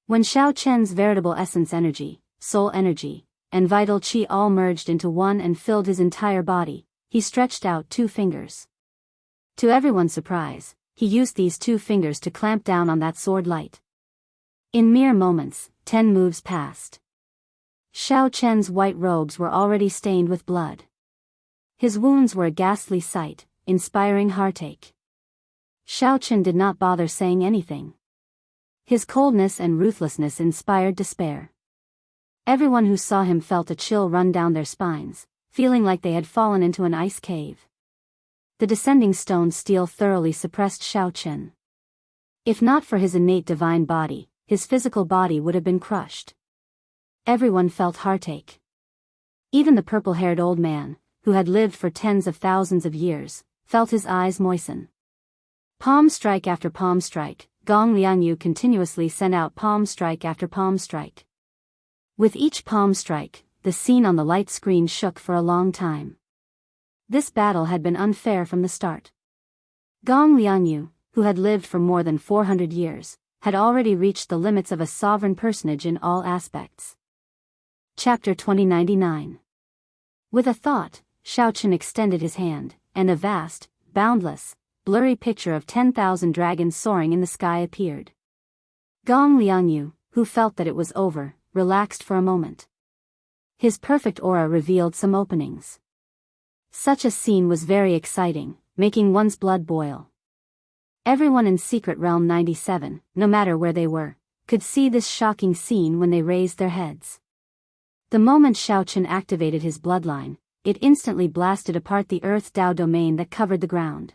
When Xiao Chen's veritable essence energy, soul energy, and vital qi all merged into one and filled his entire body, he stretched out 2 fingers. To everyone's surprise, he used these 2 fingers to clamp down on that sword light. In mere moments, 10 moves passed. Xiao Chen's white robes were already stained with blood. His wounds were a ghastly sight, inspiring heartache. Xiao Chen did not bother saying anything. His coldness and ruthlessness inspired despair. Everyone who saw him felt a chill run down their spines, feeling like they had fallen into an ice cave. The descending stone steel thoroughly suppressed Xiao Chen. If not for his innate divine body, his physical body would have been crushed. Everyone felt heartache. Even the purple-haired old man, who had lived for tens of thousands of years, felt his eyes moisten. Palm strike after palm strike, Gong Liangyu continuously sent out palm strike after palm strike. With each palm strike, the scene on the light screen shook for a long time. This battle had been unfair from the start. Gong Liangyu, who had lived for more than 400 years, had already reached the limits of a sovereign personage in all aspects. Chapter 2099. With a thought, Xiao Chen extended his hand, and a vast, boundless, blurry picture of 10,000 dragons soaring in the sky appeared. Gong Liangyu, who felt that it was over, relaxed for a moment. His perfect aura revealed some openings. Such a scene was very exciting, making one's blood boil. Everyone in Secret Realm 97, no matter where they were, could see this shocking scene when they raised their heads. The moment Xiaochen activated his bloodline, it instantly blasted apart the Earth Dao domain that covered the ground.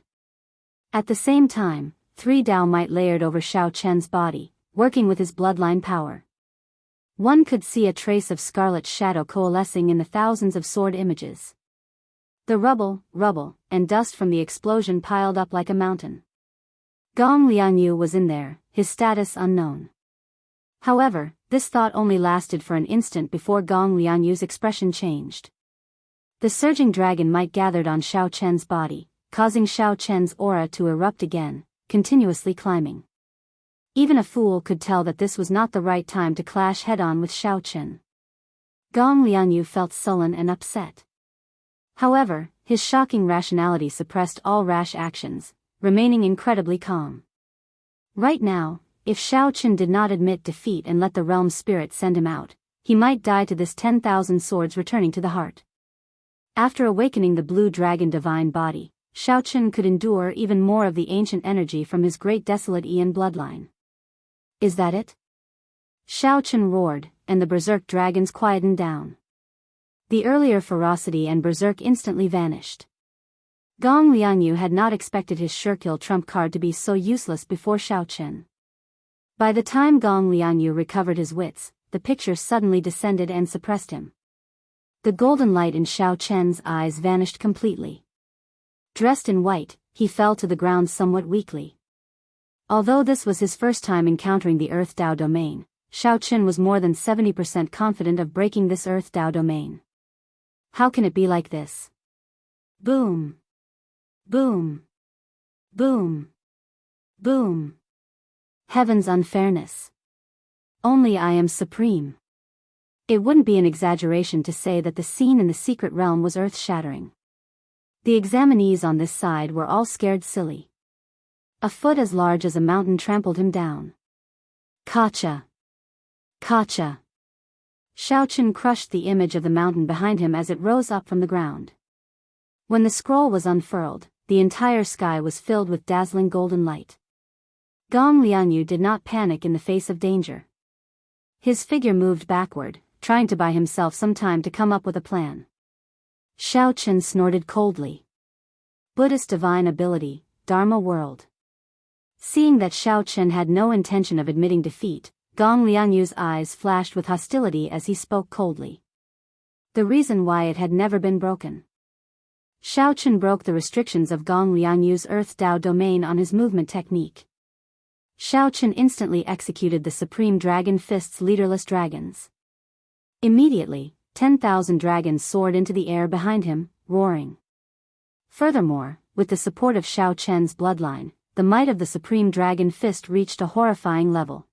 At the same time, 3 Dao might layered over Xiaochen's body, working with his bloodline power. One could see a trace of scarlet shadow coalescing in the thousands of sword images. The rubble, and dust from the explosion piled up like a mountain. Gong Lianyu was in there, his status unknown. However, this thought only lasted for an instant before Gong Lianyu's expression changed. The surging dragon might gathered on Xiaochen's body, causing Xiaochen's aura to erupt again, continuously climbing. Even a fool could tell that this was not the right time to clash head-on with Xiaochen. Gong Lianyu felt sullen and upset. However, his shocking rationality suppressed all rash actions, remaining incredibly calm. Right now, if Xiaochen did not admit defeat and let the realm spirit send him out, he might die to this 10,000 swords returning to the heart. After awakening the blue dragon divine body, Xiaochen could endure even more of the ancient energy from his great desolate Ian bloodline. Is that it? Xiaochen roared, and the berserk dragons quietened down. The earlier ferocity and berserk instantly vanished. Gong Lianyu had not expected his Shurkill trump card to be so useless before Xiaochen. By the time Gong Lianyu recovered his wits, the picture suddenly descended and suppressed him. The golden light in Xiaochen's eyes vanished completely. Dressed in white, he fell to the ground somewhat weakly. Although this was his first time encountering the Earth Dao domain, Xiaochen was more than 70% confident of breaking this Earth Dao domain. How can it be like this? Boom! Boom! Boom! Boom! Heaven's unfairness. Only I am supreme. It wouldn't be an exaggeration to say that the scene in the secret realm was earth-shattering. The examinees on this side were all scared silly. A foot as large as a mountain trampled him down. Kacha! Kacha! Xiaochen crushed the image of the mountain behind him as it rose up from the ground. When the scroll was unfurled, the entire sky was filled with dazzling golden light. Gong Lianyu did not panic in the face of danger. His figure moved backward, trying to buy himself some time to come up with a plan. Xiaochen snorted coldly. Buddhist divine ability, Dharma world. Seeing that Xiaochen had no intention of admitting defeat, Gong Lianyu's eyes flashed with hostility as he spoke coldly. The reason why it had never been broken. Xiaochen broke the restrictions of Gong Lianyu's Earth Dao domain on his movement technique. Xiaochen instantly executed the Supreme Dragon Fist's leaderless dragons. Immediately, 10,000 dragons soared into the air behind him, roaring. Furthermore, with the support of Xiaochen's bloodline, the might of the Supreme Dragon Fist reached a horrifying level.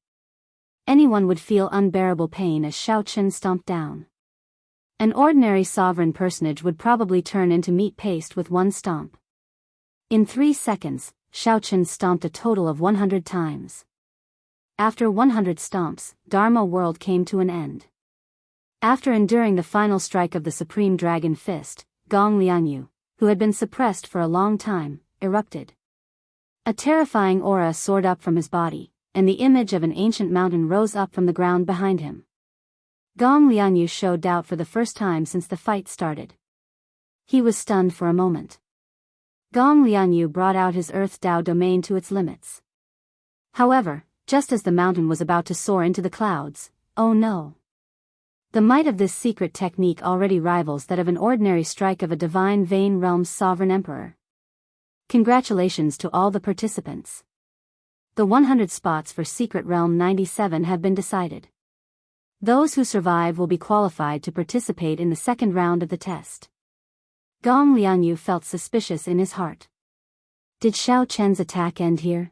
Anyone would feel unbearable pain as Xiaochen stomped down. An ordinary sovereign personage would probably turn into meat paste with one stomp. In 3 seconds, Xiaochen stomped a total of 100 times. After 100 stomps, Dharma world came to an end. After enduring the final strike of the Supreme Dragon Fist, Gong Lianyu, who had been suppressed for a long time, erupted. A terrifying aura soared up from his body, and the image of an ancient mountain rose up from the ground behind him. Gong Lianyu showed doubt for the first time since the fight started. He was stunned for a moment. Gong Lianyu brought out his Earth Dao domain to its limits. However, just as the mountain was about to soar into the clouds, oh no! The might of this secret technique already rivals that of an ordinary strike of a divine Vane Realm's sovereign emperor. Congratulations to all the participants. The 100 spots for Secret Realm 97 have been decided. Those who survive will be qualified to participate in the second round of the test. Gong Lianyu felt suspicious in his heart. Did Xiaochen's attack end here?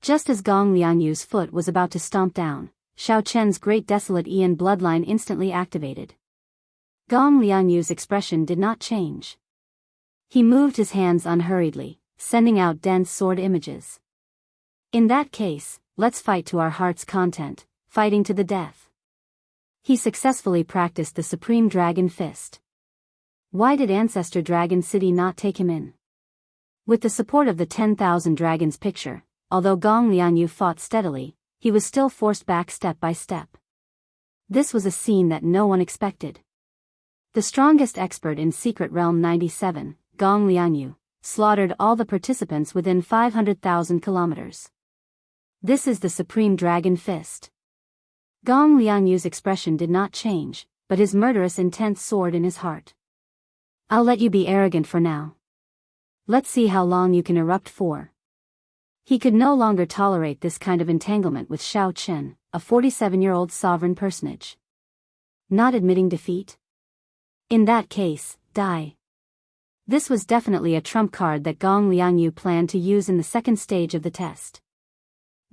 Just as Gong Lianyu's foot was about to stomp down, Xiaochen's great desolate Ian bloodline instantly activated. Gong Lianyu's expression did not change. He moved his hands unhurriedly, sending out dense sword images. In that case, let's fight to our heart's content, fighting to the death. He successfully practiced the Supreme Dragon Fist. Why did Ancestor Dragon City not take him in? With the support of the 10,000 Dragons picture, although Gong Lianyu fought steadily, he was still forced back step by step. This was a scene that no one expected. The strongest expert in Secret Realm 97, Gong Lianyu, slaughtered all the participants within 500,000 kilometers. This is the Supreme Dragon Fist. Gong Lianyu's expression did not change, but his murderous intent soared in his heart. I'll let you be arrogant for now. Let's see how long you can erupt for. He could no longer tolerate this kind of entanglement with Xiao Chen, a 47-year-old sovereign personage. Not admitting defeat? In that case, die. This was definitely a trump card that Gong Lianyu planned to use in the second stage of the test.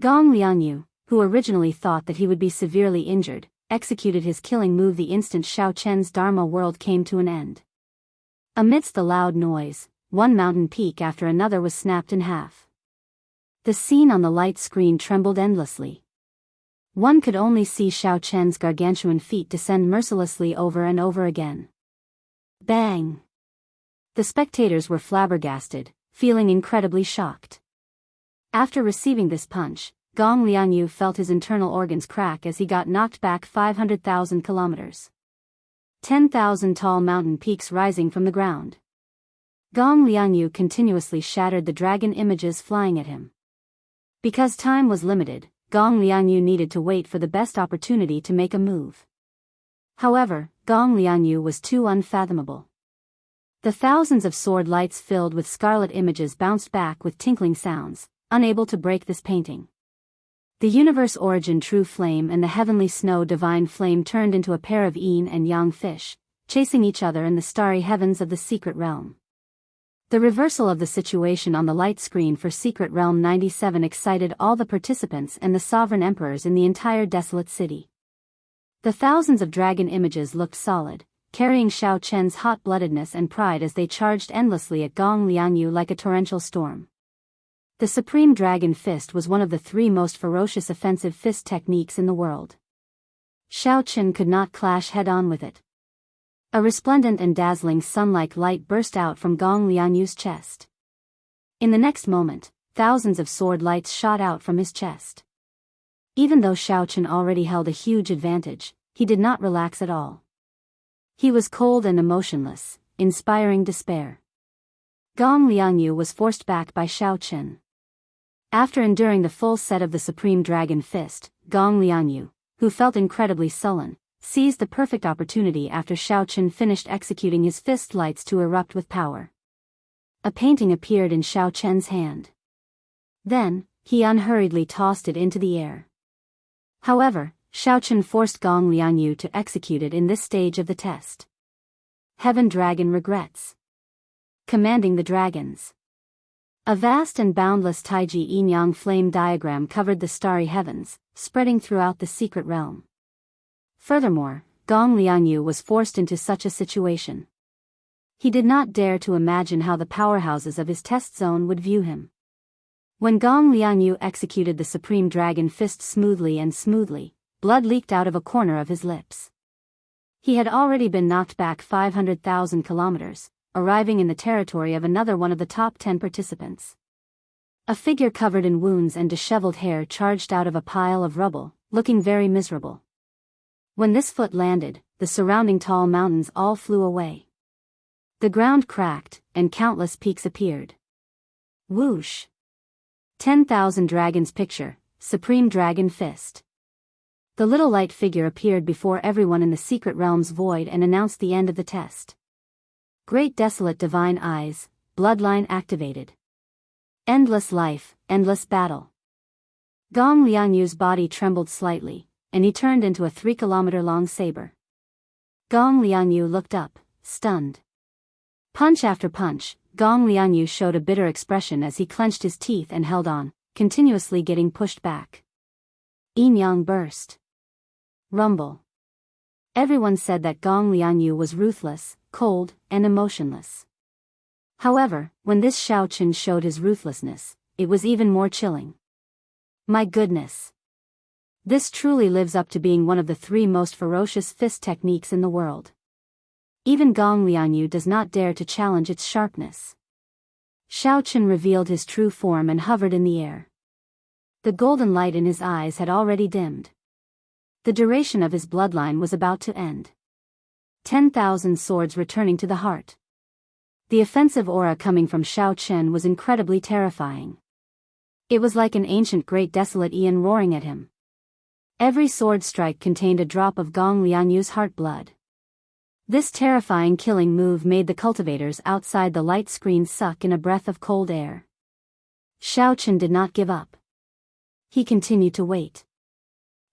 Gong Lianyu, who originally thought that he would be severely injured, executed his killing move the instant Xiao Chen's Dharma world came to an end. Amidst the loud noise, one mountain peak after another was snapped in half. The scene on the light screen trembled endlessly. One could only see Xiao Chen's gargantuan feet descend mercilessly over and over again. Bang! The spectators were flabbergasted, feeling incredibly shocked. After receiving this punch, Gong Lianyu felt his internal organs crack as he got knocked back 500,000 kilometers. 10,000 tall mountain peaks rising from the ground. Gong Lianyu continuously shattered the dragon images flying at him. Because time was limited, Gong Lianyu needed to wait for the best opportunity to make a move. However, Gong Lianyu was too unfathomable. The thousands of sword lights filled with scarlet images bounced back with tinkling sounds, unable to break this painting. The universe origin true flame and the heavenly snow divine flame turned into a pair of yin and yang fish, chasing each other in the starry heavens of the secret realm. The reversal of the situation on the light screen for Secret Realm 97 excited all the participants and the sovereign emperors in the entire desolate city. The thousands of dragon images looked solid, carrying Xiao Chen's hot-bloodedness and pride as they charged endlessly at Gong Lianyu like a torrential storm. The Supreme Dragon Fist was one of the three most ferocious offensive fist techniques in the world. Xiao Chen could not clash head-on with it. A resplendent and dazzling sun-like light burst out from Gong Lianyu's chest. In the next moment, thousands of sword lights shot out from his chest. Even though Xiao Chen already held a huge advantage, he did not relax at all. He was cold and emotionless, inspiring despair. Gong Lianyu was forced back by Xiao Chen. After enduring the full set of the Supreme Dragon Fist, Gong Lianyu, who felt incredibly sullen, seized the perfect opportunity after Xiao Chen finished executing his fist lights to erupt with power. A painting appeared in Xiao Chen's hand. Then, he unhurriedly tossed it into the air. However, Xiao Chen forced Gong Lianyu to execute it in this stage of the test. Heaven Dragon regrets. Commanding the dragons. A vast and boundless Taiji yin-yang flame diagram covered the starry heavens, spreading throughout the secret realm. Furthermore, Gong Lianyu was forced into such a situation. He did not dare to imagine how the powerhouses of his test zone would view him. When Gong Lianyu executed the Supreme Dragon Fist smoothly, blood leaked out of a corner of his lips. He had already been knocked back 500,000 kilometers, arriving in the territory of another one of the top 10 participants. A figure covered in wounds and disheveled hair charged out of a pile of rubble, looking very miserable. When this foot landed, the surrounding tall mountains all flew away. The ground cracked, and countless peaks appeared. Whoosh! 10,000 Dragons picture, Supreme Dragon Fist. The little light figure appeared before everyone in the secret realm's void and announced the end of the test. Great desolate divine eyes, bloodline activated. Endless life, endless battle. Gong Lianyu's body trembled slightly, and he turned into a 3-kilometer-long saber. Gong Lianyu looked up, stunned. Punch after punch, Gong Lianyu showed a bitter expression as he clenched his teeth and held on, continuously getting pushed back. Yin-yang burst. Rumble. Everyone said that Gong Lianyu was ruthless, cold, and emotionless. However, when this Xiao Chen showed his ruthlessness, it was even more chilling. My goodness! This truly lives up to being one of the three most ferocious fist techniques in the world. Even Gong Lianyu does not dare to challenge its sharpness. Xiaochen revealed his true form and hovered in the air. The golden light in his eyes had already dimmed. The duration of his bloodline was about to end. 10,000 swords returning to the heart. The offensive aura coming from Xiaochen was incredibly terrifying. It was like an ancient great desolate Aeon roaring at him. Every sword strike contained a drop of Gong Lianyu's heart blood. This terrifying killing move made the cultivators outside the light screen suck in a breath of cold air. Xiaochen did not give up. He continued to wait.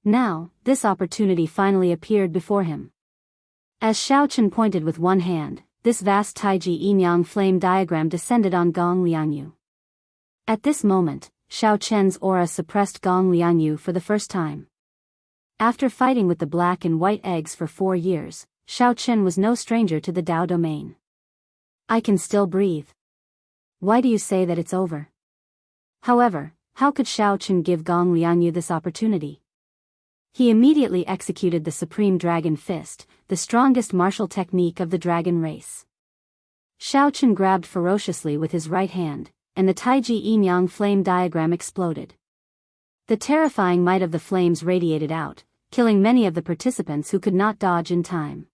Now, this opportunity finally appeared before him. As Xiaochen pointed with one hand, this vast Taiji yin-yang flame diagram descended on Gong Lianyu. At this moment, Xiaochen's aura suppressed Gong Lianyu for the first time. After fighting with the black and white eggs for 4 years, Xiaochen was no stranger to the Dao domain. I can still breathe. Why do you say that it's over? However, how could Xiaochen give Gong Lianyu this opportunity? He immediately executed the Supreme Dragon Fist, the strongest martial technique of the dragon race. Xiaochen grabbed ferociously with his right hand, and the Taiji yin-yang flame diagram exploded. The terrifying might of the flames radiated out, killing many of the participants who could not dodge in time.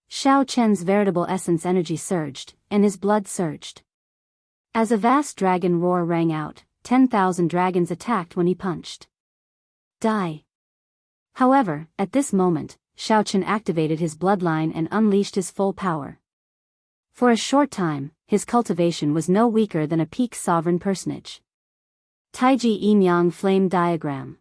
Xiaochen's veritable essence energy surged, and his blood surged. As a vast dragon roar rang out, 10,000 dragons attacked when he punched. Die. However, at this moment, Xiaochen activated his bloodline and unleashed his full power. For a short time, his cultivation was no weaker than a peak sovereign personage. Taiji yin-yang flame diagram.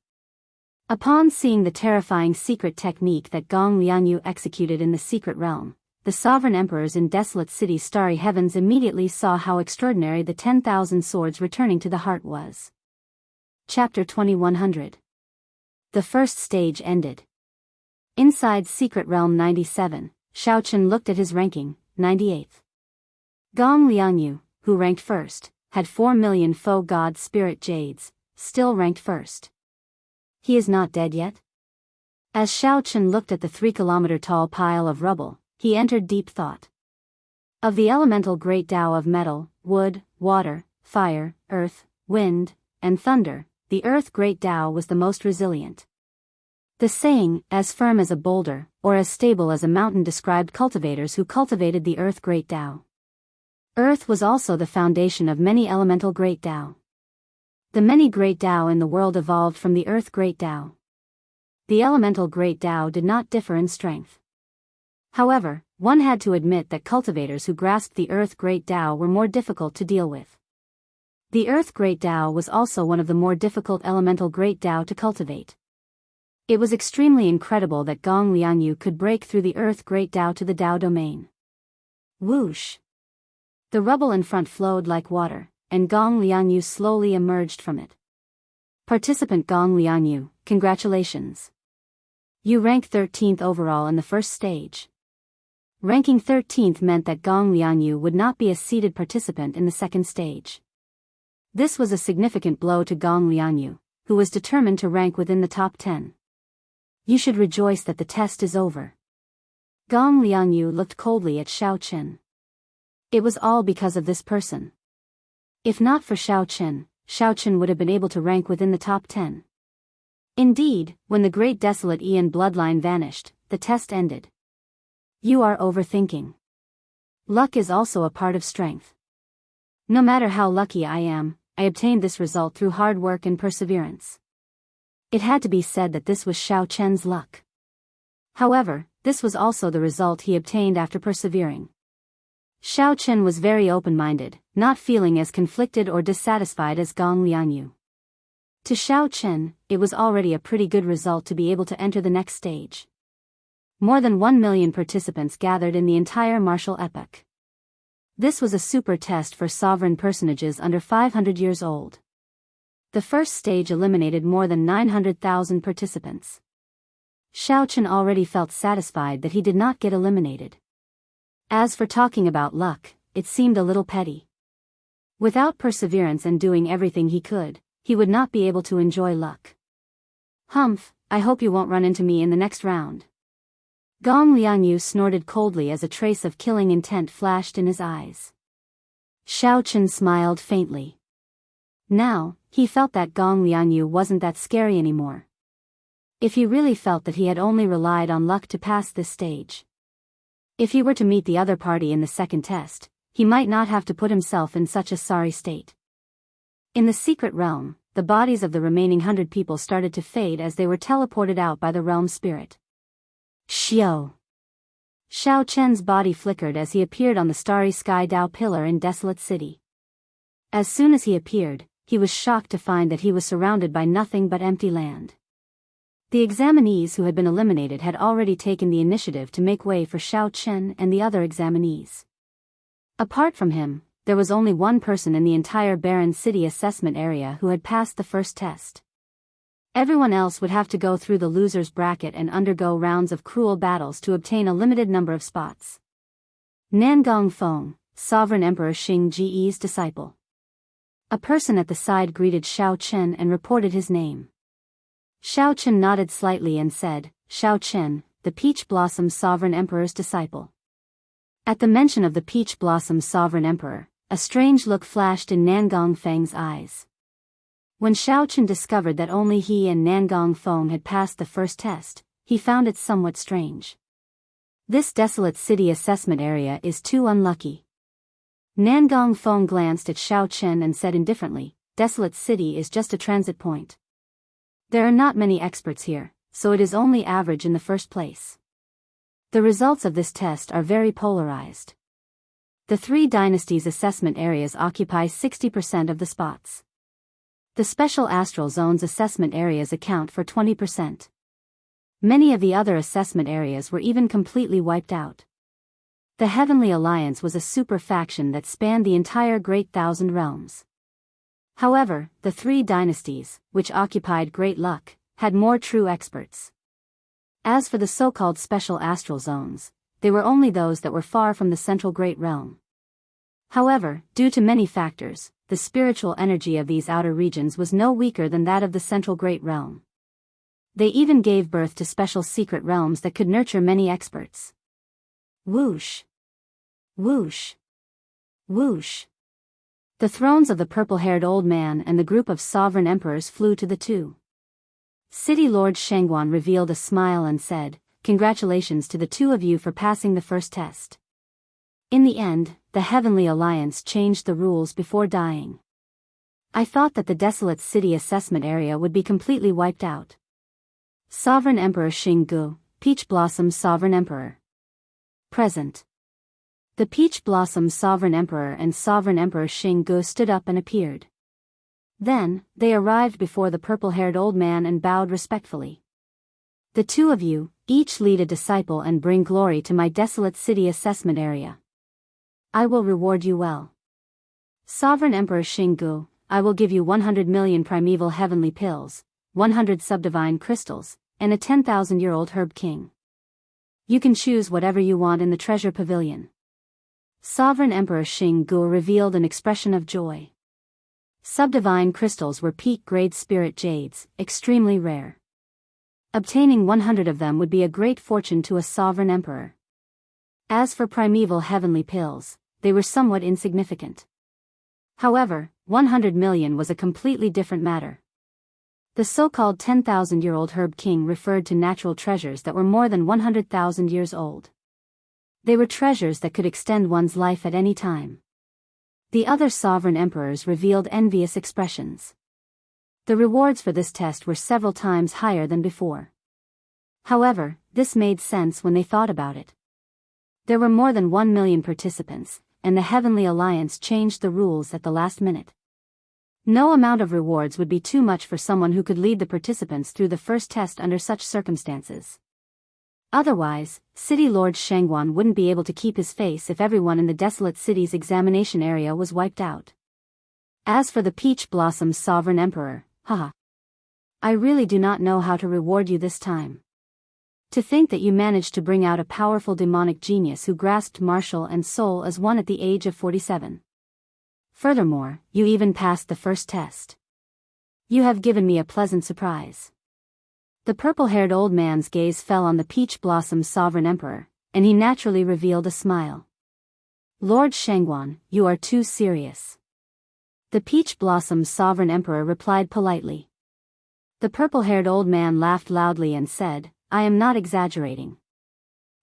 Upon seeing the terrifying secret technique that Gong Lianyu executed in the secret realm, the sovereign emperors in Desolate City's starry heavens immediately saw how extraordinary the 10,000 swords returning to the heart was. Chapter 2100. The first stage ended. Inside Secret Realm 97, Xiaochen looked at his ranking, 98th. Gong Lianyu, who ranked first, had 4 million faux god spirit jades, still ranked first. He is not dead yet? As Xiaochen looked at the 3-kilometer-tall pile of rubble, he entered deep thought. Of the elemental great Tao of metal, wood, water, fire, earth, wind, and thunder, the earth great Tao was the most resilient. The saying, as firm as a boulder, or as stable as a mountain, described cultivators who cultivated the earth great Tao. Earth was also the foundation of many elemental great Tao. The many great Tao in the world evolved from the earth great Tao. The elemental great Tao did not differ in strength. However, one had to admit that cultivators who grasped the earth great Tao were more difficult to deal with. The earth great Tao was also one of the more difficult elemental great Tao to cultivate. It was extremely incredible that Gong Lianyu could break through the earth great Tao to the Tao domain. Whoosh! The rubble in front flowed like water, and Gong Lianyu slowly emerged from it. Participant Gong Lianyu, congratulations. You ranked 13th overall in the first stage. Ranking 13th meant that Gong Lianyu would not be a seeded participant in the second stage. This was a significant blow to Gong Lianyu, who was determined to rank within the top 10. You should rejoice that the test is over. Gong Lianyu looked coldly at Xiaochen. It was all because of this person. If not for Xiaochen, Xiaochen would have been able to rank within the top 10. Indeed, when the great desolate Aeon bloodline vanished, the test ended. You are overthinking. Luck is also a part of strength. No matter how lucky I am, I obtained this result through hard work and perseverance. It had to be said that this was Xiaochen's luck. However, this was also the result he obtained after persevering. Xiaochen was very open-minded, not feeling as conflicted or dissatisfied as Gong Lianyu. To Xiaochen, it was already a pretty good result to be able to enter the next stage. More than 1 million participants gathered in the entire martial epoch. This was a super test for sovereign personages under 500 years old. The first stage eliminated more than 900,000 participants. Xiaochen already felt satisfied that he did not get eliminated. As for talking about luck, it seemed a little petty. Without perseverance and doing everything he could, he would not be able to enjoy luck. Humph, I hope you won't run into me in the next round. Gong Lianyu snorted coldly as a trace of killing intent flashed in his eyes. Xiao smiled faintly. Now, he felt that Gong Lianyu wasn't that scary anymore. If he really felt that he had only relied on luck to pass this stage. If he were to meet the other party in the second test, he might not have to put himself in such a sorry state. In the secret realm, the bodies of the remaining 100 people started to fade as they were teleported out by the realm spirit. Xiao Chen's body flickered as he appeared on the starry sky Dao pillar in Desolate City. As soon as he appeared, he was shocked to find that he was surrounded by nothing but empty land. The examinees who had been eliminated had already taken the initiative to make way for Xiao Chen and the other examinees. Apart from him, there was only one person in the entire Barren City assessment area who had passed the first test. Everyone else would have to go through the loser's bracket and undergo rounds of cruel battles to obtain a limited number of spots. Nangong Feng, Sovereign Emperor Xing Ji's disciple. A person at the side greeted Xiao Chen and reported his name. Xiao Chen nodded slightly and said, Xiao Chen, the Peach Blossom Sovereign Emperor's disciple. At the mention of the Peach Blossom Sovereign Emperor, a strange look flashed in Nangong Feng's eyes. When Xiao Chen discovered that only he and Nangong Feng had passed the first test, he found it somewhat strange. This Desolate City assessment area is too unlucky. Nangong Feng glanced at Xiao Chen and said indifferently, Desolate City is just a transit point. There are not many experts here, so it is only average in the first place. The results of this test are very polarized. The three dynasties assessment areas occupy 60% of the spots. The special astral zones assessment areas account for 20%. Many of the other assessment areas were even completely wiped out. The Heavenly Alliance was a super faction that spanned the entire Great Thousand Realms. However, the three dynasties, which occupied Great Luck, had more true experts. As for the so-called special astral zones, they were only those that were far from the central Great Realm. However, due to many factors, the spiritual energy of these outer regions was no weaker than that of the central Great Realm. They even gave birth to special secret realms that could nurture many experts. Whoosh! Whoosh! Whoosh! The thrones of the purple-haired old man and the group of sovereign emperors flew to the two. City Lord Shengguan revealed a smile and said, Congratulations to the two of you for passing the first test. In the end, the Heavenly Alliance changed the rules before dying. I thought that the Desolate City assessment area would be completely wiped out. Sovereign Emperor Xinggu, Peach Blossom Sovereign Emperor. Present. The Peach Blossom Sovereign Emperor and Sovereign Emperor Xinggu stood up and appeared. Then, they arrived before the purple-haired old man and bowed respectfully. The two of you, each lead a disciple and bring glory to my Desolate City assessment area. I will reward you well. Sovereign Emperor Xinggu, I will give you 100 million primeval heavenly pills, 100 subdivine crystals, and a 10,000-year-old herb king. You can choose whatever you want in the treasure pavilion. Sovereign Emperor Xinggu revealed an expression of joy. Subdivine crystals were peak-grade spirit jades, extremely rare. Obtaining 100 of them would be a great fortune to a sovereign emperor. As for primeval heavenly pills, they were somewhat insignificant. However, 100 million was a completely different matter. The so-called 10,000-year-old herb king referred to natural treasures that were more than 100,000 years old. They were treasures that could extend one's life at any time. The other sovereign emperors revealed envious expressions. The rewards for this test were several times higher than before. However, this made sense when they thought about it. There were more than 1 million participants, and the Heavenly Alliance changed the rules at the last minute. No amount of rewards would be too much for someone who could lead the participants through the first test under such circumstances. Otherwise, City Lord Shengguan wouldn't be able to keep his face if everyone in the Desolate City's examination area was wiped out. As for the Peach Blossom Sovereign Emperor, haha. I really do not know how to reward you this time. To think that you managed to bring out a powerful demonic genius who grasped martial and soul as one at the age of 47. Furthermore, you even passed the first test. You have given me a pleasant surprise. The purple-haired old man's gaze fell on the Peach Blossom Sovereign Emperor, and he naturally revealed a smile. Lord Shangguan, you are too serious. The Peach Blossom's sovereign emperor replied politely. The purple-haired old man laughed loudly and said, I am not exaggerating.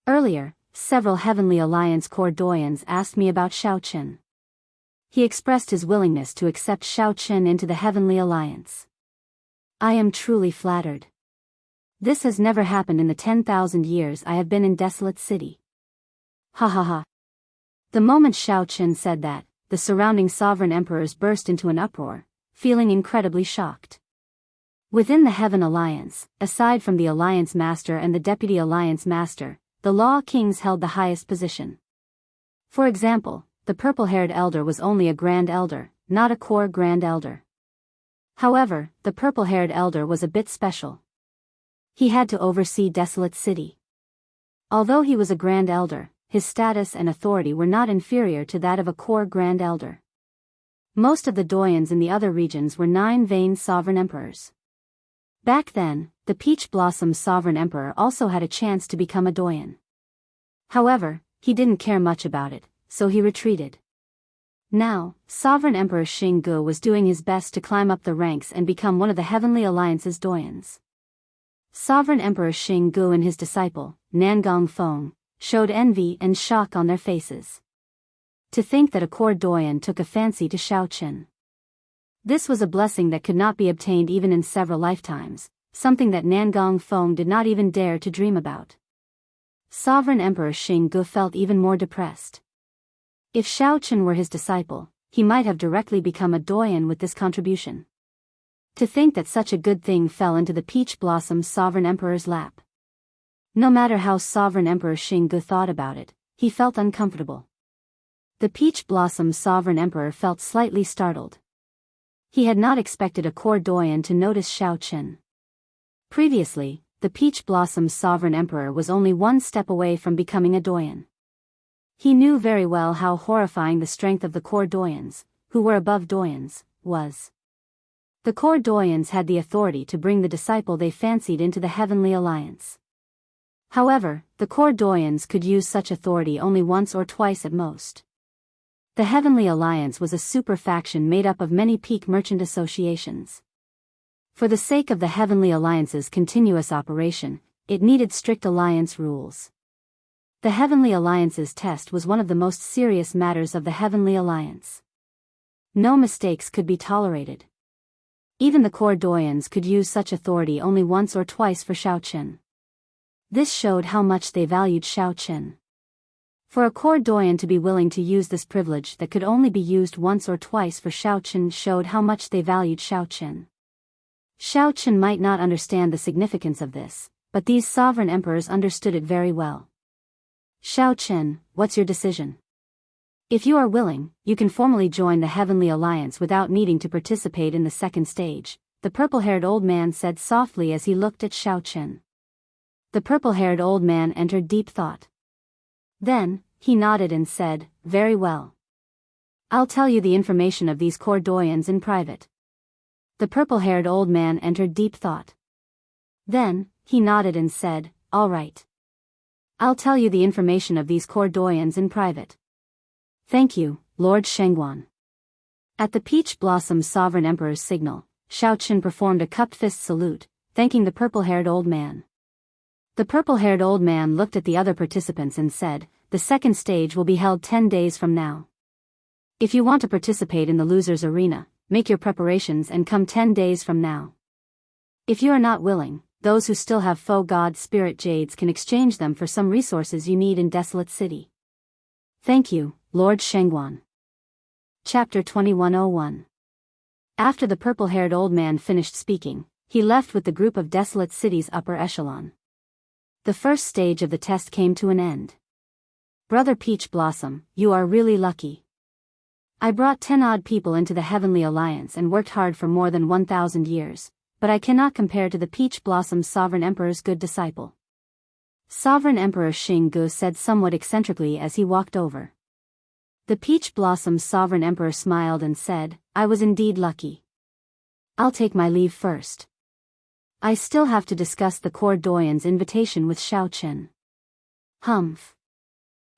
Earlier, several Heavenly Alliance Core Doyens asked me about Xiaoqin. He expressed his willingness to accept Xiaoqin into the Heavenly Alliance. I am truly flattered. This has never happened in the 10,000 years I have been in Desolate City. Ha ha ha. The moment Xiaoqin said that, the surrounding sovereign emperors burst into an uproar, feeling incredibly shocked. Within the Heaven Alliance, aside from the Alliance Master and the Deputy Alliance Master, the Law Kings held the highest position. For example, the purple-haired elder was only a Grand Elder, not a Core Grand Elder. However, the purple-haired elder was a bit special. He had to oversee Desolate City. Although he was a Grand Elder, his status and authority were not inferior to that of a Core Grand Elder. Most of the Doyens in the other regions were 9 vain sovereign emperors. Back then, the Peach Blossom's sovereign emperor also had a chance to become a Doyen. However, he didn't care much about it, so he retreated. Now, Sovereign Emperor Xinggu was doing his best to climb up the ranks and become one of the Heavenly Alliance's Doyens. Sovereign Emperor Xinggu and his disciple, Nangong Feng, showed envy and shock on their faces. To think that a Core Doyen took a fancy to Xiaoqin. This was a blessing that could not be obtained even in several lifetimes, something that Nangong Feng did not even dare to dream about. Sovereign Emperor Xinggu felt even more depressed. If Xiaoqin were his disciple, he might have directly become a Doyen with this contribution. To think that such a good thing fell into the Peach Blossom's Sovereign Emperor's lap. No matter how Sovereign Emperor Xinggu thought about it, he felt uncomfortable. The Peach Blossom's Sovereign Emperor felt slightly startled. He had not expected a Core Doyen to notice Xiaoqin. Previously, the Peach Blossom's Sovereign Emperor was only one step away from becoming a Doyen. He knew very well how horrifying the strength of the Core Doyens, who were above Doyens, was. The Core Doyens had the authority to bring the disciple they fancied into the Heavenly Alliance. However, the Core Doyens could use such authority only once or twice at most. The Heavenly Alliance was a super faction made up of many peak merchant associations. For the sake of the Heavenly Alliance's continuous operation, it needed strict alliance rules. The Heavenly Alliance's test was one of the most serious matters of the Heavenly Alliance. No mistakes could be tolerated. Even the Core Doyens could use such authority only once or twice for Xiaoqin. This showed how much they valued Xiaoqin. For a Core Doyen to be willing to use this privilege that could only be used once or twice for Xiaoqin showed how much they valued Xiaoqin. Xiaoqin might not understand the significance of this, but these sovereign emperors understood it very well. Xiaoqin, what's your decision? If you are willing, you can formally join the Heavenly Alliance without needing to participate in the second stage, the purple-haired old man said softly as he looked at Xiaoqin. The purple-haired old man entered deep thought. Then, he nodded and said, very well. I'll tell you the information of these Core Doyens in private. The purple-haired old man entered deep thought. Then, he nodded and said, all right. I'll tell you the information of these Core Doyens in private. Thank you, Lord Shangguan. At the Peach Blossom's Sovereign Emperor's signal, Xiaoqin performed a cupped fist salute, thanking the purple-haired old man. The purple-haired old man looked at the other participants and said, the second stage will be held 10 days from now. If you want to participate in the loser's arena, make your preparations and come 10 days from now. If you are not willing, those who still have faux god spirit jades can exchange them for some resources you need in Desolate City. Thank you, Lord Shangguan. Chapter 2101. After the purple-haired old man finished speaking, he left with the group of Desolate City's upper echelon. The first stage of the test came to an end. Brother Peach Blossom, you are really lucky. I brought 10 odd people into the Heavenly Alliance and worked hard for more than 1,000 years, but I cannot compare to the Peach Blossom's Sovereign Emperor's good disciple. Sovereign Emperor Xinggu said somewhat eccentrically as he walked over. The Peach Blossom's Sovereign Emperor smiled and said, I was indeed lucky. I'll take my leave first. I still have to discuss the Core Doyen's invitation with Xiaoqin. Humph.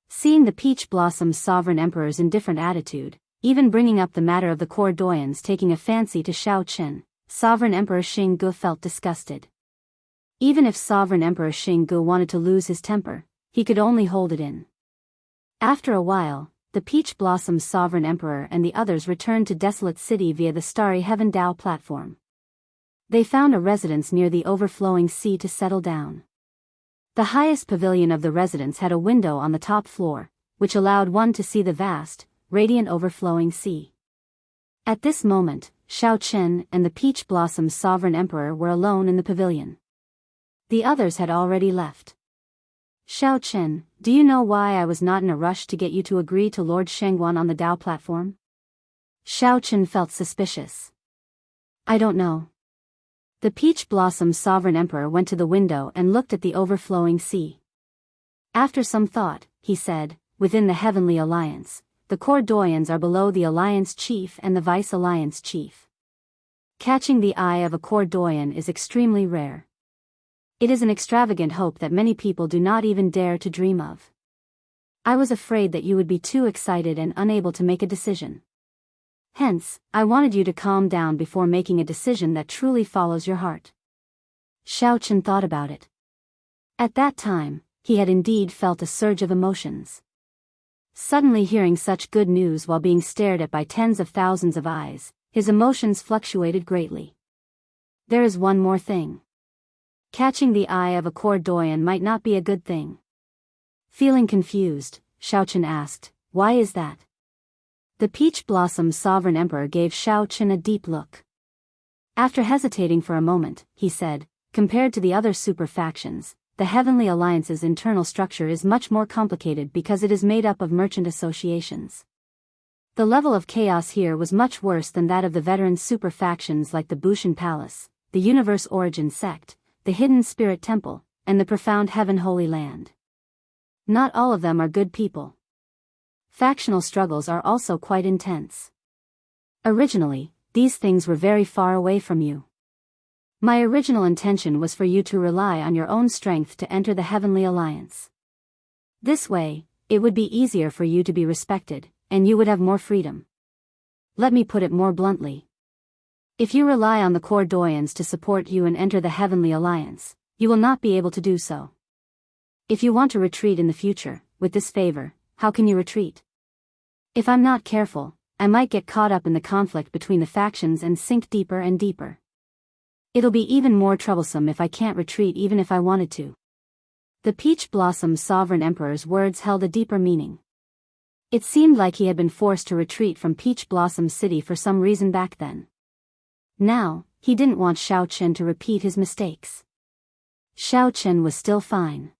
Seeing the Peach Blossom's sovereign emperor's indifferent attitude, even bringing up the matter of the court doyens taking a fancy to Xiaoqin, Sovereign Emperor Xinggu felt disgusted. Even if Sovereign Emperor Xinggu wanted to lose his temper, he could only hold it in. After a while, the Peach Blossom's sovereign emperor and the others returned to Desolate City via the Starry Heaven Dao platform. They found a residence near the overflowing sea to settle down. The highest pavilion of the residence had a window on the top floor, which allowed one to see the vast, radiant overflowing sea. At this moment, Xiaoqin and the Peach Blossom's sovereign emperor were alone in the pavilion. The others had already left. Xiaoqin, do you know why I was not in a rush to get you to agree to Lord Shengguan on the Dao platform? Xiaoqin felt suspicious. I don't know. The Peach Blossom's sovereign emperor went to the window and looked at the overflowing sea. After some thought, he said, within the Heavenly Alliance, the core doyens are below the Alliance Chief and the Vice Alliance Chief. Catching the eye of a core doyen is extremely rare. It is an extravagant hope that many people do not even dare to dream of. I was afraid that you would be too excited and unable to make a decision. Hence, I wanted you to calm down before making a decision that truly follows your heart. Xiaoqin thought about it. At that time, he had indeed felt a surge of emotions. Suddenly hearing such good news while being stared at by tens of thousands of eyes, his emotions fluctuated greatly. There is one more thing. Catching the eye of a core doyen might not be a good thing. Feeling confused, Xiaoqin asked, why is that? The Peach Blossom's sovereign emperor gave Xiaoqin a deep look. After hesitating for a moment, he said, compared to the other super factions, the Heavenly Alliance's internal structure is much more complicated because it is made up of merchant associations. The level of chaos here was much worse than that of the veteran super factions like the Bushan Palace, the Universe Origin Sect, the Hidden Spirit Temple, and the Profound Heaven Holy Land. Not all of them are good people. Factional struggles are also quite intense. Originally, these things were very far away from you. My original intention was for you to rely on your own strength to enter the Heavenly Alliance. This way, it would be easier for you to be respected, and you would have more freedom. Let me put it more bluntly. If you rely on the core doyens to support you and enter the Heavenly Alliance, you will not be able to do so. If you want to retreat in the future, with this favor, how can you retreat? If I'm not careful, I might get caught up in the conflict between the factions and sink deeper and deeper. It'll be even more troublesome if I can't retreat even if I wanted to. The Peach Blossom's sovereign emperor's words held a deeper meaning. It seemed like he had been forced to retreat from Peach Blossom City for some reason back then. Now, he didn't want Xiaoqin to repeat his mistakes. Xiaoqin was still fine.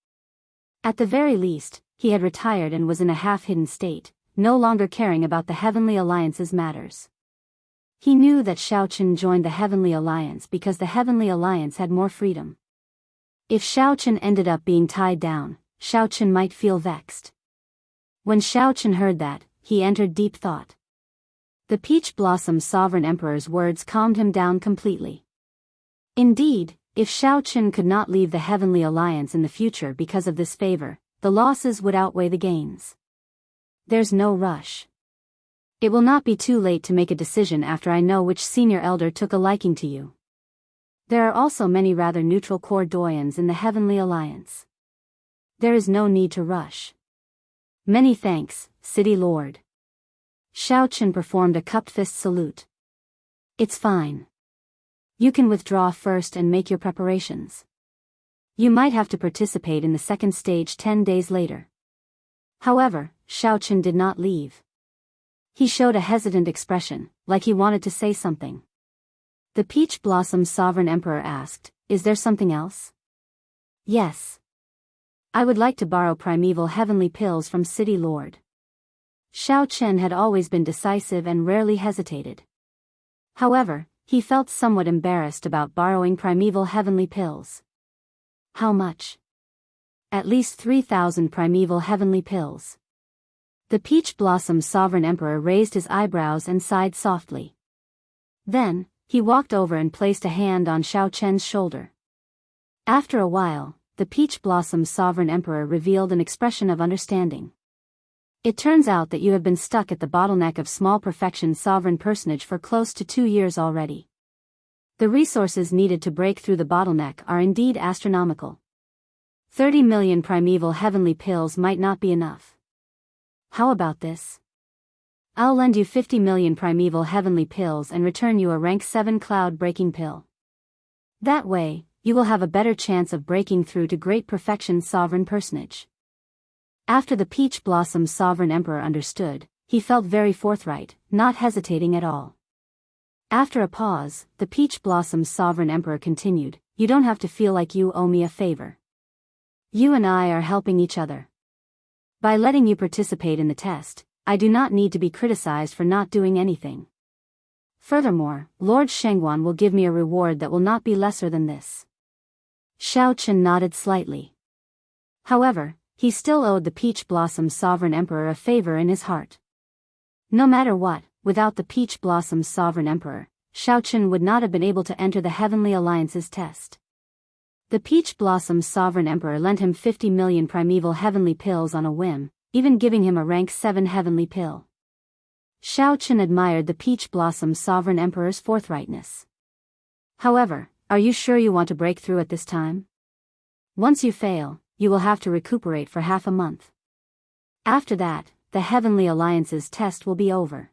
At the very least, he had retired and was in a half-hidden state, no longer caring about the Heavenly Alliance's matters. He knew that Xiaoqin joined the Heavenly Alliance because the Heavenly Alliance had more freedom. If Xiaoqin ended up being tied down, Xiaoqin might feel vexed. When Xiaoqin heard that, he entered deep thought. The Peach Blossom's sovereign emperor's words calmed him down completely. Indeed, if Xiaoqin could not leave the Heavenly Alliance in the future because of this favor, the losses would outweigh the gains. There's no rush. It will not be too late to make a decision after I know which senior elder took a liking to you. There are also many rather neutral core doyens in the Heavenly Alliance. There is no need to rush. Many thanks, City Lord. Xiaoqin performed a cupped fist salute. It's fine. You can withdraw first and make your preparations. You might have to participate in the second stage 10 days later. However, Xiaoqin did not leave. He showed a hesitant expression, like he wanted to say something. The Peach Blossom's sovereign emperor asked, is there something else? Yes. I would like to borrow primeval heavenly pills from City Lord. Xiaoqin had always been decisive and rarely hesitated. However, he felt somewhat embarrassed about borrowing primeval heavenly pills. How much? At least 3,000 primeval heavenly pills. The Peach Blossom's sovereign emperor raised his eyebrows and sighed softly. Then, he walked over and placed a hand on Xiaoqin's shoulder. After a while, the Peach Blossom's sovereign emperor revealed an expression of understanding. It turns out that you have been stuck at the bottleneck of small perfection sovereign personage for close to 2 years already. The resources needed to break through the bottleneck are indeed astronomical. 30 million primeval heavenly pills might not be enough. How about this? I'll lend you 50 million primeval heavenly pills and return you a rank 7 cloud-breaking pill. That way, you will have a better chance of breaking through to great perfection sovereign personage. After the Peach Blossom Sovereign Emperor understood, he felt very forthright, not hesitating at all. After a pause, the Peach Blossom Sovereign Emperor continued, "You don't have to feel like you owe me a favor. You and I are helping each other. By letting you participate in the test, I do not need to be criticized for not doing anything. Furthermore, Lord Shengguan will give me a reward that will not be lesser than this." Xiaochen nodded slightly. However, he still owed the Peach Blossom Sovereign Emperor a favor in his heart. No matter what, without the Peach Blossom Sovereign Emperor, Xiaochen would not have been able to enter the Heavenly Alliance's test. The Peach Blossom Sovereign Emperor lent him 50 million primeval heavenly pills on a whim, even giving him a rank 7 heavenly pill. Xiaochen admired the Peach Blossom Sovereign Emperor's forthrightness. However, are you sure you want to break through at this time? Once you fail, you will have to recuperate for half a month. After that, the Heavenly Alliance's test will be over.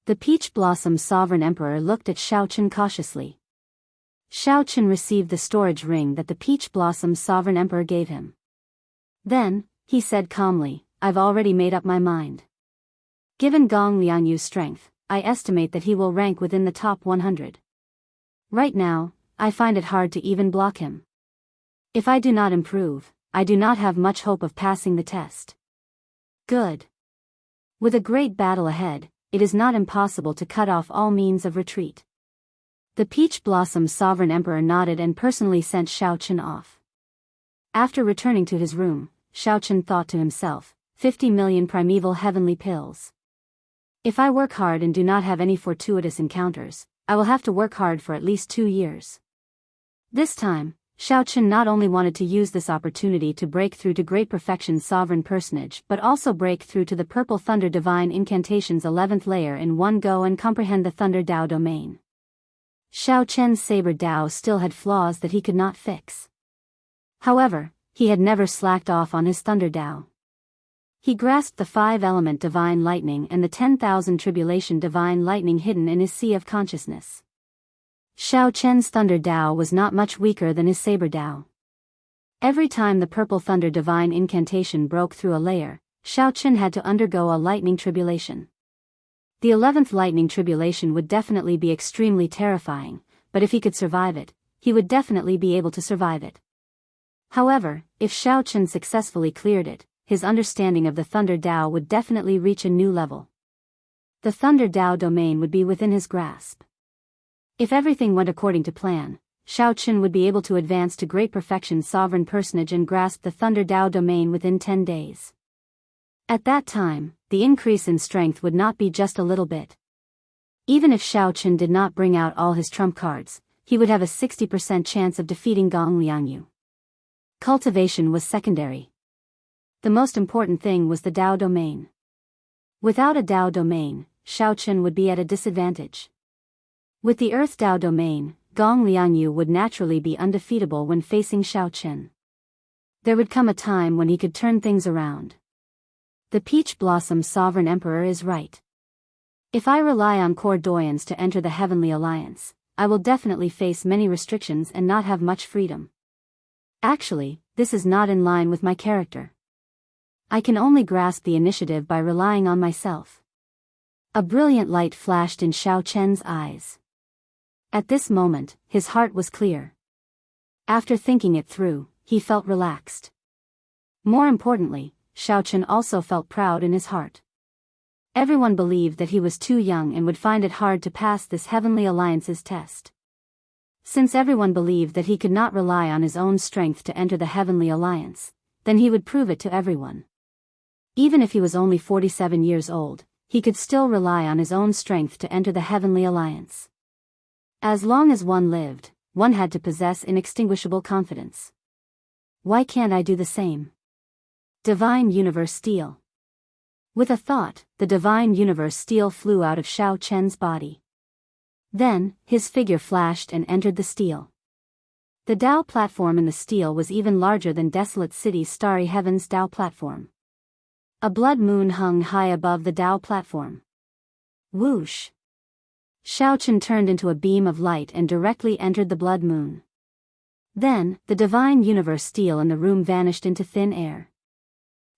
The Peach Blossom Sovereign Emperor looked at Xiaochen cautiously. Xiaochen received the storage ring that the Peach Blossom Sovereign Emperor gave him. Then, he said calmly, "I've already made up my mind. Given Gong Liangyu's strength, I estimate that he will rank within the top 100. Right now, I find it hard to even block him. If I do not improve, I do not have much hope of passing the test." Good. With a great battle ahead, it is not impossible to cut off all means of retreat. The Peach Blossom Sovereign Emperor nodded and personally sent Xiaochen off. After returning to his room, Xiaochen thought to himself, 50 million primeval heavenly pills. If I work hard and do not have any fortuitous encounters, I will have to work hard for at least 2 years. This time, Xiaochen not only wanted to use this opportunity to break through to great perfection sovereign personage but also break through to the Purple Thunder Divine Incantation's 11th layer in one go and comprehend the Thunder Dao domain. Xiaochen's Saber Dao still had flaws that he could not fix. However, he had never slacked off on his Thunder Dao. He grasped the 5-element Divine Lightning and the 10,000 Tribulation Divine Lightning hidden in his Sea of Consciousness. Xiaochen's Thunder Dao was not much weaker than his Saber Dao. Every time the Purple Thunder Divine Incantation broke through a layer, Xiaochen had to undergo a lightning tribulation. The 11th lightning tribulation would definitely be extremely terrifying, but if he could survive it, he would definitely be able to survive it. However, if Xiaochen successfully cleared it, his understanding of the Thunder Dao would definitely reach a new level. The Thunder Dao domain would be within his grasp. If everything went according to plan, Xiaochen would be able to advance to great perfection sovereign personage and grasp the Thunder Dao domain within 10 days. At that time, the increase in strength would not be just a little bit. Even if Xiaochen did not bring out all his trump cards, he would have a 60% chance of defeating Gong Liangyu. Cultivation was secondary. The most important thing was the Dao domain. Without a Dao domain, Xiaochen would be at a disadvantage. With the Earth Dao domain, Gong Liangyu would naturally be undefeatable when facing Xiaochen. There would come a time when he could turn things around. The Peach Blossom Sovereign Emperor is right. If I rely on clairvoyance to enter the Heavenly Alliance, I will definitely face many restrictions and not have much freedom. Actually, this is not in line with my character. I can only grasp the initiative by relying on myself. A brilliant light flashed in Xiaochen's eyes. At this moment, his heart was clear. After thinking it through, he felt relaxed. More importantly, Xiaochen also felt proud in his heart. Everyone believed that he was too young and would find it hard to pass this Heavenly Alliance's test. Since everyone believed that he could not rely on his own strength to enter the Heavenly Alliance, then he would prove it to everyone. Even if he was only 47 years old, he could still rely on his own strength to enter the Heavenly Alliance. As long as one lived, one had to possess inextinguishable confidence. Why can't I do the same? Divine Universe Steel. With a thought, the divine universe steel flew out of Xiao Chen's body. Then, his figure flashed and entered the steel. The Dao platform in the steel was even larger than Desolate City's starry heavens Dao platform. A blood moon hung high above the Dao platform. Whoosh! Xiao Chen turned into a beam of light and directly entered the blood moon. Then, the divine universe steel in the room vanished into thin air.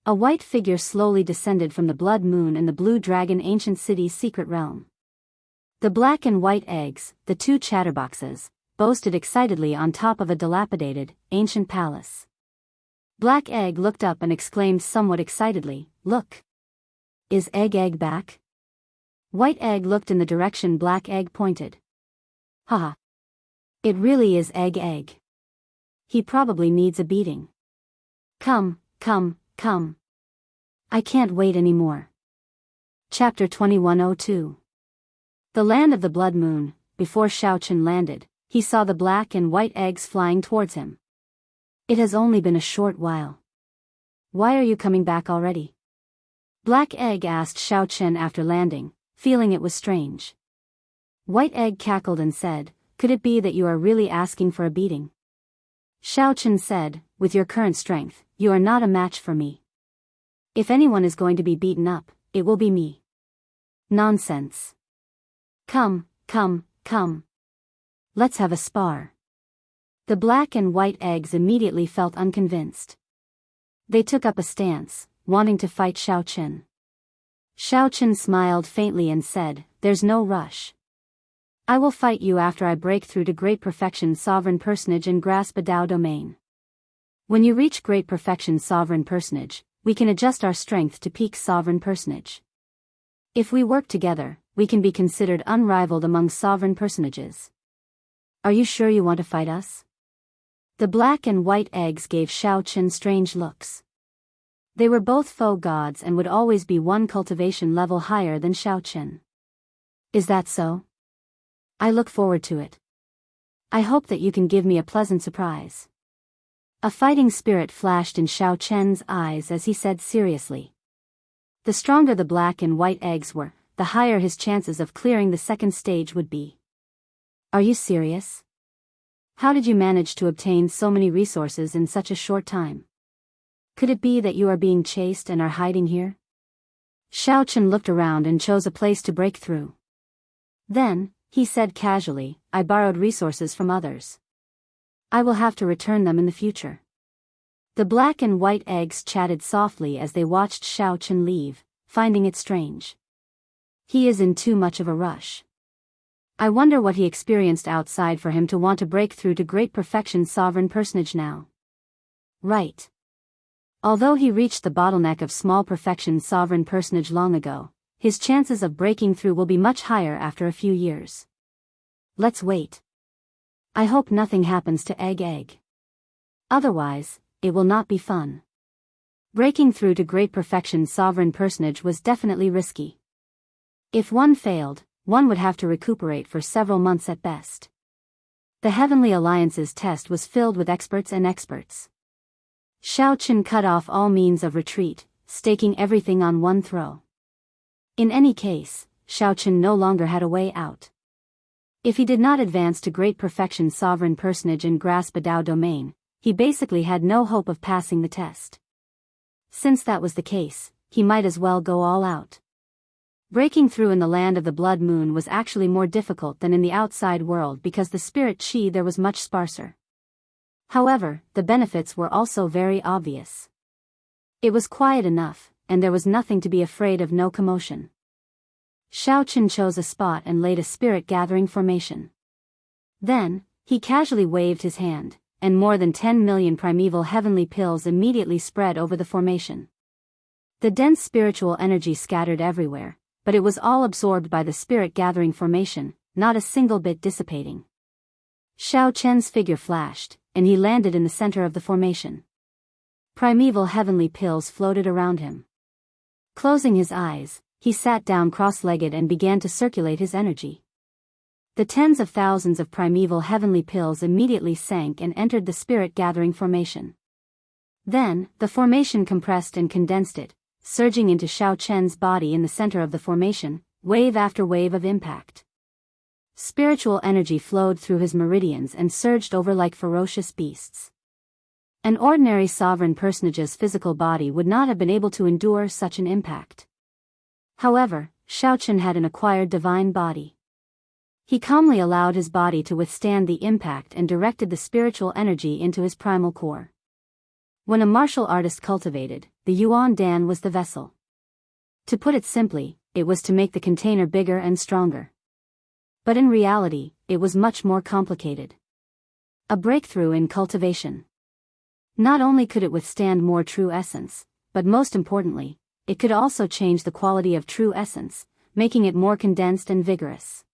A white figure slowly descended from the blood moon in the blue dragon ancient city's secret realm. The black and white eggs, the two chatterboxes, boasted excitedly on top of a dilapidated, ancient palace. Black Egg looked up and exclaimed somewhat excitedly, "Look! Is Egg back?" White Egg looked in the direction Black Egg pointed. Haha! It really is Egg. He probably needs a beating. Come. I can't wait anymore. Chapter 2102. The land of the blood moon. Before Xiao Chen landed, he saw the black and white eggs flying towards him. It has only been a short while. Why are you coming back already? Black Egg asked Xiao Chen after landing, feeling it was strange. White Egg cackled and said, "Could it be that you are really asking for a beating?" Xiao Chen said, "With your current strength, you are not a match for me. If anyone is going to be beaten up, it will be me." Nonsense. Come. Let's have a spar. The black and white eggs immediately felt unconvinced. They took up a stance, wanting to fight Xiao Chen. Xiao Chen smiled faintly and said, "There's no rush. I will fight you after I break through to Great Perfection Sovereign Personage and grasp a Dao domain. When you reach Great Perfection Sovereign Personage, we can adjust our strength to peak Sovereign Personage. If we work together, we can be considered unrivaled among Sovereign Personages. Are you sure you want to fight us?" The black and white eggs gave Xiao Chen strange looks. They were both foe gods and would always be one cultivation level higher than Xiao Chen. Is that so? I look forward to it. I hope that you can give me a pleasant surprise. A fighting spirit flashed in Xiao Chen's eyes as he said seriously. The stronger the black and white eggs were, the higher his chances of clearing the second stage would be. Are you serious? How did you manage to obtain so many resources in such a short time? Could it be that you are being chased and are hiding here? Xiao Chen looked around and chose a place to break through. Then, he said casually, "I borrowed resources from others. I will have to return them in the future." The black and white eggs chatted softly as they watched Xiao Chen leave, finding it strange. He is in too much of a rush. I wonder what he experienced outside for him to want to break through to Great Perfection Sovereign Personage now. Right. Although he reached the bottleneck of Small Perfection Sovereign Personage long ago, his chances of breaking through will be much higher after a few years. Let's wait. I hope nothing happens to Egg. Otherwise, it will not be fun. Breaking through to Great Perfection Sovereign Personage was definitely risky. If one failed, one would have to recuperate for several months at best. The Heavenly Alliance's test was filled with experts and experts. Xiao Chen cut off all means of retreat, staking everything on one throw. In any case, Xiao Chen no longer had a way out. If he did not advance to Great Perfection Sovereign Personage and grasp a Dao domain, he basically had no hope of passing the test. Since that was the case, he might as well go all out. Breaking through in the land of the blood moon was actually more difficult than in the outside world because the spirit chi there was much sparser. However, the benefits were also very obvious. It was quiet enough, and there was nothing to be afraid of, no commotion. Xiao Chen chose a spot and laid a spirit gathering formation. Then, he casually waved his hand, and more than 10 million primeval heavenly pills immediately spread over the formation. The dense spiritual energy scattered everywhere, but it was all absorbed by the spirit gathering formation, not a single bit dissipating. Xiao Chen's figure flashed, and he landed in the center of the formation. Primeval heavenly pills floated around him. Closing his eyes, he sat down cross-legged and began to circulate his energy. The tens of thousands of primeval heavenly pills immediately sank and entered the spirit gathering formation. Then, the formation compressed and condensed it, surging into Xiao Chen's body in the center of the formation, wave after wave of impact. Spiritual energy flowed through his meridians and surged over like ferocious beasts. An ordinary sovereign personage's physical body would not have been able to endure such an impact. However, Xiao Chen had an acquired divine body. He calmly allowed his body to withstand the impact and directed the spiritual energy into his primal core. When a martial artist cultivated, the Yuan Dan was the vessel. To put it simply, it was to make the container bigger and stronger. But in reality, it was much more complicated. A breakthrough in cultivation. Not only could it withstand more true essence, but most importantly, it could also change the quality of true essence, making it more condensed and vigorous.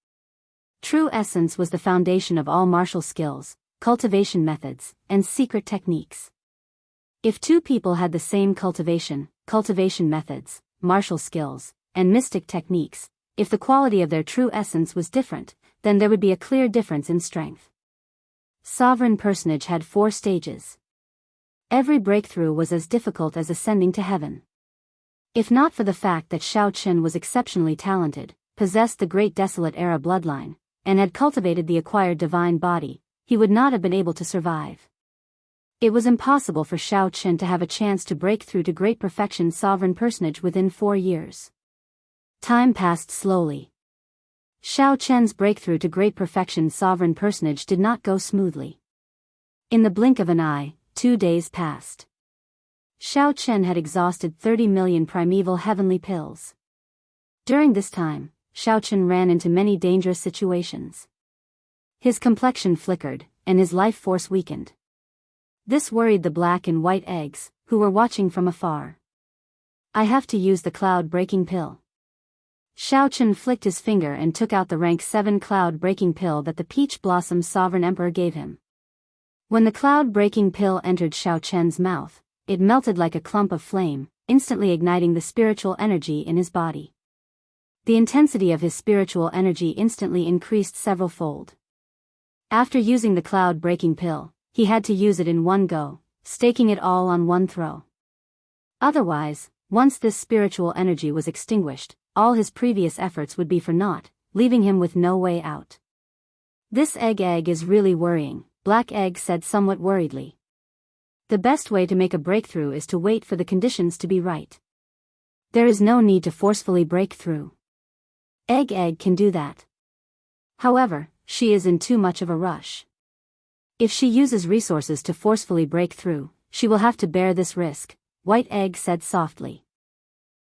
True essence was the foundation of all martial skills, cultivation methods, and secret techniques. If two people had the same cultivation methods, martial skills, and mystic techniques, if the quality of their true essence was different, then there would be a clear difference in strength. Sovereign personage had 4 stages. Every breakthrough was as difficult as ascending to heaven. If not for the fact that Xiao Chen was exceptionally talented, possessed the great desolate era bloodline, and had cultivated the acquired divine body, he would not have been able to survive. It was impossible for Xiao Chen to have a chance to break through to great perfection sovereign personage within 4 years. Time passed slowly. Xiao Chen's breakthrough to great perfection sovereign personage did not go smoothly. In the blink of an eye, 2 days passed. Xiao Chen had exhausted 30 million primeval heavenly pills. During this time, Xiao Chen ran into many dangerous situations. His complexion flickered, and his life force weakened. This worried the black and white eggs, who were watching from afar. I have to use the cloud-breaking pill. Xiao Chen flicked his finger and took out the rank 7 cloud-breaking pill that the Peach Blossom Sovereign Emperor gave him. When the cloud-breaking pill entered Xiao Chen's mouth, it melted like a clump of flame, instantly igniting the spiritual energy in his body. The intensity of his spiritual energy instantly increased several-fold. After using the cloud-breaking pill, he had to use it in one go, staking it all on one throw. Otherwise, once this spiritual energy was extinguished, all his previous efforts would be for naught, leaving him with no way out. This egg is really worrying, Black Egg said somewhat worriedly. The best way to make a breakthrough is to wait for the conditions to be right. There is no need to forcefully break through. Egg can do that. However, she is in too much of a rush. If she uses resources to forcefully break through, she will have to bear this risk, White Egg said softly.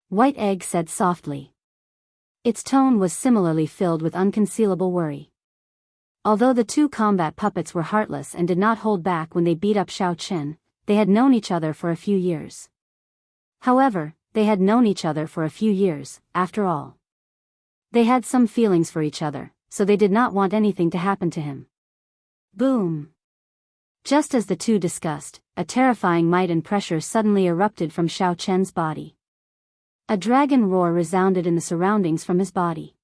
White Egg said softly. Its tone was similarly filled with unconcealable worry. Although the 2 combat puppets were heartless and did not hold back when they beat up Xiao Chen, they had known each other for a few years. However, they had known each other for a few years, after all. They had some feelings for each other, so they did not want anything to happen to him. Boom! Just as the 2 discussed, a terrifying might and pressure suddenly erupted from Xiao Chen's body. A dragon roar resounded in the surroundings from his body.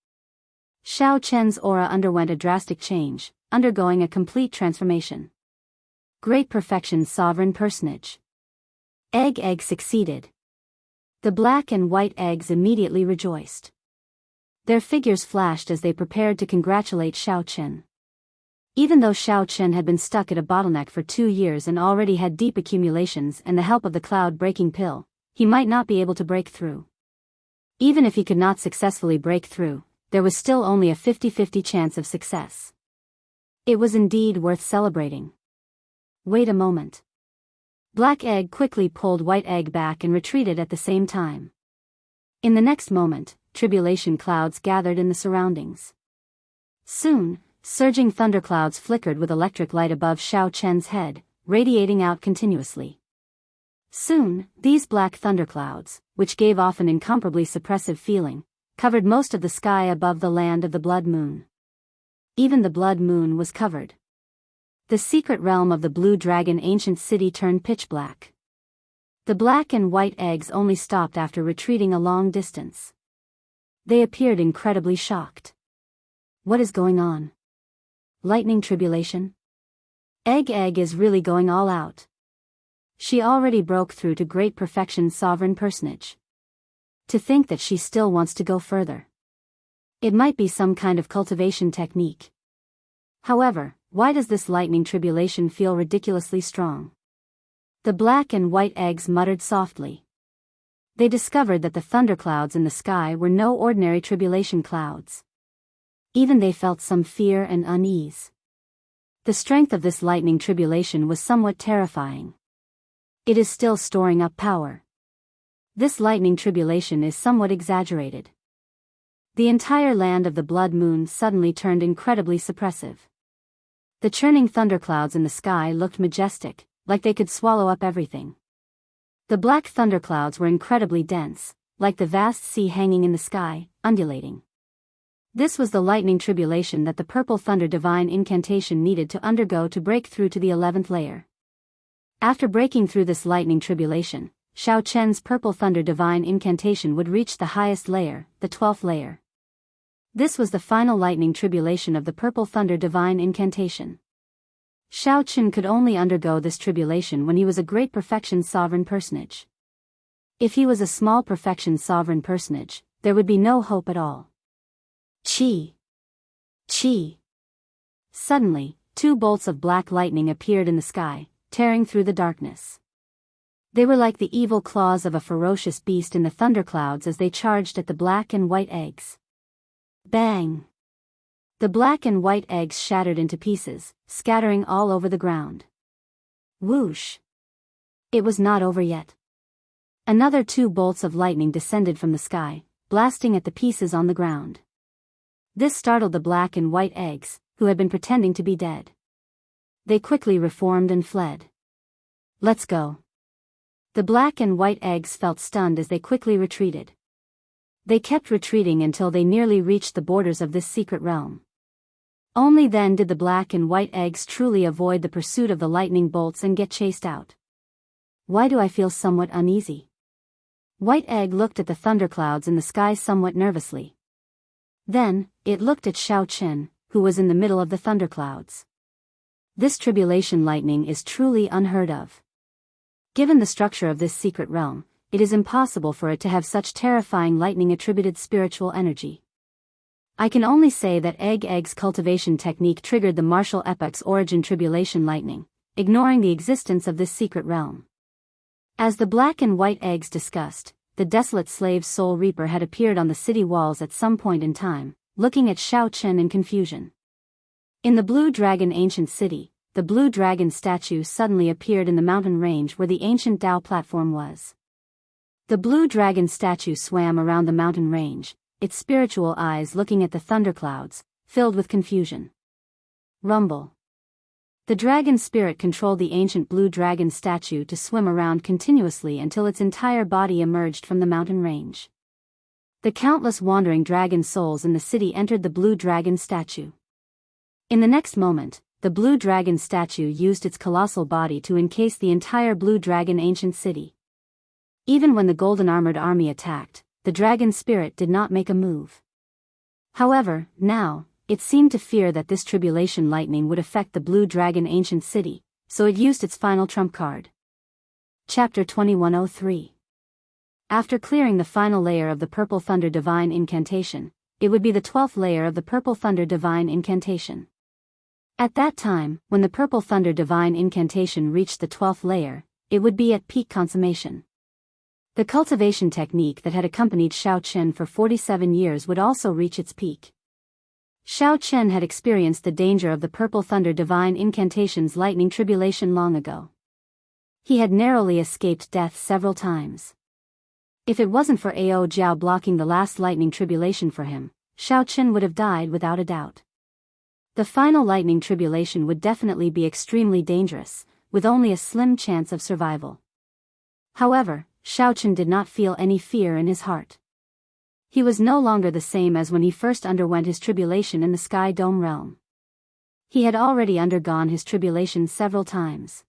Xiao Chen's aura underwent a drastic change, undergoing a complete transformation. Great perfection sovereign personage. Egg succeeded. The black and white eggs immediately rejoiced. Their figures flashed as they prepared to congratulate Xiao Chen. Even though Xiao Chen had been stuck at a bottleneck for 2 years and already had deep accumulations and the help of the cloud-breaking pill, he might not be able to break through. Even if he could not successfully break through, there was still only a 50-50 chance of success. It was indeed worth celebrating. Wait a moment. Black Egg quickly pulled White Egg back and retreated at the same time. In the next moment, tribulation clouds gathered in the surroundings. Soon, surging thunderclouds flickered with electric light above Xiao Chen's head, radiating out continuously. Soon, these black thunderclouds, which gave off an incomparably suppressive feeling, covered most of the sky above the land of the Blood Moon. Even the Blood Moon was covered. The secret realm of the Blue Dragon ancient city turned pitch black. The black and white eggs only stopped after retreating a long distance. They appeared incredibly shocked. What is going on? Lightning tribulation? Egg is really going all out. She already broke through to great perfection sovereign personage. To think that she still wants to go further. It might be some kind of cultivation technique. However, why does this lightning tribulation feel ridiculously strong? The black and white eggs muttered softly. They discovered that the thunderclouds in the sky were no ordinary tribulation clouds. Even they felt some fear and unease. The strength of this lightning tribulation was somewhat terrifying. It is still storing up power. This lightning tribulation is somewhat exaggerated. The entire land of the blood moon suddenly turned incredibly suppressive. The churning thunderclouds in the sky looked majestic, like they could swallow up everything. The black thunderclouds were incredibly dense, like the vast sea hanging in the sky, undulating. This was the lightning tribulation that the purple thunder divine incantation needed to undergo to break through to the 11th layer. After breaking through this lightning tribulation, Xiao Chen's purple thunder divine incantation would reach the highest layer, the 12th layer. This was the final lightning tribulation of the purple thunder divine incantation. Xiao Chen could only undergo this tribulation when he was a great perfection sovereign personage. If he was a small perfection sovereign personage, there would be no hope at all. Chi! Chi! Suddenly, 2 bolts of black lightning appeared in the sky, tearing through the darkness. They were like the evil claws of a ferocious beast in the thunderclouds as they charged at the black and white eggs. Bang! The black and white eggs shattered into pieces, scattering all over the ground. Whoosh! It was not over yet. Another 2 bolts of lightning descended from the sky, blasting at the pieces on the ground. This startled the black and white eggs, who had been pretending to be dead. They quickly reformed and fled. Let's go. The black and white eggs felt stunned as they quickly retreated. They kept retreating until they nearly reached the borders of this secret realm. Only then did the black and white eggs truly avoid the pursuit of the lightning bolts and get chased out. Why do I feel somewhat uneasy? White egg looked at the thunderclouds in the sky somewhat nervously. Then, it looked at Xiao Chen, who was in the middle of the thunderclouds. This tribulation lightning is truly unheard of. Given the structure of this secret realm, it is impossible for it to have such terrifying lightning-attributed spiritual energy. I can only say that Egg's cultivation technique triggered the martial epoch's origin tribulation lightning, ignoring the existence of this secret realm. As the black and white eggs discussed, the desolate slave soul reaper had appeared on the city walls at some point in time, looking at Xiao Chen in confusion. In the Blue Dragon ancient city, the Blue Dragon statue suddenly appeared in the mountain range where the ancient Dao platform was. The Blue Dragon statue swam around the mountain range, its spiritual eyes looking at the thunderclouds, filled with confusion. Rumble. The dragon spirit controlled the ancient blue dragon statue to swim around continuously until its entire body emerged from the mountain range. The countless wandering dragon souls in the city entered the blue dragon statue. In the next moment, the blue dragon statue used its colossal body to encase the entire blue dragon ancient city. Even when the golden armored army attacked, the dragon spirit did not make a move. However, now, it seemed to fear that this tribulation lightning would affect the Blue Dragon ancient city, so it used its final trump card. Chapter 2103. After clearing the final layer of the Purple Thunder Divine Incantation, it would be the 12th layer of the Purple Thunder Divine Incantation. At that time, when the Purple Thunder Divine Incantation reached the 12th layer, it would be at peak consummation. The cultivation technique that had accompanied Xiao Chen for 47 years would also reach its peak. Xiao Chen had experienced the danger of the Purple Thunder Divine Incantation's lightning tribulation long ago. He had narrowly escaped death several times. If it wasn't for Ao Jiao blocking the last lightning tribulation for him, Xiao Chen would have died without a doubt. The final lightning tribulation would definitely be extremely dangerous, with only a slim chance of survival. However, Xiao Chen did not feel any fear in his heart. He was no longer the same as when he first underwent his tribulation in the Sky Dome realm. He had already undergone his tribulation several times.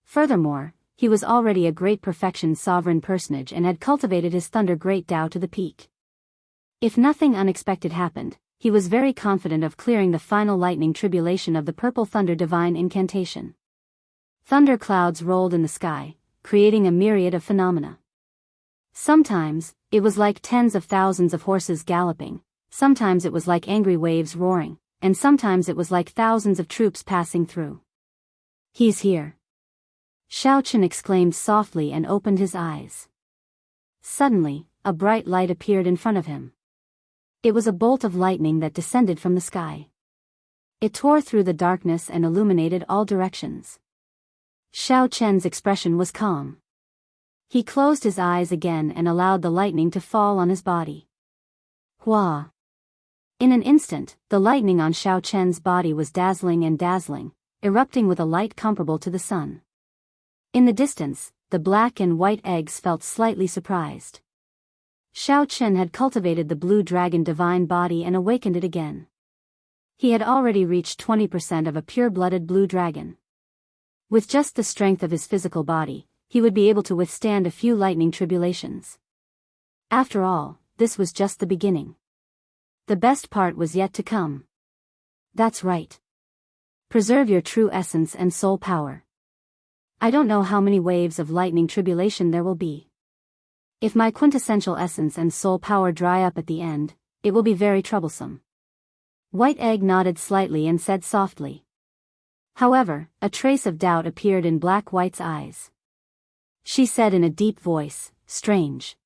Furthermore, he was already a great perfection sovereign personage and had cultivated his Thunder Great Dao to the peak. If nothing unexpected happened, he was very confident of clearing the final lightning tribulation of the Purple Thunder Divine Incantation. Thunder clouds rolled in the sky, creating a myriad of phenomena. Sometimes, it was like tens of thousands of horses galloping, sometimes it was like angry waves roaring, and sometimes it was like thousands of troops passing through. "He's here!" Xiaochen exclaimed softly and opened his eyes. Suddenly, a bright light appeared in front of him. It was a bolt of lightning that descended from the sky. It tore through the darkness and illuminated all directions. Xiaochen's expression was calm. He closed his eyes again and allowed the lightning to fall on his body. Hua! In an instant, the lightning on Xiaochen's body was dazzling, erupting with a light comparable to the sun. In the distance, the black and white eggs felt slightly surprised. Xiaochen had cultivated the blue dragon divine body and awakened it again. He had already reached 20% of a pure-blooded blue dragon. With just the strength of his physical body, he would be able to withstand a few lightning tribulations. After all, this was just the beginning. The best part was yet to come. That's right. Preserve your true essence and soul power. I don't know how many waves of lightning tribulation there will be. If my quintessential essence and soul power dry up at the end, it will be very troublesome. White Egg nodded slightly and said softly. However, a trace of doubt appeared in Black White's eyes. She said in a deep voice, "Strange.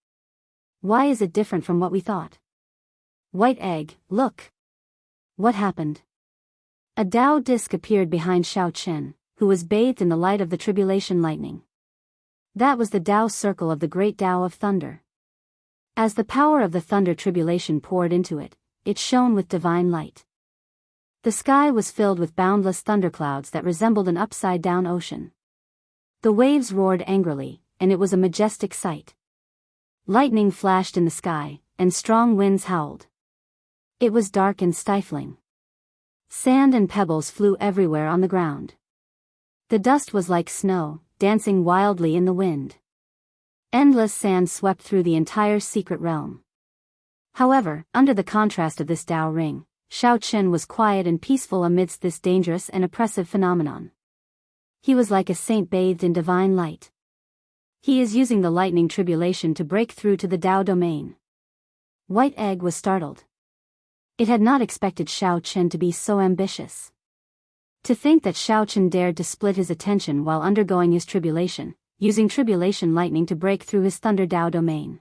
Why is it different from what we thought?" "White Egg, look." What happened? A Dao disc appeared behind Xiaochen, who was bathed in the light of the tribulation lightning. That was the Dao circle of the great Dao of thunder. As the power of the thunder tribulation poured into it, it shone with divine light. The sky was filled with boundless thunderclouds that resembled an upside-down ocean. The waves roared angrily, and it was a majestic sight. Lightning flashed in the sky, and strong winds howled. It was dark and stifling. Sand and pebbles flew everywhere on the ground. The dust was like snow, dancing wildly in the wind. Endless sand swept through the entire secret realm. However, under the contrast of this Dao ring, Xiaochen was quiet and peaceful amidst this dangerous and oppressive phenomenon. He was like a saint bathed in divine light. He is using the lightning tribulation to break through to the Dao domain. White Egg was startled. It had not expected Xiaochen to be so ambitious. To think that Xiaochen dared to split his attention while undergoing his tribulation, using tribulation lightning to break through his Thunder Dao domain.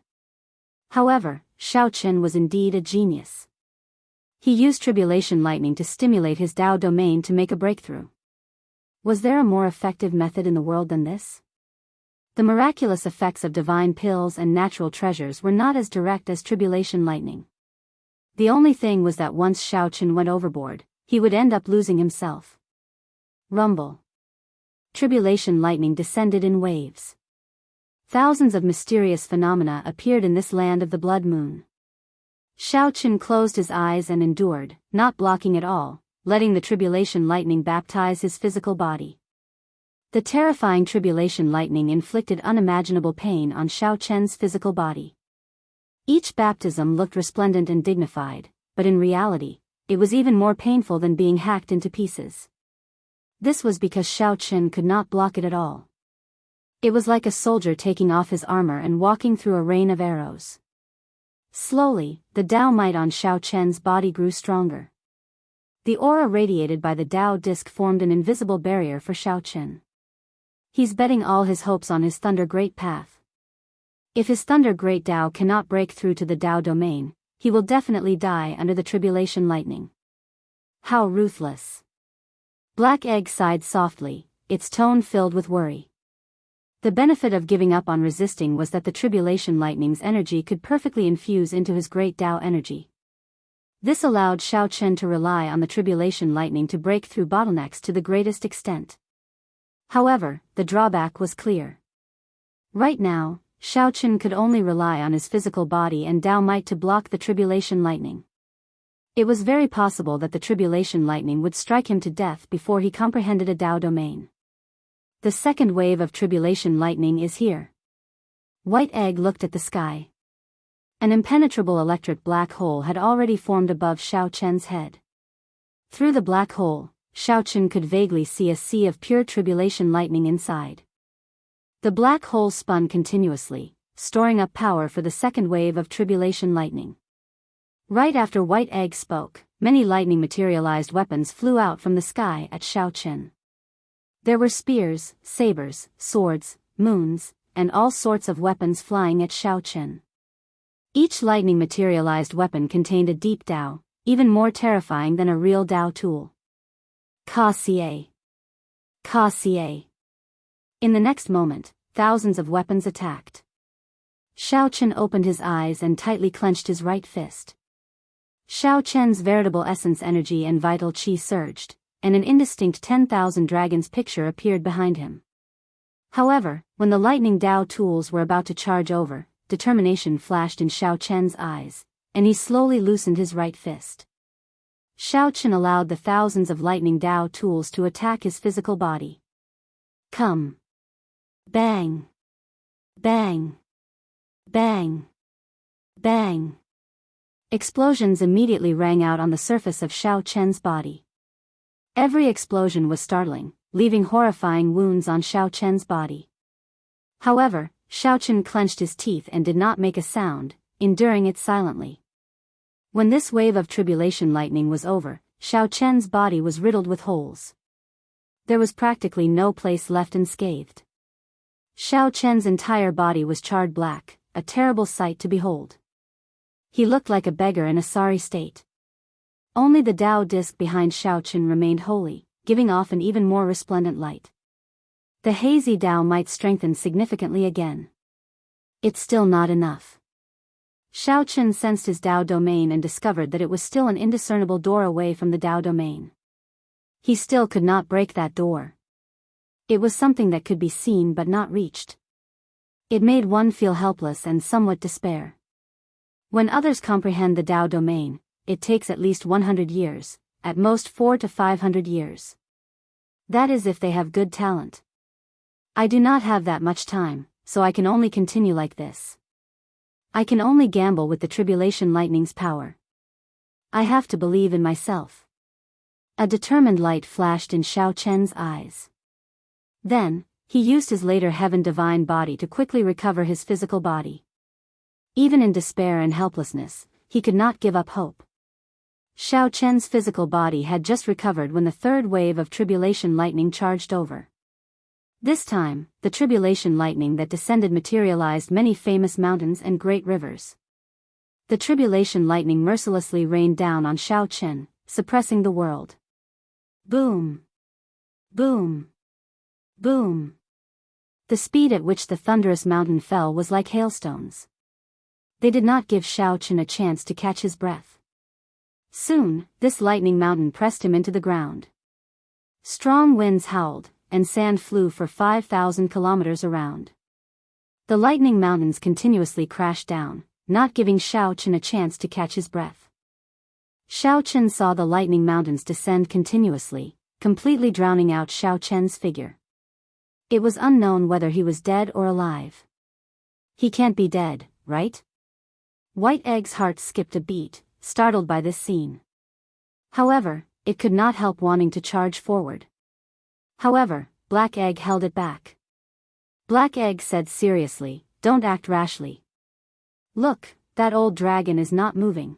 However, Xiaochen was indeed a genius. He used tribulation lightning to stimulate his Dao domain to make a breakthrough. Was there a more effective method in the world than this? The miraculous effects of divine pills and natural treasures were not as direct as tribulation lightning. The only thing was that once Xiaochen went overboard, he would end up losing himself. Rumble. Tribulation lightning descended in waves. Thousands of mysterious phenomena appeared in this land of the blood moon. Xiaochen closed his eyes and endured, not blocking at all, letting the tribulation lightning baptize his physical body. The terrifying tribulation lightning inflicted unimaginable pain on Xiaochen's physical body. Each baptism looked resplendent and dignified, but in reality, it was even more painful than being hacked into pieces. This was because Xiaochen could not block it at all. It was like a soldier taking off his armor and walking through a rain of arrows. Slowly, the Dao might on Xiaochen's body grew stronger. The aura radiated by the Dao disc formed an invisible barrier for Xiaochen. He's betting all his hopes on his Thunder Great Path. If his Thunder Great Dao cannot break through to the Dao domain, he will definitely die under the tribulation lightning. How ruthless. Black Egg sighed softly, its tone filled with worry. The benefit of giving up on resisting was that the tribulation lightning's energy could perfectly infuse into his great Dao energy. This allowed Xiaochen to rely on the tribulation lightning to break through bottlenecks to the greatest extent. However, the drawback was clear. Right now, Xiaochen could only rely on his physical body and Dao might to block the tribulation lightning. It was very possible that the tribulation lightning would strike him to death before he comprehended a Dao domain. The second wave of tribulation lightning is here. White Egg looked at the sky. An impenetrable electric black hole had already formed above Xiaochen's head. Through the black hole, Xiaochen could vaguely see a sea of pure tribulation lightning inside. The black hole spun continuously, storing up power for the second wave of tribulation lightning. Right after White Egg spoke, many lightning-materialized weapons flew out from the sky at Xiaochen. There were spears, sabers, swords, moons, and all sorts of weapons flying at Xiaochen. Each lightning-materialized weapon contained a deep Dao, even more terrifying than a real Dao tool. Ka-xie. Ka-xie. In the next moment, thousands of weapons attacked. Xiaochen opened his eyes and tightly clenched his right fist. Xiaochen's veritable essence energy and vital qi surged, and an indistinct 10,000 dragons picture appeared behind him. However, when the lightning Dao tools were about to charge over, determination flashed in Xiaochen's eyes, and he slowly loosened his right fist. Xiaochen allowed the thousands of lightning Dao tools to attack his physical body. Come. Bang. Bang. Bang. Bang. Explosions immediately rang out on the surface of Xiaochen's body. Every explosion was startling, leaving horrifying wounds on Xiaochen's body. However, Xiaochen clenched his teeth and did not make a sound, enduring it silently. When this wave of tribulation lightning was over, Xiaochen's body was riddled with holes. There was practically no place left unscathed. Xiaochen's entire body was charred black, a terrible sight to behold. He looked like a beggar in a sorry state. Only the Dao disc behind Xiaochen remained holy, giving off an even more resplendent light. The hazy Dao might strengthen significantly again. It's still not enough. Xiaochen sensed his Dao domain and discovered that it was still an indiscernible door away from the Dao domain. He still could not break that door. It was something that could be seen but not reached. It made one feel helpless and somewhat despair. When others comprehend the Dao domain, it takes at least 100 years, at most 400 to 500 years. That is if they have good talent. I do not have that much time, so I can only continue like this. I can only gamble with the tribulation lightning's power. I have to believe in myself. A determined light flashed in Xiaochen's eyes. Then, he used his later heaven divine body to quickly recover his physical body. Even in despair and helplessness, he could not give up hope. Xiaochen's physical body had just recovered when the third wave of tribulation lightning charged over. This time, the tribulation lightning that descended materialized many famous mountains and great rivers. The tribulation lightning mercilessly rained down on Xiaochen, suppressing the world. Boom! Boom! Boom! The speed at which the thunderous mountain fell was like hailstones. They did not give Xiaochen a chance to catch his breath. Soon, this lightning mountain pressed him into the ground. Strong winds howled, and sand flew for 5,000 kilometers around. The lightning mountains continuously crashed down, not giving Xiaochen a chance to catch his breath. Xiaochen saw the lightning mountains descend continuously, completely drowning out Xiaochen's figure. It was unknown whether he was dead or alive. He can't be dead, right? White Egg's heart skipped a beat, startled by this scene. However, it could not help wanting to charge forward. However, Black Egg held it back. Black Egg said seriously, "Don't act rashly. Look, that old dragon is not moving."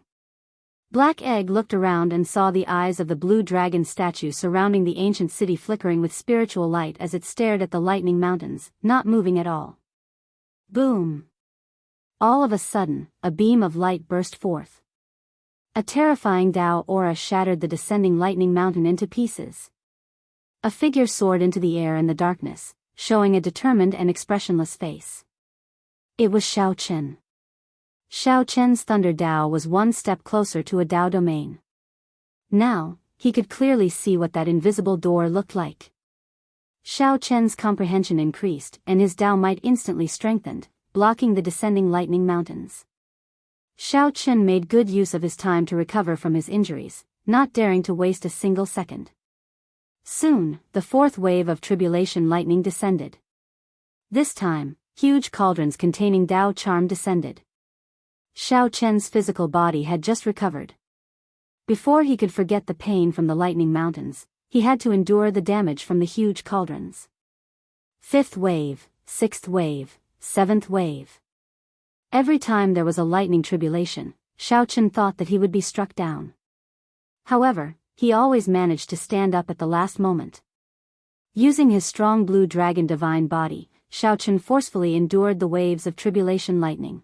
Black Egg looked around and saw the eyes of the blue dragon statue surrounding the ancient city flickering with spiritual light as it stared at the lightning mountains, not moving at all. Boom! All of a sudden, a beam of light burst forth. A terrifying Dao aura shattered the descending lightning mountain into pieces. A figure soared into the air in the darkness, showing a determined and expressionless face. It was Xiaochen. Xiaochen's Thunder Dao was one step closer to a Dao domain. Now, he could clearly see what that invisible door looked like. Xiaochen's comprehension increased and his Dao might instantly strengthened, blocking the descending lightning mountains. Xiaochen made good use of his time to recover from his injuries, not daring to waste a single second. Soon, the fourth wave of tribulation lightning descended. This time, huge cauldrons containing Dao charm descended. Xiaochen's physical body had just recovered. Before he could forget the pain from the lightning mountains, he had to endure the damage from the huge cauldrons. Fifth wave, sixth wave, seventh wave. Every time there was a lightning tribulation, Xiaochen thought that he would be struck down. However, he always managed to stand up at the last moment. Using his strong blue dragon divine body, Xiaochen forcefully endured the waves of tribulation lightning.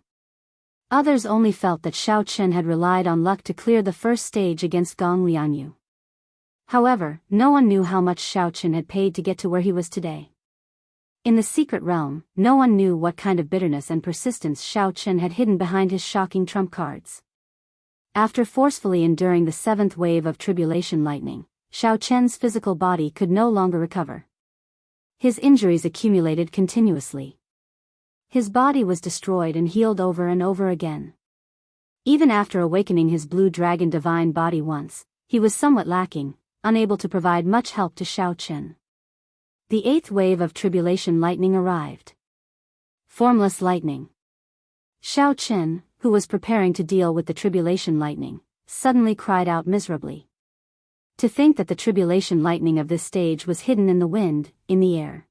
Others only felt that Xiaochen had relied on luck to clear the first stage against Gong Lianyu. However, no one knew how much Xiaochen had paid to get to where he was today. In the secret realm, no one knew what kind of bitterness and persistence Xiaochen had hidden behind his shocking trump cards. After forcefully enduring the seventh wave of tribulation lightning, Xiaochen's physical body could no longer recover. His injuries accumulated continuously. His body was destroyed and healed over and over again. Even after awakening his blue dragon divine body once, he was somewhat lacking, unable to provide much help to Xiaochen. The eighth wave of tribulation lightning arrived. Formless lightning. Xiaochen, who was preparing to deal with the tribulation lightning, suddenly cried out miserably. To think that the tribulation lightning of this stage was hidden in the wind, in the air.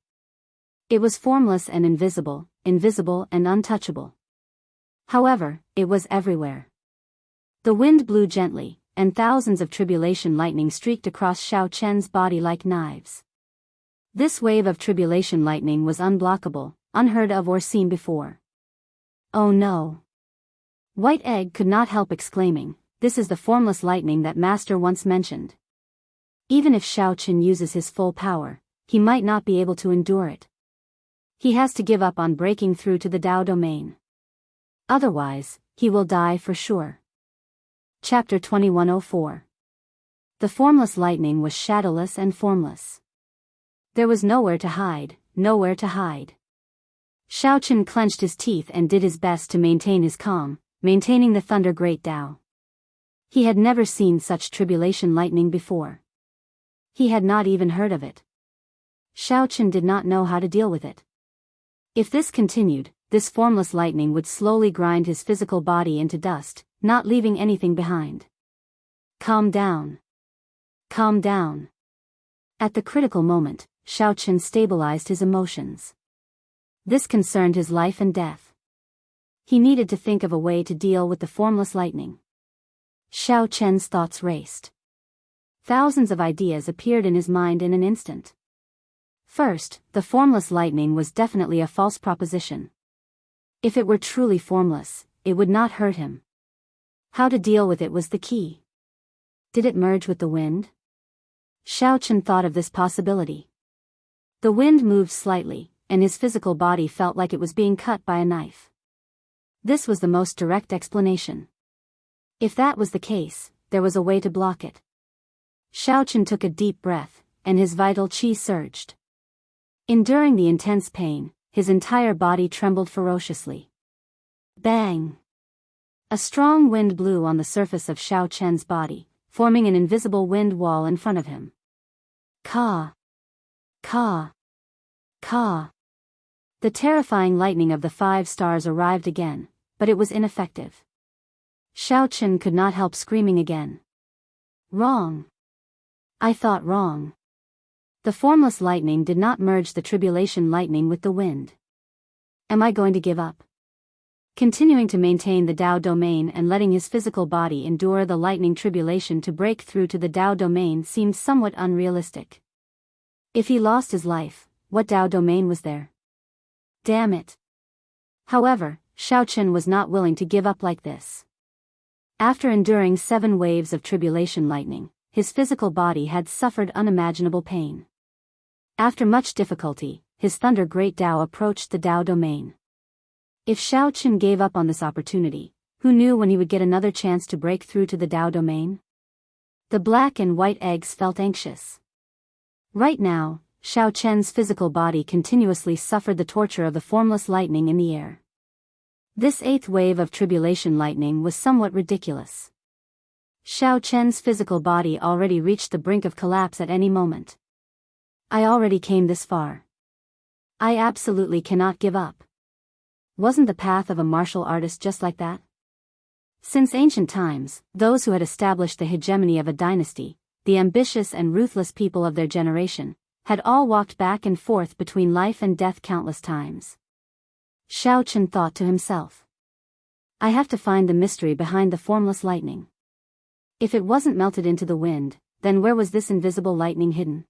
It was formless and invisible, invisible and untouchable. However, it was everywhere. The wind blew gently, and thousands of tribulation lightning streaked across Xiaochen's body like knives. This wave of tribulation lightning was unblockable, unheard of or seen before. Oh no! White Egg could not help exclaiming, "This is the formless lightning that Master once mentioned." Even if Xiaochen uses his full power, he might not be able to endure it. He has to give up on breaking through to the Dao domain. Otherwise, he will die for sure. Chapter 2104. The formless lightning was shadowless and formless. There was nowhere to hide, nowhere to hide. Xiaochen clenched his teeth and did his best to maintain his calm, maintaining the Thunder Great Dao. He had never seen such tribulation lightning before. He had not even heard of it. Xiaochen did not know how to deal with it. If this continued, this formless lightning would slowly grind his physical body into dust, not leaving anything behind. Calm down. Calm down. At the critical moment, Xiaochen stabilized his emotions. This concerned his life and death. He needed to think of a way to deal with the formless lightning. Xiaochen's thoughts raced. Thousands of ideas appeared in his mind in an instant. First, the formless lightning was definitely a false proposition. If it were truly formless, it would not hurt him. How to deal with it was the key. Did it merge with the wind? Xiaochen thought of this possibility. The wind moved slightly, and his physical body felt like it was being cut by a knife. This was the most direct explanation. If that was the case, there was a way to block it. Xiaochen took a deep breath, and his vital qi surged. Enduring the intense pain, his entire body trembled ferociously. Bang! A strong wind blew on the surface of Xiaochen's body, forming an invisible wind wall in front of him. Ka! Ka! Ka! The terrifying lightning of the 5 stars arrived again, but it was ineffective. Xiaochen could not help screaming again. Wrong! I thought wrong. The formless lightning did not merge the tribulation lightning with the wind. Am I going to give up? Continuing to maintain the Dao domain and letting his physical body endure the lightning tribulation to break through to the Dao domain seemed somewhat unrealistic. If he lost his life, what Dao domain was there? Damn it! However, Xiaochen was not willing to give up like this. After enduring 7 waves of tribulation lightning, his physical body had suffered unimaginable pain. After much difficulty, his Thunder Great Dao approached the Dao domain. If Xiaochen gave up on this opportunity, who knew when he would get another chance to break through to the Dao domain? The black and white eggs felt anxious. Right now, Xiaochen's physical body continuously suffered the torture of the formless lightning in the air. This 8th wave of tribulation lightning was somewhat ridiculous. Xiaochen's physical body already reached the brink of collapse at any moment. I already came this far. I absolutely cannot give up. Wasn't the path of a martial artist just like that? Since ancient times, those who had established the hegemony of a dynasty, the ambitious and ruthless people of their generation, had all walked back and forth between life and death countless times. Xiaochen thought to himself. I have to find the mystery behind the formless lightning. If it wasn't melted into the wind, then where was this invisible lightning hidden?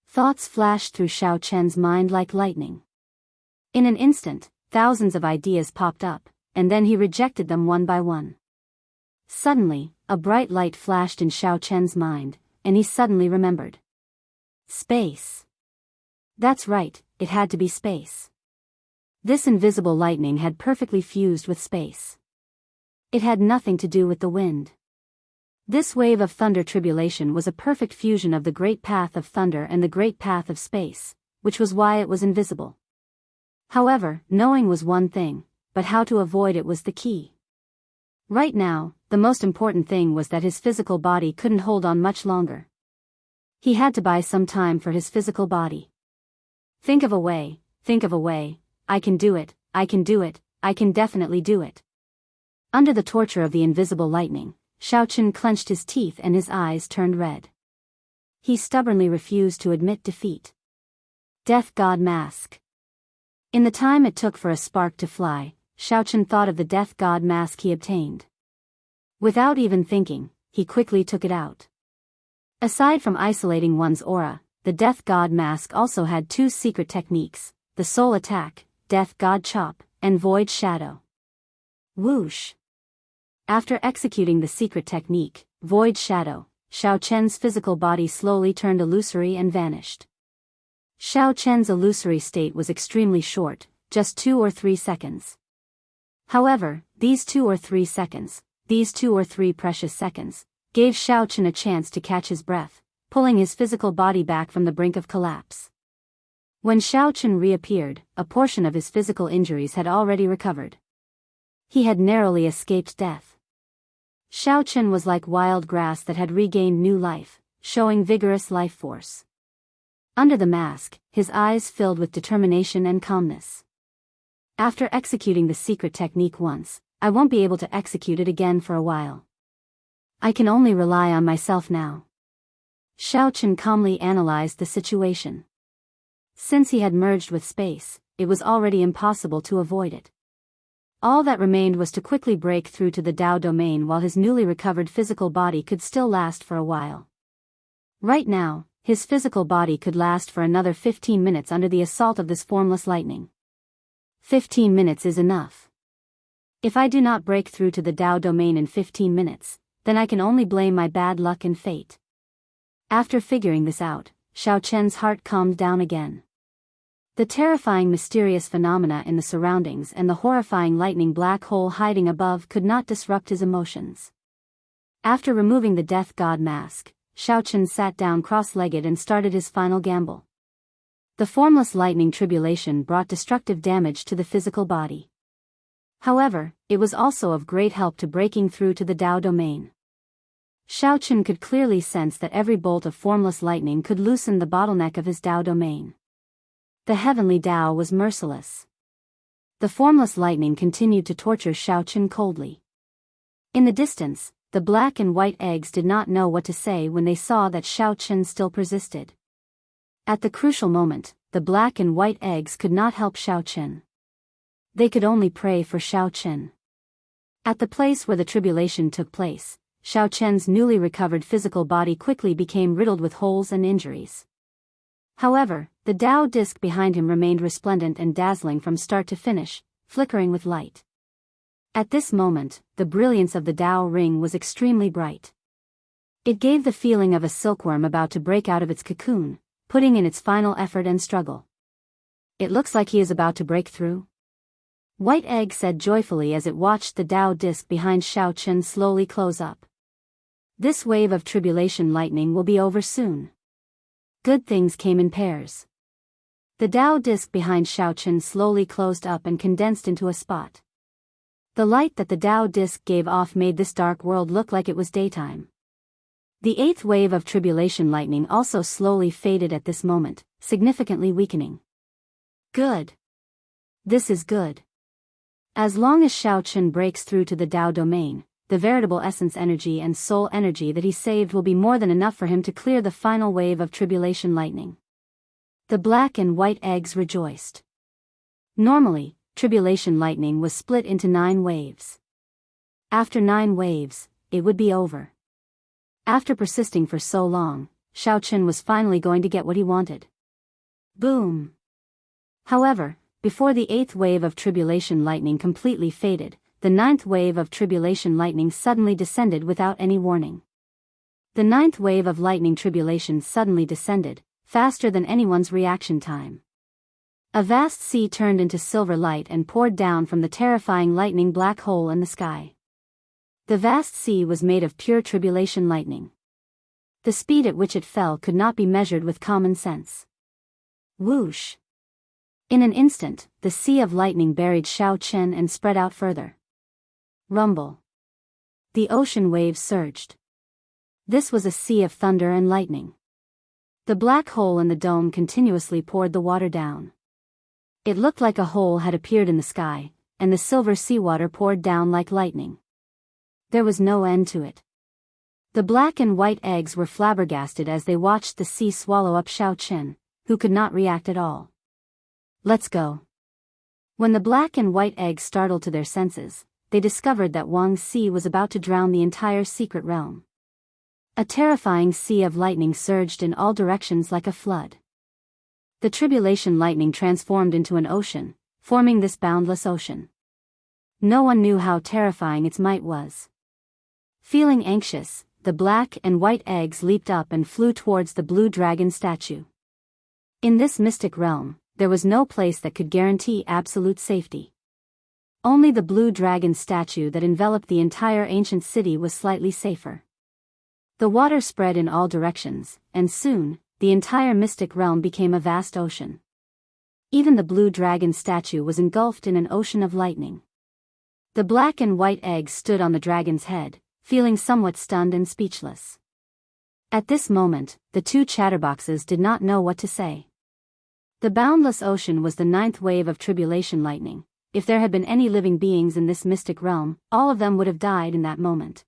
Thoughts flashed through Xiao Chen's mind like lightning. In an instant, thousands of ideas popped up, and then he rejected them one by one. Suddenly, a bright light flashed in Xiao Chen's mind, and he suddenly remembered. Space. That's right, it had to be space. This invisible lightning had perfectly fused with space. It had nothing to do with the wind. This wave of thunder tribulation was a perfect fusion of the great path of thunder and the great path of space, which was why it was invisible. However, knowing was one thing, but how to avoid it was the key. Right now, the most important thing was that his physical body couldn't hold on much longer. He had to buy some time for his physical body. Think of a way, I can do it, I can do it, I can definitely do it. Under the torture of the invisible lightning, Xiao Chen clenched his teeth and his eyes turned red. He stubbornly refused to admit defeat. Death God Mask. In the time it took for a spark to fly, Xiao Chen thought of the Death God Mask he obtained. Without even thinking, he quickly took it out. Aside from isolating one's aura, the Death God Mask also had two secret techniques, the Soul Attack, Death God Chop, and Void Shadow. Whoosh! After executing the secret technique, Void Shadow, Xiao Chen's physical body slowly turned illusory and vanished. Xiao Chen's illusory state was extremely short, just 2 or 3 seconds. However, these 2 or 3 seconds, these 2 or 3 precious seconds, gave Xiao Chen a chance to catch his breath, pulling his physical body back from the brink of collapse. When Xiao Chen reappeared, a portion of his physical injuries had already recovered. He had narrowly escaped death. Xiao Chen was like wild grass that had regained new life, showing vigorous life force. Under the mask, his eyes filled with determination and calmness. After executing the secret technique once, I won't be able to execute it again for a while. I can only rely on myself now. Xiao Chen calmly analyzed the situation. Since he had merged with space, it was already impossible to avoid it. All that remained was to quickly break through to the Dao domain while his newly recovered physical body could still last for a while. Right now, his physical body could last for another 15 minutes under the assault of this formless lightning. 15 minutes is enough. If I do not break through to the Dao domain in 15 minutes, then I can only blame my bad luck and fate. After figuring this out, Xiao Chen's heart calmed down again. The terrifying mysterious phenomena in the surroundings and the horrifying lightning black hole hiding above could not disrupt his emotions. After removing the Death God Mask, Xiao Chen sat down cross-legged and started his final gamble. The formless lightning tribulation brought destructive damage to the physical body. However, it was also of great help to breaking through to the Dao domain. Xiao Chen could clearly sense that every bolt of formless lightning could loosen the bottleneck of his Dao domain. The heavenly Dao was merciless. The formless lightning continued to torture Xiao Chen coldly. In the distance, the black and white eggs did not know what to say when they saw that Xiao Chen still persisted. At the crucial moment, the black and white eggs could not help Xiao Chen. They could only pray for Xiao Chen. At the place where the tribulation took place, Xiao Chen's newly recovered physical body quickly became riddled with holes and injuries. However, the Dao disc behind him remained resplendent and dazzling from start to finish, flickering with light. At this moment, the brilliance of the Dao ring was extremely bright. It gave the feeling of a silkworm about to break out of its cocoon, putting in its final effort and struggle. It looks like he is about to break through. White Egg said joyfully as it watched the Dao disc behind Xiao Chen slowly close up. This wave of tribulation lightning will be over soon. Good things came in pairs. The Dao disc behind Xiao Chen slowly closed up and condensed into a spot. The light that the Dao disc gave off made this dark world look like it was daytime. The eighth wave of tribulation lightning also slowly faded at this moment, significantly weakening. Good. This is good. As long as Xiao Chen breaks through to the Dao domain, the veritable essence energy and soul energy that he saved will be more than enough for him to clear the final wave of tribulation lightning. The black and white eggs rejoiced. Normally, tribulation lightning was split into 9 waves. After 9 waves, it would be over. After persisting for so long, Xiaochen was finally going to get what he wanted. Boom! However, before the 8th wave of tribulation lightning completely faded, the 9th wave of tribulation lightning suddenly descended without any warning. The 9th wave of lightning tribulation suddenly descended, faster than anyone's reaction time. A vast sea turned into silver light and poured down from the terrifying lightning black hole in the sky. The vast sea was made of pure tribulation lightning. The speed at which it fell could not be measured with common sense. Whoosh! In an instant, the sea of lightning buried Xiaochen and spread out further. Rumble. The ocean waves surged. This was a sea of thunder and lightning. The black hole in the dome continuously poured the water down. It looked like a hole had appeared in the sky, and the silver seawater poured down like lightning. There was no end to it. The black and white eggs were flabbergasted as they watched the sea swallow up Xiaochen, who could not react at all. Let's go. When the black and white eggs startled to their senses, they discovered that Wang's sea was about to drown the entire secret realm. A terrifying sea of lightning surged in all directions like a flood. The tribulation lightning transformed into an ocean, forming this boundless ocean. No one knew how terrifying its might was. Feeling anxious, the black and white eggs leaped up and flew towards the blue dragon statue. In this mystic realm, there was no place that could guarantee absolute safety. Only the blue dragon statue that enveloped the entire ancient city was slightly safer. The water spread in all directions, and soon, the entire mystic realm became a vast ocean. Even the blue dragon statue was engulfed in an ocean of lightning. The black and white eggs stood on the dragon's head, feeling somewhat stunned and speechless. At this moment, the 2 chatterboxes did not know what to say. The boundless ocean was the 9th wave of tribulation lightning. If there had been any living beings in this mystic realm, all of them would have died in that moment.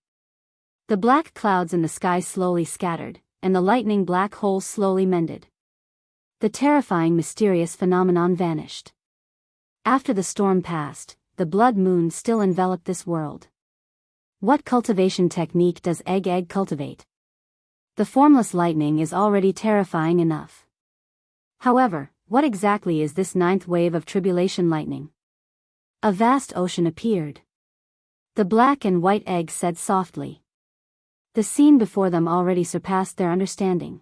The black clouds in the sky slowly scattered, and the lightning black hole slowly mended. The terrifying mysterious phenomenon vanished. After the storm passed, the blood moon still enveloped this world. What cultivation technique does Egg cultivate? The formless lightning is already terrifying enough. However, what exactly is this 9th wave of tribulation lightning? A vast ocean appeared. The black and white eggs said softly. The scene before them already surpassed their understanding.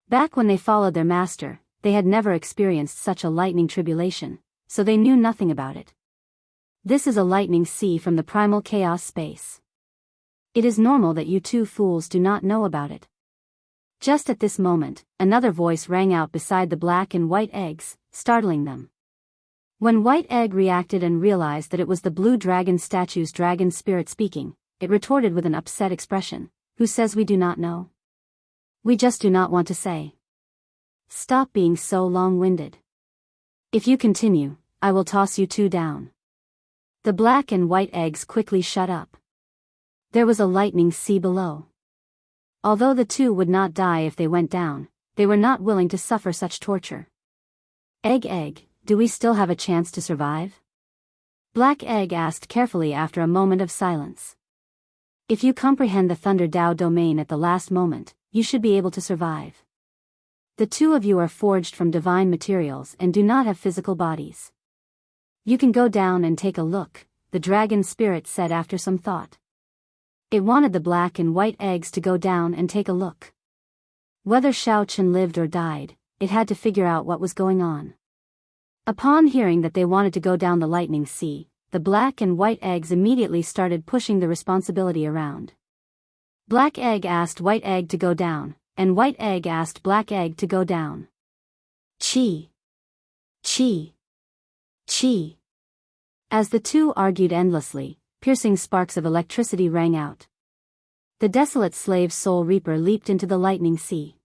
Back when they followed their master, they had never experienced such a lightning tribulation, so they knew nothing about it. This is a lightning sea from the primal chaos space. It is normal that you 2 fools do not know about it. Just at this moment, another voice rang out beside the black and white eggs, startling them. When White Egg reacted and realized that it was the blue dragon statue's dragon spirit speaking, it retorted with an upset expression. Who says we do not know? We just do not want to say. Stop being so long-winded. If you continue, I will toss you 2 down. The black and white eggs quickly shut up. There was a lightning sea below. Although the 2 would not die if they went down, they were not willing to suffer such torture. Egg, do we still have a chance to survive? Black Egg asked carefully after a moment of silence. If you comprehend the Thunder Dao domain at the last moment, you should be able to survive. The 2 of you are forged from divine materials and do not have physical bodies. You can go down and take a look, the dragon spirit said after some thought. It wanted the black and white eggs to go down and take a look. Whether Xiaochen lived or died, it had to figure out what was going on. Upon hearing that they wanted to go down the lightning sea, the black and white eggs immediately started pushing the responsibility around. Black Egg asked White Egg to go down, and White Egg asked Black Egg to go down. Chi! Chi! Chi! As the 2 argued endlessly, piercing sparks of electricity rang out. The desolate slave Soul Reaper leaped into the lightning sea.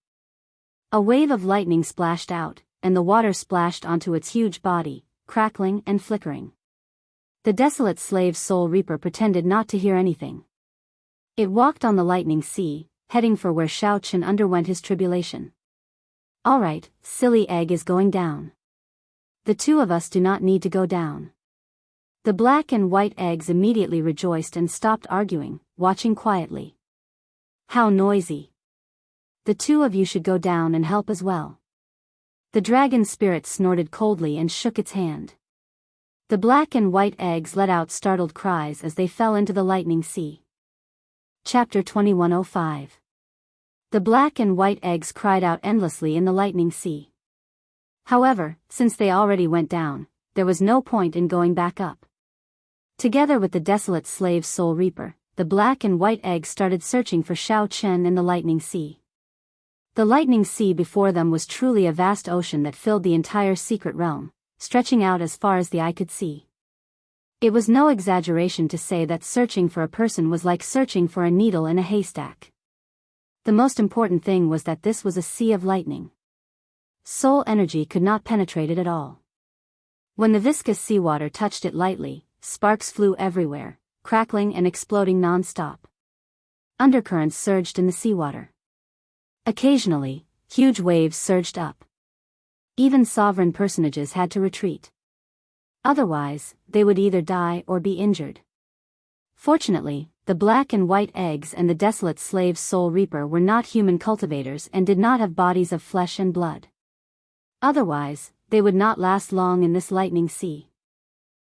A wave of lightning splashed out, and the water splashed onto its huge body, crackling and flickering. The desolate slave Soul Reaper pretended not to hear anything. It walked on the lightning sea, heading for where Xiaochen underwent his tribulation. Alright, silly egg is going down. The two of us do not need to go down. The black and white eggs immediately rejoiced and stopped arguing, watching quietly. How noisy. The two of you should go down and help as well. The dragon spirit snorted coldly and shook its hand. The black and white eggs let out startled cries as they fell into the lightning sea. Chapter 2105. The black and white eggs cried out endlessly in the lightning sea. However, since they already went down, there was no point in going back up. Together with the desolate slave soul reaper, the black and white eggs started searching for Xiao Chen in the lightning sea. The lightning sea before them was truly a vast ocean that filled the entire secret realm, stretching out as far as the eye could see. It was no exaggeration to say that searching for a person was like searching for a needle in a haystack. The most important thing was that this was a sea of lightning. Soul energy could not penetrate it at all. When the viscous seawater touched it lightly, sparks flew everywhere, crackling and exploding non-stop. Undercurrents surged in the seawater. Occasionally, huge waves surged up. Even sovereign personages had to retreat. Otherwise, they would either die or be injured. Fortunately, the black and white eggs and the desolate slave soul reaper were not human cultivators and did not have bodies of flesh and blood. Otherwise, they would not last long in this lightning sea.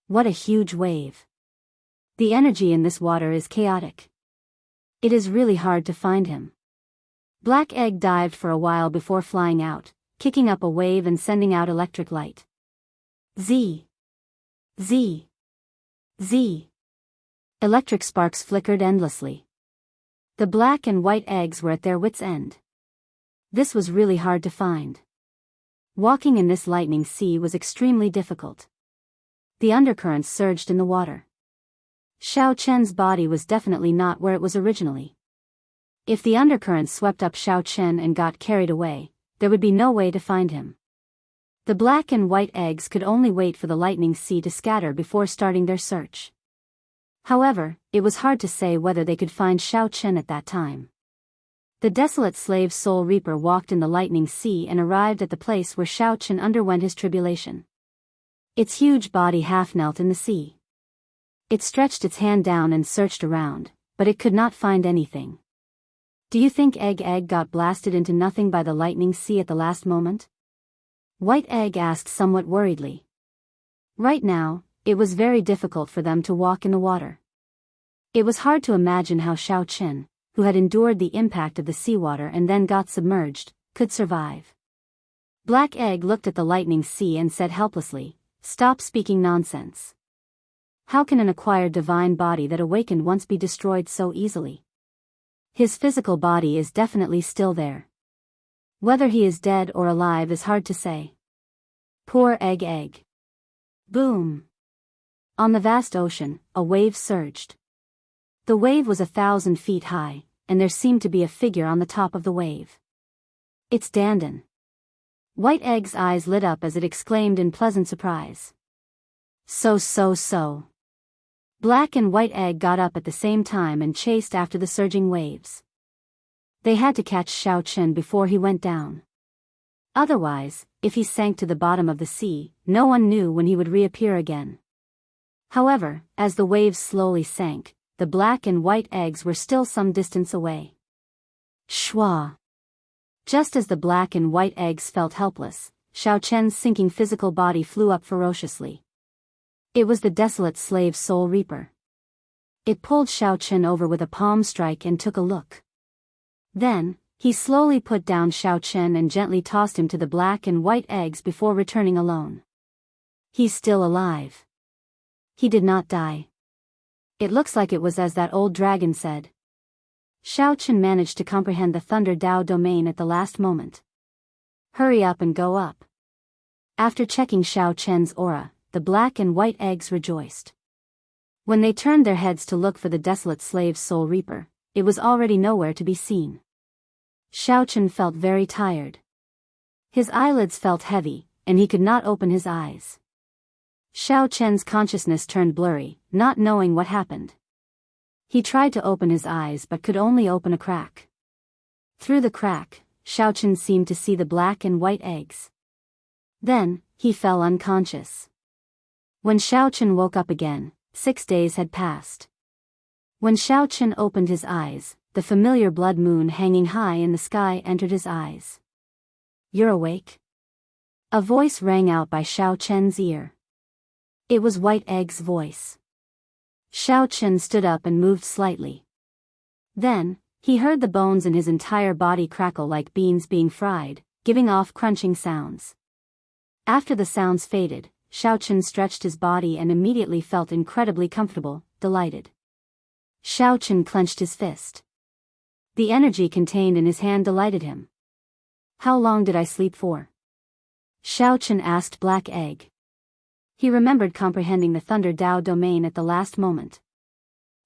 What a huge wave. The energy in this water is chaotic. It is really hard to find him. Black egg dived for a while before flying out, kicking up a wave and sending out electric light. Z. Z. Z. Electric sparks flickered endlessly. The black and white eggs were at their wits' end. This was really hard to find. Walking in this lightning sea was extremely difficult. The undercurrents surged in the water. Xiao Chen's body was definitely not where it was originally. If the undercurrents swept up Xiao Chen and got carried away, there would be no way to find him. The black and white eggs could only wait for the lightning sea to scatter before starting their search. However, it was hard to say whether they could find Xiao Chen at that time. The desolate slave soul reaper walked in the lightning sea and arrived at the place where Xiao Chen underwent his tribulation. Its huge body half knelt in the sea. It stretched its hand down and searched around, but it could not find anything. Do you think Egg got blasted into nothing by the lightning sea at the last moment? White Egg asked somewhat worriedly. Right now, it was very difficult for them to walk in the water. It was hard to imagine how Xiao Chen, who had endured the impact of the seawater and then got submerged, could survive. Black Egg looked at the lightning sea and said helplessly, "Stop speaking nonsense. How can an acquired divine body that awakened once be destroyed so easily? His physical body is definitely still there. Whether he is dead or alive is hard to say." Poor Egg. Boom. On the vast ocean, a wave surged. The wave was 1,000 feet high, and there seemed to be a figure on the top of the wave. It's Dandan. White Egg's eyes lit up as it exclaimed in pleasant surprise. So. Black and White Egg got up at the same time and chased after the surging waves. They had to catch Xiao Chen before he went down. Otherwise, if he sank to the bottom of the sea, no one knew when he would reappear again. However, as the waves slowly sank, the black and white eggs were still some distance away. Shwa! Just as the black and white eggs felt helpless, Xiao Chen's sinking physical body flew up ferociously. It was the desolate slave soul reaper. It pulled Xiao Chen over with a palm strike and took a look. Then, he slowly put down Xiao Chen and gently tossed him to the black and white eggs before returning alone. He's still alive. He did not die. It looks like it was as that old dragon said. Xiao Chen managed to comprehend the Thunder Dao domain at the last moment. Hurry up and go up. After checking Xiao Chen's aura, the black and white eggs rejoiced. When they turned their heads to look for the desolate slave soul reaper, it was already nowhere to be seen. Xiao Chen felt very tired. His eyelids felt heavy, and he could not open his eyes. Xiao Chen's consciousness turned blurry, not knowing what happened. He tried to open his eyes but could only open a crack. Through the crack, Xiao Chen seemed to see the black and white eggs. Then, he fell unconscious. When Xiaochen woke up again, 6 days had passed. When Xiaochen opened his eyes, the familiar blood moon hanging high in the sky entered his eyes. "You're awake?" A voice rang out by Xiaochen's ear. It was White Egg's voice. Xiaochen stood up and moved slightly. Then, he heard the bones in his entire body crackle like beans being fried, giving off crunching sounds. After the sounds faded, Xiaochen stretched his body and immediately felt incredibly comfortable, delighted. Xiaochen clenched his fist. The energy contained in his hand delighted him. "How long did I sleep for?" Xiaochen asked Black Egg. He remembered comprehending the Thunder Dao domain at the last moment.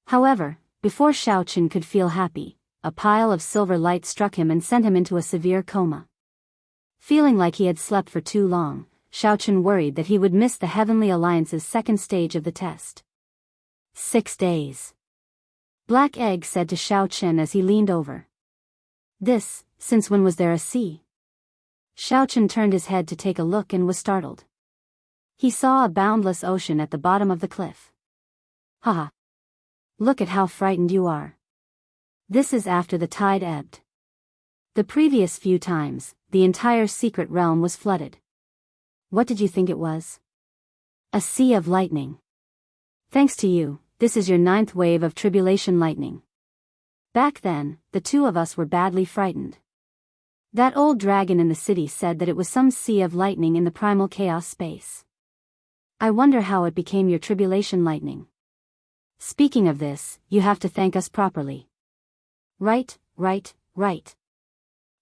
However, before Xiaochen could feel happy, a pile of silver light struck him and sent him into a severe coma. Feeling like he had slept for too long, Xiaochen worried that he would miss the Heavenly Alliance's second stage of the test. 6 days. Black Egg said to Xiaochen as he leaned over. Since when was there a sea?" Xiaochen turned his head to take a look and was startled. He saw a boundless ocean at the bottom of the cliff. "Haha. Look at how frightened you are. This is after the tide ebbed. The previous few times, the entire secret realm was flooded. What did you think it was?" "A sea of lightning. Thanks to you, this is your 9th wave of tribulation lightning. Back then, the two of us were badly frightened. That old dragon in the city said that it was some sea of lightning in the primal chaos space. I wonder how it became your tribulation lightning. Speaking of this, you have to thank us properly." Right.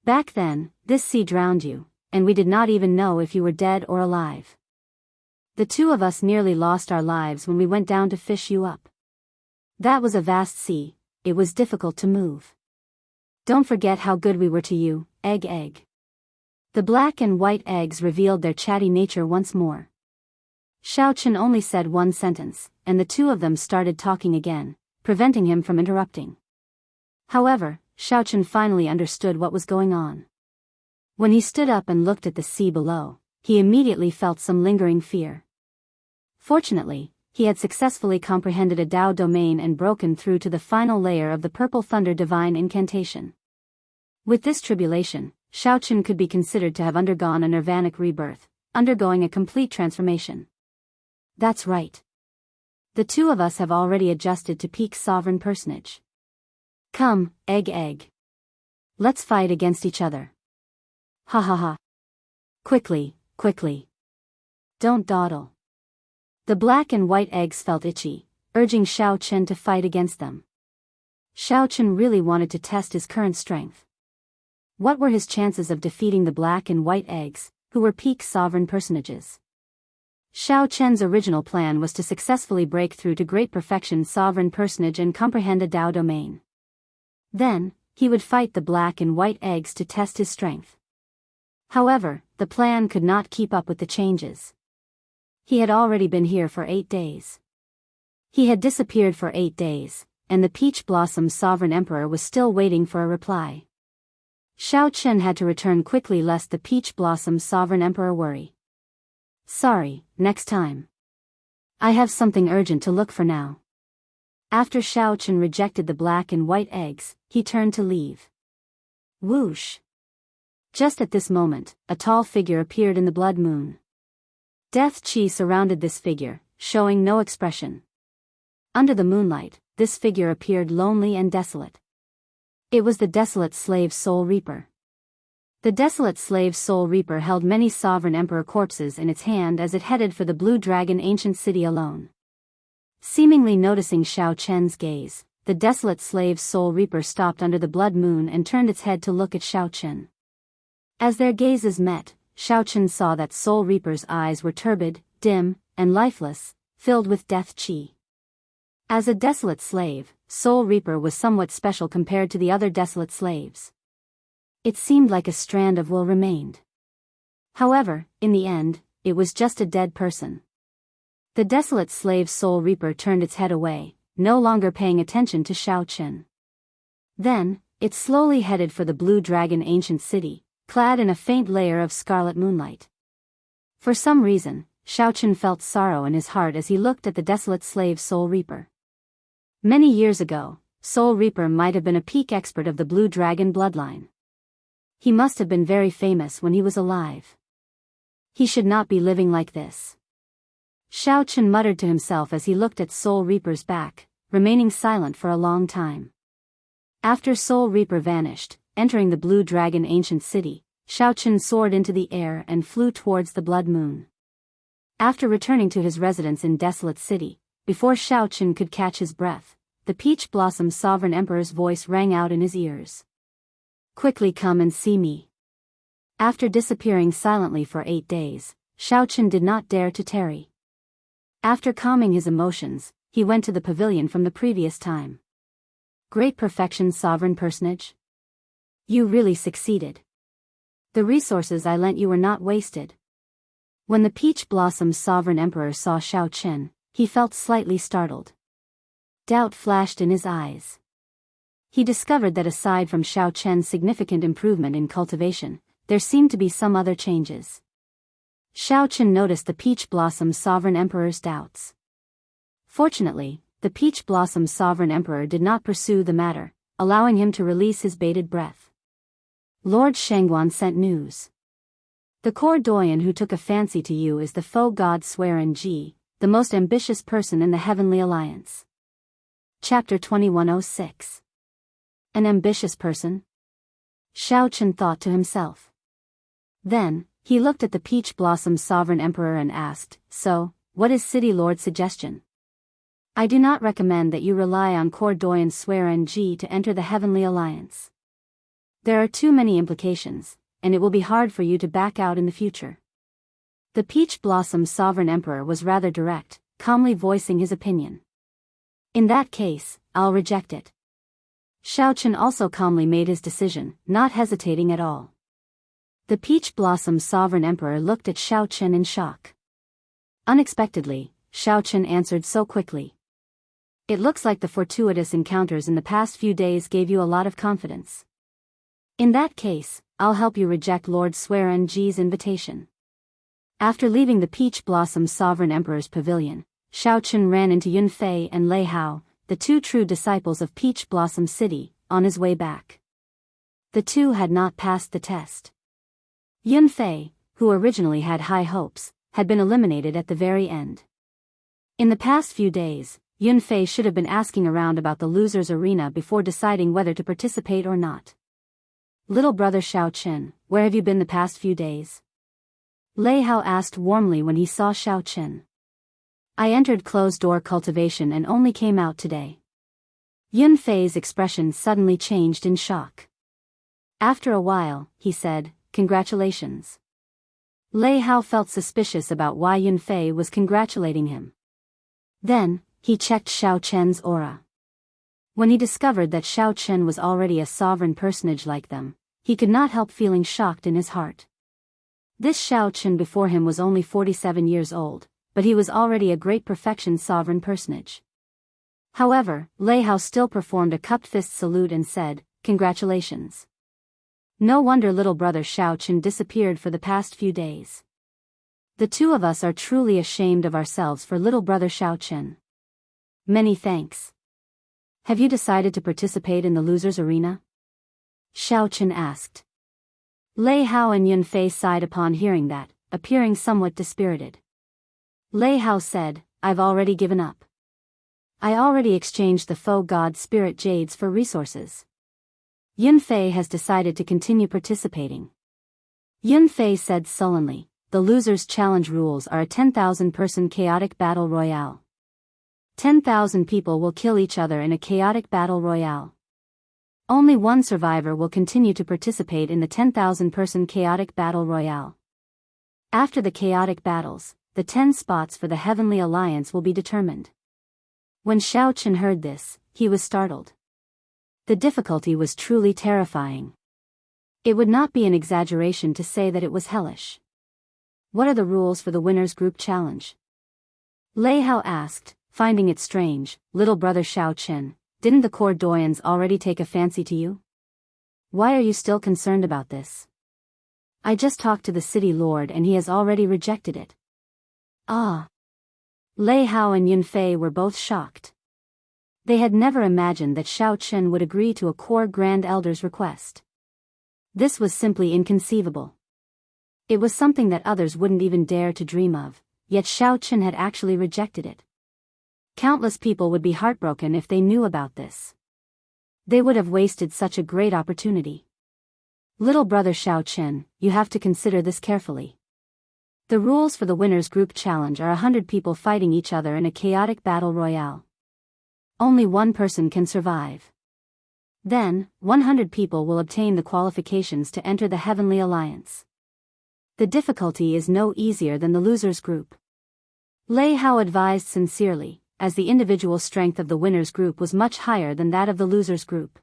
Back then, this sea drowned you, and we did not even know if you were dead or alive. The two of us nearly lost our lives when we went down to fish you up. That was a vast sea, it was difficult to move. Don't forget how good we were to you, Egg. The Black and White Eggs revealed their chatty nature once more. Xiaochen only said one sentence, and the two of them started talking again, preventing him from interrupting. However, Xiaochen finally understood what was going on. When he stood up and looked at the sea below, he immediately felt some lingering fear. Fortunately, he had successfully comprehended a Dao domain and broken through to the final layer of the Purple Thunder Divine Incantation. With this tribulation, Xiaochen could be considered to have undergone a nirvanic rebirth, undergoing a complete transformation. That's right. The two of us have already adjusted to peak sovereign personage. Come, Egg. Let's fight against each other. Ha. Quickly. Don't dawdle. The Black and White Eggs felt itchy, urging Xiaochen to fight against them. Xiaochen really wanted to test his current strength. What were his chances of defeating the Black and White Eggs, who were peak sovereign personages? Xiaochen's original plan was to successfully break through to great perfection sovereign personage and comprehend a Dao domain. Then, he would fight the Black and White Eggs to test his strength. However, the plan could not keep up with the changes. He had already been here for 8 days. He had disappeared for 8 days, and the Peach Blossom Sovereign Emperor was still waiting for a reply. Xiaochen had to return quickly lest the Peach Blossom Sovereign Emperor worry. Sorry, next time. I have something urgent to look for now. After Xiaochen rejected the Black and White Eggs, he turned to leave. Whoosh! Just at this moment, a tall figure appeared in the blood moon. Death Qi surrounded this figure, showing no expression. Under the moonlight, this figure appeared lonely and desolate. It was the desolate slave Soul Reaper. The desolate slave Soul Reaper held many sovereign emperor corpses in its hand as it headed for the Blue Dragon ancient city alone. Seemingly noticing Xiaochen's gaze, the desolate slave Soul Reaper stopped under the blood moon and turned its head to look at Xiaochen. As their gazes met, Xiaochen saw that Soul Reaper's eyes were turbid, dim, and lifeless, filled with death qi. As a desolate slave, Soul Reaper was somewhat special compared to the other desolate slaves. It seemed like a strand of will remained. However, in the end, it was just a dead person. The desolate slave Soul Reaper turned its head away, no longer paying attention to Xiaochen. Then, it slowly headed for the Blue Dragon ancient city, clad in a faint layer of scarlet moonlight. For some reason, Xiaochen felt sorrow in his heart as he looked at the desolate slave Soul Reaper. Many years ago, Soul Reaper might have been a peak expert of the Blue Dragon bloodline. He must have been very famous when he was alive. He should not be living like this. Xiaochen muttered to himself as he looked at Soul Reaper's back, remaining silent for a long time. After Soul Reaper vanished, entering the Blue Dragon ancient city, Xiaochen soared into the air and flew towards the Blood Moon. After returning to his residence in Desolate City, before Xiaochen could catch his breath, the Peach Blossom Sovereign Emperor's voice rang out in his ears. Quickly come and see me. After disappearing silently for 8 days, Xiaochen did not dare to tarry. After calming his emotions, he went to the pavilion from the previous time. Great perfection, Sovereign Personage. You really succeeded. The resources I lent you were not wasted. When the Peach Blossom Sovereign Emperor saw Xiaochen, he felt slightly startled. Doubt flashed in his eyes. He discovered that aside from Xiaochen's significant improvement in cultivation, there seemed to be some other changes. Xiaochen noticed the Peach Blossom Sovereign Emperor's doubts. Fortunately, the Peach Blossom Sovereign Emperor did not pursue the matter, allowing him to release his bated breath. Lord Shangguan sent news. The core doyen who took a fancy to you is the foe god Swearenji, the most ambitious person in the Heavenly Alliance. Chapter 2106. An ambitious person? Xiaochen thought to himself. Then, he looked at the Peach Blossom Sovereign Emperor and asked, So, what is City Lord's suggestion? I do not recommend that you rely on core doyen Swearenji to enter the Heavenly Alliance. There are too many implications, and it will be hard for you to back out in the future. The Peach Blossom Sovereign Emperor was rather direct, calmly voicing his opinion. In that case, I'll reject it. Xiaochen also calmly made his decision, not hesitating at all. The Peach Blossom Sovereign Emperor looked at Xiaochen in shock. Unexpectedly, Xiaochen answered so quickly. It looks like the fortuitous encounters in the past few days gave you a lot of confidence. In that case, I'll help you reject Lord Swearenji's invitation. After leaving the Peach Blossom Sovereign Emperor's pavilion, Xiaochen ran into Yunfei and Lei Hao, the two true disciples of Peach Blossom City, on his way back. The two had not passed the test. Yunfei, who originally had high hopes, had been eliminated at the very end. In the past few days, Yunfei should have been asking around about the losers' arena before deciding whether to participate or not. Little brother Xiaochen, where have you been the past few days? Lei Hao asked warmly when he saw Xiaochen. I entered closed-door cultivation and only came out today. Yunfei's expression suddenly changed in shock. After a while, he said, Congratulations. Lei Hao felt suspicious about why Yunfei was congratulating him. Then, he checked Xiaochen's aura. When he discovered that Xiaochen was already a sovereign personage like them, he could not help feeling shocked in his heart. This Xiaochen before him was only 47 years old, but he was already a great perfection sovereign personage. However, Lei Hao still performed a cupped fist salute and said, Congratulations. No wonder little brother Xiaochen disappeared for the past few days. The two of us are truly ashamed of ourselves for little brother Xiaochen. Many thanks. Have you decided to participate in the losers' arena? Xiaochen asked. Lei Hao and Yunfei sighed upon hearing that, appearing somewhat dispirited. Lei Hao said, I've already given up. I already exchanged the foe god spirit jades for resources. Yunfei has decided to continue participating. Yunfei said sullenly, the losers' challenge rules are a 10,000-person chaotic battle royale. 10,000 people will kill each other in a chaotic battle royale. Only one survivor will continue to participate in the 10,000-person chaotic battle royale. After the chaotic battles, the 10 spots for the Heavenly Alliance will be determined. When Xiaochen heard this, he was startled. The difficulty was truly terrifying. It would not be an exaggeration to say that it was hellish. What are the rules for the winner's group challenge? Lei Hao asked, finding it strange, little brother Xiaochen, didn't the core doyens already take a fancy to you? Why are you still concerned about this? I just talked to the city lord and he has already rejected it. Ah. Lei Hao and Yun Fei were both shocked. They had never imagined that Xiao Chen would agree to a core Grand Elder's request. This was simply inconceivable. It was something that others wouldn't even dare to dream of, yet Xiao Chen had actually rejected it. Countless people would be heartbroken if they knew about this. They would have wasted such a great opportunity. Little brother Xiao Chen, you have to consider this carefully. The rules for the winners group challenge are 100 people fighting each other in a chaotic battle royale. Only one person can survive. Then, 100 people will obtain the qualifications to enter the Heavenly Alliance. The difficulty is no easier than the losers group. Lei Hao advised sincerely, as the individual strength of the winners group was much higher than that of the losers group.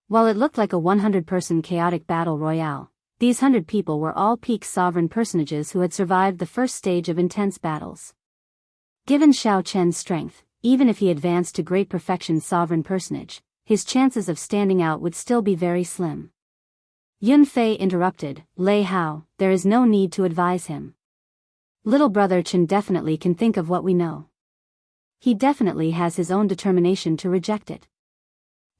While it looked like a 100-person chaotic battle royale, these 100 people were all peak sovereign personages who had survived the first stage of intense battles. Given Xiao Chen's strength, even if he advanced to great perfection sovereign personage, his chances of standing out would still be very slim. Yun Fei interrupted, Lei Hao, there is no need to advise him. Little brother Chen definitely can think of what we know. He definitely has his own determination to reject it.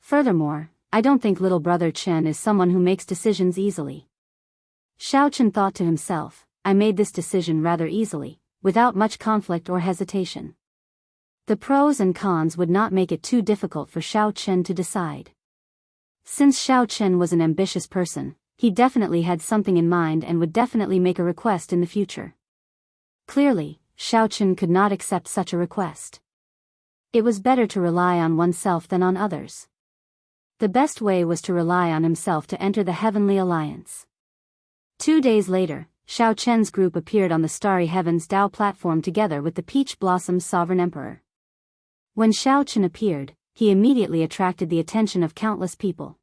Furthermore, I don't think little brother Chen is someone who makes decisions easily. Xiao Chen thought to himself, I made this decision rather easily, without much conflict or hesitation. The pros and cons would not make it too difficult for Xiao Chen to decide. Since Xiao Chen was an ambitious person, he definitely had something in mind and would definitely make a request in the future. Clearly, Xiao Chen could not accept such a request. It was better to rely on oneself than on others. The best way was to rely on himself to enter the Heavenly Alliance. 2 days later, Xiao Chen's group appeared on the Starry Heavens Dao platform together with the Peach Blossom Sovereign Emperor. When Xiao Chen appeared, he immediately attracted the attention of countless people.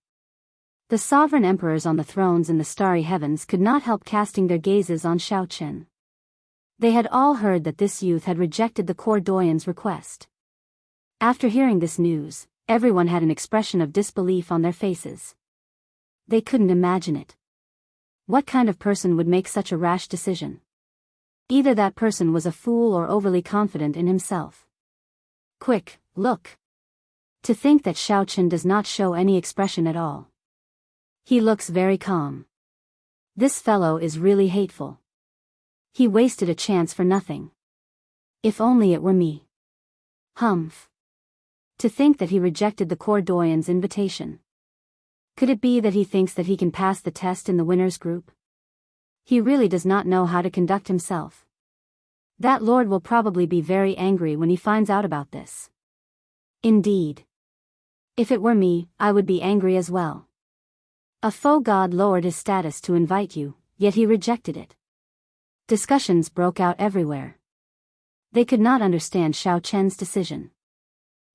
The sovereign emperors on the thrones in the starry heavens could not help casting their gazes on Xiao Chen. They had all heard that this youth had rejected the court doyen's request. After hearing this news, everyone had an expression of disbelief on their faces. They couldn't imagine it. What kind of person would make such a rash decision? Either that person was a fool or overly confident in himself. Quick, look. To think that Xiao Chen does not show any expression at all. He looks very calm. This fellow is really hateful. He wasted a chance for nothing. If only it were me. Humph. To think that he rejected the court doyen's invitation. Could it be that he thinks that he can pass the test in the winners group? He really does not know how to conduct himself. That lord will probably be very angry when he finds out about this. Indeed. If it were me, I would be angry as well. A faux god lowered his status to invite you, yet he rejected it. Discussions broke out everywhere. They could not understand Xiao Chen's decision.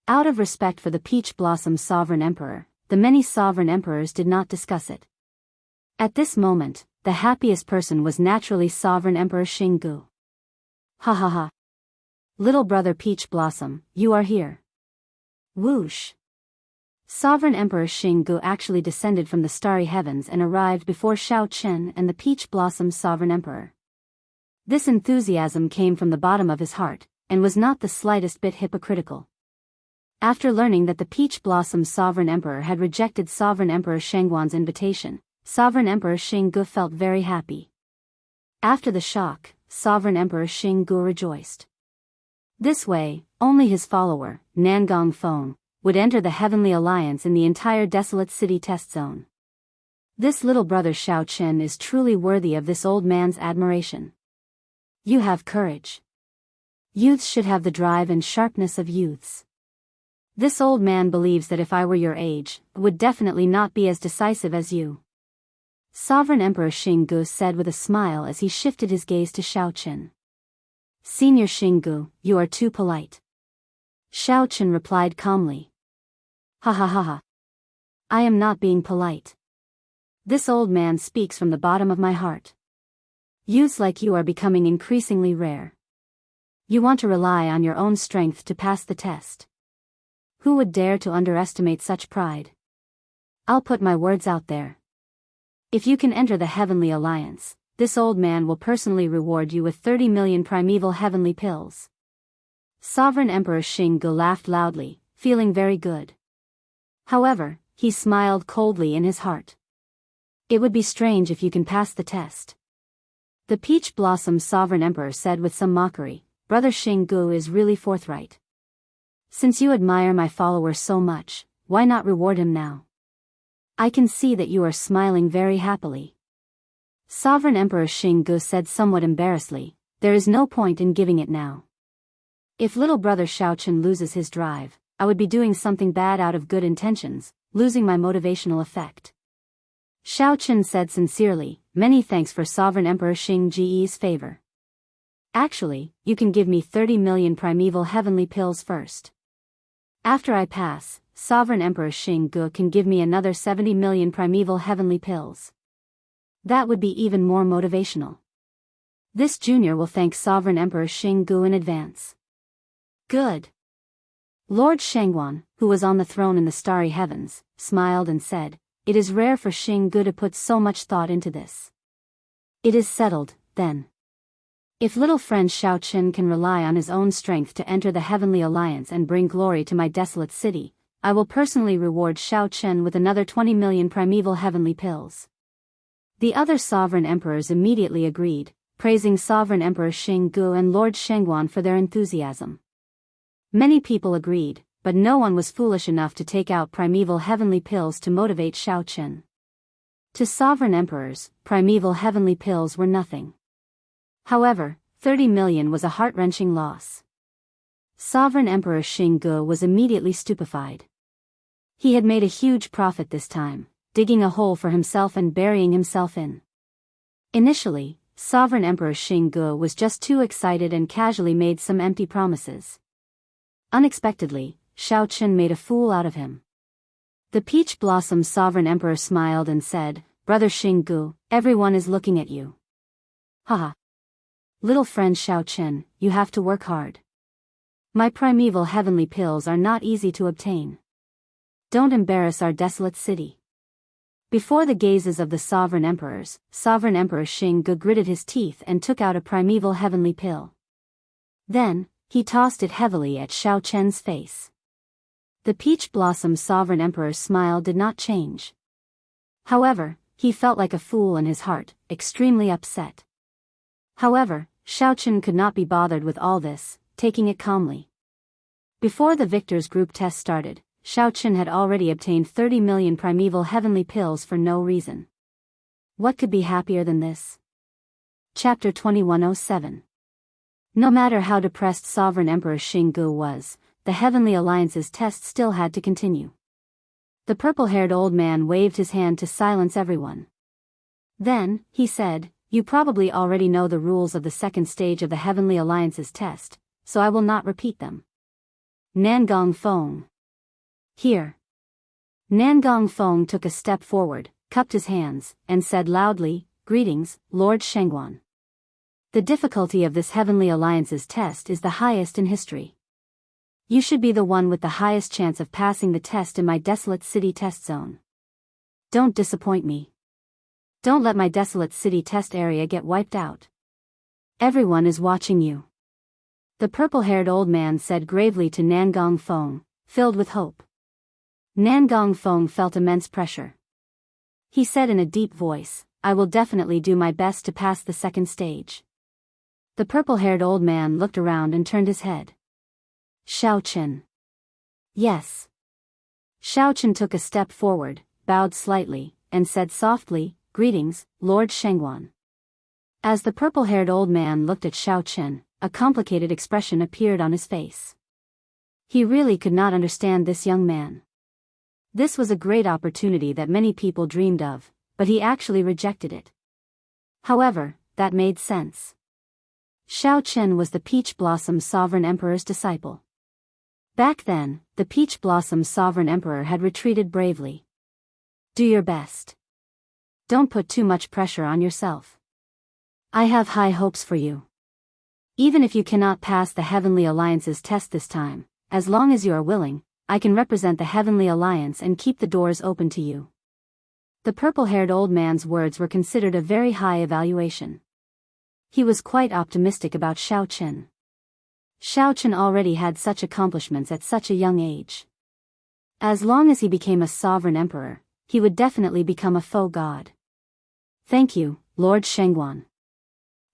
Out of respect for the Peach Blossom Sovereign Emperor, the many sovereign emperors did not discuss it. At this moment, the happiest person was naturally Sovereign Emperor Xinggu. Ha ha ha. Little brother Peach Blossom, you are here. Whoosh. Sovereign Emperor Xinggu actually descended from the starry heavens and arrived before Xiao Chen and the Peach Blossom Sovereign Emperor. This enthusiasm came from the bottom of his heart, and was not the slightest bit hypocritical. After learning that the Peach Blossom Sovereign Emperor had rejected Sovereign Emperor Shengguan's invitation, Sovereign Emperor Xinggu felt very happy. After the shock, Sovereign Emperor Xinggu rejoiced. This way, only his follower, Nangong Feng, would enter the Heavenly Alliance in the entire desolate city test zone. This little brother Xiao Chen is truly worthy of this old man's admiration. You have courage. Youths should have the drive and sharpness of youths. This old man believes that if I were your age, would definitely not be as decisive as you. Sovereign Emperor Xinggu said with a smile as he shifted his gaze to Xiao Chen. Senior Xinggu, you are too polite. Xiao Chen replied calmly. Ha ha ha ha. I am not being polite. This old man speaks from the bottom of my heart. Youths like you are becoming increasingly rare. You want to rely on your own strength to pass the test. Who would dare to underestimate such pride? I'll put my words out there. If you can enter the Heavenly Alliance, this old man will personally reward you with 30 million primeval heavenly pills. Sovereign Emperor Xinggu laughed loudly, feeling very good. However, he smiled coldly in his heart. It would be strange if you can pass the test. The Peach Blossom Sovereign Emperor said with some mockery, Brother Xinggu is really forthright. Since you admire my follower so much, why not reward him now? I can see that you are smiling very happily. Sovereign Emperor Xinggu said somewhat embarrassedly, there is no point in giving it now. If little brother Xiaochen loses his drive, I would be doing something bad out of good intentions, losing my motivational effect. Xiaochen said sincerely, many thanks for Sovereign Emperor Xingji's favor. Actually, you can give me 30 million primeval heavenly pills first. After I pass, Sovereign Emperor Xinggu can give me another 70 million primeval heavenly pills. That would be even more motivational. This junior will thank Sovereign Emperor Xinggu in advance. Good. Lord Shangguan, who was on the throne in the starry heavens, smiled and said, it is rare for Xinggu to put so much thought into this. It is settled, then. If little friend Xiaochen can rely on his own strength to enter the Heavenly Alliance and bring glory to my desolate city, I will personally reward Xiaochen with another 20 million primeval heavenly pills. The other sovereign emperors immediately agreed, praising Sovereign Emperor Xinggu and Lord Shangguan for their enthusiasm. Many people agreed, but no one was foolish enough to take out primeval heavenly pills to motivate Xiaochen. To sovereign emperors, primeval heavenly pills were nothing. However, 30 million was a heart-wrenching loss. Sovereign Emperor Xinggu was immediately stupefied. He had made a huge profit this time, digging a hole for himself and burying himself in. Initially, Sovereign Emperor Xinggu was just too excited and casually made some empty promises. Unexpectedly, Xiaochen made a fool out of him. The Peach Blossom Sovereign Emperor smiled and said, Brother Xinggu, everyone is looking at you. Haha. Little friend Xiaochen, you have to work hard. My primeval heavenly pills are not easy to obtain. Don't embarrass our desolate city. Before the gazes of the sovereign emperors, Sovereign Emperor Xinggu gritted his teeth and took out a primeval heavenly pill. Then, he tossed it heavily at Xiaochen's face. The Peach Blossom Sovereign Emperor's smile did not change. However, he felt like a fool in his heart, extremely upset. However, Xiaochen could not be bothered with all this, taking it calmly. Before the victors group test started, Xiaochen had already obtained 30 million primeval heavenly pills for no reason. What could be happier than this? Chapter 2107. No matter how depressed Sovereign Emperor Xinggu was, the Heavenly Alliance's test still had to continue. The purple-haired old man waved his hand to silence everyone. Then, he said, you probably already know the rules of the second stage of the Heavenly Alliance's test, so I will not repeat them. Nangong Feng. Here. Nangong Feng took a step forward, cupped his hands, and said loudly, Greetings, Lord Shangguan. The difficulty of this Heavenly Alliance's test is the highest in history. You should be the one with the highest chance of passing the test in my desolate city test zone. Don't disappoint me. Don't let my desolate city test area get wiped out. Everyone is watching you. The purple-haired old man said gravely to Nangong Feng, filled with hope. Nangong Feng felt immense pressure. He said in a deep voice, I will definitely do my best to pass the second stage. The purple-haired old man looked around and turned his head. Xiaochen. Yes. Xiaochen took a step forward, bowed slightly, and said softly, Greetings, Lord Shangguan. As the purple-haired old man looked at Xiaochen, a complicated expression appeared on his face. He really could not understand this young man. This was a great opportunity that many people dreamed of, but he actually rejected it. However, that made sense. Xiaochen was the Peach Blossom Sovereign Emperor's disciple. Back then, the Peach Blossom Sovereign Emperor had retreated bravely. Do your best. Don't put too much pressure on yourself. I have high hopes for you. Even if you cannot pass the Heavenly Alliance's test this time, as long as you are willing, I can represent the Heavenly Alliance and keep the doors open to you. The purple-haired old man's words were considered a very high evaluation. He was quite optimistic about Xiao Chen already had such accomplishments at such a young age. As long as he became a sovereign emperor, he would definitely become a faux god. Thank you, Lord Shengguan.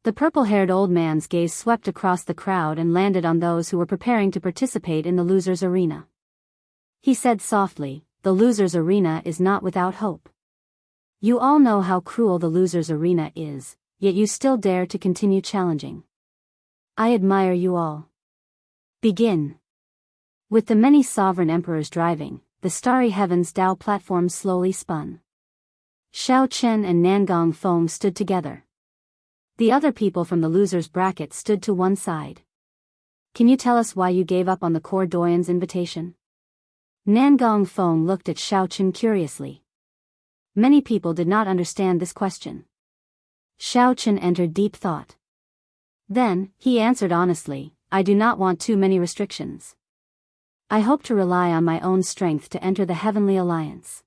The purple-haired old man's gaze swept across the crowd and landed on those who were preparing to participate in the losers' arena. He said softly, "The losers' arena is not without hope. You all know how cruel the losers' arena is, yet you still dare to continue challenging. I admire you all. Begin." With the many sovereign emperors driving, the starry heavens Dao platform slowly spun. Xiao Chen and Nangong Feng stood together. The other people from the losers' bracket stood to one side. "Can you tell us why you gave up on the Core Doyen's invitation?" Nangong Feng looked at Xiao Chen curiously. Many people did not understand this question. Xiao Chen entered deep thought. Then, he answered honestly, "I do not want too many restrictions. I hope to rely on my own strength to enter the Heavenly Alliance."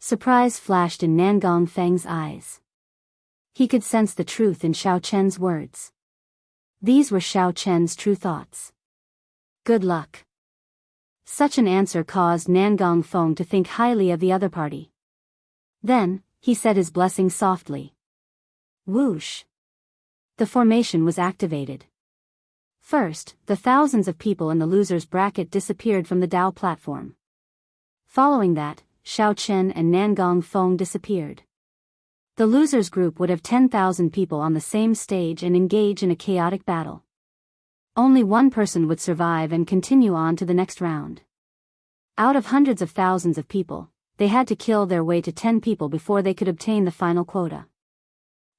Surprise flashed in Nangong Feng's eyes. He could sense the truth in Xiao Chen's words. These were Xiao Chen's true thoughts. Good luck. Such an answer caused Nangong Feng to think highly of the other party. Then, he said his blessing softly. Whoosh! The formation was activated. First, the thousands of people in the losers' bracket disappeared from the Dao platform. Following that, Xiao Chen and Nangong Feng disappeared. The losers group would have 10,000 people on the same stage and engage in a chaotic battle. Only one person would survive and continue on to the next round. Out of hundreds of thousands of people, they had to kill their way to 10 people before they could obtain the final quota.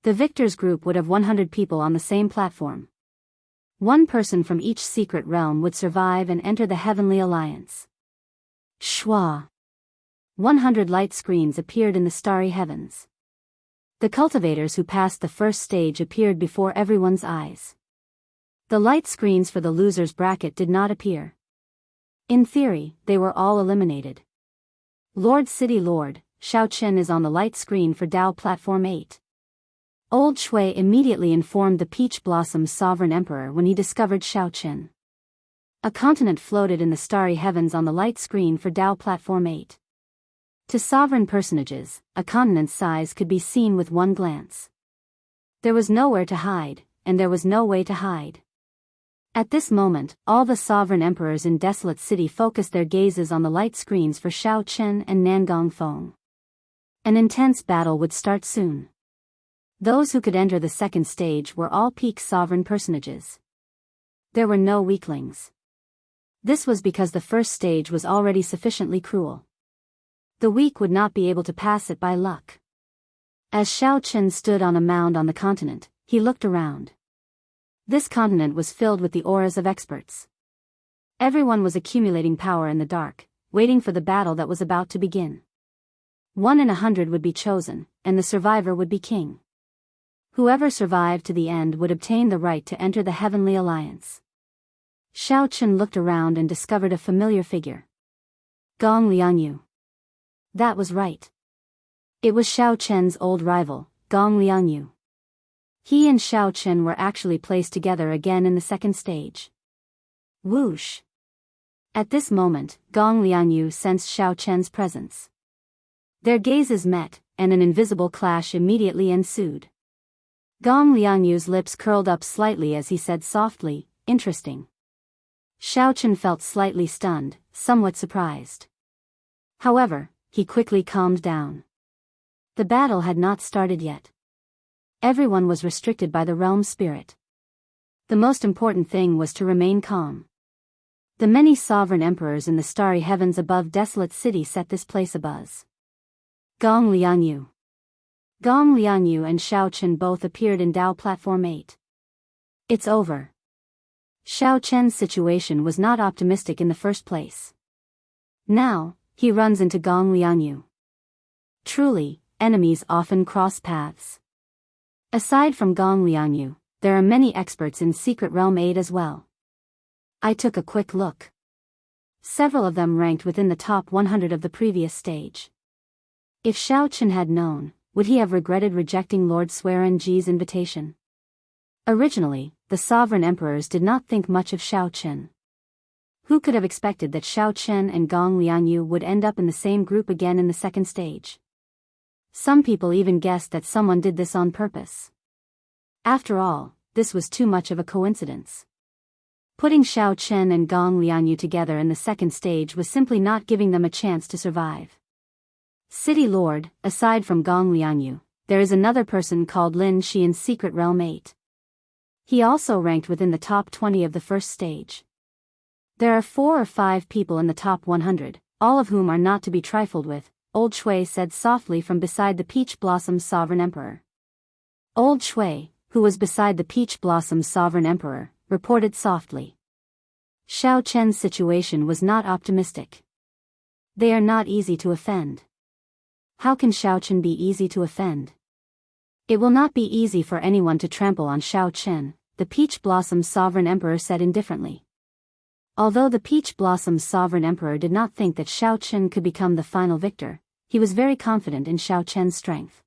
The victors group would have 100 people on the same platform. One person from each secret realm would survive and enter the Heavenly Alliance. Shwa! 100 light screens appeared in the starry heavens. The cultivators who passed the first stage appeared before everyone's eyes. The light screens for the losers' bracket did not appear. In theory, they were all eliminated. Lord City Lord, Xiao Chen is on the light screen for Dao Platform 8. Old Shui immediately informed the Peach Blossom Sovereign Emperor when he discovered Xiao Chen. A continent floated in the starry heavens on the light screen for Dao Platform 8. To sovereign personages, a continent's size could be seen with one glance. There was nowhere to hide, and there was no way to hide. At this moment, all the sovereign emperors in Desolate City focused their gazes on the light screens for Xiao Chen and Nangong Feng. An intense battle would start soon. Those who could enter the second stage were all peak sovereign personages. There were no weaklings. This was because the first stage was already sufficiently cruel. The weak would not be able to pass it by luck. As Xiao Chen stood on a mound on the continent, he looked around. This continent was filled with the auras of experts. Everyone was accumulating power in the dark, waiting for the battle that was about to begin. 1 in 100 would be chosen, and the survivor would be king. Whoever survived to the end would obtain the right to enter the Heavenly Alliance. Xiao Chen looked around and discovered a familiar figure. Gong Liangyu. That was right. It was Xiao Chen's old rival, Gong Liangyu. He and Xiao Chen were actually placed together again in the second stage. Whoosh! At this moment, Gong Liangyu sensed Xiao Chen's presence. Their gazes met, and an invisible clash immediately ensued. Gong Liangyu's lips curled up slightly as he said softly, "Interesting." Xiao Chen felt slightly stunned, somewhat surprised. However, he quickly calmed down. The battle had not started yet. Everyone was restricted by the realm spirit. The most important thing was to remain calm. The many sovereign emperors in the starry heavens above Desolate City set this place abuzz. Gong Liangyu. Gong Liangyu and Xiao Chen both appeared in Dao Platform 8. It's over. Xiao Chen's situation was not optimistic in the first place. Now, he runs into Gong Liangyu. Truly, enemies often cross paths. Aside from Gong Liangyu, there are many experts in Secret Realm 8 as well. I took a quick look. Several of them ranked within the top 100 of the previous stage. If Xiao Chen had known, would he have regretted rejecting Lord Xuerenji's invitation? Originally, the sovereign emperors did not think much of Xiao Chen. Who could have expected that Xiao Chen and Gong Liangyu would end up in the same group again in the second stage? Some people even guessed that someone did this on purpose. After all, this was too much of a coincidence. Putting Xiao Chen and Gong Liangyu together in the second stage was simply not giving them a chance to survive. City Lord, aside from Gong Liangyu, there is another person called Lin Shi in Secret Realm 8. He also ranked within the top 20 of the first stage. There are 4 or 5 people in the top 100, all of whom are not to be trifled with, Old Shui said softly from beside the Peach Blossom's sovereign emperor. Old Shui, who was beside the Peach Blossom's sovereign emperor, reported softly. Xiao Chen's situation was not optimistic. They are not easy to offend. How can Xiao Chen be easy to offend? It will not be easy for anyone to trample on Xiao Chen, the Peach Blossom's sovereign emperor said indifferently. Although the Peach Blossom's sovereign emperor did not think that Xiao Chen could become the final victor, he was very confident in Xiao Chen's strength.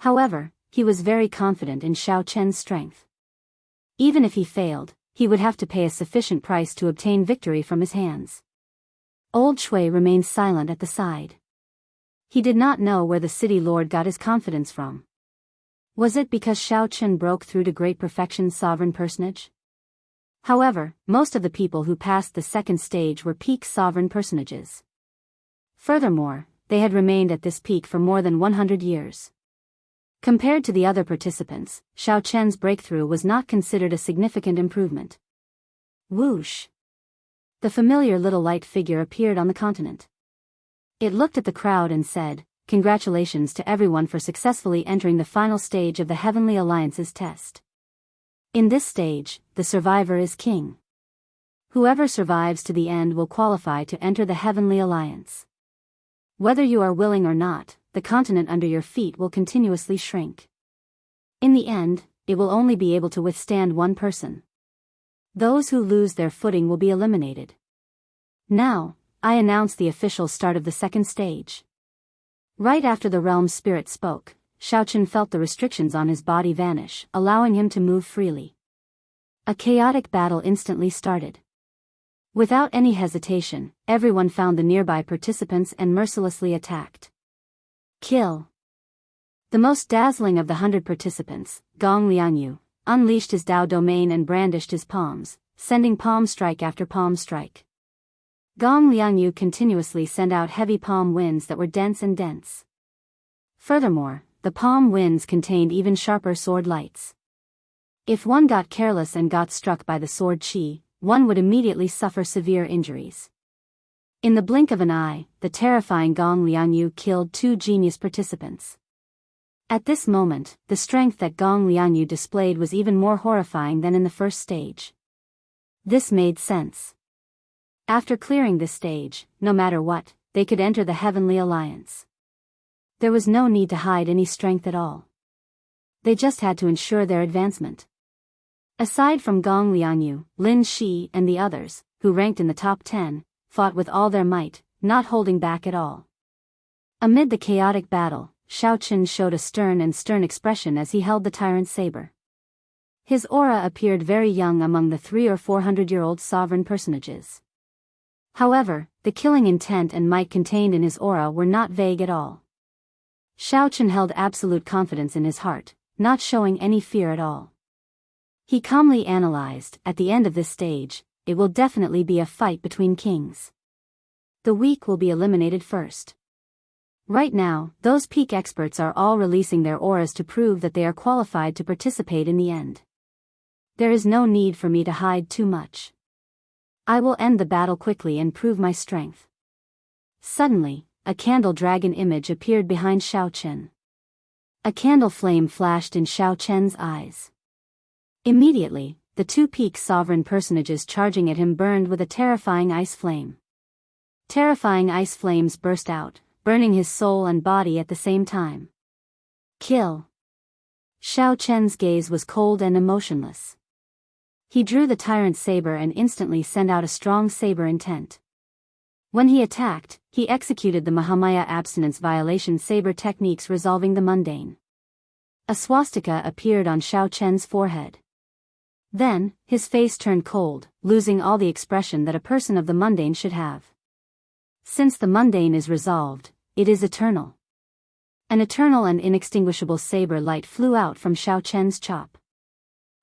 However, he was very confident in Xiao Chen's strength. Even if he failed, he would have to pay a sufficient price to obtain victory from his hands. Old Shui remained silent at the side. He did not know where the city lord got his confidence from. Was it because Xiao Chen broke through to great perfection's sovereign personage? However, most of the people who passed the second stage were peak sovereign personages. Furthermore, they had remained at this peak for more than 100 years. Compared to the other participants, Xiao Chen's breakthrough was not considered a significant improvement. Whoosh! The familiar little light figure appeared on the continent. It looked at the crowd and said, "Congratulations to everyone for successfully entering the final stage of the Heavenly Alliance's test. In this stage, the survivor is king. Whoever survives to the end will qualify to enter the Heavenly Alliance. Whether you are willing or not, the continent under your feet will continuously shrink. In the end, it will only be able to withstand one person. Those who lose their footing will be eliminated. Now, I announce the official start of the second stage." Right after the realm spirit spoke, Xiao Chen felt the restrictions on his body vanish, allowing him to move freely. A chaotic battle instantly started. Without any hesitation, everyone found the nearby participants and mercilessly attacked. Kill. The most dazzling of the 100 participants, Gong Liangyu, unleashed his Dao domain and brandished his palms, sending palm strike after palm strike. Gong Liangyu continuously sent out heavy palm winds that were dense and dense. Furthermore, the palm winds contained even sharper sword lights. If one got careless and got struck by the sword chi, one would immediately suffer severe injuries. In the blink of an eye, the terrifying Gong Liangyu killed 2 genius participants. At this moment, the strength that Gong Liangyu displayed was even more horrifying than in the first stage. This made sense. After clearing this stage, no matter what, they could enter the Heavenly Alliance. There was no need to hide any strength at all. They just had to ensure their advancement. Aside from Gong Liangyu, Lin Shi and the others, who ranked in the top 10, fought with all their might, not holding back at all. Amid the chaotic battle, Xiao Chen showed a stern expression as he held the tyrant's saber. His aura appeared very young among the 300 or 400-year-old sovereign personages. However, the killing intent and might contained in his aura were not vague at all. Xiao Chen held absolute confidence in his heart, not showing any fear at all. He calmly analyzed, at the end of this stage, it will definitely be a fight between kings. The weak will be eliminated first. Right now, those peak experts are all releasing their auras to prove that they are qualified to participate in the end. There is no need for me to hide too much. I will end the battle quickly and prove my strength. Suddenly, a candle dragon image appeared behind Xiao Chen. A candle flame flashed in Xiao Chen's eyes. Immediately, the 2 peak sovereign personages charging at him burned with a terrifying ice flame. Terrifying ice flames burst out, burning his soul and body at the same time. Kill. Xiao Chen's gaze was cold and emotionless. He drew the tyrant's saber and instantly sent out a strong saber intent. When he attacked, he executed the Mahamaya abstinence violation saber techniques, resolving the mundane. A swastika appeared on Xiao Chen's forehead. Then, his face turned cold, losing all the expression that a person of the mundane should have. Since the mundane is resolved, it is eternal. An eternal and inextinguishable saber light flew out from Xiao Chen's chop.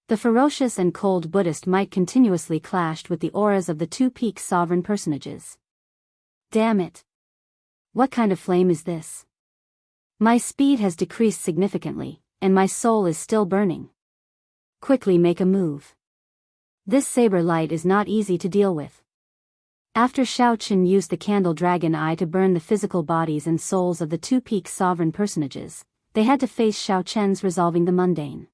The ferocious and cold Buddhist might continuously clashed with the auras of the two peak sovereign personages. Damn it! What kind of flame is this? My speed has decreased significantly, and my soul is still burning. Quickly make a move. This saber light is not easy to deal with. After Xiao Chen used the candle dragon eye to burn the physical bodies and souls of the two peak sovereign personages, they had to face Xiao Chen's resolving the mundane.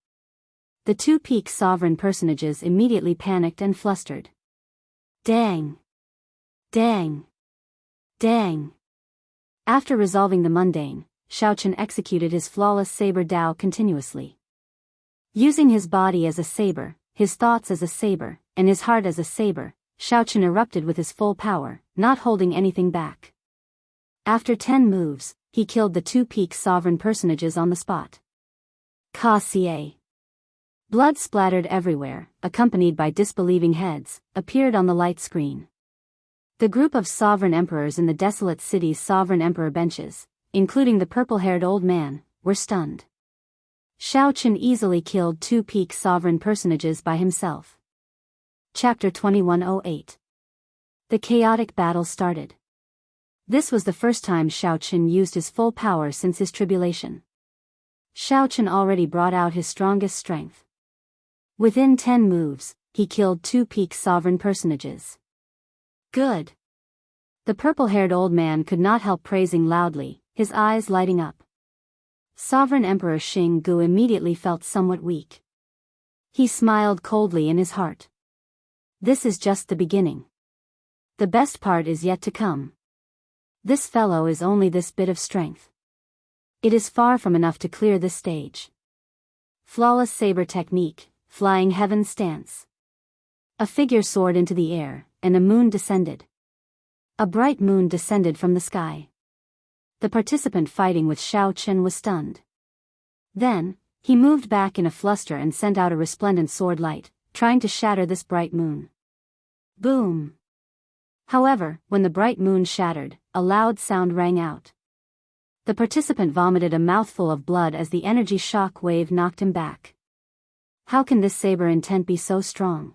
The two peak sovereign personages immediately panicked and flustered. Dang! Dang! Dang! After resolving the mundane, Xiao Chen executed his flawless saber Dao continuously. Using his body as a saber, his thoughts as a saber, and his heart as a saber, Xiao Chen erupted with his full power, not holding anything back. After 10 moves, he killed the two peak sovereign personages on the spot. Ka-ca. Blood splattered everywhere, accompanied by disbelieving heads, appeared on the light screen. The group of sovereign emperors in the desolate city's sovereign emperor benches, including the purple-haired old man, were stunned. Xiao Chen easily killed two peak sovereign personages by himself. Chapter 2108. The chaotic battle started. This was the first time Xiao Chen used his full power since his tribulation. Xiao Chen already brought out his strongest strength. Within 10 moves, he killed two peak sovereign personages. Good. The purple-haired old man could not help praising loudly, his eyes lighting up. Sovereign Emperor Xing immediately felt somewhat weak. He smiled coldly in his heart. This is just the beginning. The best part is yet to come. This fellow is only this bit of strength. It is far from enough to clear this stage. Flawless saber technique, flying heaven stance. A figure soared into the air, and a moon descended. A bright moon descended from the sky. The participant fighting with Xiao Chen was stunned. Then, he moved back in a fluster and sent out a resplendent sword light, trying to shatter this bright moon. Boom! However, when the bright moon shattered, a loud sound rang out. The participant vomited a mouthful of blood as the energy shock wave knocked him back. How can this saber intent be so strong?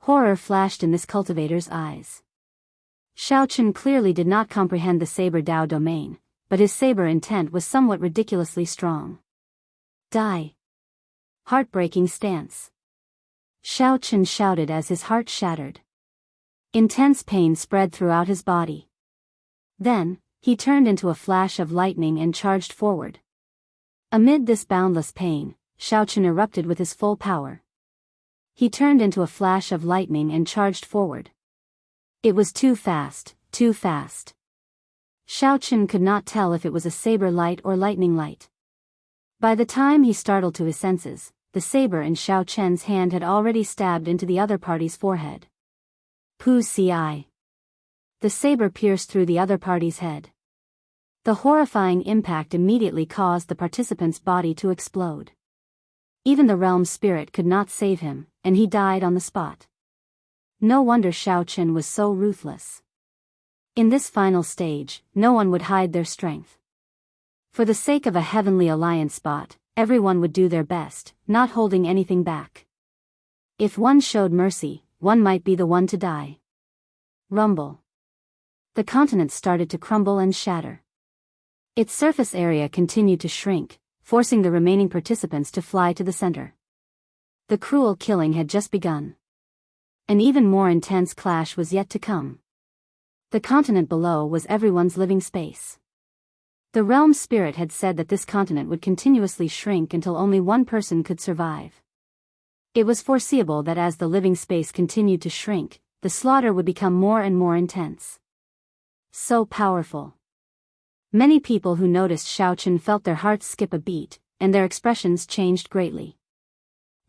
Horror flashed in this cultivator's eyes. Xiao Chen clearly did not comprehend the saber Dao domain, but his saber intent was somewhat ridiculously strong. Die! Heartbreaking stance. Xiao Chen shouted as his heart shattered. Intense pain spread throughout his body. Then, he turned into a flash of lightning and charged forward. Amid this boundless pain, Xiao Chen erupted with his full power. He turned into a flash of lightning and charged forward. It was too fast, too fast. Xiao Chen could not tell if it was a saber light or lightning light. By the time he startled to his senses, the saber in Xiao Chen's hand had already stabbed into the other party's forehead. Pu-ci. The saber pierced through the other party's head. The horrifying impact immediately caused the participant's body to explode. Even the realm spirit could not save him, and he died on the spot. No wonder Xiao Chen was so ruthless. In this final stage, no one would hide their strength. For the sake of a heavenly alliance spot, everyone would do their best, not holding anything back. If one showed mercy, one might be the one to die. Rumble. The continent started to crumble and shatter. Its surface area continued to shrink, forcing the remaining participants to fly to the center. The cruel killing had just begun. An even more intense clash was yet to come. The continent below was everyone's living space. The realm spirit had said that this continent would continuously shrink until only one person could survive. It was foreseeable that as the living space continued to shrink, the slaughter would become more and more intense. So powerful. Many people who noticed Xiao Chen felt their hearts skip a beat, and their expressions changed greatly.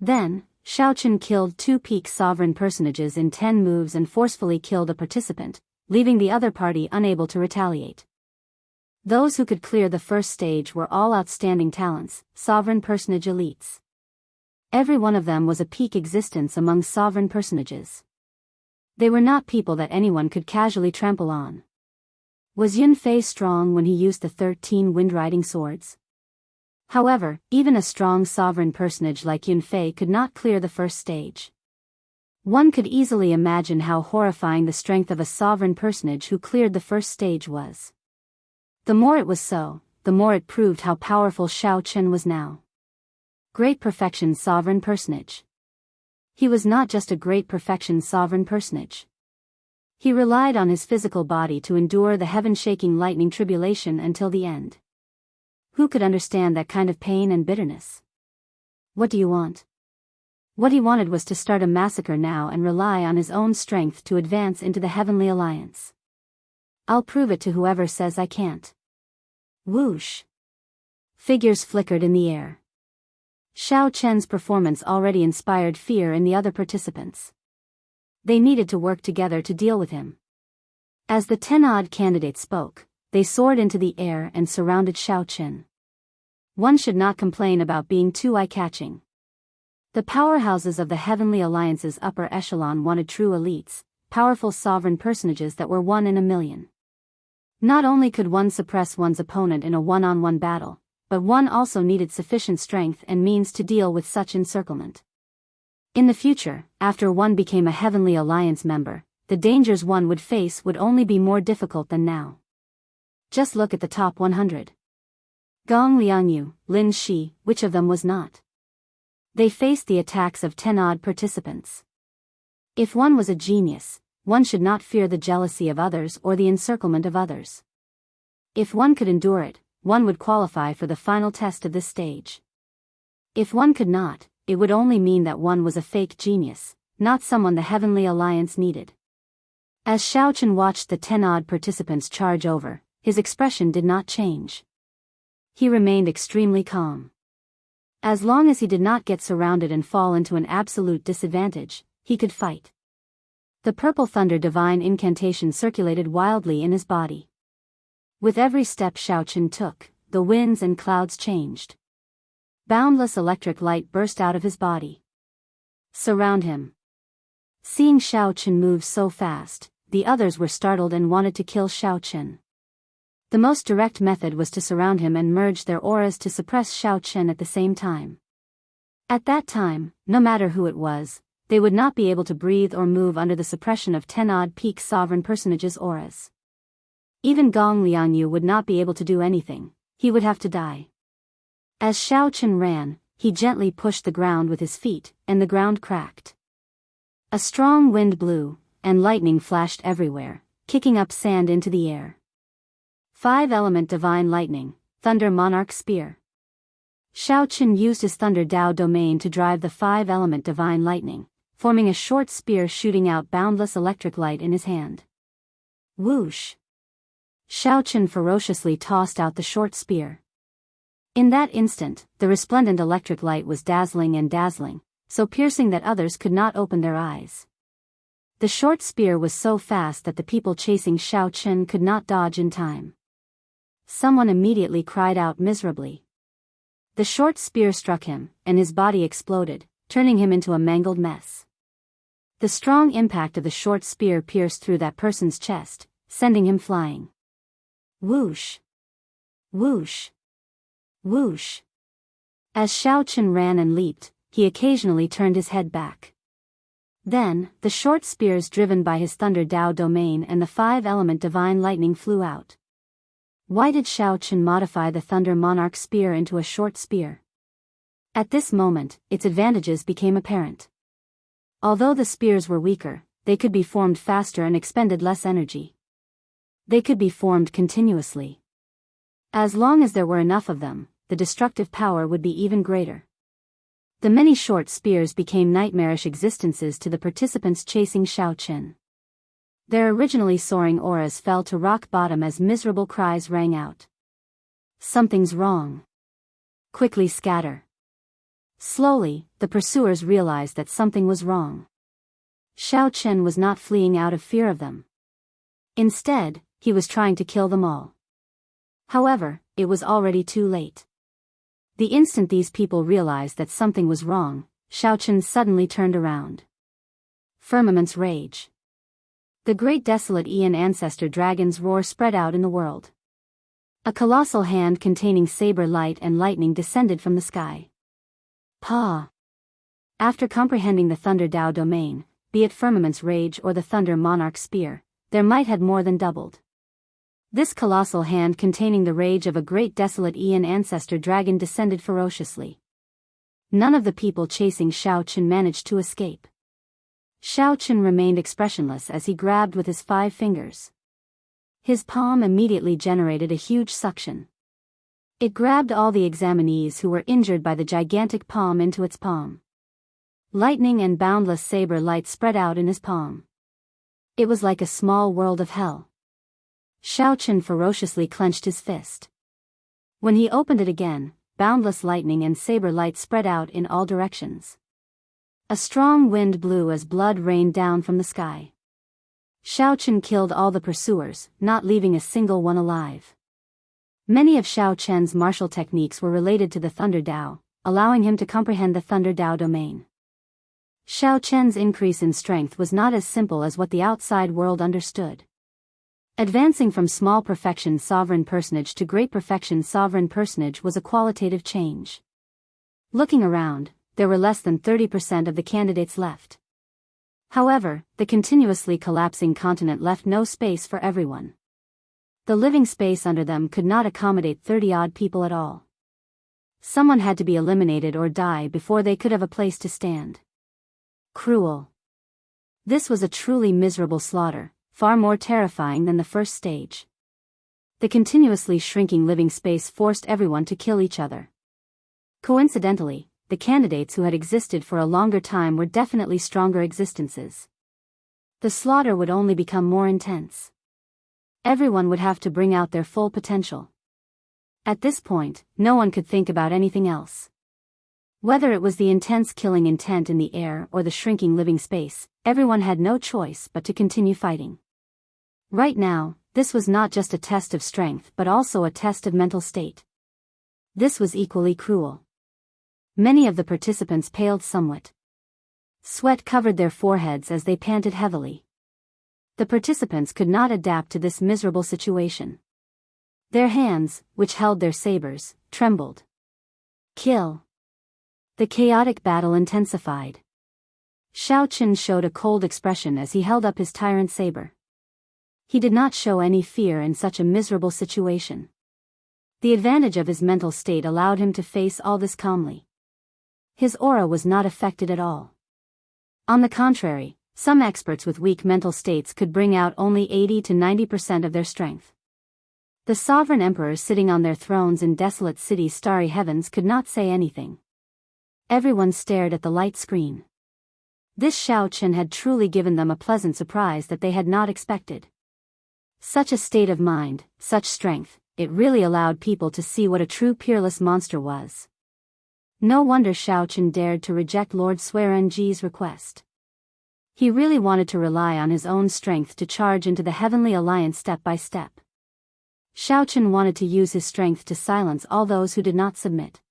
Then, Xiao Chen killed two peak sovereign personages in 10 moves and forcefully killed a participant, leaving the other party unable to retaliate. Those who could clear the first stage were all outstanding talents, sovereign personage elites. Every one of them was a peak existence among sovereign personages. They were not people that anyone could casually trample on. Was Yun Fei strong when he used the 13 wind-riding swords? However, even a strong sovereign personage like Yun Fei could not clear the first stage. One could easily imagine how horrifying the strength of a sovereign personage who cleared the first stage was. The more it was so, the more it proved how powerful Xiao Chen was now. Great perfection sovereign personage. He was not just a great perfection sovereign personage. He relied on his physical body to endure the heaven-shaking lightning tribulation until the end. Who could understand that kind of pain and bitterness? What do you want? What he wanted was to start a massacre now and rely on his own strength to advance into the Heavenly Alliance. I'll prove it to whoever says I can't. Whoosh! Figures flickered in the air. Xiao Chen's performance already inspired fear in the other participants. They needed to work together to deal with him. As the 10-odd candidates spoke, they soared into the air and surrounded Xiao Chen. One should not complain about being too eye-catching. The powerhouses of the Heavenly Alliance's upper echelon wanted true elites, powerful sovereign personages that were one in a million. Not only could one suppress one's opponent in a one-on-one battle, but one also needed sufficient strength and means to deal with such encirclement. In the future, after one became a Heavenly Alliance member, the dangers one would face would only be more difficult than now. Just look at the top 100. Gong Liangyu, Lin Shi, which of them was not? They faced the attacks of 10-odd participants. If one was a genius, one should not fear the jealousy of others or the encirclement of others. If one could endure it, one would qualify for the final test of this stage. If one could not, it would only mean that one was a fake genius, not someone the Heavenly Alliance needed. As Xiao Chen watched the 10-odd participants charge over, his expression did not change. He remained extremely calm. As long as he did not get surrounded and fall into an absolute disadvantage, he could fight. The purple thunder divine incantation circulated wildly in his body. With every step Xiao Chen took, the winds and clouds changed. Boundless electric light burst out of his body. Surround him. Seeing Xiao Chen move so fast, the others were startled and wanted to kill Xiao Chen. The most direct method was to surround him and merge their auras to suppress Xiao Chen at the same time. At that time, no matter who it was, they would not be able to breathe or move under the suppression of 10-odd peak sovereign personages' auras. Even Gong Liangyu would not be able to do anything, he would have to die. As Xiao Chen ran, he gently pushed the ground with his feet, and the ground cracked. A strong wind blew, and lightning flashed everywhere, kicking up sand into the air. 5-element divine lightning, thunder monarch spear. Xiao Chen used his thunder Dao domain to drive the 5-element divine lightning, forming a short spear shooting out boundless electric light in his hand. Whoosh! Xiao Chen ferociously tossed out the short spear. In that instant, the resplendent electric light was dazzling, so piercing that others could not open their eyes. The short spear was so fast that the people chasing Xiao Chen could not dodge in time. Someone immediately cried out miserably. The short spear struck him, and his body exploded, turning him into a mangled mess. The strong impact of the short spear pierced through that person's chest, sending him flying. Whoosh! Whoosh! Whoosh! As Xiao Chen ran and leaped, he occasionally turned his head back. Then, the short spears driven by his thunder Dao domain and the 5-element divine lightning flew out. Why did Xiao Chen modify the thunder monarch spear into a short spear? At this moment, its advantages became apparent. Although the spears were weaker, they could be formed faster and expended less energy. They could be formed continuously. As long as there were enough of them, the destructive power would be even greater. The many short spears became nightmarish existences to the participants chasing Xiao Chen. Their originally soaring auras fell to rock bottom as miserable cries rang out. Something's wrong. Quickly scatter. Slowly, the pursuers realized that something was wrong. Xiao Chen was not fleeing out of fear of them. Instead, he was trying to kill them all. However, it was already too late. The instant these people realized that something was wrong, Xiaochen suddenly turned around. Firmament's rage. The great desolate Aeon ancestor dragon's roar spread out in the world. A colossal hand containing saber light and lightning descended from the sky. Pa! After comprehending the Thunder Dao domain, be it Firmament's rage or the Thunder Monarch's spear, their might had more than doubled. This colossal hand containing the rage of a great desolate Aeon ancestor dragon descended ferociously. None of the people chasing Xiaochen managed to escape. Xiaochen remained expressionless as he grabbed with his 5 fingers. His palm immediately generated a huge suction. It grabbed all the examinees who were injured by the gigantic palm into its palm. Lightning and boundless saber light spread out in his palm. It was like a small world of hell. Xiaochen ferociously clenched his fist. When he opened it again, boundless lightning and saber light spread out in all directions. A strong wind blew as blood rained down from the sky. Xiaochen killed all the pursuers, not leaving a single one alive. Many of Xiaochen's martial techniques were related to the Thunder Dao, allowing him to comprehend the Thunder Dao domain. Xiaochen's increase in strength was not as simple as what the outside world understood. Advancing from small perfection sovereign personage to great perfection sovereign personage was a qualitative change. Looking around, there were less than 30% of the candidates left. However, the continuously collapsing continent left no space for everyone. The living space under them could not accommodate 30-odd people at all. Someone had to be eliminated or die before they could have a place to stand. Cruel. This was a truly miserable slaughter, far more terrifying than the first stage. The continuously shrinking living space forced everyone to kill each other. Coincidentally, the candidates who had existed for a longer time were definitely stronger existences. The slaughter would only become more intense. Everyone would have to bring out their full potential. At this point, no one could think about anything else. Whether it was the intense killing intent in the air or the shrinking living space, everyone had no choice but to continue fighting. Right now, this was not just a test of strength but also a test of mental state. This was equally cruel. Many of the participants paled somewhat. Sweat covered their foreheads as they panted heavily. The participants could not adapt to this miserable situation. Their hands, which held their sabers, trembled. Kill. The chaotic battle intensified. Xiaochen showed a cold expression as he held up his tyrant saber. He did not show any fear in such a miserable situation. The advantage of his mental state allowed him to face all this calmly. His aura was not affected at all. On the contrary, some experts with weak mental states could bring out only 80 to 90% of their strength. The sovereign emperors sitting on their thrones in desolate cities' starry heavens could not say anything. Everyone stared at the light screen. This Xiaochen had truly given them a pleasant surprise that they had not expected. Such a state of mind, such strength, it really allowed people to see what a true peerless monster was. No wonder Xiaochen dared to reject Lord Swearenji's request. He really wanted to rely on his own strength to charge into the Heavenly Alliance step by step. Xiaochen wanted to use his strength to silence all those who did not submit.